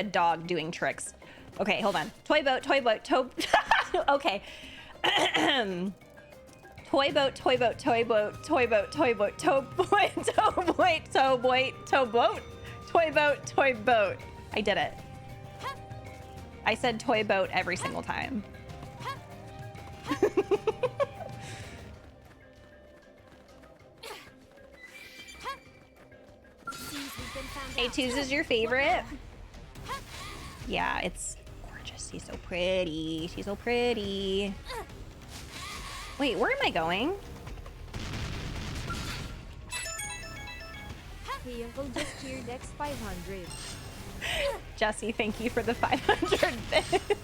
dog doing tricks. Okay, hold on. Toy boat, toy boat, okay. Toy boat, toy boat, toy boat, toy boat, toy boat, toy boy, toy boy, toy boy, toy boat, toy boat, toy boat. I did it. I said toy boat every single time. A2's is your favorite? Yeah, it's gorgeous. She's so pretty. She's so pretty. Wait, where am I going? Hey, Uncle just cheered X500. Jesse, thank you for the 500 bits.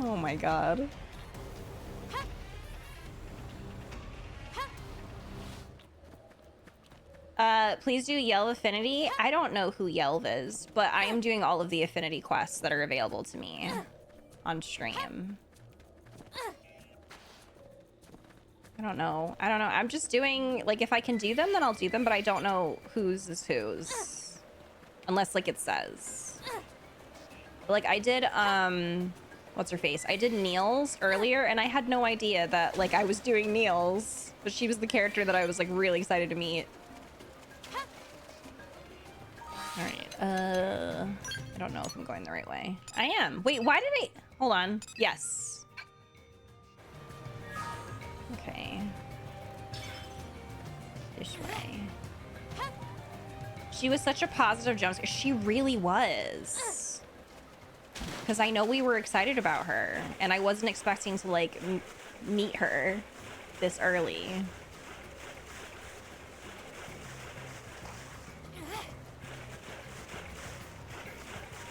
Oh my god. Please do Yell Affinity. I don't know who Yelv is, but I am doing all of the affinity quests that are available to me on stream. I don't know. I'm just doing, like, if I can do them, then I'll do them, but I don't know whose is whose. Unless, like, it says. Like, I did, what's her face? I did Neil's earlier, and I had no idea that, like, I was doing Neil's. But she was the character that I was, like, really excited to meet. Alright, I don't know if I'm going the right way. I am. Wait, why did I... Hold on. Yes. Okay. This way. She was such a positive jump scare. She really was. Because I know we were excited about her, and I wasn't expecting to, like, meet her this early.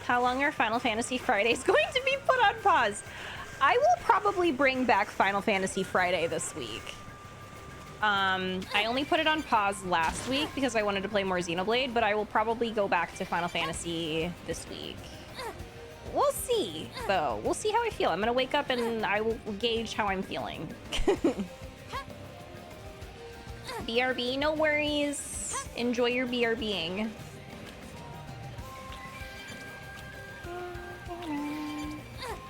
How long are Final Fantasy Fridays going to be put on pause? I will probably bring back Final Fantasy Friday this week. I only put it on pause last week because I wanted to play more Xenoblade, but I will probably go back to Final Fantasy this week. We'll see, though. We'll see how I feel. I'm gonna wake up and I will gauge how I'm feeling. BRB, no worries. Enjoy your BRBing.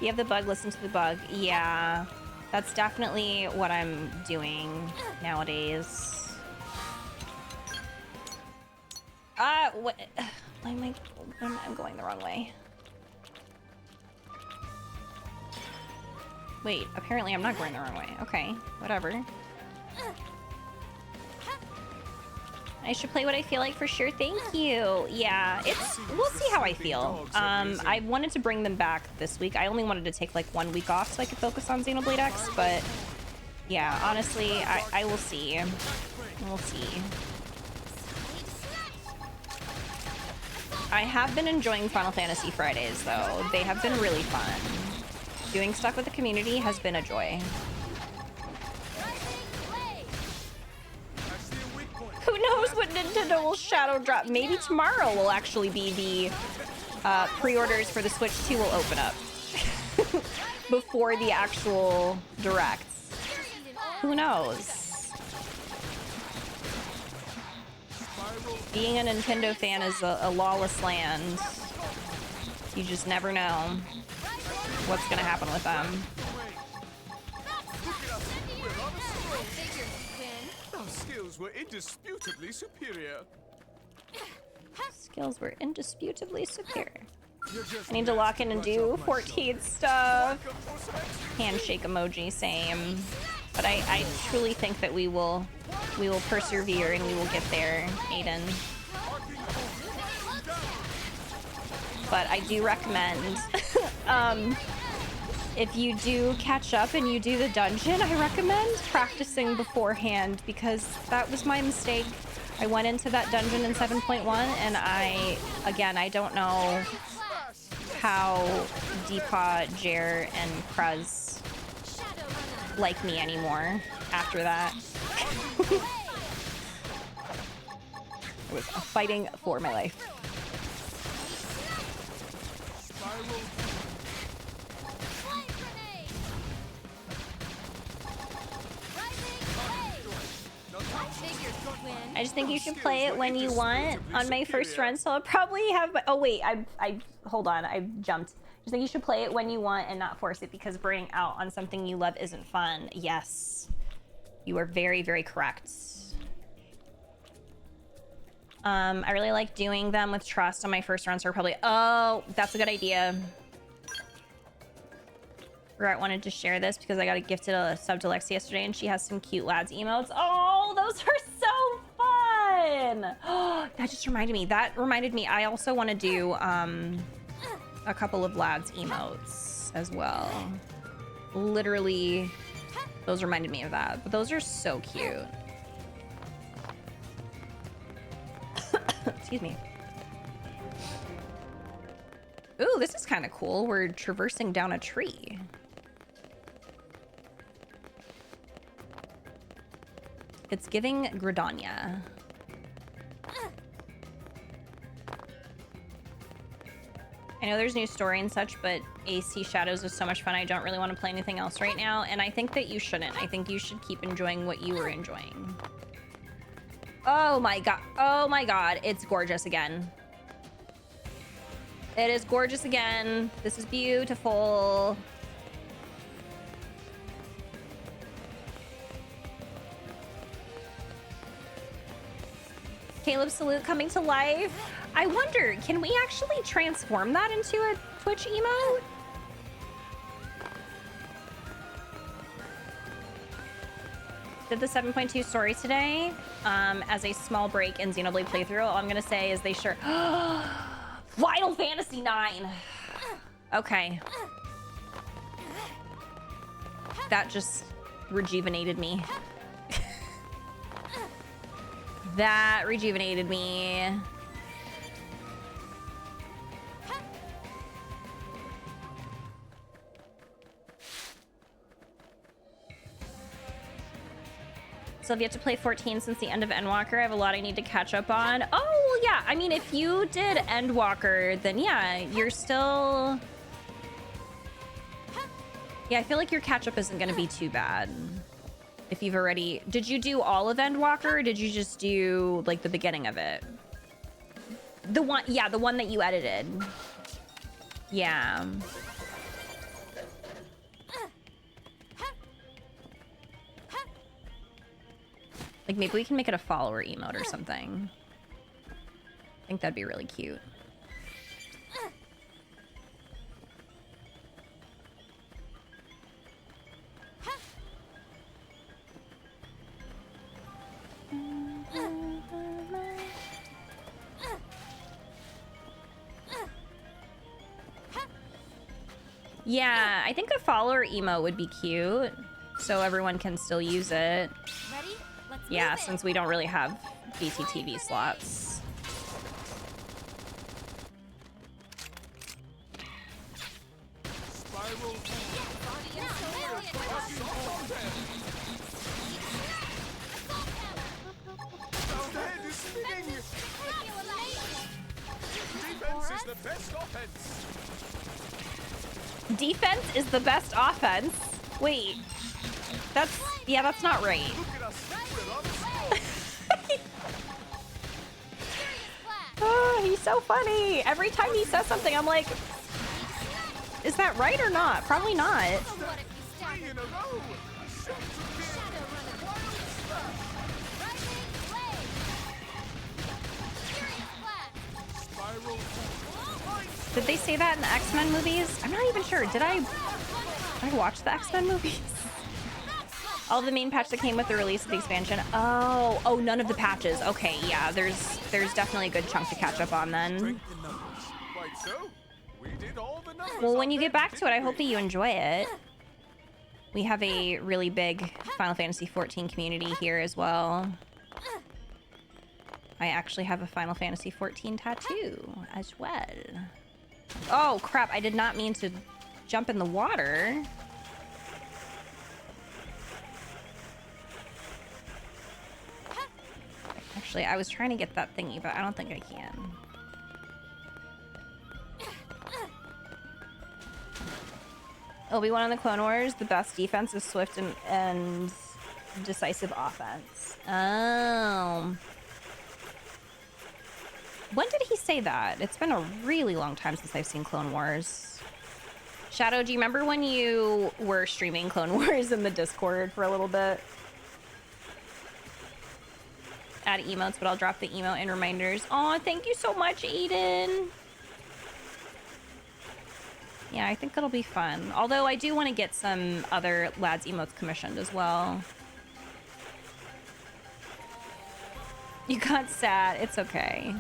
You have the bug, listen to the bug. Yeah, that's definitely what I'm doing nowadays. What? I'm going the wrong way. Wait, apparently I'm not going the wrong way. Okay, whatever. I should play what I feel like for sure. Thank you. Yeah, we'll see how I feel. I wanted to bring them back this week. I only wanted to take like 1 week off so I could focus on Xenoblade X, but yeah, honestly, I will see. We'll see. I have been enjoying Final Fantasy Fridays though. They have been really fun. Doing stuff with the community has been a joy. Who knows what Nintendo will shadow drop? Maybe tomorrow will actually be the pre-orders for the Switch 2 will open up before the actual Direct. Who knows? Being a Nintendo fan is a lawless land. You just never know what's gonna happen with them. Skills were indisputably superior. Skills were indisputably superior. I need to lock in and do 14 stuff. Handshake emoji, same. But I truly think that we will persevere and we will get there, Aiden. But I do recommend if you do catch up and you do the dungeon, I recommend practicing beforehand because that was my mistake. I went into that dungeon in 7.1 and I don't know how Deepa, Jer, and Kruz like me anymore after that. I was fighting for my life. I just think you should play it when you want. On my first run, so I'll probably have. Oh wait, I hold on. I jumped. She's like, you should play it when you want and not force it because burning out on something you love isn't fun. Yes. You are very, very correct. I really like doing them with trust on my first run, so probably... Oh, that's a good idea. I wanted to share this because I got gifted a sub to Lexi yesterday and she has some cute lads emotes. Oh, those are so fun! Oh, that just reminded me. That reminded me I also want to do a couple of lads emotes as well. Literally, those reminded me of that. But those are so cute. Excuse me. Ooh, this is kind of cool. We're traversing down a tree. It's giving Gridania. I know there's new story and such, but AC Shadows is so much fun. I don't really want to play anything else right now, and I think that you shouldn't. I think you should keep enjoying what you were enjoying. Oh my god. Oh my god. It's gorgeous again. It is gorgeous again. This is beautiful. Caleb Salute coming to life. I wonder, can we actually transform that into a Twitch emote? Did the 7.2 story today as a small break in Xenoblade playthrough. All I'm gonna say is they sure... Final Fantasy 9. Okay. That just rejuvenated me. That rejuvenated me. So I've yet to play 14 since the end of Endwalker. I have a lot I need to catch up on. Oh, yeah. I mean, if you did Endwalker, then yeah, you're still... Yeah, I feel like your catch-up isn't going to be too bad. If you've already... Did you do all of Endwalker, or did you just do, like, the beginning of it? The one... Yeah, the one that you edited. Yeah. Like, maybe we can make it a follower emote or something. I think that'd be really cute. Yeah, I think a follower emote would be cute, so everyone can still use it. Ready? Let's Yeah, move it. since we don't really have BTTV slots. Spiral. Head is spinning. Defense is the best offense. Defense is the best offense? Wait. That's... Yeah, that's not right. Look at us. We're on the score. Oh, he's so funny. Every time he says something, I'm like, is that right or not? Probably not. Three in a row. Shot to Spiral. Did they say that in the X-Men movies? I'm not even sure. Did I watch the X-Men movies? All of the main patch that came with the release of the expansion. Oh, none of the patches. Okay, yeah, there's definitely a good chunk to catch up on then. Quite so. We did all the numbers. Well, when you get back to it, I hope that you enjoy it. We have a really big Final Fantasy XIV community here as well. I actually have a Final Fantasy XIV tattoo as well. Oh, crap. I did not mean to jump in the water. Actually, I was trying to get that thingy, but I don't think I can. Obi-Wan in the Clone Wars, the best defense is swift and decisive offense. Oh. When did he say that? It's been a really long time since I've seen Clone Wars. Shadow, do you remember when you were streaming Clone Wars in the Discord for a little bit? Add emotes, but I'll drop the emote and reminders. Oh, thank you so much, Aiden. Yeah, I think it'll be fun. Although I do want to get some other lads emotes commissioned as well. You got sad. It's okay.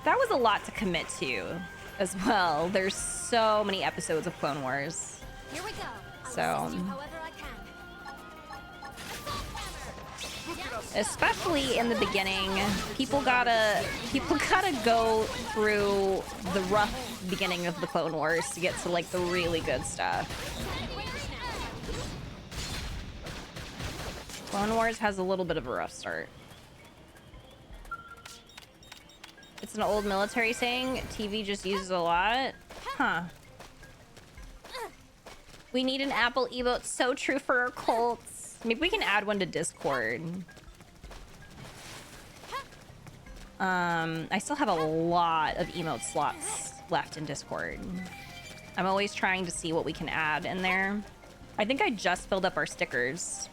That was a lot to commit to as well. There's so many episodes of Clone Wars. Here we go. So, However I can. especially in the beginning, people gotta go through the rough beginning of the Clone Wars to get to like the really good stuff. Clone Wars has a little bit of a rough start. It's an old military saying. TV just uses a lot. Huh. We need an Apple emote. So true for our cults. Maybe we can add one to Discord. I still have a lot of emote slots left in Discord. I'm always trying to see what we can add in there. I think I just filled up our stickers.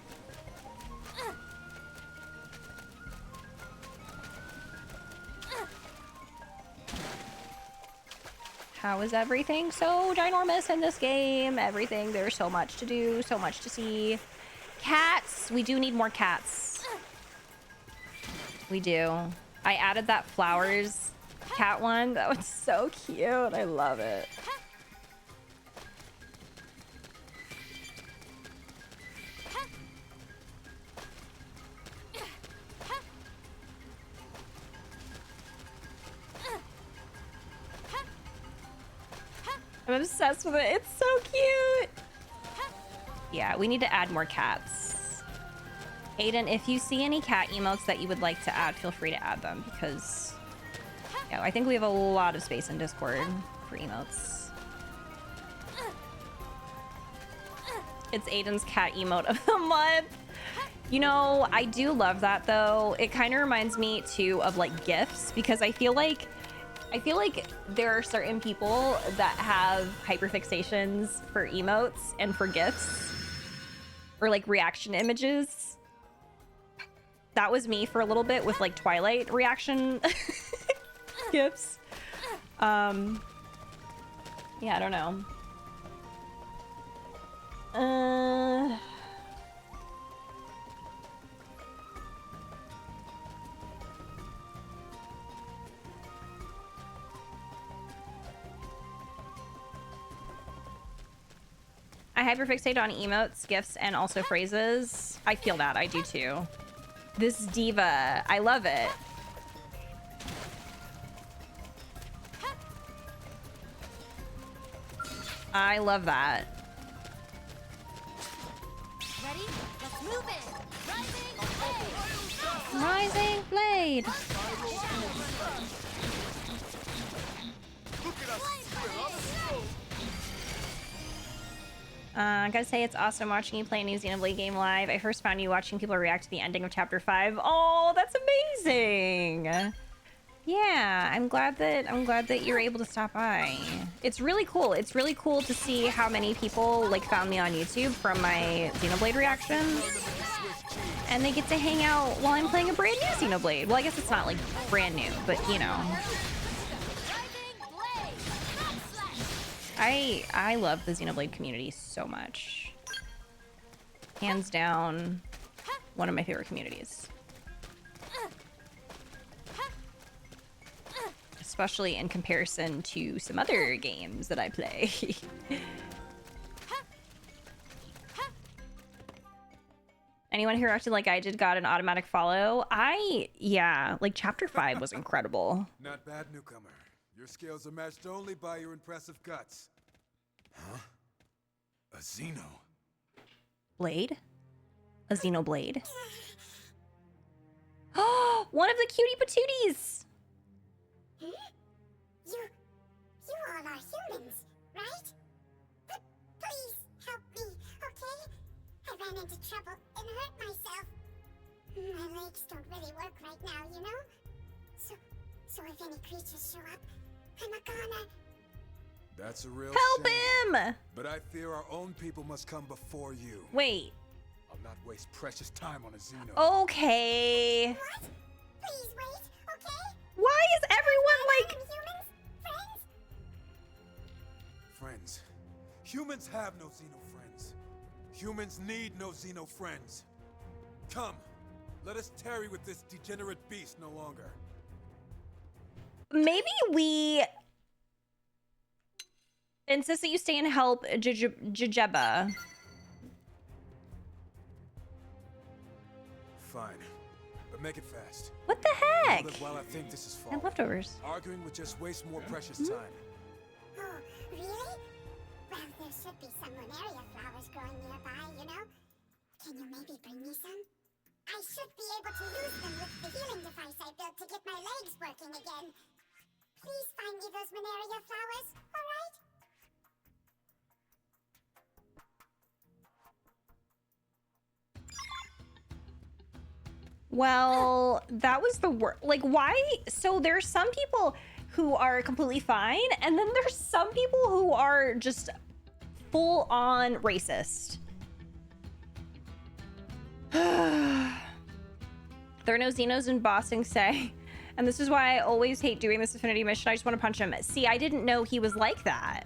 How is everything so ginormous in this game? Everything. There's so much to do, so much to see. Cats! We do need more cats. We do. I added that flowers cat one. That was so cute. I love it. I'm obsessed with it. It's so cute. Yeah, we need to add more cats. Aiden, if you see any cat emotes that you would like to add, feel free to add them because yeah, I think we have a lot of space in Discord for emotes. It's Aiden's cat emote of the month. You know, I do love that though. It kind of reminds me too of like GIFs because I feel like there are certain people that have hyperfixations for emotes and for GIFs or like reaction images. That was me for a little bit with like Twilight reaction GIFs. Yeah, I don't know. I hyperfixate on emotes, GIFs, and also phrases. I feel that. I do too. This diva. I love it. I love that. Ready? Let's move in. Rising Blade. I gotta say, it's awesome watching you play a new Xenoblade game live. I first found you watching people react to the ending of Chapter 5. Oh, that's amazing! Yeah, I'm glad that you're able to stop by. It's really cool. It's really cool to see how many people like found me on YouTube from my Xenoblade reactions. And they get to hang out while I'm playing a brand new Xenoblade. Well, I guess it's not like brand new, but you know. I love the Xenoblade community so much. Hands down, one of my favorite communities. Especially in comparison to some other games that I play. Anyone who acted like I did got an automatic follow. Yeah, like Chapter 5 was incredible. Not bad, newcomer. Your skills are matched only by your impressive guts. Huh? A Xeno? Blade? A Xenoblade? Oh, one of the cutie patooties! You all are humans, right? But please help me, okay? I ran into trouble and hurt myself. My legs don't really work right now, you know? So if any creatures show up, I'm a goner. That's a real Help shame. him! But I fear our own people must come before you. Wait. I'll not waste precious time on a Xeno. Okay. What? Please wait, okay? Why is everyone like... Humans? Friends? Friends. Humans have no Xeno friends. Humans need no Xeno friends. Come, let us tarry with this degenerate beast no longer. Maybe we insist that you stay and help Jujeba. Fine, but make it fast. What the heck? Know that while I think this is And falling, leftovers. arguing would just waste more precious time. Oh, really? Well, there should be some Lunaria flowers growing nearby, you know? Can you maybe bring me some? I should be able to use them with the healing device I built to get my legs working again. Please find me those Lunaria flowers, alright? Well, that was the worst. Like, why? So there's some people who are completely fine, and then there's some people who are just full on racist. There are no Xenos in Boston, say. And this is why I always hate doing this Affinity mission. I just want to punch him. See, I didn't know he was like that.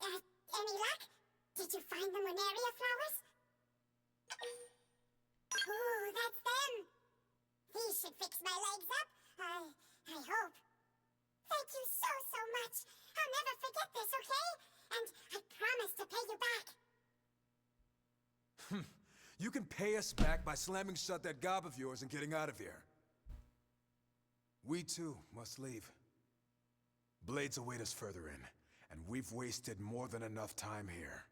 Any luck? Did you find the Lunaria flowers? Ooh, that's them! These should fix my legs up. I hope. Thank you so much. I'll never forget this, okay? And I promise to pay you back. You can pay us back by slamming shut that gob of yours and getting out of here. We too must leave. Blades await us further in, and we've wasted more than enough time here.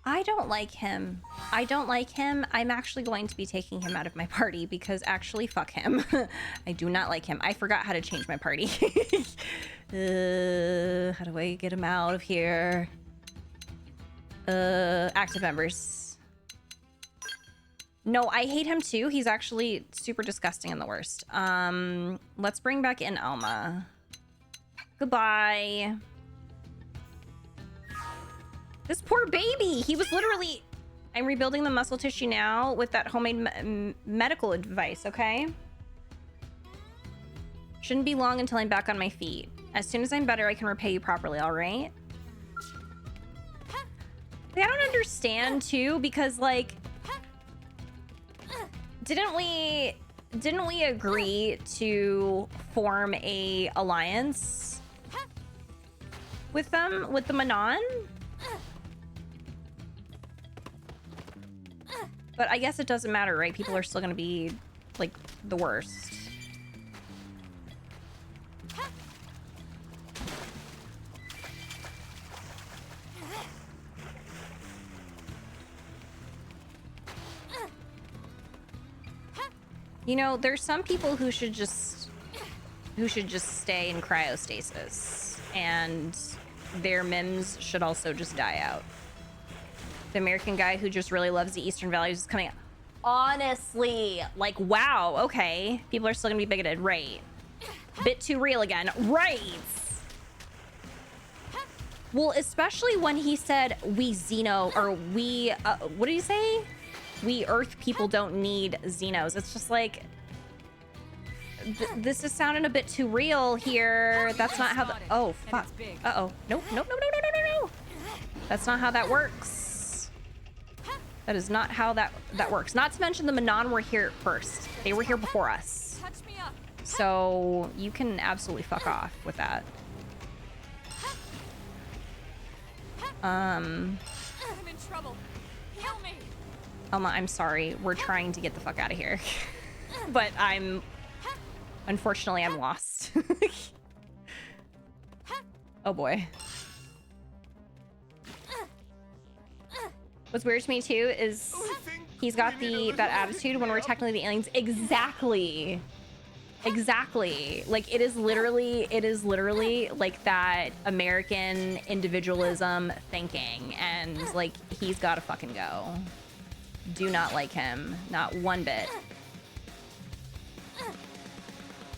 I don't like him. I don't like him. I'm actually going to be taking him out of my party because actually, fuck him. I do not like him. I forgot how to change my party. How do I get him out of here? Active members. No, I hate him too. He's actually super disgusting and the worst. Let's bring back in Alma. Goodbye. This poor baby. He was literally... I'm rebuilding the muscle tissue now with that homemade medical advice, okay? Shouldn't be long until I'm back on my feet. As soon as I'm better, I can repay you properly, all right? I don't understand too, because like, didn't we agree to form a alliance with them, with the Manon? But I guess it doesn't matter, right? People are still gonna be like the worst. You know, there's some people who should just stay in cryostasis, and their MIMs should also just die out. The American guy who just really loves the Eastern values is coming out. Honestly, like, wow, okay. People are still gonna be bigoted, right? Bit too real again, right? Well, especially when he said we Xeno, or we, what did he say? We Earth people don't need Xenos. It's just like, this is sounding a bit too real here. That's not how the, oh, fuck. Uh-oh. Nope, nope, nope, no, no, no, no, no. That's not how that works. That is not how that works. Not to mention the Manon were here first. They were here before us. So you can absolutely fuck off with that. I'm in trouble. Help me. Elma, I'm sorry. We're trying to get the fuck out of here. But unfortunately, I'm lost. Oh boy. What's weird to me too is he's got that attitude when we're technically the aliens. Exactly. Like it is literally like that American individualism thinking, and like he's gotta fucking go. Do not like him, not one bit.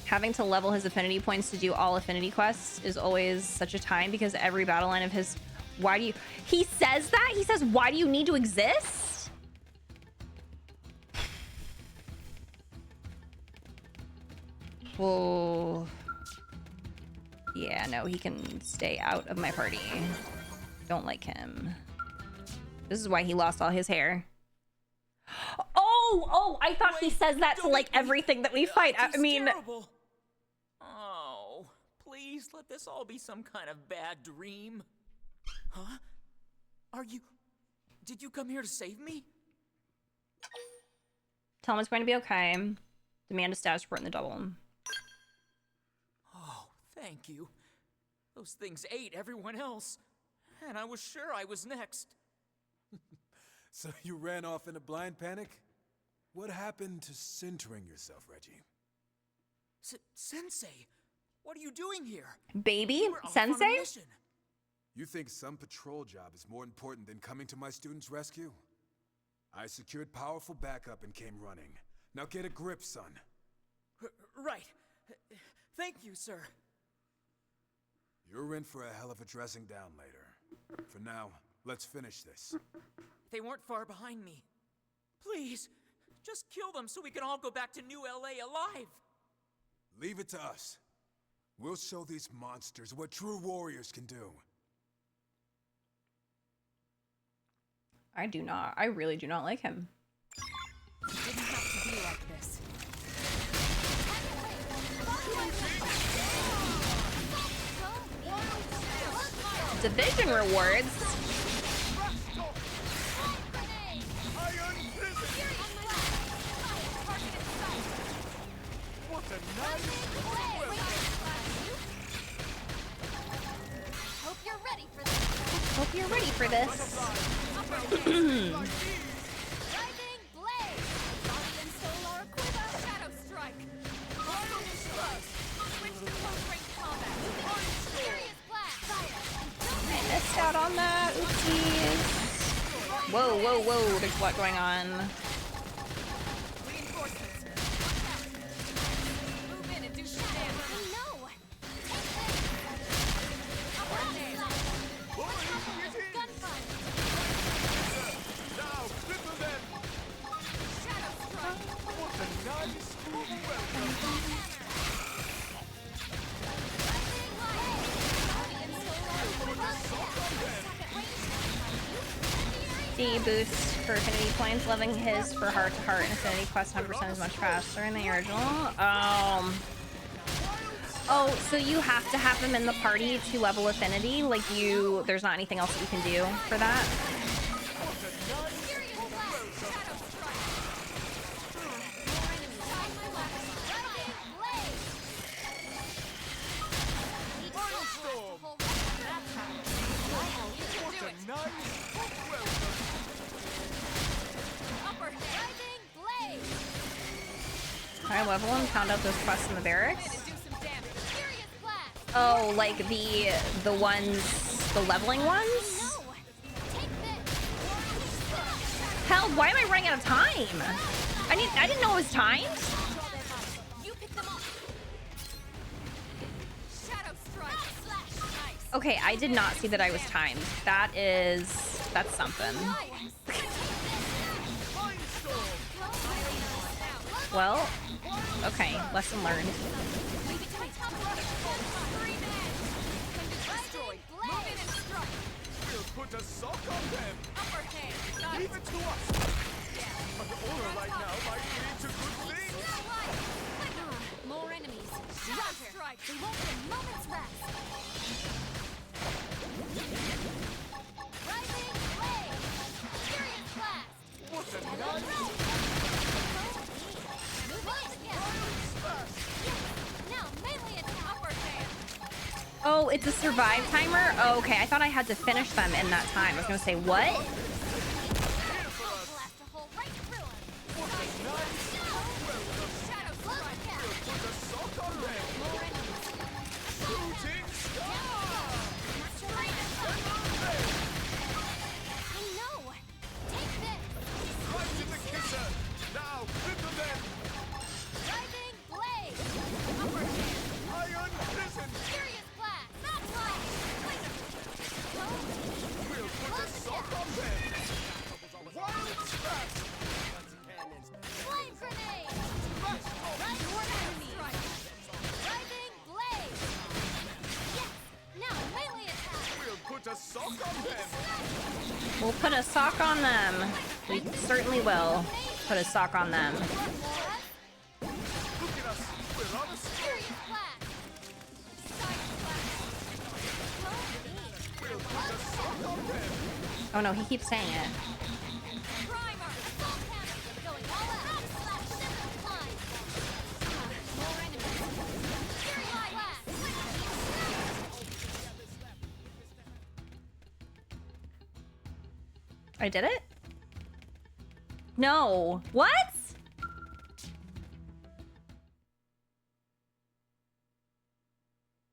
Having to level his affinity points to do all affinity quests is always such a time because every battle line of his... Why do you... He says that? He says, why do you need to exist? Oh... Yeah, no, he can stay out of my party. Don't like him. This is why he lost all his hair. Oh, I thought he says that to like everything that we fight. I mean... Terrible. Oh, please let this all be some kind of bad dream. Huh? Did you come here to save me? Tell him it's going to be okay. Demand a status report in the double. Oh, thank you. Those things ate everyone else, and I was sure I was next. So you ran off in a blind panic? What happened to centering yourself, Reggie? Sensei, what are you doing here? Baby? Sensei? You think some patrol job is more important than coming to my students' rescue? I secured powerful backup and came running. Now get a grip, son. Right. Thank you, sir. You're in for a hell of a dressing down later. For now, let's finish this. They weren't far behind me. Please, just kill them so we can all go back to New LA alive. Leave it to us. We'll show these monsters what true warriors can do. I really do not like him. It didn't have to be like this. Division rewards? Hope you're ready for this. Hope you're ready for this. Rising Blade! Guardian Solar Quiver Shadow Strike! Switch to close-range combat! Furious Blast! I missed out on that. Oopsies. Whoa. There's a lot going on. Reinforcements! Move in and do some damage! No! Gunfight! Now, cripple them! Shadow Strike! What a nice welcome! D boost for affinity points, loving his for heart to heart and affinity quest 100% is much faster in the original. Oh, so you have to have him in the party to level affinity? Like there's not anything else that you can do for that? Can I level him? Count out those quests in the barracks? Oh, like the ones, the leveling ones? Hell, why am I running out of time? I didn't know it was timed. Okay, I did not see that I was timed. That's something. Well, okay, lesson learned. We'll put a sock on them! Leave it to us! An aura right now might lead to good things! More enemies. Strike! They won't get a moment's rest. Rising Blade! Furious Blast! What a nice... Move on again! Now, melee attack! Upper hand! Oh, it's a survive timer? Oh, okay, I thought I had to finish them in that time. I was gonna say, what? Put a sock on them! We'll put a sock on them. We certainly will put a sock on them. Look at us! We're on a streak! We'll put a sock on them! Oh no, he keeps saying it. I did it? No. What?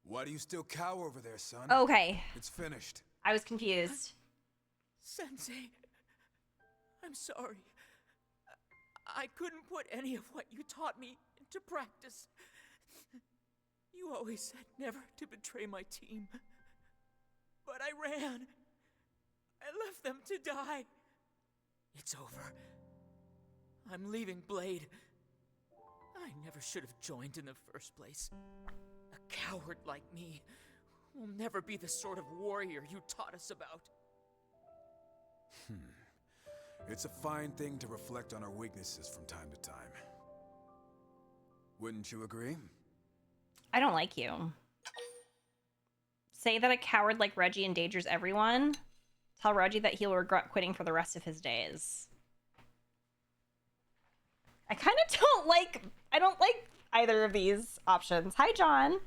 Why do you still cower over there, son? Okay. It's finished. I was confused. Sensei, I'm sorry. I couldn't put any of what you taught me into practice. You always said never to betray my team. But I ran. I left them to die. It's over. I'm leaving Blade. I never should have joined in the first place. A coward like me will never be the sort of warrior you taught us about. It's a fine thing to reflect on our weaknesses from time to time. Wouldn't you agree? I don't like you. Say that a coward like Reggie endangers everyone. Tell Reggie that he'll regret quitting for the rest of his days. I kind of I don't like either of these options. Hi, John.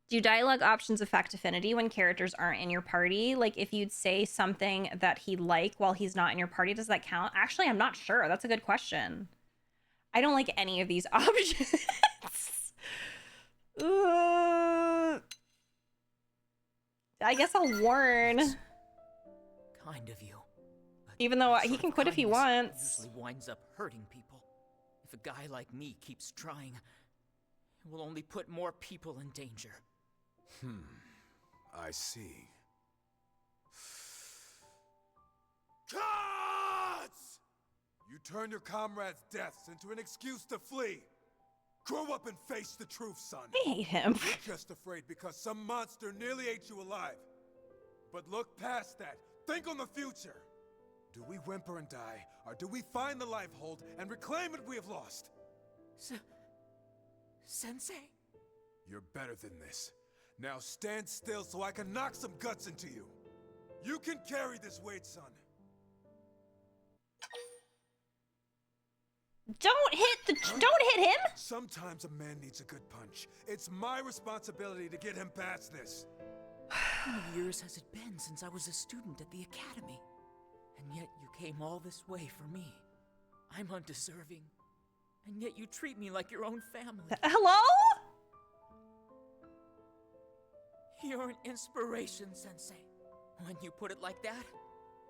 Do dialogue options affect affinity when characters aren't in your party? Like if you'd say something that he'd like while he's not in your party, does that count? Actually, I'm not sure. That's a good question. I don't like any of these options. I guess I'll warn. Kind of you. Even though he can quit if he wants. Usually winds up hurting people. If a guy like me keeps trying, it will only put more people in danger. I see. Gods! You turn your comrades' deaths into an excuse to flee. Grow up and face the truth, son. I hate him. You're just afraid because some monster nearly ate you alive. But look past that. Think on the future. Do we whimper and die, or do we find the life hold and reclaim what we have lost? Sensei? You're better than this. Now stand still so I can knock some guts into you. You can carry this weight, son. Don't hit him. Sometimes a man needs a good punch. It's my responsibility to get him past this. How many years has it been since I was a student at the academy? And yet you came all this way for me. I'm undeserving. And yet you treat me like your own family. Hello? You're an inspiration, Sensei. When you put it like that,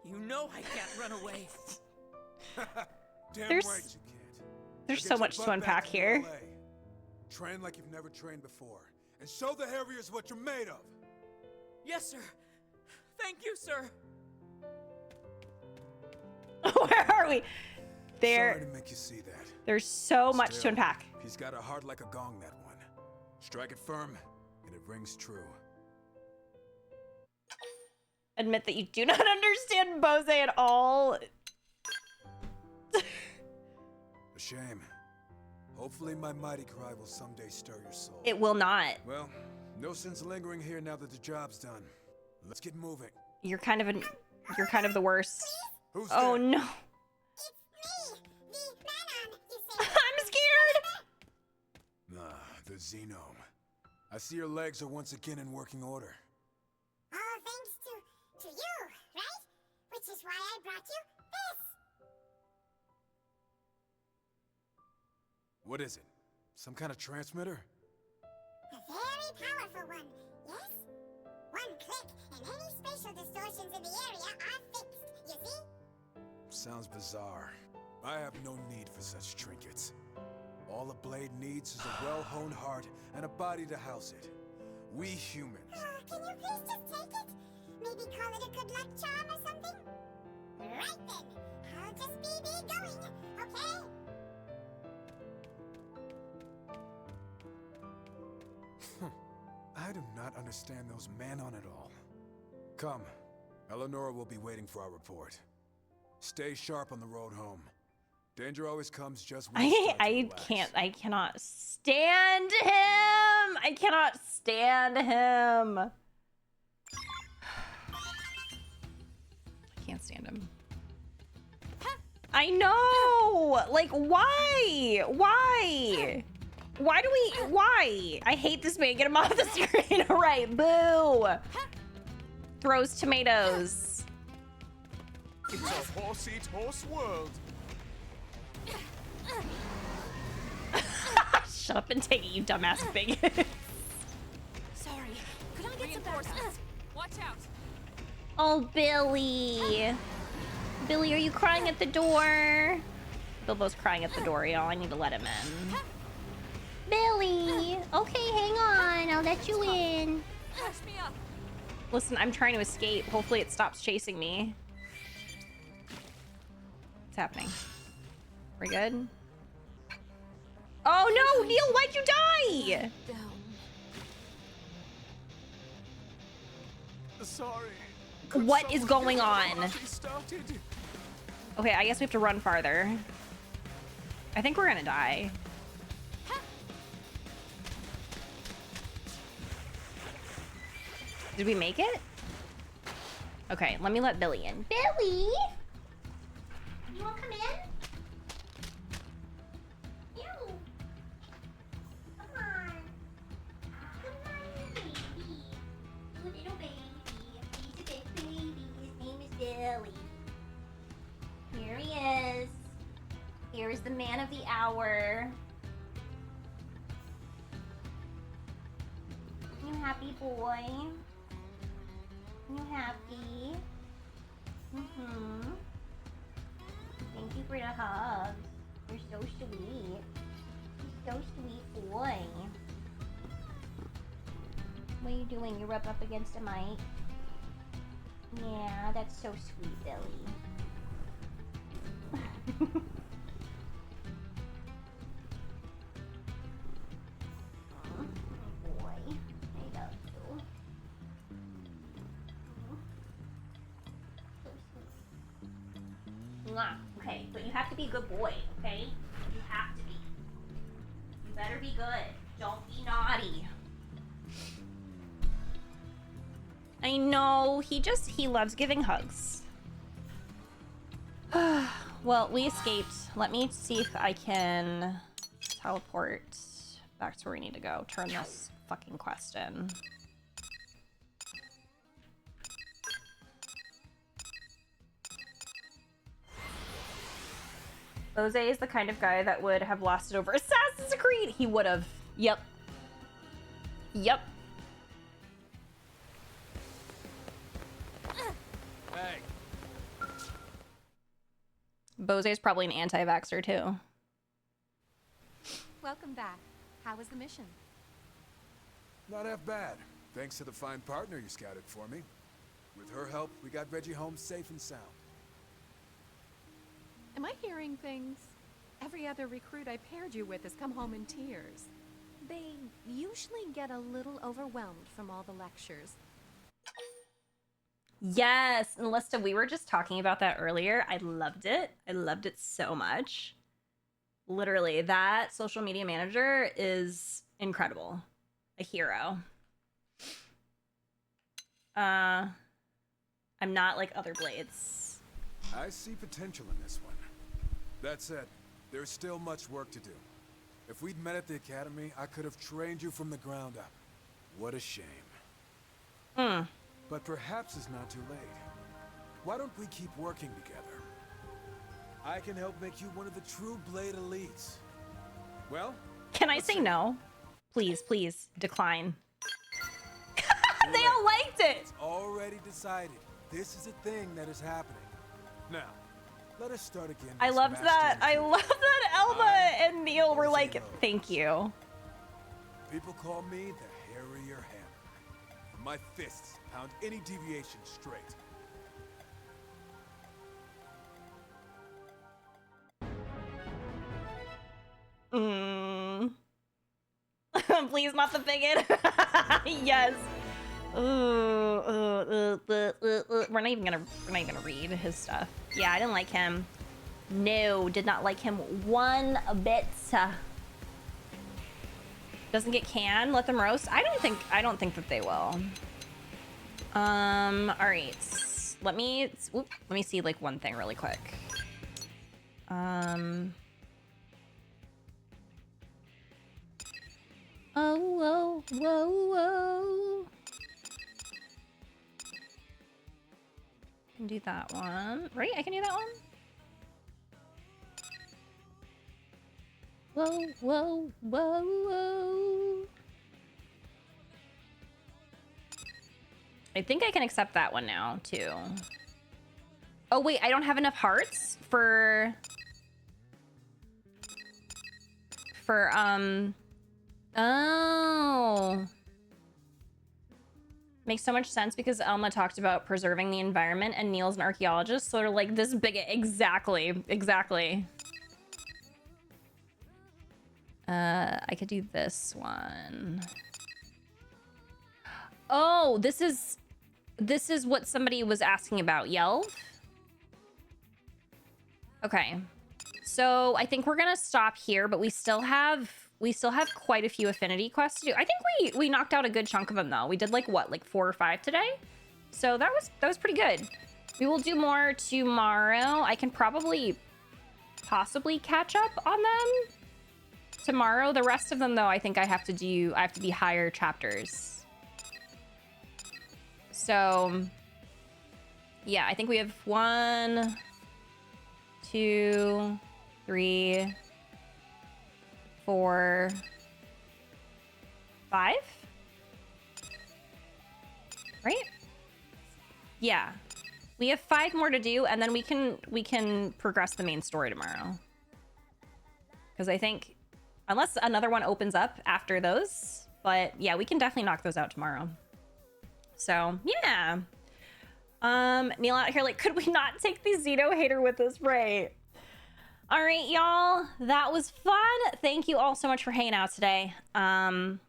you know I can't run away. Damn There's- right you can't. There's Now so get your much to butt unpack back here. LA. Train like you've never trained before. And show the Harriers what you're made of. Yes, sir. Thank you, sir. Where are we? Sorry to make you see that. There's so much to Still, unpack. He's got a heart like a gong, that one. Strike it firm, and it rings true. Admit that you do not understand Bose at all. A shame. Hopefully my mighty cry will someday stir your soul. It will not. Well, no sense lingering here now that the job's done. Let's get moving. You're kind of the worst. Who's Oh there? no. I'm scared. The Xenome. I see your legs are once again in working order. All thanks to you, right? Which is why I brought you this. What is it? Some kind of transmitter? A very powerful one, yes? One click and any spatial distortions in the area are fixed, you see? Sounds bizarre. I have no need for such trinkets. All a blade needs is a well-honed heart and a body to house it. We humans. Can you please just take it? Maybe call it a good luck charm or something? Right then. I'll just be going, okay? I do not understand those men on it all. Come. Eleanor will be waiting for our report. Stay sharp on the road home. Danger always comes just when you start to relax. I cannot stand him. I cannot stand him. I can't stand him. I know. Like, why? Why? Why do we? Why? I hate this man. Get him off the screen. All right, boo. Throws tomatoes. It's a horse-eat-horse world. Shut up and take it, you dumbass pig. Sorry, could I get some reinforcements? Watch out. Oh, Billy. Billy, are you crying at the door? Bilbo's crying at the door, y'all. I need to let him in. Billy! Okay, hang on. I'll let you in. Push me up. Listen, I'm trying to escape. Hopefully it stops chasing me. What's happening? We're good? Oh no! Neil, why'd you die? Sorry. What is going on? Okay, I guess we have to run farther. I think we're gonna die. Did we make it? Okay, let me let Billy in. Billy! You wanna come in? Ew. Come on. Come on, baby. You little baby. He's a big baby. His name is Billy. Here he is. Here is the man of the hour. You happy boy? You happy? Mm-hmm. Thank you for the hugs. You're so sweet. You're so sweet boy. What are you doing? You rub up against a mic? Yeah, that's so sweet, Billy. Boy, I love you. So sweet. Mwah. Okay, but you have to be a good boy, okay? You have to be. You better be good. Don't be naughty. I know, he loves giving hugs. Well, we escaped. Let me see if I can teleport back to where we need to go. Turn this fucking quest in. Jose is the kind of guy that would have lasted over Assassin's Creed. He would have. Yep. Yep. Hey. Bose is probably an anti-vaxxer too. Welcome back. How was the mission? Not half bad, thanks to the fine partner you scouted for me. With her help, we got Reggie home safe and sound. Am I hearing things? Every other recruit I paired you with has come home in tears. They usually get a little overwhelmed from all the lectures. Yes, and Lista, we were just talking about that earlier. I loved it. I loved it so much. Literally, that social media manager is incredible. A hero. I'm not like other Blades. I see potential in this one. That said, there's still much work to do. If we'd met at the academy, I could have trained you from the ground up. What a shame. But perhaps it's not too late. Why don't we keep working together? I can help make you one of the true Blade elites. Well? Can I say no? Please, please, decline. They all liked it! It's already decided. This is a thing that is happening. Now, let us start again. I loved that. I love that Elma and Neil were like, thank you. People call me the hairier hammer. My fists pound any deviation straight. Please, not the bigot. Yes. We're not even gonna read his stuff. Yeah, I didn't like him. No, did not like him one bit. Doesn't get canned. Let them roast. I don't think that they will. All right. Let me see like one thing really quick. Oh, whoa, whoa, whoa. I can do that one. Right? I can do that one? Whoa, whoa, whoa, whoa. I think I can accept that one now, too. Oh, wait, I don't have enough hearts for... Oh. Makes so much sense because Elma talked about preserving the environment and Neil's an archaeologist, so they're like, this bigot, exactly. I could do this one. Oh, this is what somebody was asking about, Yelv. Okay. So I think we're gonna stop here, but we still have quite a few affinity quests to do. I think we knocked out a good chunk of them though. We did like what, like 4 or 5 today? So that was pretty good. We will do more tomorrow. I can possibly catch up on them tomorrow. The rest of them though, I think I have to be higher chapters. So yeah, I think we have 1, 2, 3, 4, 5, right? Yeah, we have 5 more to do, and then we can progress the main story tomorrow. Because I think, unless another one opens up after those, but yeah, we can definitely knock those out tomorrow. So yeah, Neil out here like, could we not take the Xeno hater with us, right? All right, y'all, that was fun. Thank you all so much for hanging out today. I'll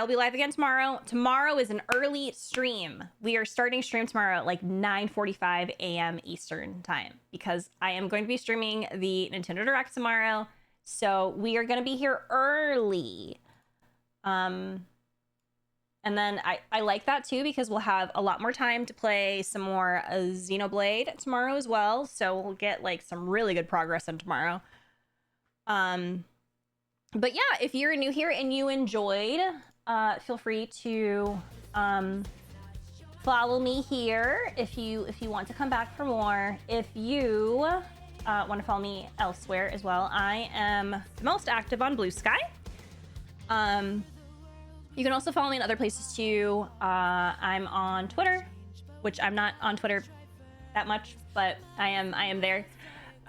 be live again tomorrow. Tomorrow is an early stream. We are starting stream tomorrow at like 9:45 a.m. Eastern time because I am going to be streaming the Nintendo Direct tomorrow. So we are going to be here early. And then I like that too because we'll have a lot more time to play some more Xenoblade tomorrow as well. So we'll get like some really good progress in tomorrow. But yeah, if you're new here and you enjoyed, feel free to follow me here if you want to come back for more. If you want to follow me elsewhere as well, I am most active on Blue Sky. You can also follow me in other places too. I'm on Twitter, which I'm not on Twitter that much, but I am there.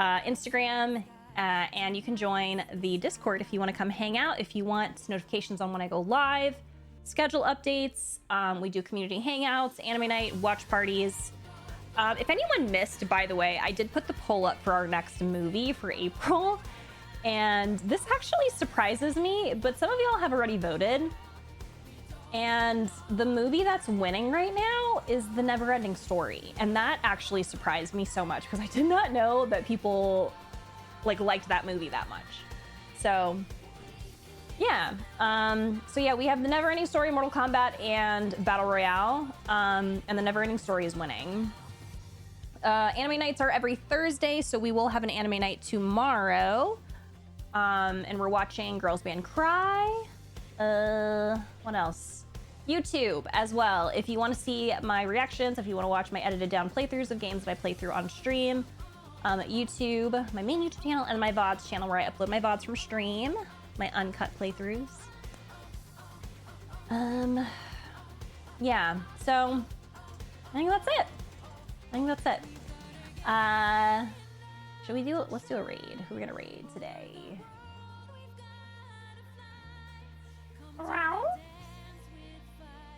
Instagram, and you can join the Discord if you want to come hang out. If you want notifications on when I go live, schedule updates. We do community hangouts, anime night, watch parties. If anyone missed, by the way, I did put the poll up for our next movie for April, and this actually surprises me, but some of y'all have already voted. And the movie that's winning right now is The Neverending Story. And that actually surprised me so much because I did not know that people liked that movie that much. So yeah. So yeah, we have The Neverending Story, Mortal Kombat, and Battle Royale. And The Neverending Story is winning. Anime nights are every Thursday, so we will have an anime night tomorrow. And we're watching Girls Band Cry. What else? YouTube as well. If you want to see my reactions, if you want to watch my edited down playthroughs of games that I play through on stream, YouTube, my main YouTube channel, and my VODs channel where I upload my VODs from stream, my uncut playthroughs. Yeah, so I think that's it. Should we do it? Let's do a raid. Who are we gonna raid today?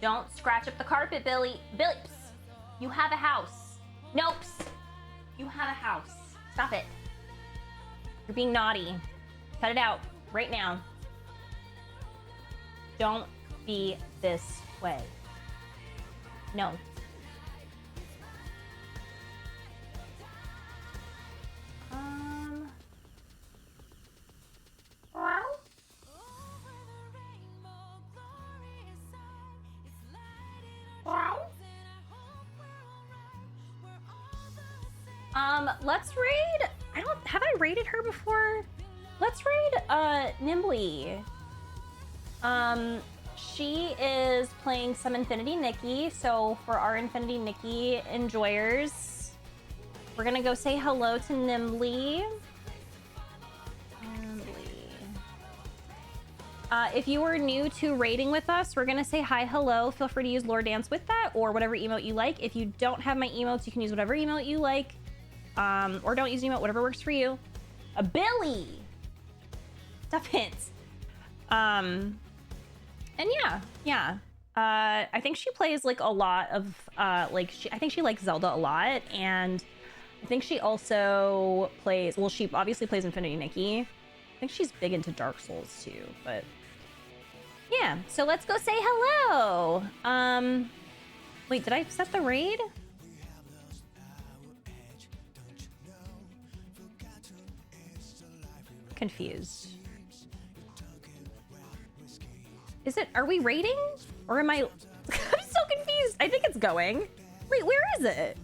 Don't scratch up the carpet, Billy. Billips, you have a house. Nopes, you have a house. Stop it. You're being naughty. Cut it out right now. Don't be this way. No. Let's raid. Have I raided her before? Let's raid Nimbly. She is playing some Infinity Nikki, so for our Infinity Nikki enjoyers, we're gonna go say hello to Nimbly. If you are new to raiding with us, we're gonna say hi, hello. Feel free to use Lore Dance with that or whatever emote you like. If you don't have my emotes, you can use whatever emote you like. Or don't use emote, whatever works for you. A Billy! Stuff it. And yeah. I think she plays like a lot of, I think she likes Zelda a lot. And I think she also plays, well, she obviously plays Infinity Nikki. I think she's big into Dark Souls too, but yeah. So let's go say hello. Wait, did I set the raid? Confused. Is it, are we raiding? Or am I, I'm so confused. I think it's going. Wait, where is it?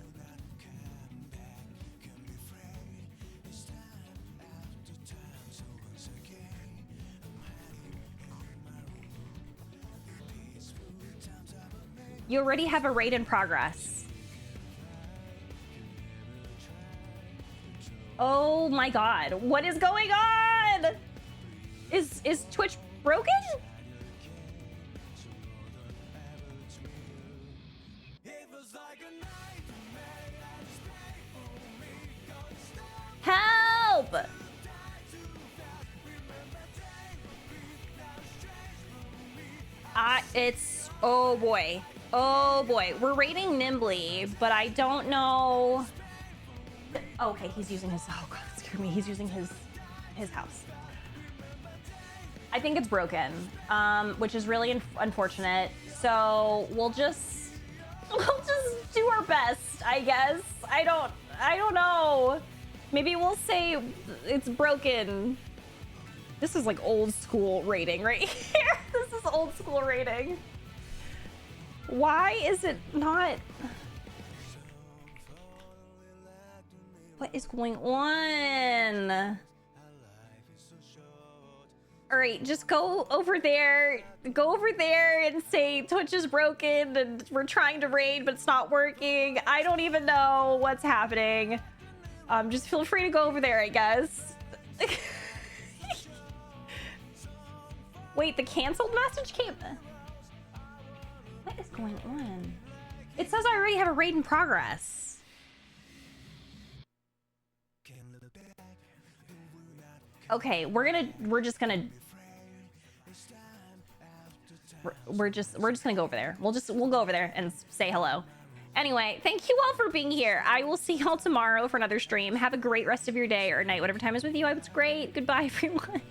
You already have a raid in progress. Oh my god, what is going on? Is Twitch broken? Help! It's, oh boy. Oh boy, we're raiding Nimbly, but I don't know. Okay, he's using his, oh god, that scared me. He's using his house. I think it's broken, which is really unfortunate. So we'll just do our best, I guess. I don't know. Maybe we'll say it's broken. This is like old school rating right here. This is old school rating. Why is it not? What is going on? All right, just go over there. Go over there and say Twitch is broken and we're trying to raid, but it's not working. I don't even know what's happening. Just feel free to go over there, I guess. Wait, the canceled message came. What is going on? It says I already have a raid in progress. Okay, we're just gonna go over there. We'll go over there and say hello. Anyway, thank you all for being here. I will see y'all tomorrow for another stream. Have a great rest of your day or night, whatever time is with you. I was great. Goodbye, everyone.